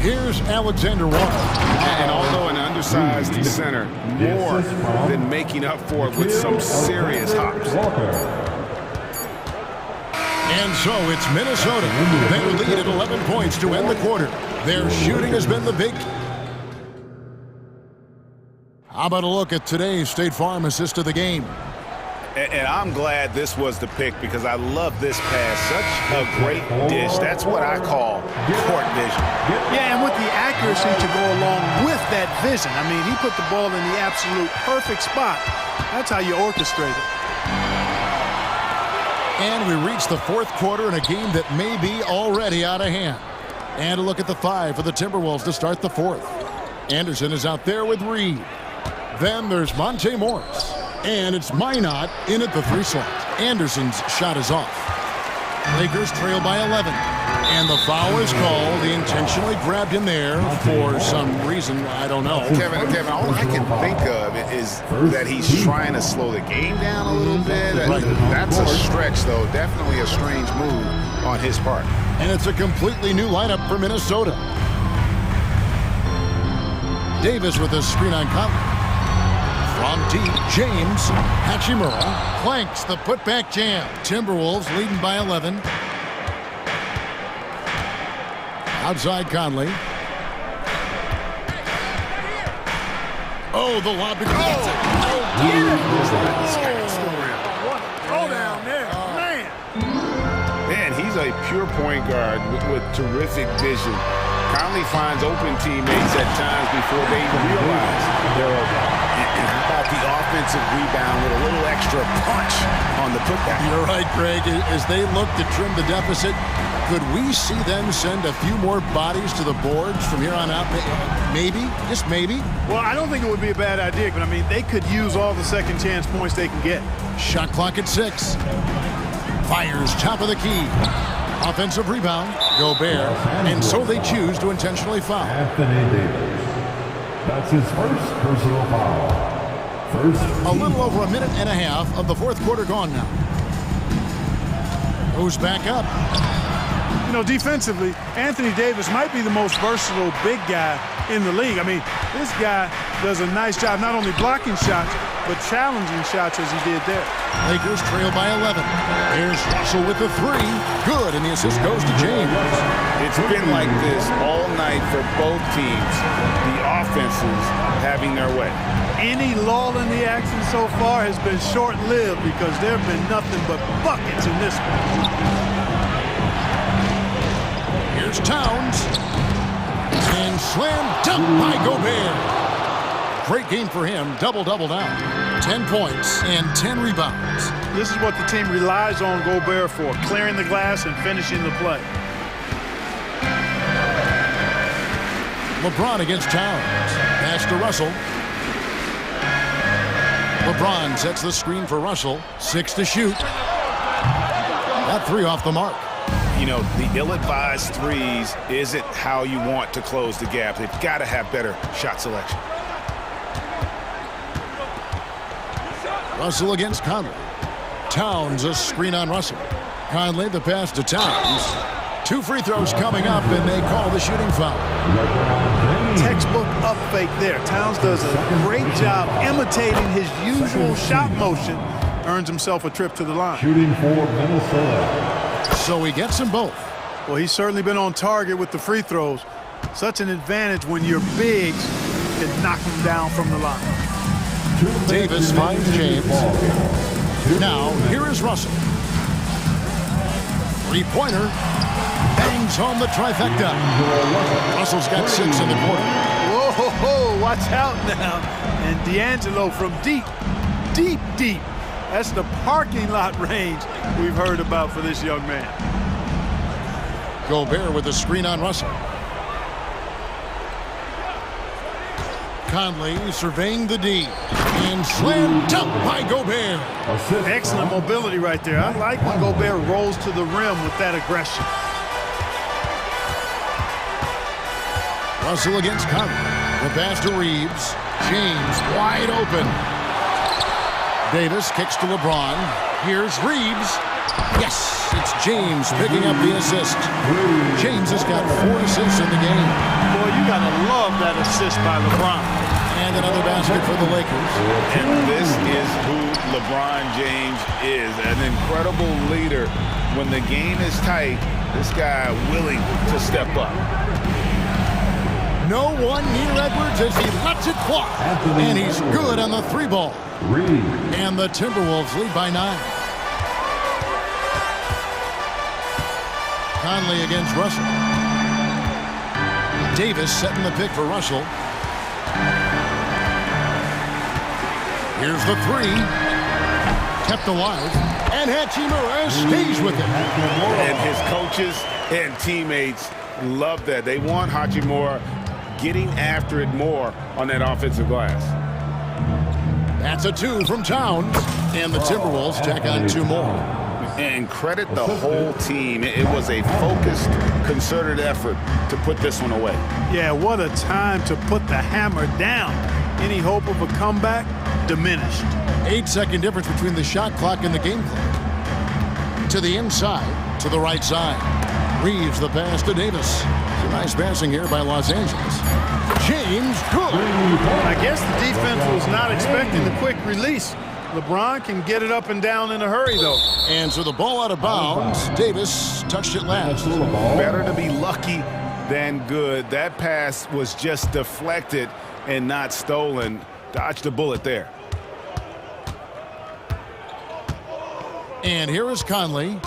Here's Alexander Walker. And although an undersized center, more than making up for it with some serious hops. And so it's Minnesota. They lead at 11 points to end the quarter. Their shooting has been the big. How about a look at today's State Farm assist of the game? And I'm glad this was the pick because I love this pass. Such a great dish. That's what I call court vision. Yeah, and with the accuracy to go along with that vision. I mean, he put the ball in the absolute perfect spot. That's how you orchestrate it. And we reach the fourth quarter in a game that may be already out of hand. And a look at the 5 for the Timberwolves to start the fourth. Anderson is out there with Reed. Then there's Monte Morris. And it's Minot in at the 3 slot. Anderson's shot is off. Lakers trail by 11. And the foul is called. He intentionally grabbed him there for some reason. I don't know. Kevin, all I can think of is that he's trying to slow the game down a little bit. That's a stretch, though. Definitely a strange move on his part. And it's a completely new lineup for Minnesota. Davis with a screen on Conley. From deep, James Hachimura clanks the putback jam. Timberwolves leading by 11. Outside Conley. Oh, the lob. Throw down there, man. Man, he's a pure point guard with terrific vision. Conley finds open teammates at times before they realize they're open. And how about the offensive rebound with a little extra punch on the putback? You're right, Greg. As they look to trim the deficit, could we see them send a few more bodies to the boards from here on out? Maybe, just maybe. Well, I don't think it would be a bad idea, but I mean, they could use all the second chance points they can get. Shot clock at 6. Fires top of the key. Offensive rebound, Gobert, and so they choose to intentionally foul. Anthony Davis. That's his first personal foul. A little over a minute and a half of the fourth quarter gone now. Who's back up? You know, defensively, Anthony Davis might be the most versatile big guy in the league. I mean, this guy does a nice job not only blocking shots, but challenging shots as he did there. Lakers trail by 11. Here's Russell with the 3. Good, and the assist goes to James. It's been like this all night for both teams. The offenses having their way. Any lull in the action so far has been short-lived because there have been nothing but buckets in this one. Here's Towns. And slam dunk by Gobert. Great game for him. Double-double now. 10 points and 10 rebounds. This is what the team relies on Gobert for, clearing the glass and finishing the play. LeBron against Towns. Pass to Russell. LeBron sets the screen for Russell. 6 to shoot. That 3 off the mark. You know, the ill-advised threes isn't how you want to close the gap. They've got to have better shot selection. Russell against Conley. Towns a screen on Russell. Conley the pass to Towns. 2 free throws coming up, and they call the shooting foul. Textbook up fake there. Towns does a great job imitating his usual shot motion. Earns himself a trip to the line. Shooting for Minnesota. So he gets them both. Well, he's certainly been on target with the free throws. Such an advantage when your bigs can knock them down from the line. Davis finds James. Now, here is Russell. 3-pointer. Bangs home the trifecta. Russell's got 6 in the quarter. Whoa, watch out now. And D'Angelo from deep. That's the parking lot range we've heard about for this young man. Gobert with a screen on Russell. Conley surveying the D. And slam dunk by Gobert. Excellent mobility right there. I like when Gobert rolls to the rim with that aggression. Russell against Conley. The pass to Reeves. James wide open. Davis kicks to LeBron. Here's Reeves. Yes, it's James picking up the assist. James has got 4 assists in the game. Boy, you gotta love that assist by LeBron. And another basket for the Lakers. And this is who LeBron James is. An incredible leader. When the game is tight, this guy willing to step up. No one near Edwards as he lets it fly. And he's good on the 3-ball. And the Timberwolves lead by 9. Conley against Russell. Davis setting the pick for Russell. Here's the 3. Kept alive. And Hachimura stays with him. And his coaches and teammates love that. They want Hachimura getting after it more on that offensive glass. That's a 2 from Towns. And the Timberwolves tack on 2 more. And credit the whole team. It was a focused, concerted effort to put this one away. Yeah, what a time to put the hammer down. Any hope of a comeback? Diminished. 8-second difference between the shot clock and the game clock. To the inside, to the right side. Reeves the pass to Davis. Some nice passing here by Los Angeles. James good. I guess the defense was not expecting the quick release. LeBron can get it up and down in a hurry, though. And so the ball out of bounds. Davis touched it last. Better to be lucky than good. That pass was just deflected and not stolen. Dodged a bullet there. And here is Conley.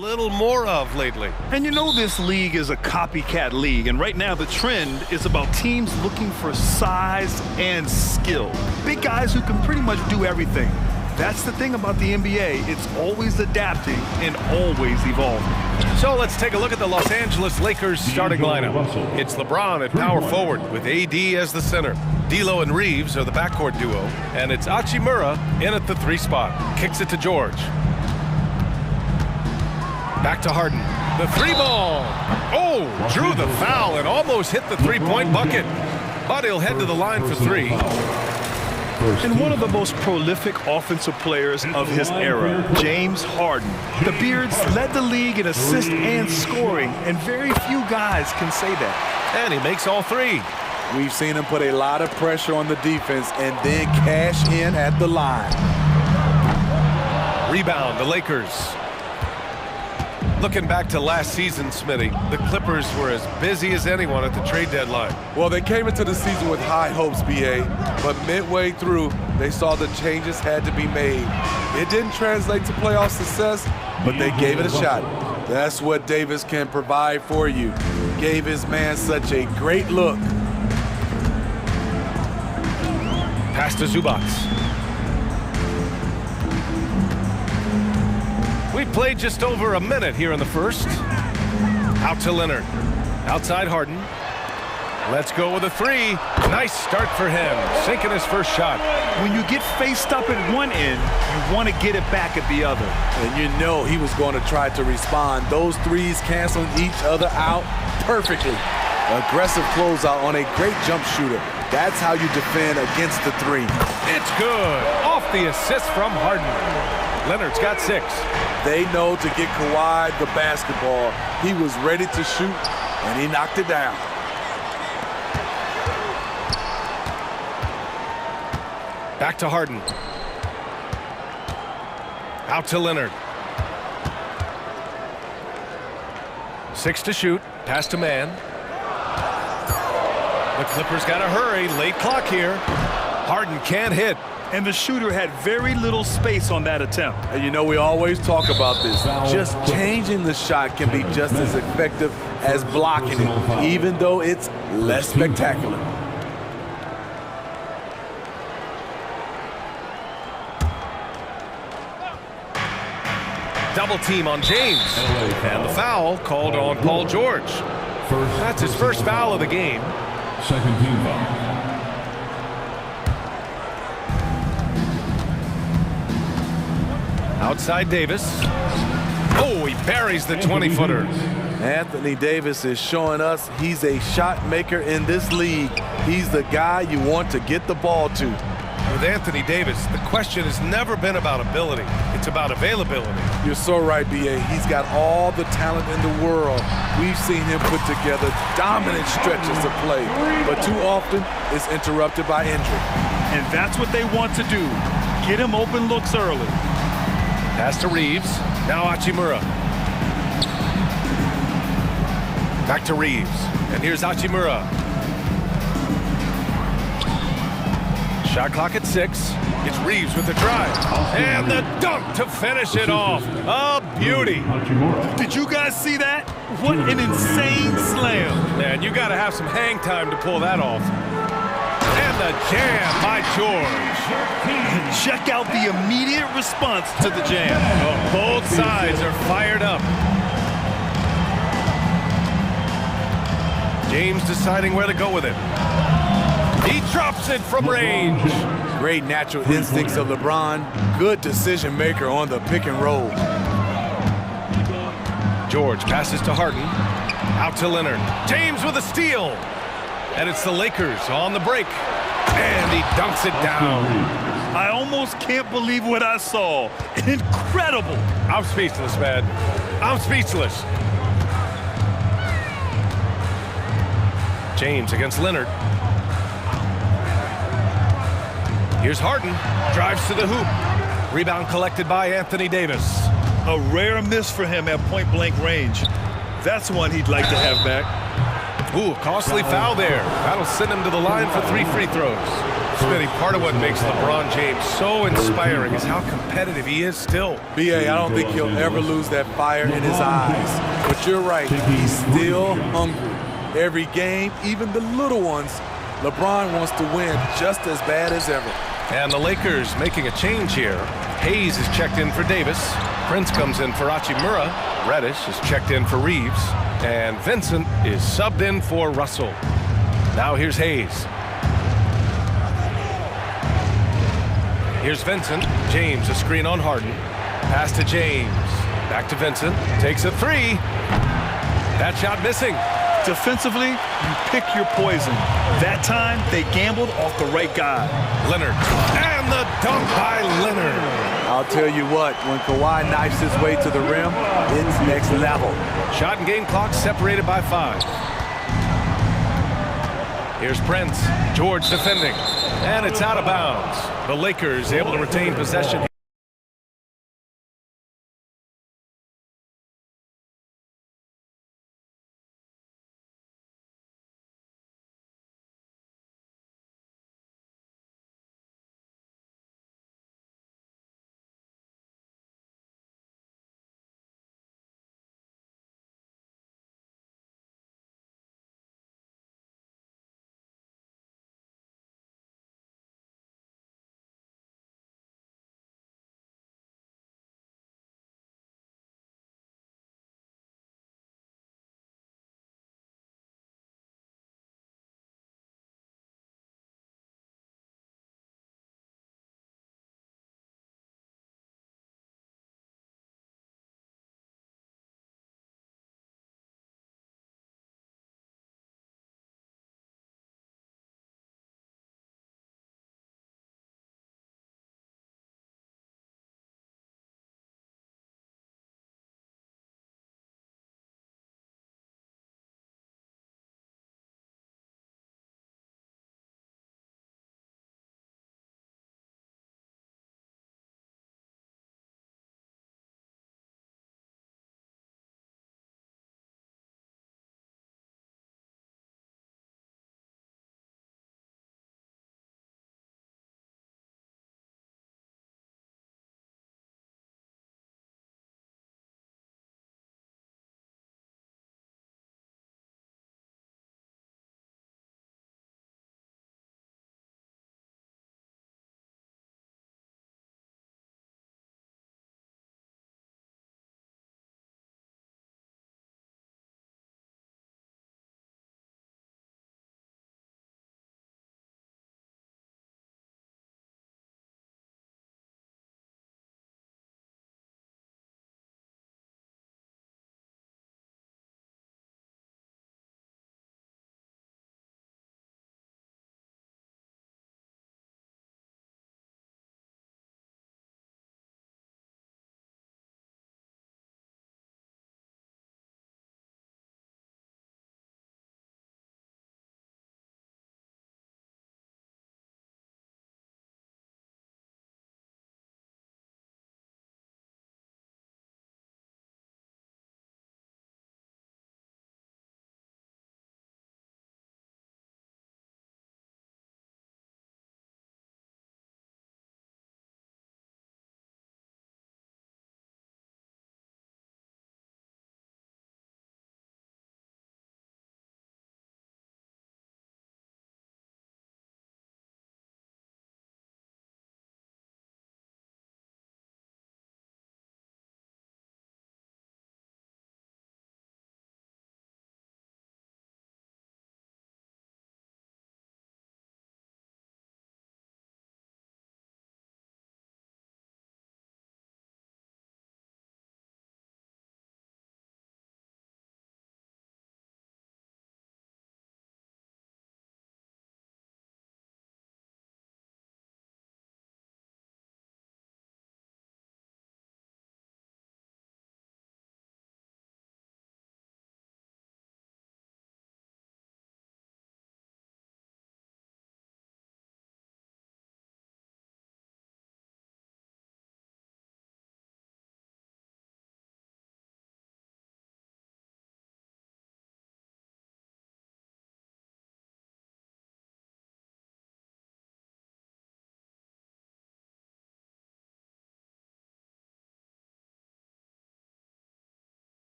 little more of lately. And you know this league is a copycat league, and right now the trend is about teams looking for size and skill. Big guys who can pretty much do everything. That's the thing about the NBA. It's always adapting and always evolving. So let's take a look at the Los Angeles Lakers starting lineup. It's LeBron at power forward with AD as the center. D'Lo and Reeves are the backcourt duo, and it's Hachimura in at the 3 spot. Kicks it to George. Back to Harden. The 3 ball. Oh, drew the foul and almost hit the 3-point bucket. But he'll head to the line for 3. And one of the most prolific offensive players of his era, James Harden. The Beards led the league in assists and scoring, and very few guys can say that. And he makes all 3. We've seen him put a lot of pressure on the defense and then cash in at the line. Rebound, the Lakers. Looking back to last season, Smitty, the Clippers were as busy as anyone at the trade deadline. Well, they came into the season with high hopes, BA, but midway through, they saw the changes had to be made. It didn't translate to playoff success, but they gave it a shot. That's what Davis can provide for you. Gave his man such a great look. Pass to Zubac. We played just over a minute here in the first. Out to Leonard. Outside Harden. Let's go with a 3. Nice start for him. Sinking his first shot. When you get faced up at one end, you want to get it back at the other. And you know he was going to try to respond. Those threes canceling each other out perfectly. Aggressive closeout on a great jump shooter. That's how you defend against the 3. It's good. Off the assist from Harden. Leonard's got 6. They know to get Kawhi the basketball. He was ready to shoot, and he knocked it down. Back to Harden. Out to Leonard. 6 to shoot. Pass to man. The Clippers got to hurry. Late clock here. Harden can't hit. And the shooter had very little space on that attempt. And you know, we always talk about this. Just changing the shot can be just as effective as blocking it, even though it's less spectacular. Double team on James. And the foul called on Paul George. That's his first foul of the game. Second team foul. Outside Davis. Oh, he buries the 20-footer. Anthony Davis is showing us he's a shot maker in this league. He's the guy you want to get the ball to. With Anthony Davis, the question has never been about ability. It's about availability. You're so right, B.A. He's got all the talent in the world. We've seen him put together dominant stretches of play, but too often it's interrupted by injury. And that's what they want to do. Get him open looks early. Pass to Reeves. Now Hachimura. Back to Reeves. And here's Hachimura. Shot clock at 6. It's Reeves with the drive. And the dunk to finish it off. A beauty. Did you guys see that? What an insane slam. Man, you got to have some hang time to pull that off. And the jam by George. Check out the immediate response to the jam. Oh, both sides are fired up. James deciding where to go with it. He drops it from range. Great natural instincts of LeBron. Good decision maker on the pick and roll. George passes to Harden. Out to Leonard. James with a steal. And it's the Lakers on the break. And he dunks it down. I almost can't believe what I saw. Incredible. I'm speechless, man. I'm speechless. James against Leonard. Here's Harden. Drives to the hoop. Rebound collected by Anthony Davis. A rare miss for him at point-blank range. That's one he'd like to have back. Ooh, costly foul there. That'll send him to the line for 3 free throws. Smitty, part of what makes LeBron James so inspiring is how competitive he is still. B.A., I don't think he'll ever lose that fire in his eyes. But you're right, he's still hungry. Every game, even the little ones, LeBron wants to win just as bad as ever. And the Lakers making a change here. Hayes is checked in for Davis. Prince comes in for Hachimura. Reddish is checked in for Reeves. And Vincent is subbed in for Russell. Now here's Hayes. Here's Vincent. James, a screen on Harden. Pass to James. Back to Vincent. Takes a 3. That shot missing. Defensively, you pick your poison. That time, they gambled off the right guy. Leonard. And the dunk by Leonard. I'll tell you what, when Kawhi knifes his way to the rim, it's next level. Shot and game clock separated by 5. Here's Prince. George defending. And it's out of bounds. The Lakers able to retain possession.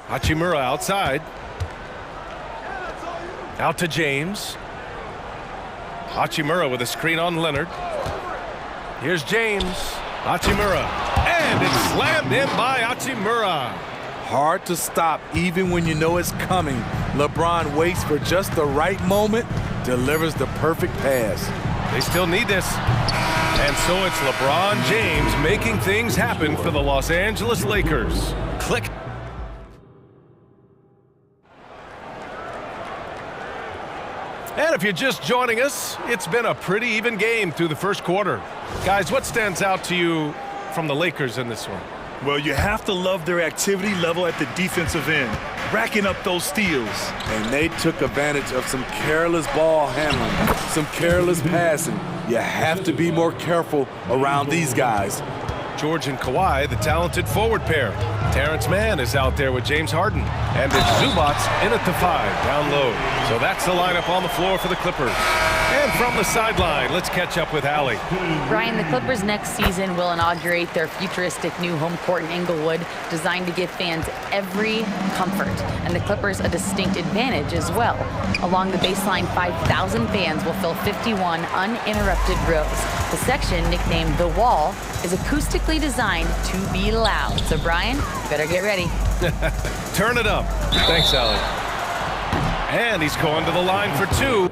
Hachimura outside. Out to James. Hachimura with a screen on Leonard. Here's James. Hachimura. And it's slammed in by Hachimura. Hard to stop even when you know it's coming. LeBron waits for just the right moment, delivers the perfect pass. They still need this. And so it's LeBron James making things happen for the Los Angeles Lakers. Click. And if you're just joining us, it's been a pretty even game through the first quarter. Guys, what stands out to you from the Lakers in this one? Well, you have to love their activity level at the defensive end, racking up those steals. And they took advantage of some careless ball handling, some careless passing. You have to be more careful around these guys. George and Kawhi, the talented forward pair. Terrence Mann is out there with James Harden. And it's Zubats in at the 5, down low. So that's the lineup on the floor for the Clippers. And from the sideline, let's catch up with Allie. Brian, the Clippers next season will inaugurate their futuristic new home court in Inglewood, designed to give fans every comfort, and the Clippers a distinct advantage as well. Along the baseline, 5,000 fans will fill 51 uninterrupted rows. The section, nicknamed The Wall, is acoustically designed to be loud. So Brian, better get ready. Turn it up. Thanks, Allie. And he's going to the line for 2.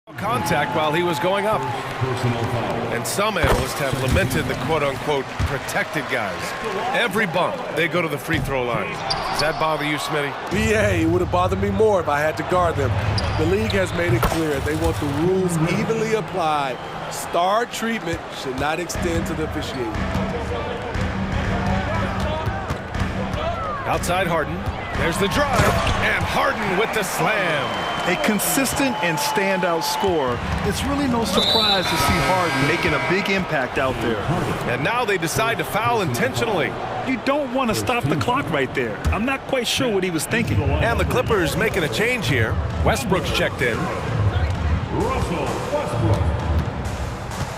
Contact while he was going up. And some analysts have lamented the quote-unquote protected guys. Every bump, they go to the free throw line. Does that bother you, Smitty? Yeah, it would have bothered me more if I had to guard them. The league has made it clear they want the rules evenly applied. Star treatment should not extend to the officiating. Outside Harden. There's the drive. And Harden with the slam. A consistent and standout scorer. It's really no surprise to see Harden making a big impact out there. And now they decide to foul intentionally. You don't want to stop the clock right there. I'm not quite sure what he was thinking. And the Clippers making a change here. Westbrook's checked in. Russell Westbrook.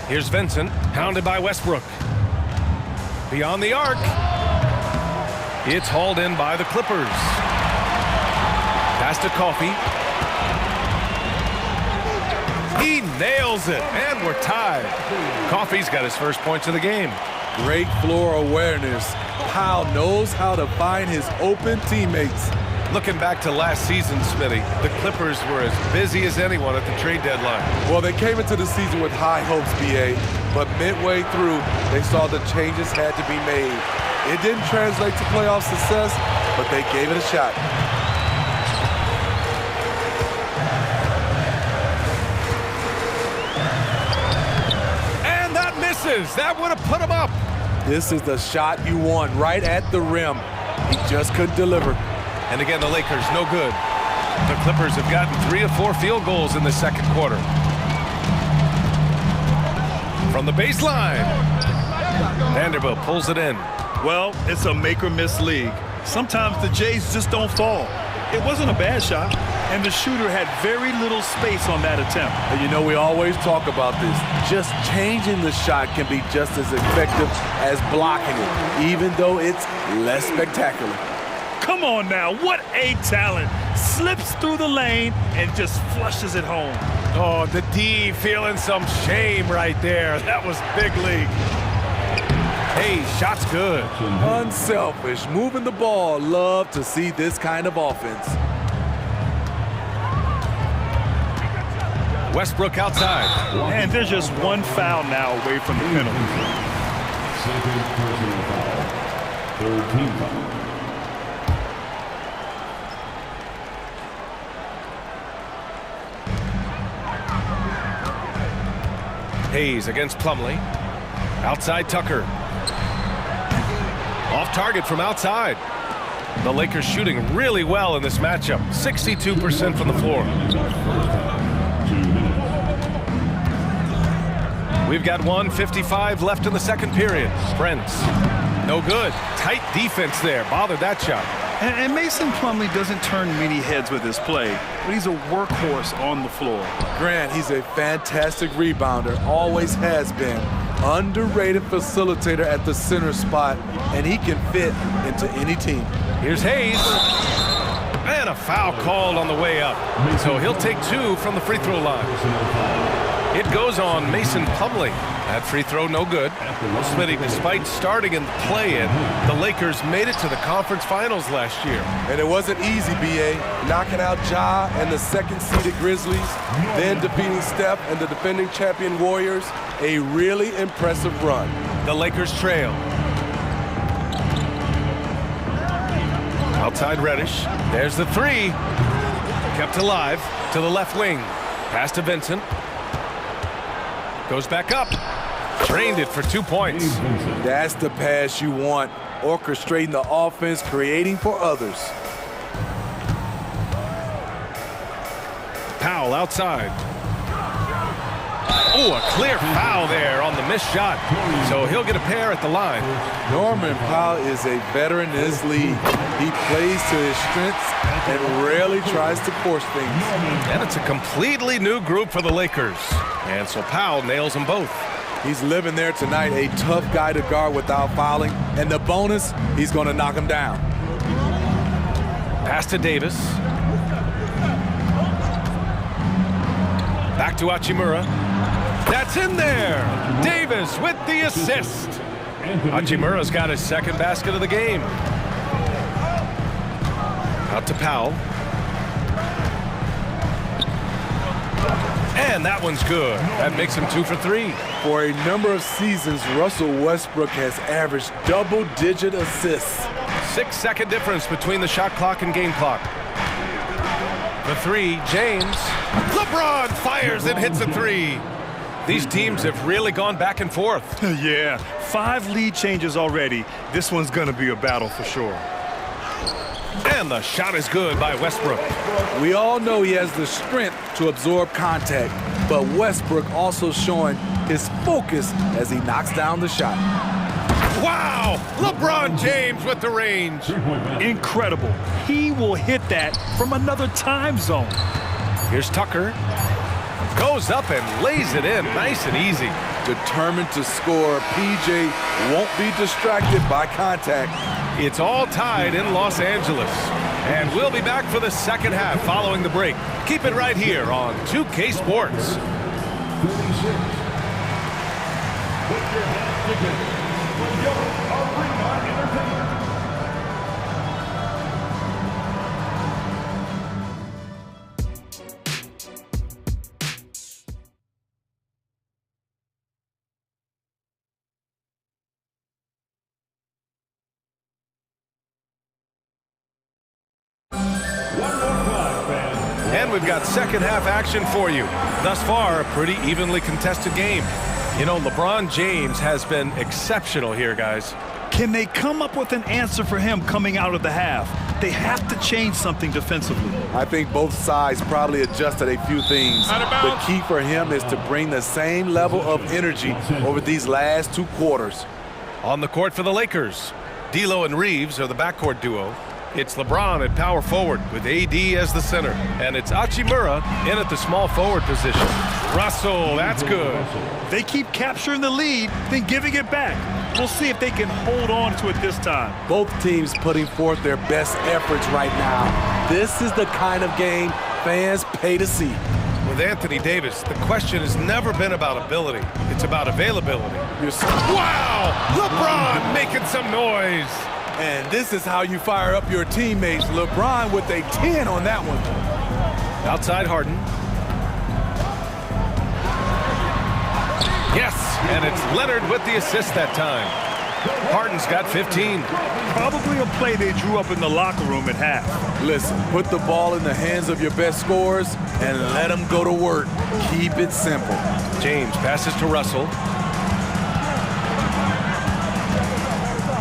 Here's Vincent, hounded by Westbrook. Beyond the arc. It's hauled in by the Clippers. Pass to Coffee. He nails it, and we're tied. Coffee's got his first points of the game. Great floor awareness. Powell knows how to find his open teammates. Looking back to last season, Smitty, the Clippers were as busy as anyone at the trade deadline. Well, they came into the season with high hopes, BA, but midway through, they saw the changes had to be made. It didn't translate to playoff success, but they gave it a shot. And that misses. That would have put him up. This is the shot you want, right at the rim. He just couldn't deliver. And again, the Lakers, no good. The Clippers have gotten 3 of 4 field goals in the second quarter. From the baseline, Vanderbilt pulls it in. Well, it's a make-or-miss league. Sometimes the Jays just don't fall. It wasn't a bad shot, and the shooter had very little space on that attempt. And you know, we always talk about this. Just changing the shot can be just as effective as blocking it, even though it's less spectacular. Come on now, what a talent. Slips through the lane and just flushes it home. Oh, the D feeling some shame right there. That was big league. Hey, shot's good. Unselfish, moving the ball. Love to see this kind of offense. Westbrook outside. And there's just one foul now away from the penalty. Second personal foul. Third team foul. Hayes against Plumlee. Outside Tucker. Off target from outside. The Lakers shooting really well in this matchup. 62% from the floor. We've got 1:55 left in the second period. Prince. No good. Tight defense there. Bothered that shot. And Mason Plumlee doesn't turn many heads with his play, but he's a workhorse on the floor. Grant, he's a fantastic rebounder, always has been. Underrated facilitator at the center spot, and he can fit into any team. Here's Hayes. And a foul called on the way up. So he'll take 2 from the free throw line. It goes on Mason Plumlee. That free throw no good. Smitty, despite starting in the play-in, the Lakers made it to the conference finals last year. And it wasn't easy, BA. Knocking out Ja and the second-seeded Grizzlies, then defeating Steph and the defending champion Warriors. A really impressive run. The Lakers trail. Outside Reddish. There's the 3. Kept alive to the left wing. Pass to Vincent. Goes back up. Drained it for 2 points. That's the pass you want. Orchestrating the offense, creating for others. Powell outside. Oh, a clear foul there on the missed shot. So he'll get a pair at the line. Norman Powell is a veteran in this league. He plays to his strengths and rarely tries to force things. And it's a completely new group for the Lakers. And so Powell nails them both. He's living there tonight, a tough guy to guard without fouling. And the bonus, he's going to knock him down. Pass to Davis. Back to Hachimura. That's in there. Davis with the assist. Hachimura's got his second basket of the game. Out to Powell. And that one's good. That makes him 2 for 3. For a number of seasons, Russell Westbrook has averaged double-digit assists. 6-second difference between the shot clock and game clock. The 3, James. LeBron fires and hits a 3. These teams have really gone back and forth. Yeah, 5 lead changes already. This one's going to be a battle for sure. And the shot is good by Westbrook. We all know he has the strength to absorb contact, but Westbrook also showing his focus as he knocks down the shot. Wow! LeBron James with the range. Incredible. He will hit that from another time zone. Here's Tucker. Goes up and lays it in nice and easy. Determined to score, PJ won't be distracted by contact. It's all tied in Los Angeles. And we'll be back for the second half following the break. Keep it right here on 2K Sports. 36. And we've got second half action for you. Thus far, a pretty evenly contested game. You know, LeBron James has been exceptional here, guys. Can they come up with an answer for him coming out of the half? They have to change something defensively. I think both sides probably adjusted a few things. The key for him is to bring the same level of energy over these last 2 quarters. On the court for the Lakers, D'Lo and Reeves are the backcourt duo. It's LeBron at power forward with AD as the center. And it's Hachimura in at the small forward position. Russell, that's good. They keep capturing the lead, then giving it back. We'll see if they can hold on to it this time. Both teams putting forth their best efforts right now. This is the kind of game fans pay to see. With Anthony Davis, the question has never been about ability. It's about availability. Wow! LeBron making some noise. And this is how you fire up your teammates. LeBron with a 10 on that one. Outside Harden. Yes, and it's Leonard with the assist that time. Harden's got 15. Probably a play they drew up in the locker room at half. Listen, put the ball in the hands of your best scorers and let them go to work. Keep it simple. James passes to Russell.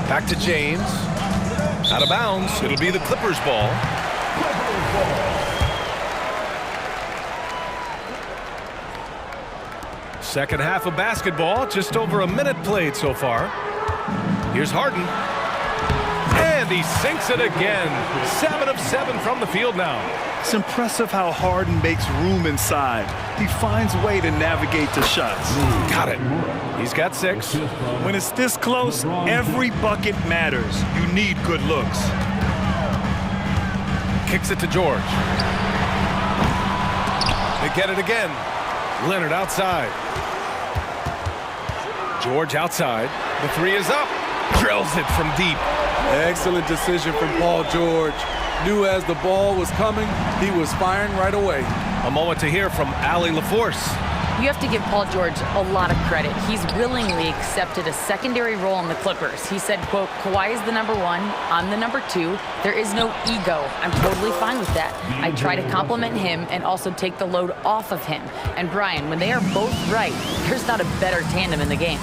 Back to James. Out of bounds. It'll be the Clippers ball. Second half of basketball. Just over a minute played so far. Here's Harden. And he sinks it again. 7 of 7 from the field now. It's impressive how Harden makes room inside. He finds a way to navigate the shots. Got it. He's got 6. When it's this close, every bucket matters. You need good looks. Kicks it to George. They get it again. Leonard outside. George outside. The 3 is up. Drills it from deep. Excellent decision from Paul George. Knew as the ball was coming, he was firing right away. A moment to hear from Allie LaForce. You have to give Paul George a lot of credit. He's willingly accepted a secondary role in the Clippers. He said, quote, Kawhi is the number 1, I'm the number 2. There is no ego. I'm totally fine with that. I try to compliment him and also take the load off of him. And Brian, when they are both right, there's not a better tandem in the game.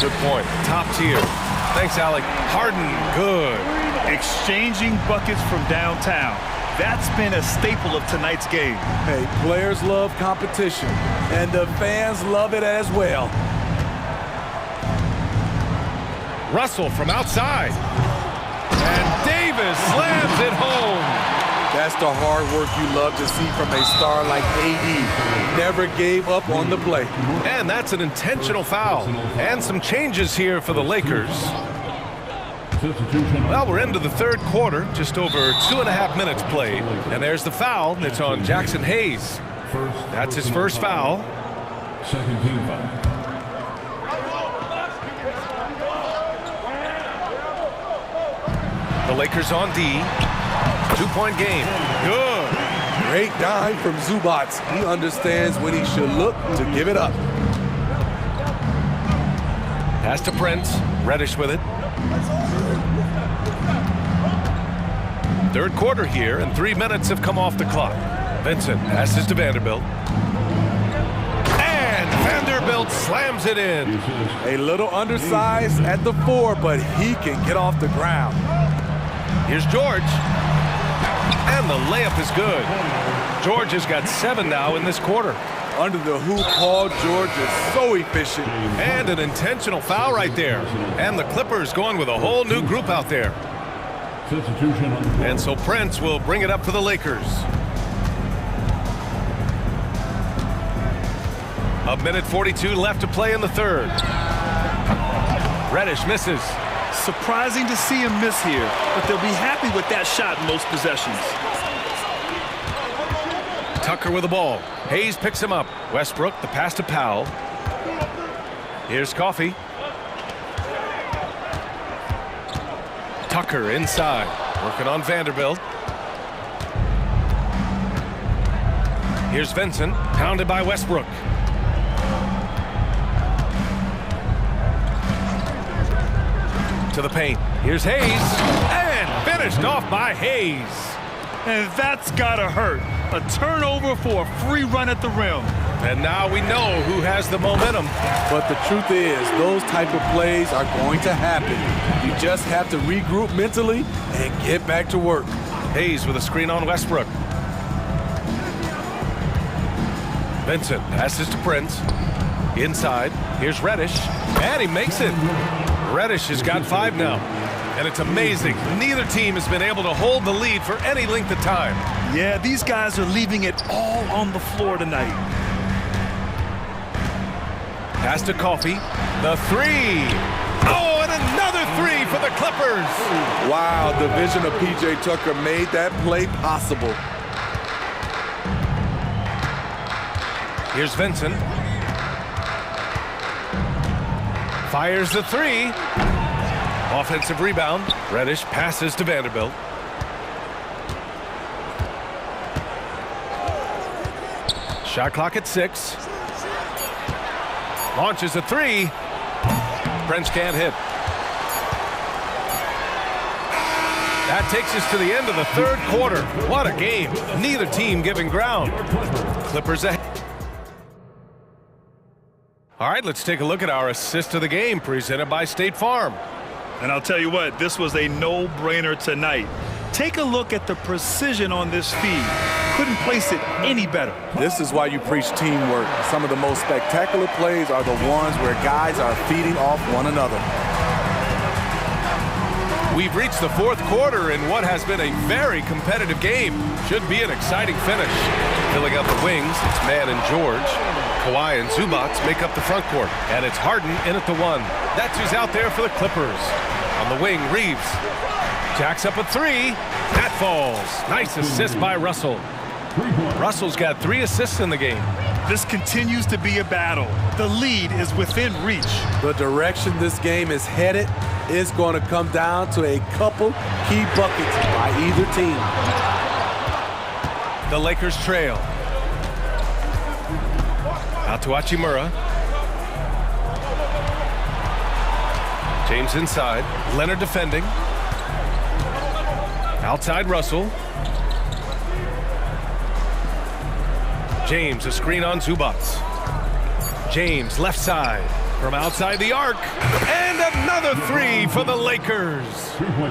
Good point. Top tier. Thanks, Alec. Harden, good. Exchanging buckets from downtown. That's been a staple of tonight's game. Hey, players love competition, and the fans love it as well. Russell from outside. And Davis slams it home. That's the hard work you love to see from a star like AD. Never gave up on the play. And that's an intentional foul. And some changes here for the Lakers. Well, we're into the third quarter, just over 2.5 minutes played. And there's the foul. It's on Jackson Hayes. That's his first foul. Second team foul. The Lakers on D. 2-point game. Good. Great dime from Zubac. He understands when he should look to give it up. Pass to Prince. Reddish with it. Third quarter here, and 3 minutes have come off the clock. Vincent passes to Vanderbilt. And Vanderbilt slams it in. A little undersized at the 4, but he can get off the ground. Here's George. And the layup is good. George has got 7 now in this quarter. Under the hoop, Paul George is so efficient. And an intentional foul right there. And the Clippers going with a whole new group out there. And so Prince will bring it up for the Lakers. A minute 42 left to play in the third. Reddish misses. Surprising to see him miss here, but they'll be happy with that shot in most possessions. Tucker with the ball. Hayes picks him up. Westbrook, the pass to Powell. Here's Coffey. Tucker inside, working on Vanderbilt. Here's Vincent, pounded by Westbrook. To the paint. Here's Hayes, and finished off by Hayes. And that's gotta hurt. A turnover for a free run at the rim. And now we know who has the momentum. But the truth is, those type of plays are going to happen. You just have to regroup mentally and get back to work. Hayes with a screen on Westbrook. Vincent passes to Prince. Inside, here's Reddish, and he makes it. Reddish has got 5 now. And it's amazing. Neither team has been able to hold the lead for any length of time. Yeah, these guys are leaving it all on the floor tonight. Pass to Coffey. The 3. Oh, and another 3 for the Clippers. Wow, the vision of P.J. Tucker made that play possible. Here's Vincent. Fires the 3. Offensive rebound. Reddish passes to Vanderbilt. Shot clock at 6. Launches a 3. Prince can't hit. That takes us to the end of the third quarter. What a game. Neither team giving ground. Clippers ahead. All right, let's take a look at our assist of the game presented by State Farm. And I'll tell you what, this was a no-brainer tonight. Take a look at the precision on this feed. Couldn't place it any better. This is why you preach teamwork. Some of the most spectacular plays are the ones where guys are feeding off one another. We've reached the fourth quarter in what has been a very competitive game. Should be an exciting finish. Filling out the wings, it's Mann and George. Kawhi and Zubac make up the front court. And it's Harden in at the 1. That's who's out there for the Clippers. On the wing, Reeves. Jacks up a 3. That falls. Nice assist by Russell. Russell's got 3 assists in the game. This continues to be a battle. The lead is within reach. The direction this game is headed is going to come down to a couple key buckets by either team. The Lakers trail. Out to Hachimura. James inside. Leonard defending. Outside Russell. James, a screen on Zubac. James, left side. From outside the arc. And another 3 for the Lakers.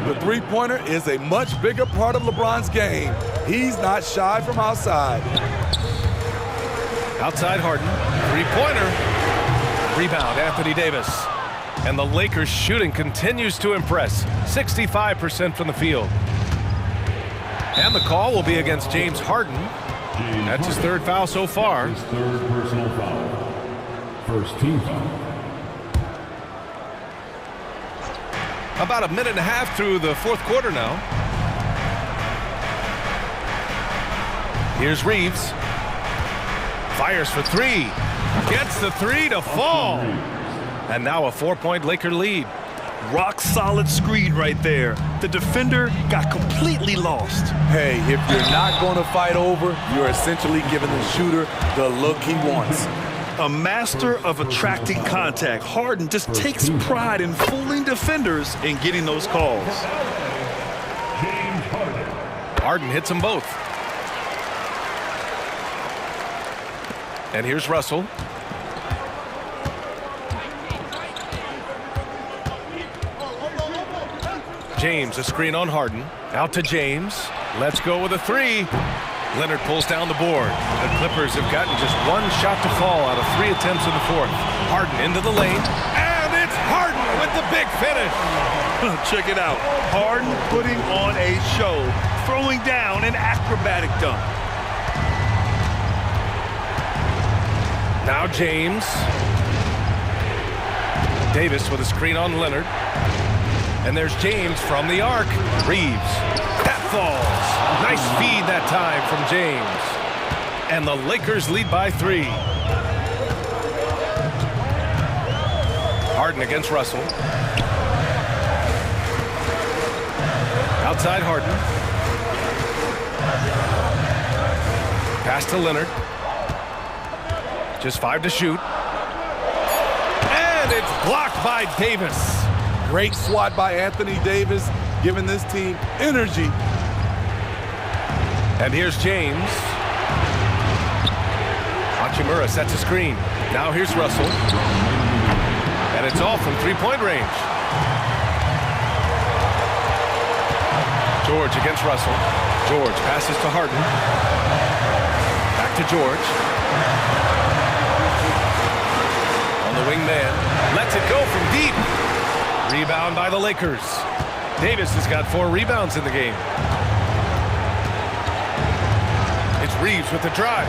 The three-pointer is a much bigger part of LeBron's game. He's not shy from outside. Outside Harden. 3-pointer. Rebound, Anthony Davis. And the Lakers shooting continues to impress. 65% from the field. And the call will be against James Harden. That's his 3rd foul so far. His 3rd personal foul. First team foul. About a minute and a half through the 4th quarter now. Here's Reeves. Fires for 3. Gets the 3 to fall. And now a 4-point Laker lead. Rock solid screen right there. The defender got completely lost. Hey, if you're not going to fight over, you're essentially giving the shooter the look he wants. A master of attracting contact, Harden just takes pride in fooling defenders and getting those calls. Harden hits them both. And here's Russell. James, a screen on Harden. Out to James. Let's go with a three. Leonard pulls down the board. The Clippers have gotten just one shot to fall out of 3 attempts in the fourth. Harden into the lane. And it's Harden with the big finish. Check it out. Harden putting on a show, throwing down an acrobatic dunk. Now James. Davis with a screen on Leonard. And there's James from the arc. Reeves. That falls. Nice feed that time from James. And the Lakers lead by 3. Harden against Russell. Outside Harden. Pass to Leonard. Just 5 to shoot. And it's blocked by Davis. Great swat by Anthony Davis, giving this team energy. And here's James. Hachimura sets a screen. Now here's Russell. And it's all from three-point range. George against Russell. George passes to Harden. Back to George. On the wing man. Lets it go from deep. Rebound by the Lakers. Davis has got 4 rebounds in the game. It's Reeves with the drive.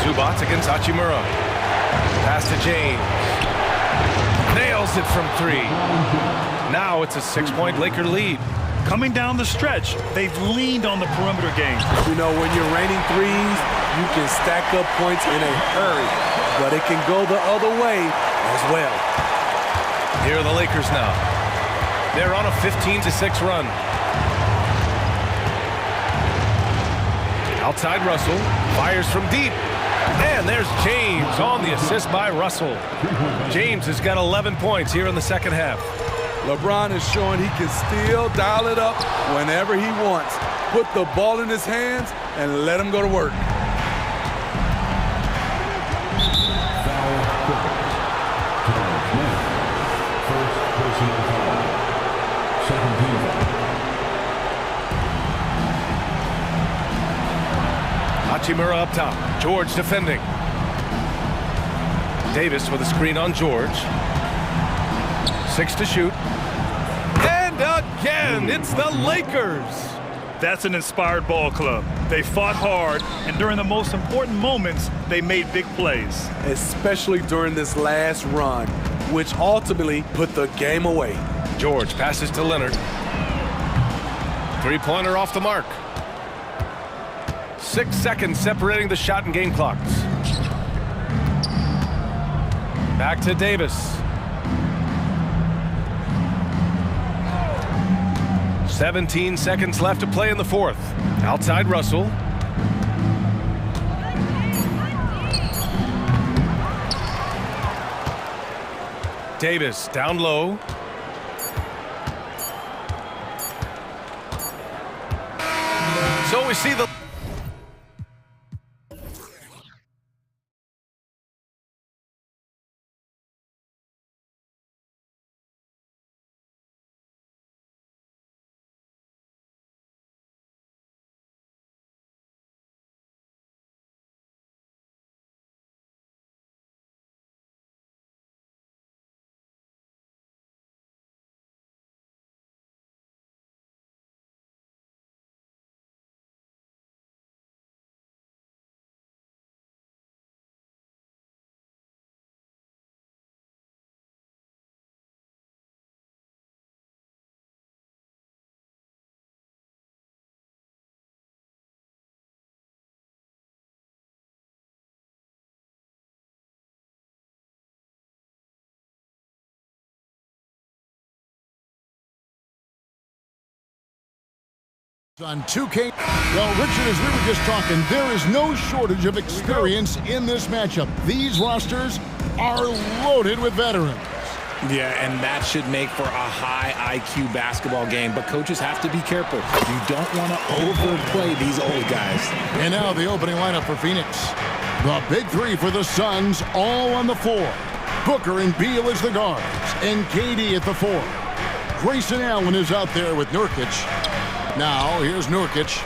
Zubac against Hachimura. Pass to James. Nails it from 3. Now it's a 6-point Laker lead. Coming down the stretch, they've leaned on the perimeter game. You know, when you're raining threes, you can stack up points in a hurry, but it can go the other way as well. Here are the Lakers now. They're on a 15-6 run. Outside Russell, fires from deep. And there's James on the assist by Russell. James has got 11 points here in the second half. LeBron is showing he can still dial it up whenever he wants. Put the ball in his hands and let him go to work. Hachimura up top. George defending. Davis with a screen on George. 6 to shoot. And again, it's the Lakers. That's an inspired ball club. They fought hard, and during the most important moments, they made big plays. Especially during this last run, which ultimately put the game away. George passes to Leonard. Three-pointer off the mark. 6 seconds separating the shot and game clocks. Back to Davis. 17 seconds left to play in the fourth. Outside Russell. Davis down low. So we see the On 2K. Well, Richard, as we were just talking, there is no shortage of experience in this matchup. These rosters are loaded with veterans. Yeah, and that should make for a high IQ basketball game, but coaches have to be careful. You don't want to overplay these old guys. And now the opening lineup for Phoenix. The big three for the Suns, all on the floor. Booker and Beal as the guards, and KD at the four. Grayson Allen is out there with Nurkic. Now, here's Nurkic.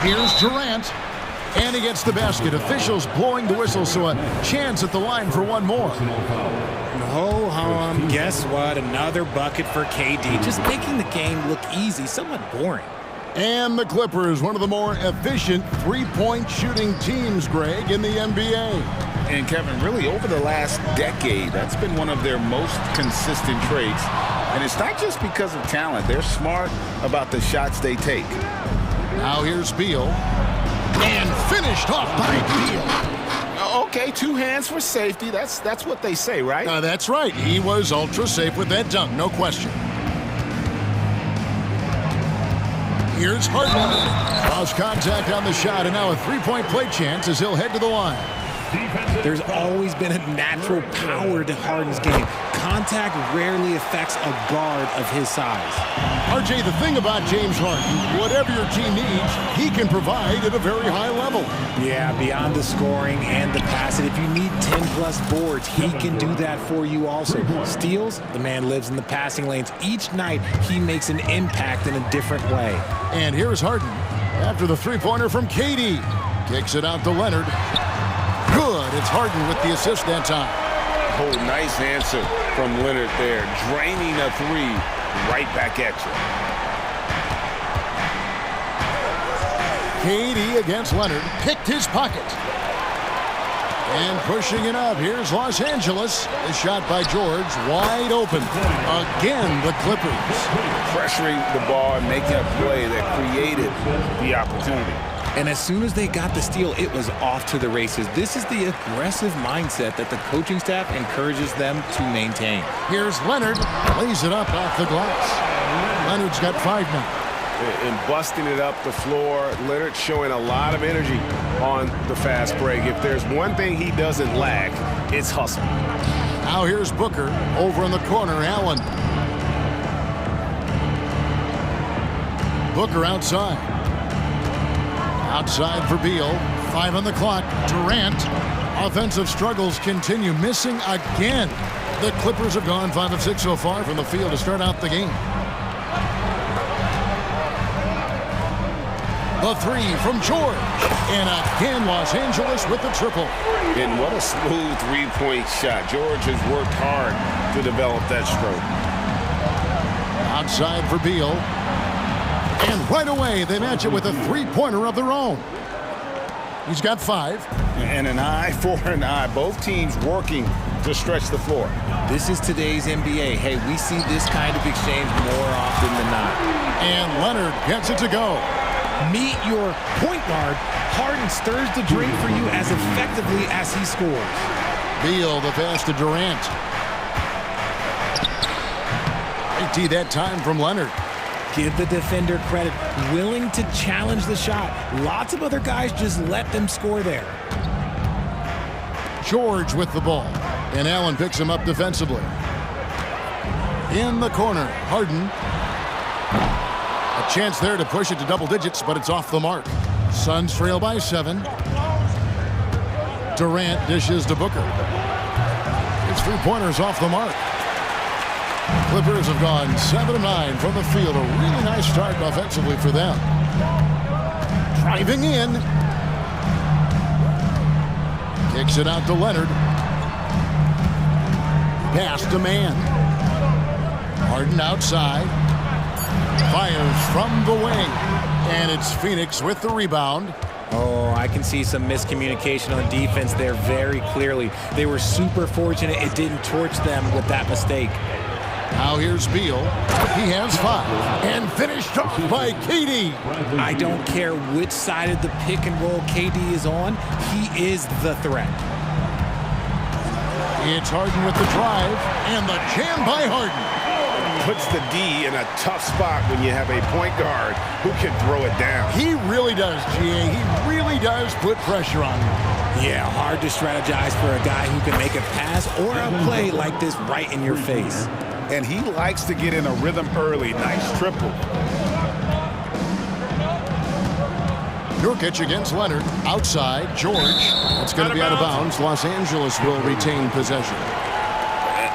Here's Durant. And he gets the basket. Officials blowing the whistle, so a chance at the line for one more. Ho-hum, guess what? Another bucket for KD. Just making the game look easy, somewhat boring. And the Clippers, one of the more efficient three-point shooting teams, Greg, in the NBA. And Kevin, really over the last decade, that's been one of their most consistent traits. And it's not just because of talent. They're smart about the shots they take. Now here's Beal. And finished off by Beal. Okay, two hands for safety. That's what they say, right? That's right. He was ultra safe with that dunk, no question. Here's Harden. Lost contact on the shot, and now a three-point play chance as he'll head to the line. There's always been a natural power to Harden's game. Contact rarely affects a guard of his size. RJ, the thing about James Harden, whatever your team needs, he can provide at a very high level. Yeah, beyond the scoring and the passing, if you need 10-plus boards, he can do that for you also. Steals, the man lives in the passing lanes. Each night, he makes an impact in a different way. And here's Harden after the three-pointer from KD. Kicks it out to Leonard. Good. It's Harden with the assist that time. Oh, nice answer from Leonard there. Draining a three right back at you. KD against Leonard. Picked his pocket. And pushing it up. Here's Los Angeles. The shot by George. Wide open. Again, the Clippers. Pressuring the ball and making a play that created the opportunity. And as soon as they got the steal, it was off to the races. This is the aggressive mindset that the coaching staff encourages them to maintain. Here's Leonard. Lays it up off the glass. Leonard's got 5 now. And busting it up the floor. Leonard showing a lot of energy on the fast break. If there's one thing he doesn't lack, it's hustle. Now here's Booker. Over in the corner, Allen. Booker outside. Outside for Beal. 5 on the clock. Durant. Offensive struggles continue. Missing again. The Clippers have gone 5 of 6 so far from the field to start out the game. The three from George. And again, Los Angeles with the triple. And what a smooth three-point shot. George has worked hard to develop that stroke. Outside for Beal. And right away, they match it with a three-pointer of their own. He's got 5. And an eye for an eye. Both teams working to stretch the floor. This is today's NBA. Hey, we see this kind of exchange more often than not. And Leonard gets it to go. Meet your point guard. Harden stirs the drink for you as effectively as he scores. Beal, the pass to Durant. Great that time from Leonard. Give the defender credit. Willing to challenge the shot. Lots of other guys just let them score there. George with the ball. And Allen picks him up defensively. In the corner, Harden. A chance there to push it to double digits, but it's off the mark. Suns trail by 7. Durant dishes to Booker. His three-pointers off the mark. Clippers have gone 7 of 9 from the field. A really nice start offensively for them. Driving in. Kicks it out to Leonard. Pass to man. Harden outside. Fires from the wing. And it's Phoenix with the rebound. Oh, I can see some miscommunication on defense there very clearly. They were super fortunate it didn't torch them with that mistake. Now here's Beal. He has 5. And finished off by KD. I don't care which side of the pick and roll KD is on. He is the threat. It's Harden with the drive. And the jam by Harden. puts the D in a tough spot when you have a point guard who can throw it down. He really does, GA. He really does put pressure on him. Yeah, hard to strategize for a guy who can make a pass or a play like this right in your face. And he likes to get in a rhythm early. Nice triple. Nurkic against Leonard. Outside, George. That's going to be out of bounds. Los Angeles will retain possession.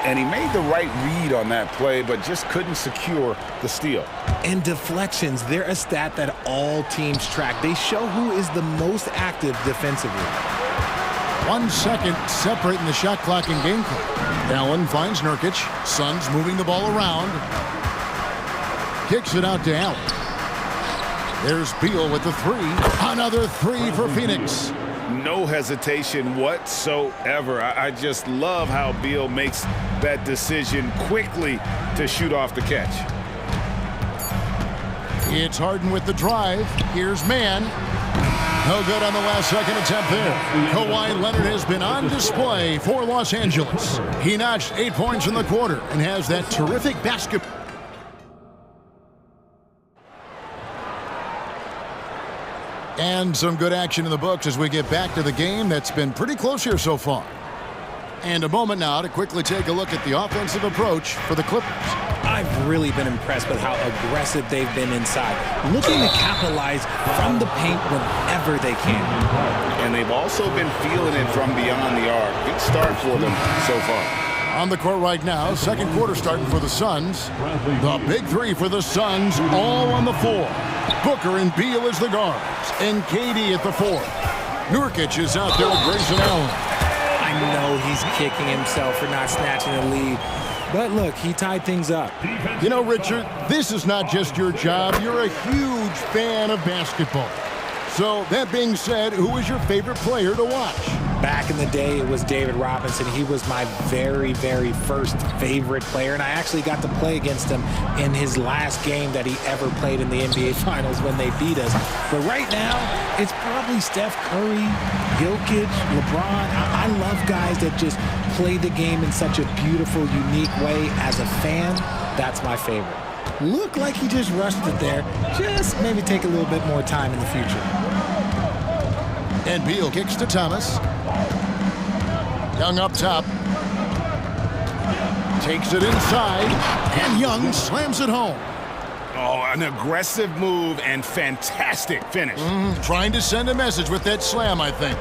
And he made the right read on that play, but just couldn't secure the steal. And deflections, they're a stat that all teams track. They show who is the most active defensively. 1 second separating the shot clock and game clock. Allen finds Nurkic. Suns moving the ball around. Kicks it out to Allen. There's Beal with the three. Another three for Phoenix. No hesitation whatsoever. I just love how Beal makes that decision quickly to shoot off the catch. It's Harden with the drive. Here's Mann. No good on the last second attempt there. Kawhi Leonard has been on display for Los Angeles. He notched 8 points in the quarter and has that terrific basketball. And some good action in the books as we get back to the game that's been pretty close here so far. And a moment now to quickly take a look at the offensive approach for the Clippers. I've really been impressed with how aggressive they've been inside, looking to capitalize from the paint whenever they can. And they've also been feeling it from beyond the arc. Good start for them so far. On the court right now, second quarter starting for the Suns. The big three for the Suns, all on the floor. Booker and Beal as the guards, and KD at the fourth. Nurkic is out there with Grayson Allen. I know he's kicking himself for not snatching the lead, but look, he tied things up. You know, Richard, this is not just your job. You're a huge fan of basketball. So, that being said, who is your favorite player to watch? Back in the day, it was David Robinson. He was my very, very first favorite player, and I actually got to play against him in his last game that he ever played in the NBA Finals when they beat us. But right now, it's probably Steph Curry, Jokic, LeBron. I love guys that just play the game in such a beautiful, unique way. As a fan, that's my favorite. Looked like he just rushed it there. Just maybe take a little bit more time in the future. And Beal kicks to Thomas. Young up top. Takes it inside. And Young slams it home. Oh, an aggressive move and fantastic finish. Trying to send a message with that slam, I think.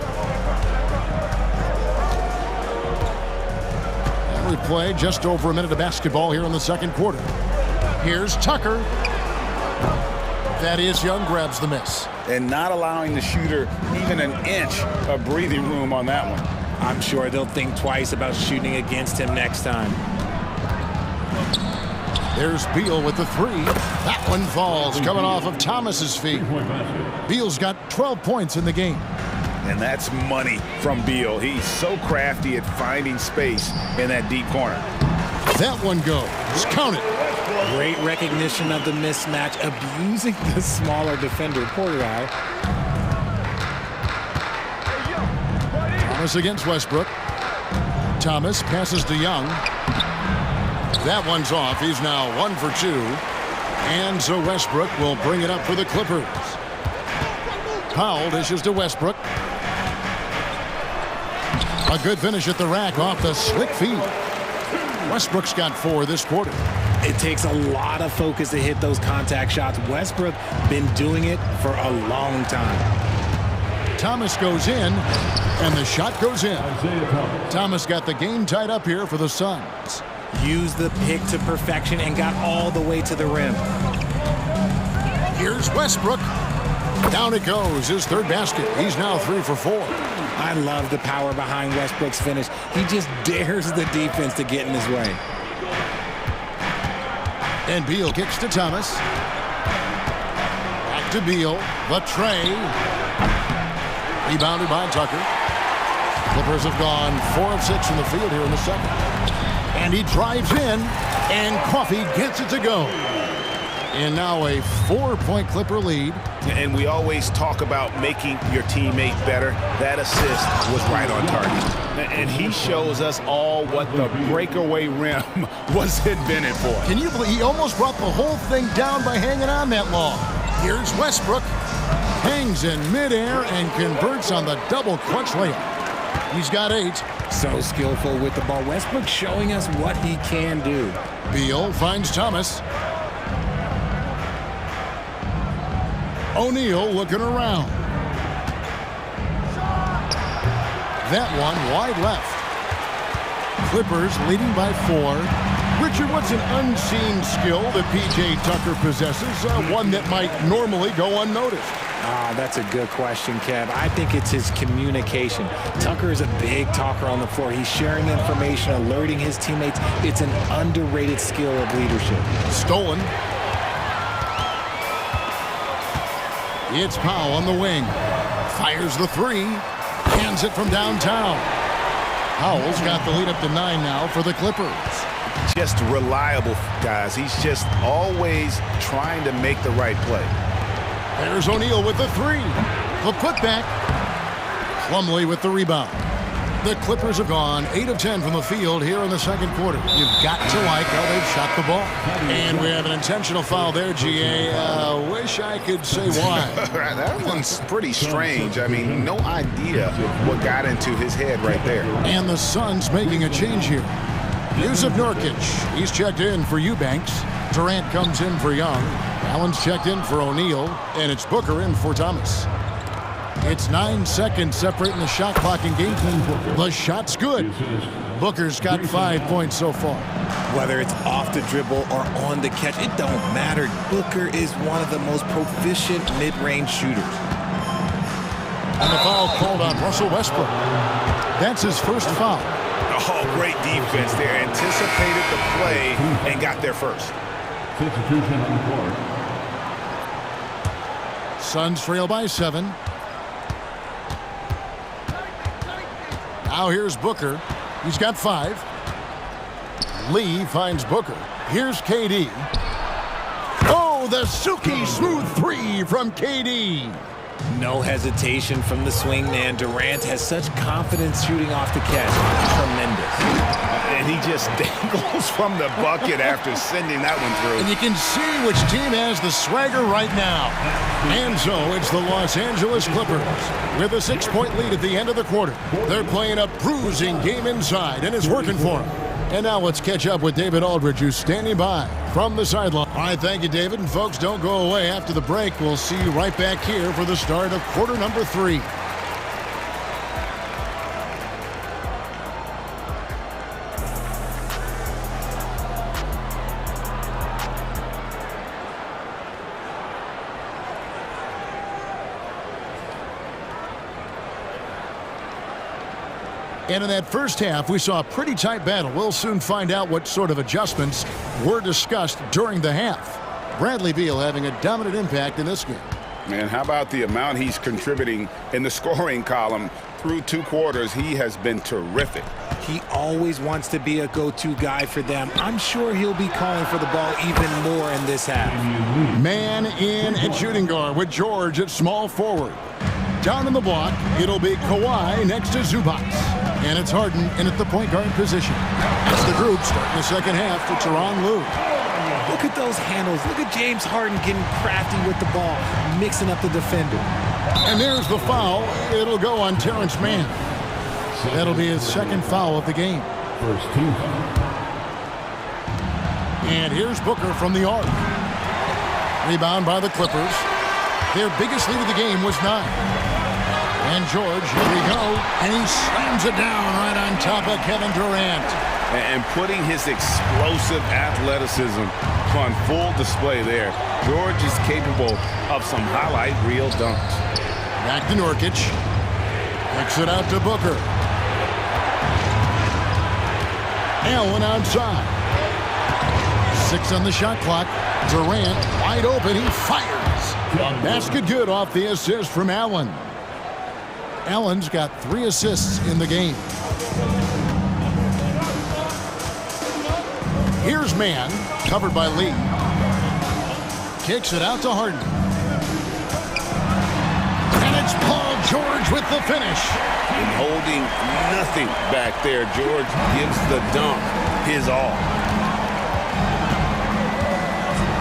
And we play just over a minute of basketball here in the second quarter. Here's Tucker. Thaddeus Young grabs the miss. And not allowing the shooter even an inch of breathing room on that one. I'm sure they'll think twice about shooting against him next time. There's Beal with the three. That one falls, coming off of Thomas's feet. Beal's got 12 points in the game. And that's money from Beal. He's so crafty at finding space in that deep corner. That one goes. Count it. Great recognition of the mismatch, abusing the smaller defender. Poor guy. Thomas against Westbrook. Thomas passes to Young. That one's off. He's now 1 for 2. And so Westbrook will bring it up for the Clippers. Powell dishes to Westbrook. A good finish at the rack off the slick feed. Westbrook's got 4 this quarter. It takes a lot of focus to hit those contact shots. Westbrook been doing it for a long time. Thomas goes in, and the shot goes in. Thomas got the game tied up here for the Suns. Used the pick to perfection and got all the way to the rim. Here's Westbrook. Down it goes, his third basket. He's now 3 for 4. I love the power behind Westbrook's finish. He just dares the defense to get in his way. And Beal kicks to Thomas. Back to Beal. The tray. Rebounded by Tucker. Clippers have gone 4 of 6 from the field here in the second. And he drives in, and Coffey gets it to go. And now a 4-point Clipper lead. And we always talk about making your teammate better. That assist was right on target. And he shows us all what the breakaway rim was invented for. Can you believe he almost brought the whole thing down by hanging on that long? Here's Westbrook. Hangs in midair and converts on the double clutch layup. He's got 8. So skillful with the ball. Westbrook showing us what he can do. Beal finds Thomas. O'Neal looking around. That one wide left. Clippers leading by 4. Richard, what's an unseen skill that P.J. Tucker possesses? One that might normally go unnoticed. That's a good question, Kev. I think it's his communication. Tucker is a big talker on the floor. He's sharing information, alerting his teammates. It's an underrated skill of leadership. Stolen. It's Powell on the wing. Fires the 3. Hands it from downtown. Powell's got the lead up to 9 now for the Clippers. Just reliable, guys. He's just always trying to make the right play. There's O'Neal with the 3. The putback. Plumlee with the rebound. The Clippers have gone 8 of 10 from the field here in the second quarter. You've got to like how they've shot the ball. And we have an intentional foul there, GA. Wish I could say why. That one's pretty strange. I mean, no idea what got into his head right there. And the Suns making a change here. Yusuf Nurkic. He's checked in for Eubanks. Durant comes in for Young. Allen's checked in for O'Neal. And it's Booker in for Thomas. It's 9 seconds separating the shot clock and game. The shot's good. Booker's got 5 points so far. Whether it's off the dribble or on the catch, it don't matter. Booker is one of the most proficient mid-range shooters. And the foul called on Russell Westbrook. That's his first foul. Oh, great defense there. Anticipated the play and got there first. Substitution on the court. Suns trail by 7. Now here's Booker. He's got 5. Lee finds Booker. Here's KD. Oh, the silky smooth 3 from KD. No hesitation from the swing man. Durant has such confidence shooting off the catch. Tremendous. And he just dangles from the bucket after sending that one through. And you can see which team has the swagger right now. And so it's the Los Angeles Clippers with a 6-point lead at the end of the quarter. They're playing a bruising game inside, and it's working for them. And now let's catch up with David Aldridge, who's standing by from the sideline. All right, thank you, David. And folks, don't go away. After the break, we'll see you right back here for the start of quarter number 3. And in that first half, we saw a pretty tight battle. We'll soon find out what sort of adjustments were discussed during the half. Bradley Beal having a dominant impact in this game. Man, how about the amount he's contributing in the scoring column through 2 quarters? He has been terrific. He always wants to be a go-to guy for them. I'm sure he'll be calling for the ball even more in this half. Man in at shooting guard with George at small forward. Down in the block, it'll be Kawhi next to Zubac. And it's Harden in at the point guard position. That's the group starting the second half for Tyronn Lue. Look at those handles. Look at James Harden getting crafty with the ball, mixing up the defender. And there's the foul. It'll go on Terrence Mann. That'll be his second foul of the game. First team. And here's Booker from the arc. Rebound by the Clippers. Their biggest lead of the game was 9. And George, here we go. And he slams it down right on top of Kevin Durant. And putting his explosive athleticism on full display there. George is capable of some highlight reel dunks. Back to Nurkic. Kicks it out to Booker. Allen outside. 6 on the shot clock. Durant wide open. He fires. Basket good off the assist from Allen. Allen's got 3 assists in the game. Here's Mann, covered by Lee. kicks it out to Harden. And it's Paul George with the finish. And holding nothing back there. George gives the dunk his all.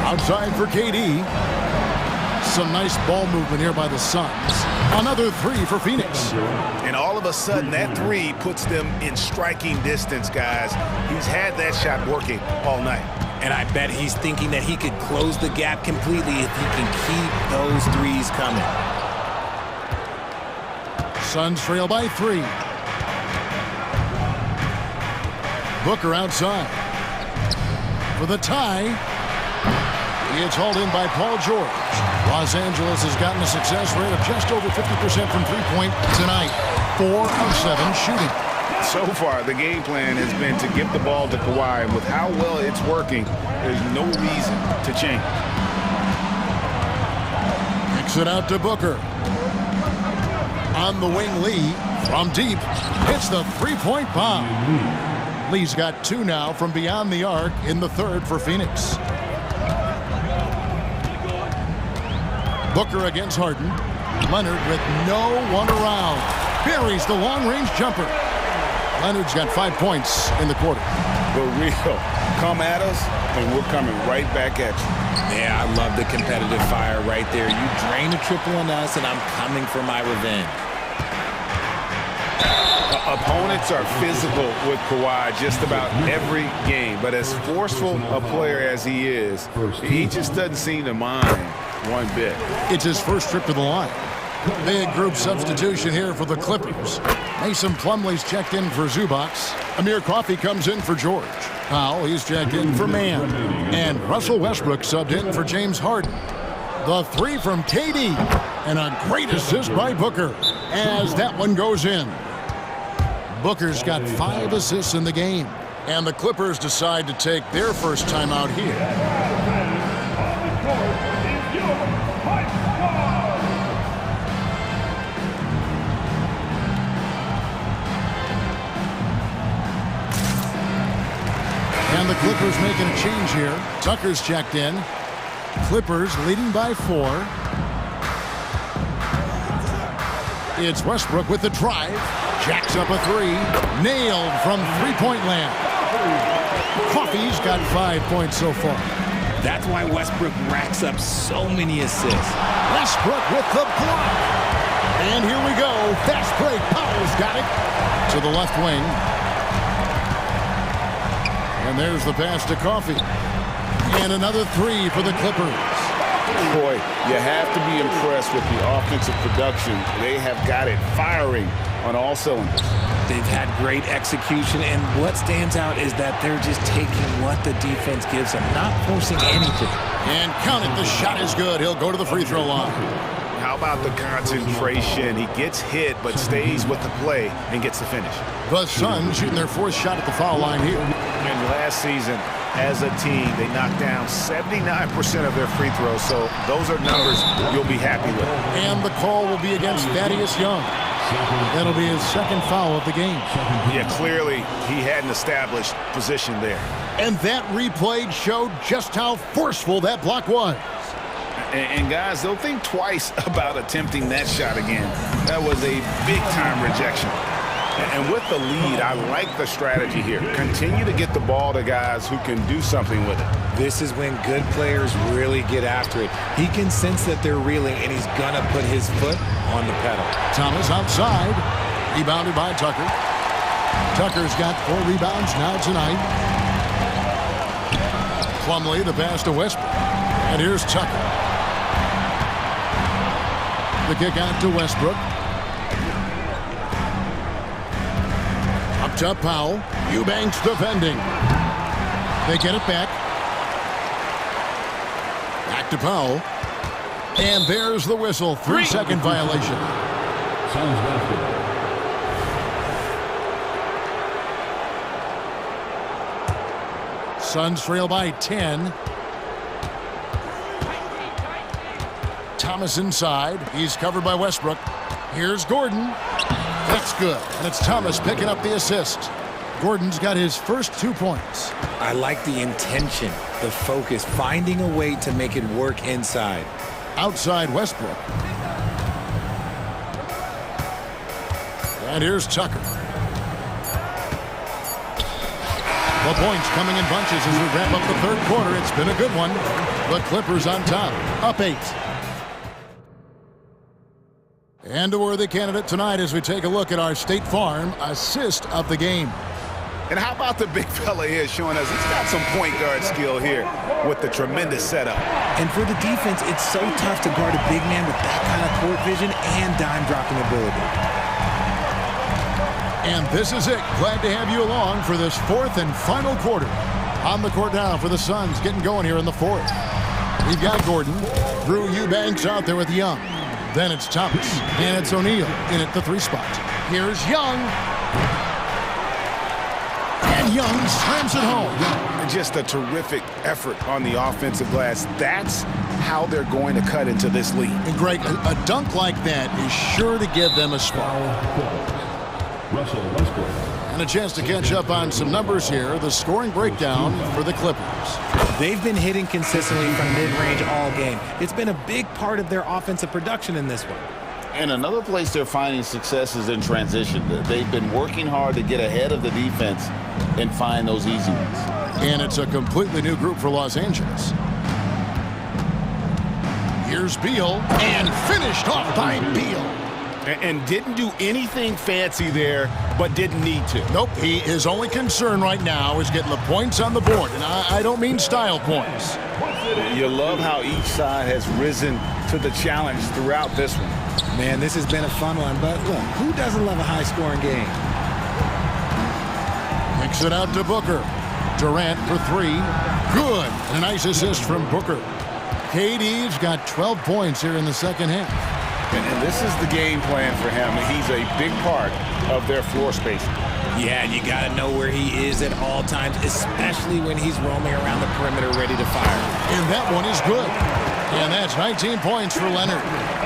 Outside for KD. Some nice ball movement here by the Suns. Another three for Phoenix. And all of a sudden, that three puts them in striking distance, guys. He's had that shot working all night. And I bet he's thinking that he could close the gap completely if he can keep those threes coming. Suns trail by 3. Booker outside. For the tie. It's hauled in by Paul George. Los Angeles has gotten a success rate of just over 50% from three-point tonight. 4 of 7 shooting. So far, the game plan has been to give the ball to Kawhi. With how well it's working, there's no reason to change. Kicks it out to Booker. On the wing, Lee from deep hits the three-point bomb. Lee's got 2 now from beyond the arc in the third for Phoenix. Booker against Harden. Leonard with no one around. Buries the long-range jumper. Leonard's got 5 points in the quarter. For real. Come at us, and we're coming right back at you. Yeah, I love the competitive fire right there. You drain a triple on us, and I'm coming for my revenge. Opponents are physical with Kawhi just about every game, but as forceful a player as he is, he just doesn't seem to mind one bit. It's his first trip to the line. Big group substitution here for the Clippers. Mason Plumlee's checked in for Zubac. Amir Coffey comes in for George. Powell, he's checked in for Mann. And Russell Westbrook subbed in for James Harden. The three from KD. And a great assist by Booker as that one goes in. Booker's got 5 assists in the game. And the Clippers decide to take their first timeout here. And the Clippers making a change here. Tucker's checked in. Clippers leading by 4. It's Westbrook with the drive. Jacks up a 3. Nailed from three-point land. Coffey's got 5 points so far. That's why Westbrook racks up so many assists. Westbrook with the block. And here we go. Fast break. Powell's got it. To the left wing. And there's the pass to Coffey. And another 3 for the Clippers. Boy, you have to be impressed with the offensive production. They have got it firing on all cylinders. They've had great execution, and what stands out is that they're just taking what the defense gives them, not forcing anything. And count it, the shot is good. He'll go to the free throw line. How about the concentration? He gets hit, but stays with the play and gets the finish. The Suns shooting their 4th shot at the foul line here. And last season, as a team, they knocked down 79% of their free throws, so those are numbers you'll be happy with. And the call will be against Thaddeus Young. That'll be his 2nd foul of the game. Yeah, clearly he hadn't established position there. And that replay showed just how forceful that block was. And guys, they'll think twice about attempting that shot again. That was a big-time rejection. And with the lead, I like the strategy here. Continue to get the ball to guys who can do something with it. This is when good players really get after it. He can sense that they're reeling, and he's going to put his foot on the pedal. Thomas outside. Rebounded by Tucker. Tucker's got 4 rebounds now tonight. Plumlee, the pass to Westbrook. And here's Tucker. The kick out to Westbrook. Up top, Powell. Eubanks defending. They get it back. Back to Powell. And there's the whistle. 3-second violation. Suns trail by 10. Thomas inside. He's covered by Westbrook. Here's Gordon. That's good. And it's Thomas picking up the assist. Gordon's got his first 2 points. I like the intention, the focus, finding a way to make it work inside. Outside Westbrook. And here's Tucker. The points coming in bunches as we wrap up the third quarter. It's been a good one. The Clippers on top, up 8. And a worthy candidate tonight as we take a look at our State Farm assist of the game. And how about the big fella here showing us he's got some point guard skill here with the tremendous setup. And for the defense, it's so tough to guard a big man with that kind of court vision and dime-dropping ability. And this is it. Glad to have you along for this fourth and final quarter. On the court now for the Suns, getting going here in the fourth. We've got Gordon. Drew Eubanks out there with Young. Then it's Thomas, and it's O'Neal in at the 3 spot. Here's Young. And Young slams it home. Just a terrific effort on the offensive glass. That's how they're going to cut into this lead. And Greg, a dunk like that is sure to give them a spark. And a chance to catch up on some numbers here. The scoring breakdown for the Clippers. They've been hitting consistently from mid-range all game. It's been a big part of their offensive production in this one. And another place they're finding success is in transition. They've been working hard to get ahead of the defense and find those easy ones. And it's a completely new group for Los Angeles. Here's Beal, and finished off by Beal. And didn't do anything fancy there, but didn't need to. Nope, his only concern right now is getting the points on the board. And I don't mean style points. You love how each side has risen to the challenge throughout this one. Man, this has been a fun one, but look, who doesn't love a high-scoring game? Kicks it out to Booker. Durant for 3. Good. And a nice assist from Booker. KD's got 12 points here in the second half. And this is the game plan for him. He's a big part of their floor spacing. Yeah, and you got to know where he is at all times, especially when he's roaming around the perimeter ready to fire. And that one is good. And that's 19 points for Leonard.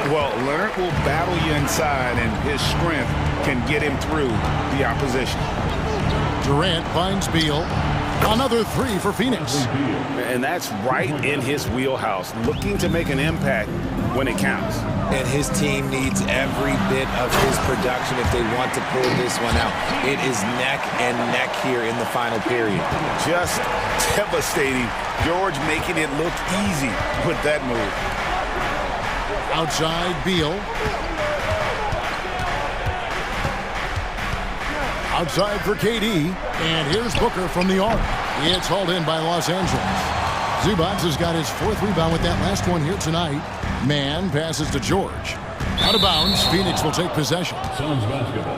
Well, Leonard will battle you inside, and his strength can get him through the opposition. Durant finds Beal. Another 3 for Phoenix. And that's right in his wheelhouse, looking to make an impact when it counts. And his team needs every bit of his production if they want to pull this one out. It is neck and neck here in the final period. Just devastating. George making it look easy with that move. Outside Beal. Outside for KD. And here's Booker from the arc. It's hauled in by Los Angeles. Zubac has got his 4th rebound with that last one here tonight. Man passes to George. Out of bounds, Phoenix will take possession. Suns basketball.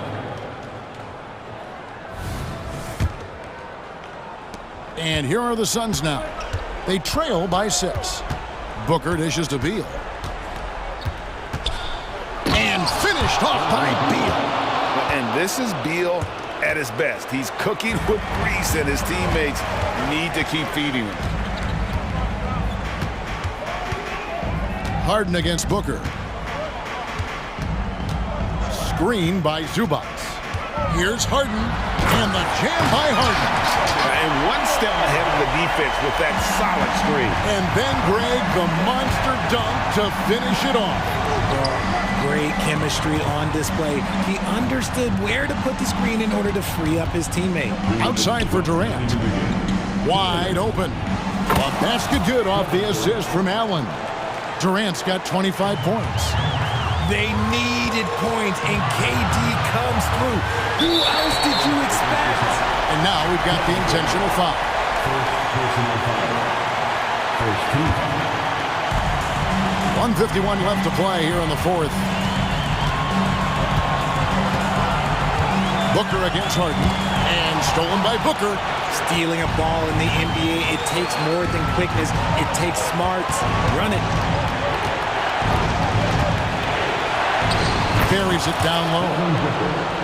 And here are the Suns now. They trail by 6. Booker dishes to Beal. And finished off by Beal. And this is Beal at his best. He's cooking with grease, and his teammates need to keep feeding him. Harden against Booker. Screen by Zubac. Here's Harden, and the jam by Harden. And one step ahead of the defense with that solid screen. And then Greg, the monster dunk to finish it off. Great chemistry on display. He understood where to put the screen in order to free up his teammate. Outside for Durant. Wide open. A basket good off the assist from Allen. Durant's got 25 points. They needed points, and KD comes through. Who else did you expect? And now we've got the intentional foul. First team foul. 1:51 left to play here in the fourth. Booker against Harden. And stolen by Booker. Stealing a ball in the NBA, it takes more than quickness. It takes smarts. Run it. Buries it down low.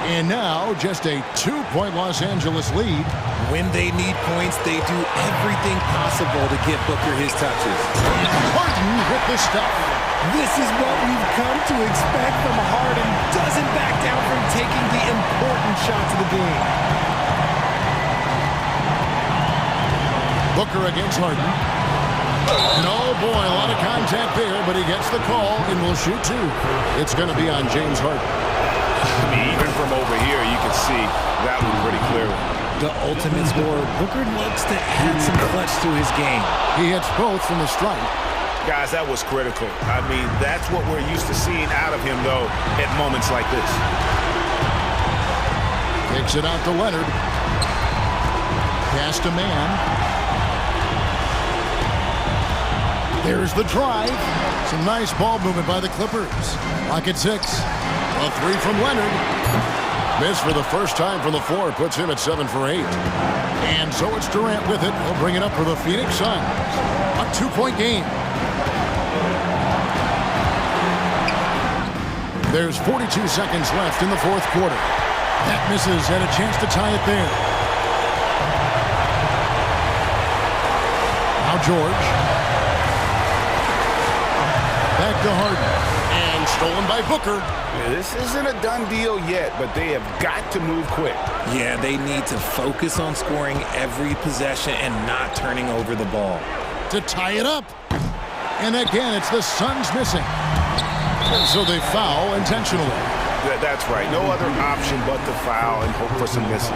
And now just a 2-point Los Angeles lead. When they need points, they do everything possible to get Booker his touches. And Harden with the stuff. This is what we've come to expect from Harden. Doesn't back down from taking the important shots of the game. Booker against Harden. And oh boy, a lot of contact there, but he gets the call and will shoot two. It's going to be on James Harden. I mean, even from over here, you can see that one pretty clearly. The ultimate scorer, Booker looks to add some clutch to his game. He hits both from the stripe. Guys, that was critical. I mean, that's what we're used to seeing out of him, though, at moments like this. Takes it out to Leonard. Pass to man. There's the drive. Some nice ball movement by the Clippers. Lock at 6. A three from Leonard. Miss for the first time from the floor. Puts him at 7 for 8. And so it's Durant with it. He'll bring it up for the Phoenix Suns. A 2-point game. There's 42 seconds left in the fourth quarter. That misses. Had a chance to tie it there. Now George. Back to Harden. And stolen by Booker. This isn't a done deal yet, but they have got to move quick. Yeah, they need to focus on scoring every possession and not turning over the ball. To tie it up. And again, it's the Suns missing. And so they foul intentionally. That's right. No other option but to foul and hope for some misses.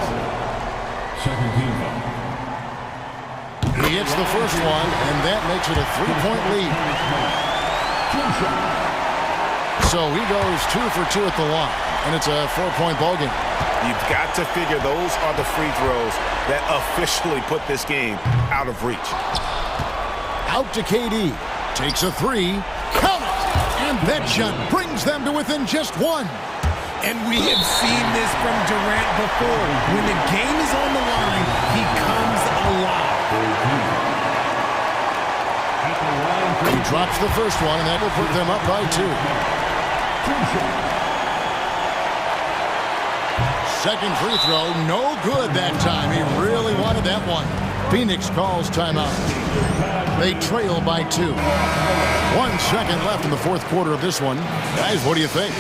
He hits the first one, and that makes it a 3-point lead. So he goes 2 for 2 at the line, and it's a 4-point ball game. You've got to figure those are the free throws that officially put this game out of reach. Out to KD. Takes a 3. Count it! And that shot brings them to within just 1. And we have seen this from Durant before. When the game is on the line, he comes alive. He drops the first one, and that will put them up by 2. Second free throw, no good that time. He really wanted that one. Phoenix calls timeout. They trail by 2. 1 second left in the fourth quarter of this one. Guys, what do you think?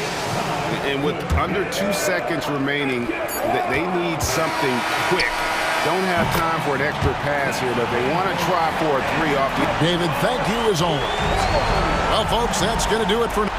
And with under 2 seconds remaining, they need something quick. Don't have time for an extra pass here, but they want to try for a 3 off the... David, thank you as always. Well, folks, that's going to do it for now.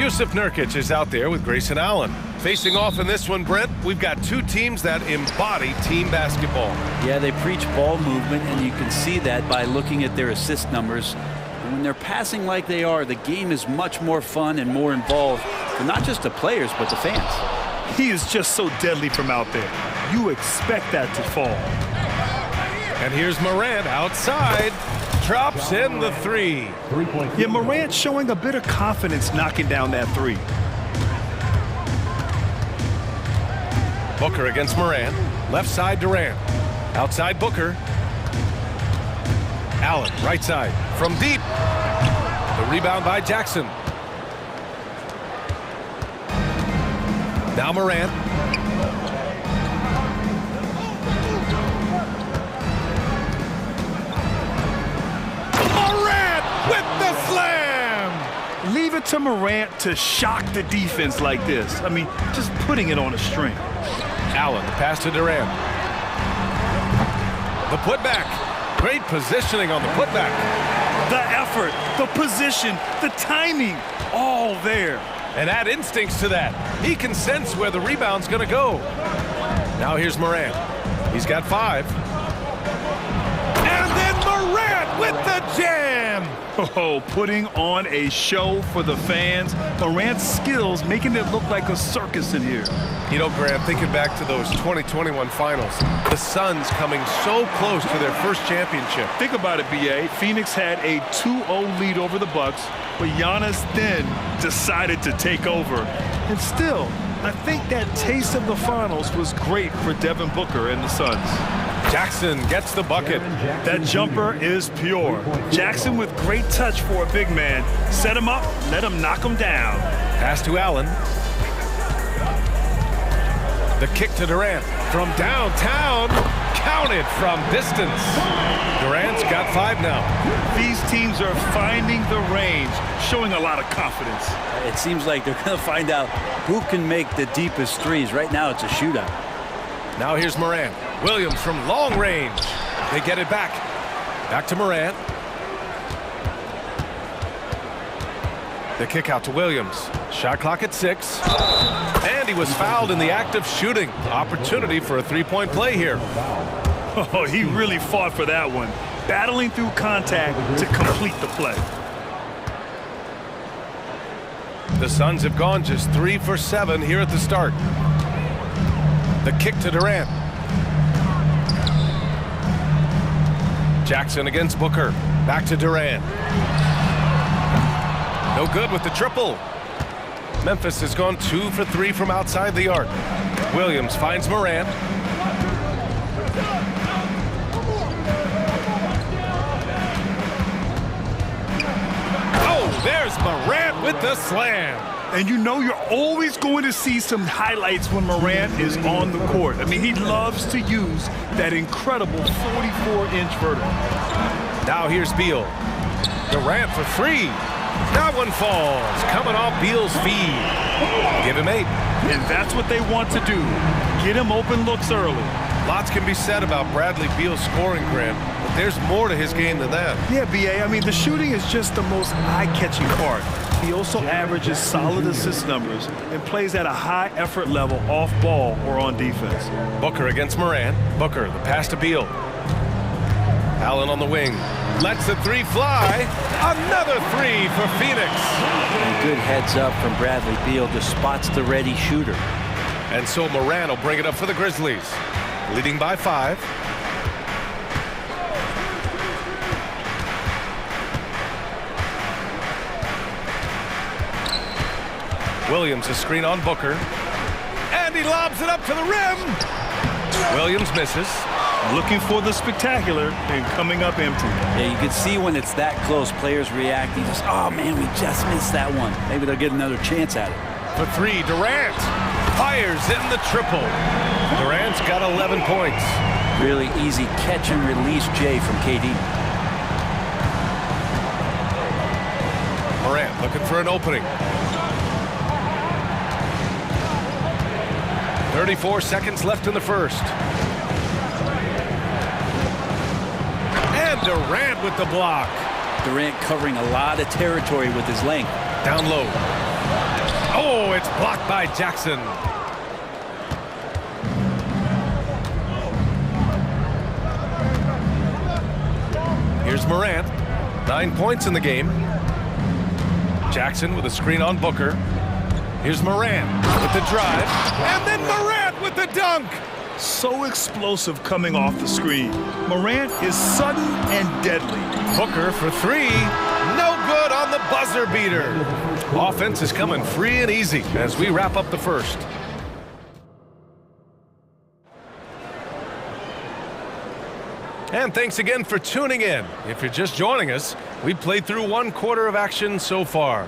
Yusuf Nurkic is out there with Grayson Allen. Facing off in this one, Brent, we've got two teams that embody team basketball. Yeah, they preach ball movement, and you can see that by looking at their assist numbers. And when they're passing like they are, the game is much more fun and more involved for not just the players, but the fans. He is just so deadly from out there. You expect that to fall. And here's Morant outside. Drops in the three. Yeah, Morant showing a bit of confidence knocking down that three. Booker against Morant. Left side Durant. Outside Booker. Allen, right side. From deep. The rebound by Jackson. Now Morant. Leave it to Morant to shock the defense like this. I mean, just putting it on a string. Allen, the pass to Durant. The putback. Great positioning on the putback. The effort, the position, the timing, all there. And add instincts to that. He can sense where the rebound's going to go. Now here's Morant. He's got 5. And then Morant with the jam. Oh, putting on a show for the fans. Morant's skills making it look like a circus in here. You know, Grant, thinking back to those 2021 finals, the Suns coming so close to their first championship. Think about it, B.A. Phoenix had a 2-0 lead over the Bucks, but Giannis then decided to take over. And still, I think that taste of the finals was great for Devin Booker and the Suns. Jackson gets the bucket. That jumper is pure. Jackson with great touch for a big man. Set him up, let him knock him down. Pass to Allen. The kick to Durant. From downtown. Counted from distance. Durant's got 5 now. These teams are finding the range, showing a lot of confidence. It seems like they're going to find out who can make the deepest threes. Right now, it's a shootout. Now here's Morant. Williams from long range. They get it back. Back to Morant. The kick out to Williams. Shot clock at 6. And he was fouled in the act of shooting. Opportunity for a 3-point play here. Oh, he really fought for that one. Battling through contact to complete the play. The Suns have gone just 3 for 7 here at the start. The kick to Durant. Jackson against Booker. Back to Durant. No good with the triple. Memphis has gone 2 for 3 from outside the arc. Williams finds Morant. Oh, there's Morant with the slam. And you know you're always going to see some highlights when Morant is on the court. I mean, he loves to use that incredible 44-inch vertical. Now here's Beal. Durant for 3. That one falls, coming off Beal's feed. Give him 8. And that's what they want to do. Get him open looks early. Lots can be said about Bradley Beal's scoring, Grant, but there's more to his game than that. Yeah, B.A., I mean, the shooting is just the most eye-catching part. He also averages solid assist numbers and plays at a high effort level off ball or on defense. Booker against Morant. Booker, the pass to Beal. Allen on the wing. Lets the 3 fly. Another 3 for Phoenix. And good heads up from Bradley Beal. Just spots the ready shooter. And so Morant will bring it up for the Grizzlies. Leading by 5. Williams a screen on Booker. And he lobs it up to the rim. Williams misses. Looking for the spectacular and coming up empty. Yeah, you can see when it's that close, players react. You just, oh man, we just missed that one. Maybe they'll get another chance at it. For 3, Durant fires in the triple. Durant's got 11 points. Really easy catch and release, Jay, from KD. Morant looking for an opening. 34 seconds left in the first. And Durant with the block. Durant covering a lot of territory with his length. Down low. Oh, it's blocked by Jackson. Here's Morant. 9 points in the game. Jackson with a screen on Booker. Here's Morant with the drive. And then Morant with the dunk. So explosive coming off the screen. Morant is sudden and deadly. Booker for three. No good on the buzzer beater. Offense is coming free and easy as we wrap up the first. And thanks again for tuning in. If you're just joining us, we've played through 1 quarter of action so far.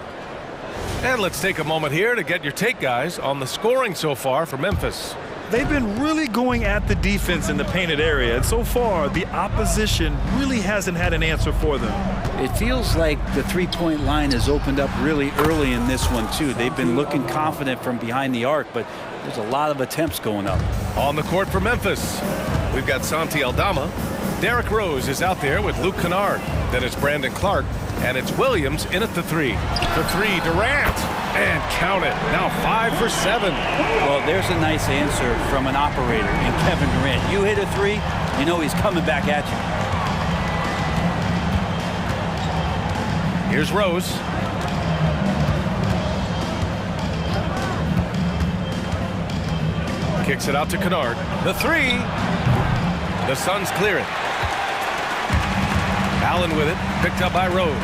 And let's take a moment here to get your take, guys, on the scoring so far for Memphis. They've been really going at the defense in the painted area, and so far the opposition really hasn't had an answer for them. It feels like the three-point line has opened up really early in this one too. They've been looking confident from behind the arc, but there's a lot of attempts going up. On the court for Memphis, we've got Santi Aldama. Derrick Rose is out there with Luke Kennard. Then it's Brandon Clark, and it's Williams in at the three. For three, Durant. And count it. Now 5 for 7. Well, there's a nice answer from an operator in Kevin Durant. You hit a three, you know he's coming back at you. Here's Rose. Kicks it out to Kennard. The three. The Suns clear it. Allen with it. Picked up by Rose.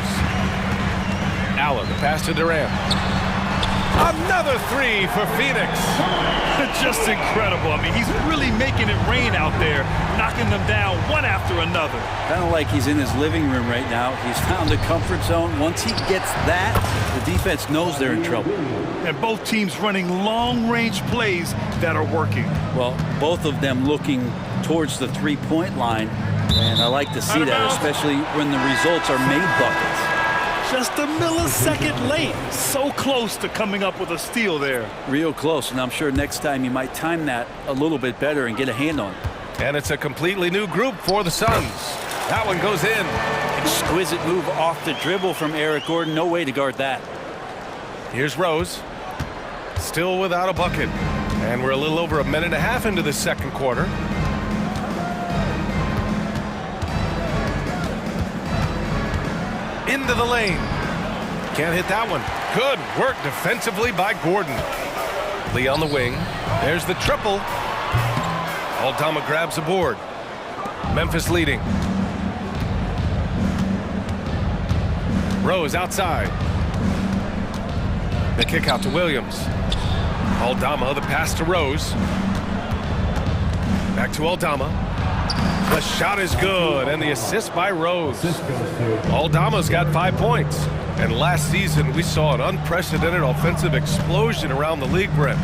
Allen, the pass to Durant. Another three for Phoenix. Just incredible. I mean, he's really making it rain out there, knocking them down one after another. Kind of like he's in his living room right now. He's found a comfort zone. Once he gets that, the defense knows they're in trouble. And both teams running long-range plays that are working. Well, both of them looking towards the three-point line, and I like to see that, especially when the results are made buckets. Just a millisecond late. So close to coming up with a steal there. Real close, and I'm sure next time you might time that a little bit better and get a hand on it. And it's a completely new group for the Suns. That one goes in. Exquisite move off the dribble from Eric Gordon. No way to guard that. Here's Rose. Still without a bucket. And we're a little over a minute and a half into the second quarter. Into the lane. Can't hit that one. Good work defensively by Gordon. Lee on the wing. There's the triple. Aldama grabs the board. Memphis leading. Rose outside. The kick out to Williams. Aldama, the pass to Rose. Back to Aldama. The shot is good, and the assist by Rose. Aldama's got 5 points. And last season, we saw an unprecedented offensive explosion around the league, Brent.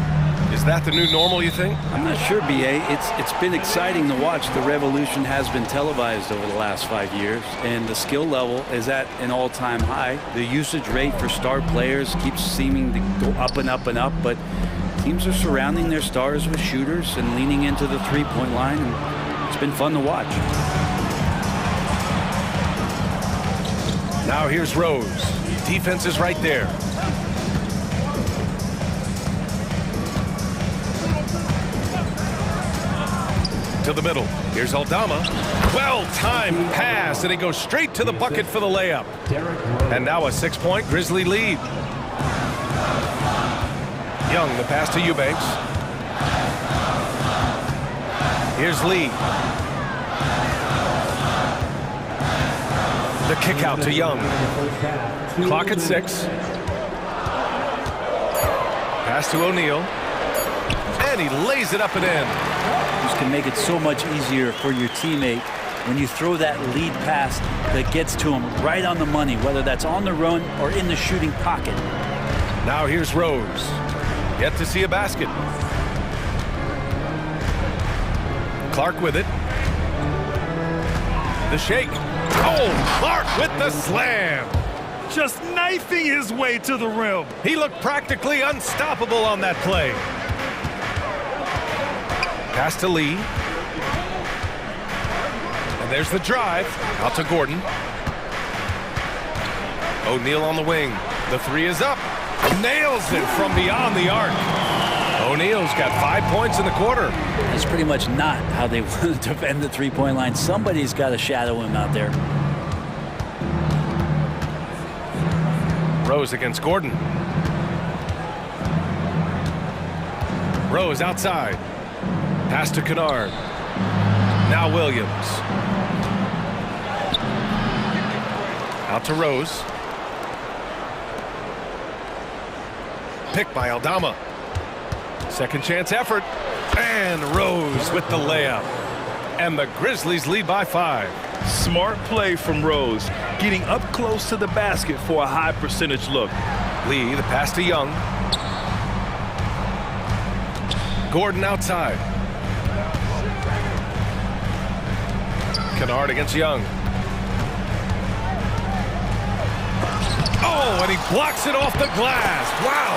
Is that the new normal, you think? I'm not sure, B.A. It's been exciting to watch. The revolution has been televised over the last 5 years, and the skill level is at an all-time high. The usage rate for star players keeps seeming to go up and up and up, but teams are surrounding their stars with shooters and leaning into the three-point line, and it's been fun to watch. Now here's Rose. Defense is right there. To the middle. Here's Aldama. Well-timed pass, and he goes straight to the bucket for the layup. And now a 6-point Grizzly lead. Young, the pass to Eubanks. Here's Lee. The kick out to Young. Clock at 6. Pass to O'Neal. And he lays it up and in. This can make it so much easier for your teammate when you throw that lead pass that gets to him right on the money, whether that's on the run or in the shooting pocket. Now here's Rose. Yet to see a basket. Clark with it. The shake. Oh, Clark with the slam. Just knifing his way to the rim. He looked practically unstoppable on that play. Pass to Lee. And there's the drive. Out to Gordon. O'Neal on the wing. The three is up. Nails it from beyond the arc. O'Neal's got 5 points in the quarter. That's pretty much not how they want to defend the three-point line. Somebody's got to shadow him out there. Rose against Gordon. Rose outside. Pass to Kennard. Now Williams. Out to Rose. Picked by Aldama. Second chance effort. And Rose with the layup. And the Grizzlies lead by 5. Smart play from Rose, getting up close to the basket for a high percentage look. Lee, the pass to Young. Gordon outside. Kennard against Young. Oh, and he blocks it off the glass. Wow.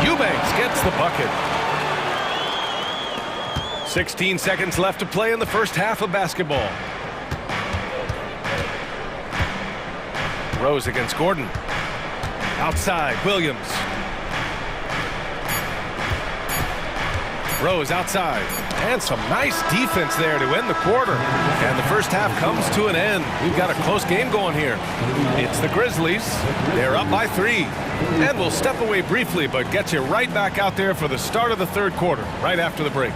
Eubanks gets the bucket. 16 seconds left to play in the first half of basketball. Rose against Gordon. Outside, Williams. Rose outside. And some nice defense there to end the quarter. And the first half comes to an end. We've got a close game going here. It's the Grizzlies. They're up by 3. And we'll step away briefly, but get you right back out there for the start of the third quarter, right after the break.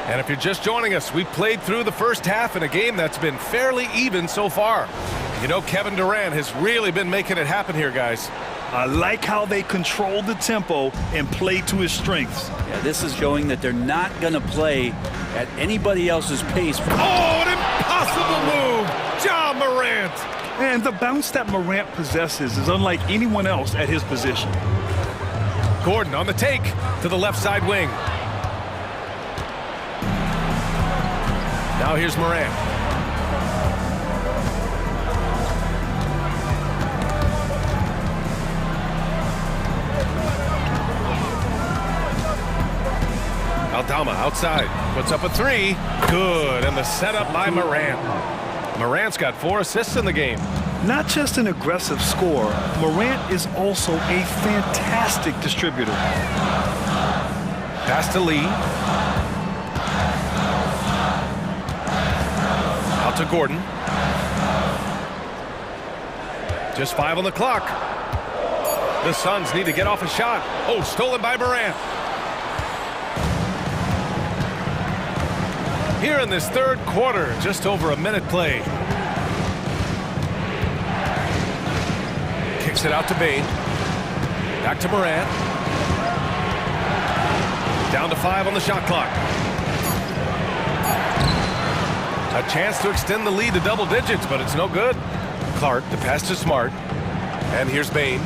And if you're just joining us, we played through the first half in a game that's been fairly even so far. You know, Kevin Durant has really been making it happen here, guys. I like how they control the tempo and play to his strengths. Yeah, this is showing that they're not going to play at anybody else's pace. Oh, an impossible move! Ja Morant! And the bounce that Morant possesses is unlike anyone else at his position. Gordon on the take to the left side wing. Now here's Morant. Aldama outside. Puts up a 3. Good. And the setup by Morant. Morant's got 4 assists in the game. Not just an aggressive scorer, Morant is also a fantastic distributor. Pass to Lee. To Gordon. Just 5 on the clock. The Suns need to get off a shot. Oh, stolen by Morant. Here in this third quarter, just over a minute played. Kicks it out to Bain. Back to Morant. Down to 5 on the shot clock. A chance to extend the lead to double digits, but it's no good. Clark, the pass to Smart. And here's Bain.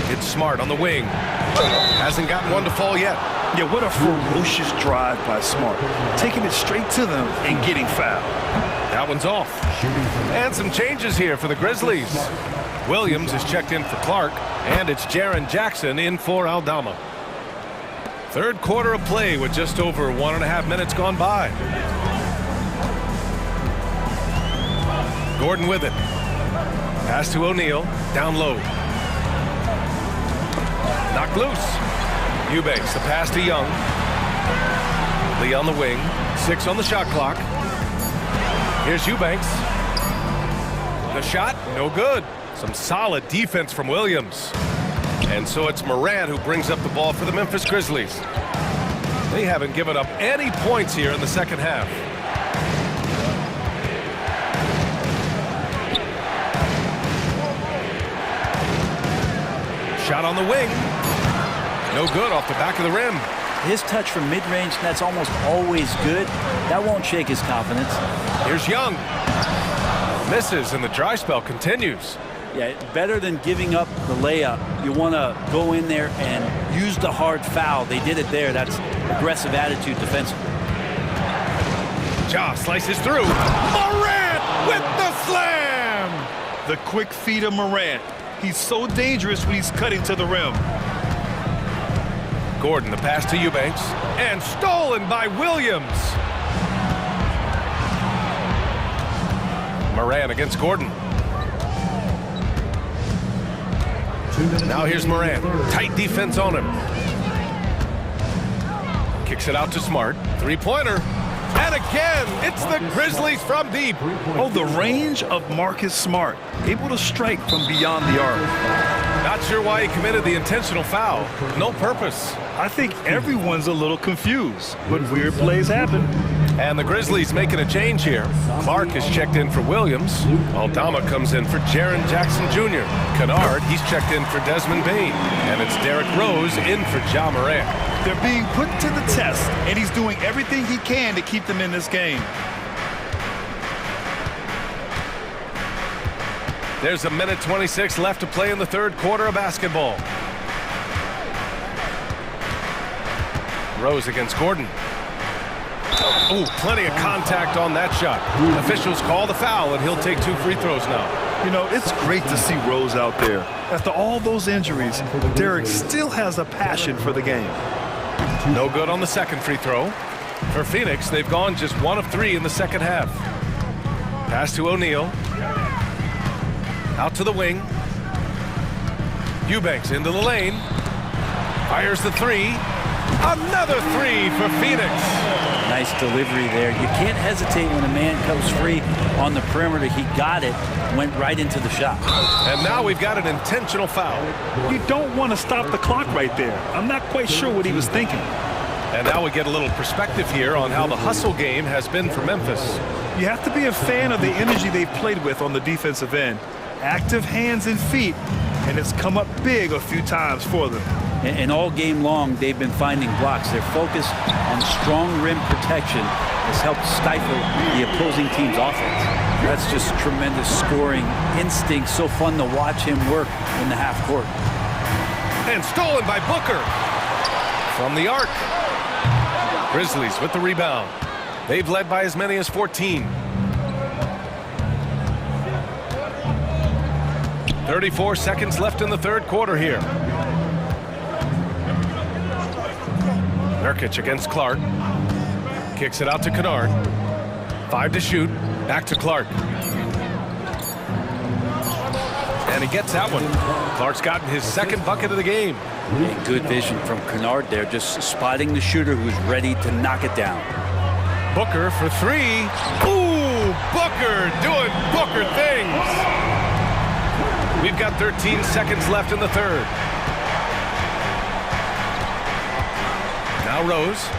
It's Smart on the wing. Hasn't gotten one to fall yet. Yeah, what a ferocious drive by Smart. Taking it straight to them and getting fouled. That one's off. And some changes here for the Grizzlies. Williams is checked in for Clark, and it's Jaren Jackson in for Aldama. Third quarter of play with just over 1.5 minutes gone by. Gordon with it. Pass to O'Neal. Down low. Knocked loose. Eubanks, the pass to Young. Lee on the wing. 6 on the shot clock. Here's Eubanks. The shot, no good. Some solid defense from Williams. And so it's Morant who brings up the ball for the Memphis Grizzlies. They haven't given up any points here in the second half. Shot on the wing. No good off the back of the rim. His touch from mid-range, that's almost always good. That won't shake his confidence. Here's Young. Misses and the dry spell continues. Yeah, better than giving up the layup. You want to go in there and use the hard foul. They did it there. That's aggressive attitude defensively. Ja slices through. Morant with the slam! The quick feed of Morant. He's so dangerous when he's cutting to the rim. Gordon, the pass to Eubanks, and stolen by Williams. Moran against Gordon. Now here's Moran. Tight defense on him. Kicks it out to Smart. Three-pointer. And again, it's the Grizzlies from deep. Oh, the range of Marcus Smart. Able to strike from beyond the arc. Not sure why he committed the intentional foul. No purpose. I think everyone's a little confused, but weird plays happen. And the Grizzlies making a change here. Clark is checked in for Williams. Aldama comes in for Jaren Jackson Jr. Kennard, he's checked in for Desmond Bain. And it's Derrick Rose in for Ja Morant. They're being put to the test, and he's doing everything he can to keep them in this game. There's a minute 26 left to play in the third quarter of basketball. Rose against Gordon. Oh, plenty of contact on that shot. Officials call the foul, and he'll take 2 free throws now. You know, it's great to see Rose out there. After all those injuries, Derrick still has a passion for the game. No good on the second free throw. For Phoenix, they've gone just 1 of 3 in the second half. Pass to O'Neal. Out to the wing. Eubanks into the lane. Fires the 3. Another 3 for Phoenix. Nice delivery there. You can't hesitate when a man comes free on the perimeter. He got it, went right into the shot. And now we've got an intentional foul. You don't want to stop the clock right there. I'm not quite sure what he was thinking. And now we get a little perspective here on how the hustle game has been for Memphis. You have to be a fan of the energy they've played with on the defensive end. Active hands and feet, and it's come up big a few times for them. And all game long, they've been finding blocks. Their focus on strong rim protection has helped stifle the opposing team's offense. That's just tremendous scoring instinct. So fun to watch him work in the half court. And stolen by Booker from the arc. Grizzlies with the rebound. They've led by as many as 14. 34 seconds left in the third quarter here. Nurkic against Clark. Kicks it out to Kennard. 5 to shoot. Back to Clark. And he gets that one. Clark's gotten his second bucket of the game. And good vision from Kennard there, just spotting the shooter who's ready to knock it down. Booker for 3. Ooh, Booker doing Booker things. We've got 13 seconds left in the third. Now Rose.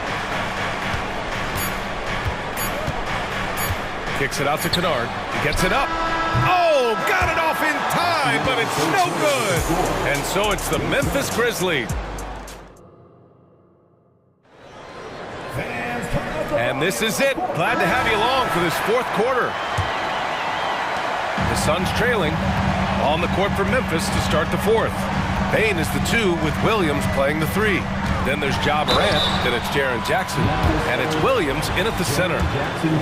Kicks it out to Kennard. He gets it up. Oh, got it off in time, but it's no good. And so it's the Memphis Grizzlies. And this is it. Glad to have you along for this fourth quarter. The Suns trailing. On the court for Memphis to start the fourth. Bain is the 2 with Williams playing the 3. Then there's Ja Morant, then it's Jaren Jackson, and it's Williams in at the center.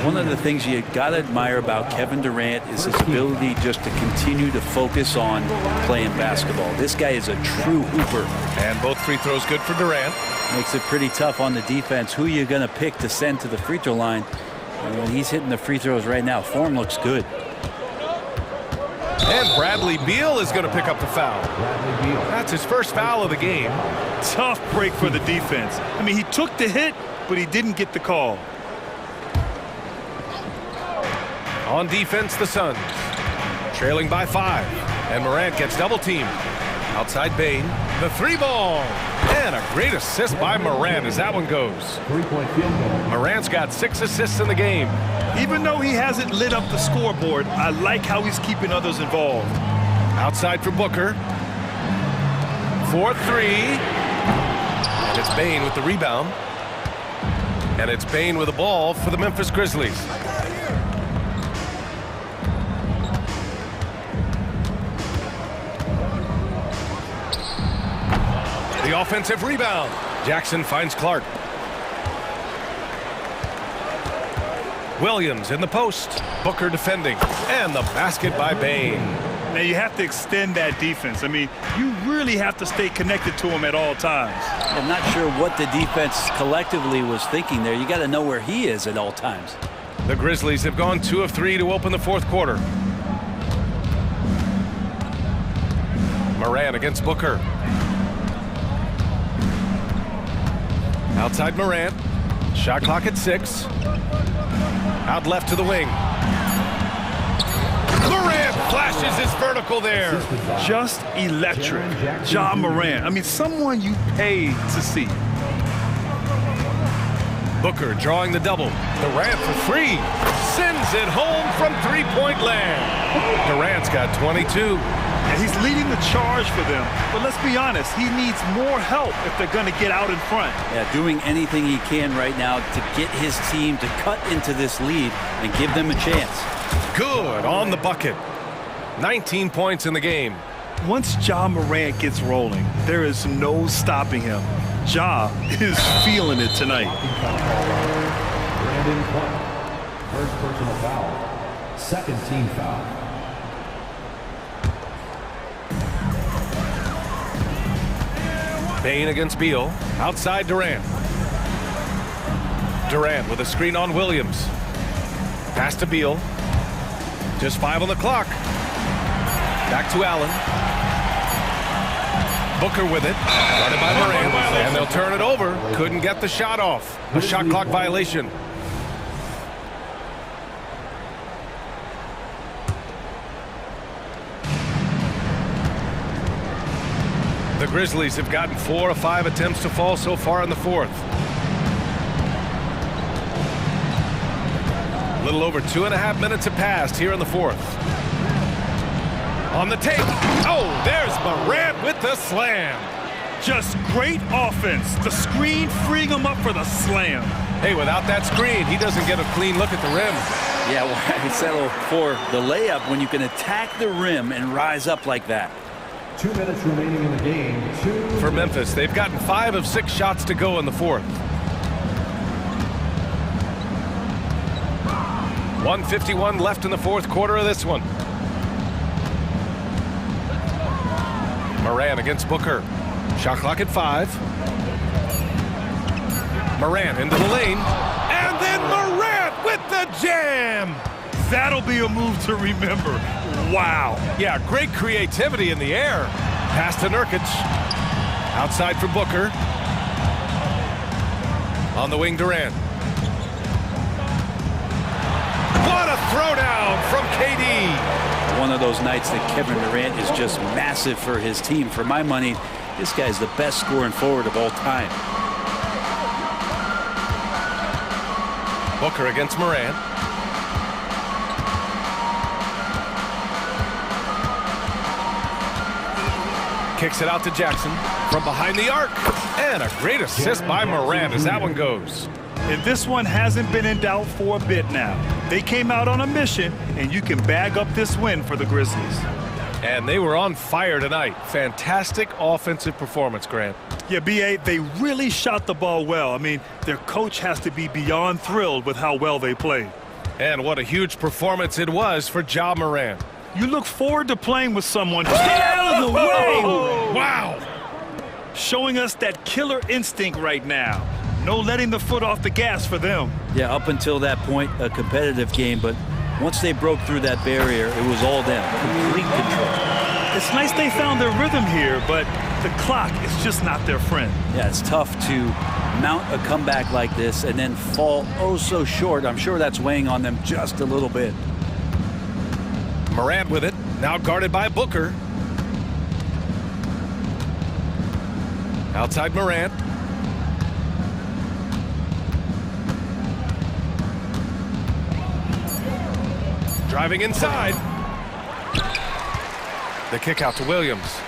One of the things you got to admire about Kevin Durant is his ability just to continue to focus on playing basketball. This guy is a true hooper. And both free throws good for Durant. Makes it pretty tough on the defense. Who you going to pick to send to the free throw line? And when he's hitting the free throws right now, form looks good. And Bradley Beal is going to pick up the foul. That's his first foul of the game. Tough break for the defense. I mean, he took the hit, but he didn't get the call. On defense, the Suns. Trailing by 5. And Morant gets double teamed. Outside Bain. The 3 ball. And a great assist by Morant as that one goes. 3-point field goal. Morant's got 6 assists in the game. Even though he hasn't lit up the scoreboard, I like how he's keeping others involved. Outside for Booker. 4-3. And it's Bain with the rebound. And it's Bain with the ball for the Memphis Grizzlies. The offensive rebound. Jackson finds Clark. Williams in the post. Booker defending. And the basket by Bain. Now, you have to extend that defense. I mean, you really have to stay connected to him at all times. I'm not sure what the defense collectively was thinking there. You got to know where he is at all times. The Grizzlies have gone 2 of 3 to open the fourth quarter. Moran against Booker. Outside Moran. Shot clock at 6. Out left to the wing. Moran flashes his vertical there. Just electric. Ja Moran. I mean, someone you pay to see. Booker drawing the double. Durant for 3. Sends it home from three-point land. Durant's got 22. And he's leading the charge for them. But let's be honest, he needs more help if they're going to get out in front. Yeah, doing anything he can right now to get his team to cut into this lead and give them a chance. Good on the bucket. 19 points in the game. Once Ja Morant gets rolling, there is no stopping him. Ja is feeling it tonight. Brandon Clark, first personal foul, second team foul. Bain against Beal. Outside Durant. Durant with a screen on Williams. Pass to Beal. Just 5 on the clock. Back to Allen. Booker with it. Guarded by Moran. And they'll turn it over. Couldn't get the shot off. A shot clock violation. The Grizzlies have gotten 4 of 5 attempts to fall so far in the fourth. A little over 2.5 minutes have passed here in the fourth. On the take. Oh, there's Morant with the slam. Just great offense. The screen freeing him up for the slam. Hey, without that screen, he doesn't get a clean look at the rim. Yeah, well, settle for the layup when you can attack the rim and rise up like that. 2 minutes remaining in the game. For Memphis, they've gotten 5 of 6 shots to go in the fourth. 1:51 left in the fourth quarter of this one. Moran against Booker. Shot clock at 5. Moran into the lane. And then Moran with the jam. That'll be a move to remember. Wow. Yeah, great creativity in the air. Pass to Nurkic. Outside for Booker. On the wing, Durant. What a throwdown from KD. One of those nights that Kevin Durant is just massive for his team. For my money, this guy's the best scoring forward of all time. Booker against Moran. Kicks it out to Jackson from behind the arc. And a great assist by Moran as that one goes. And this one hasn't been in doubt for a bit now. They came out on a mission, and you can bag up this win for the Grizzlies. And they were on fire tonight. Fantastic offensive performance, Grant. Yeah, B.A., they really shot the ball well. I mean, their coach has to be beyond thrilled with how well they played. And what a huge performance it was for Ja Moran. You look forward to playing with someone. Stay out of the way! Wow! Showing us that killer instinct right now. No letting the foot off the gas for them. Yeah, up until that point, a competitive game, but once they broke through that barrier, it was all them. Complete control. It's nice they found their rhythm here, but the clock is just not their friend. Yeah, it's tough to mount a comeback like this and then fall oh so short. I'm sure that's weighing on them just a little bit. Morant with it, now guarded by Booker. Outside Morant. Driving inside. The kick out to Williams.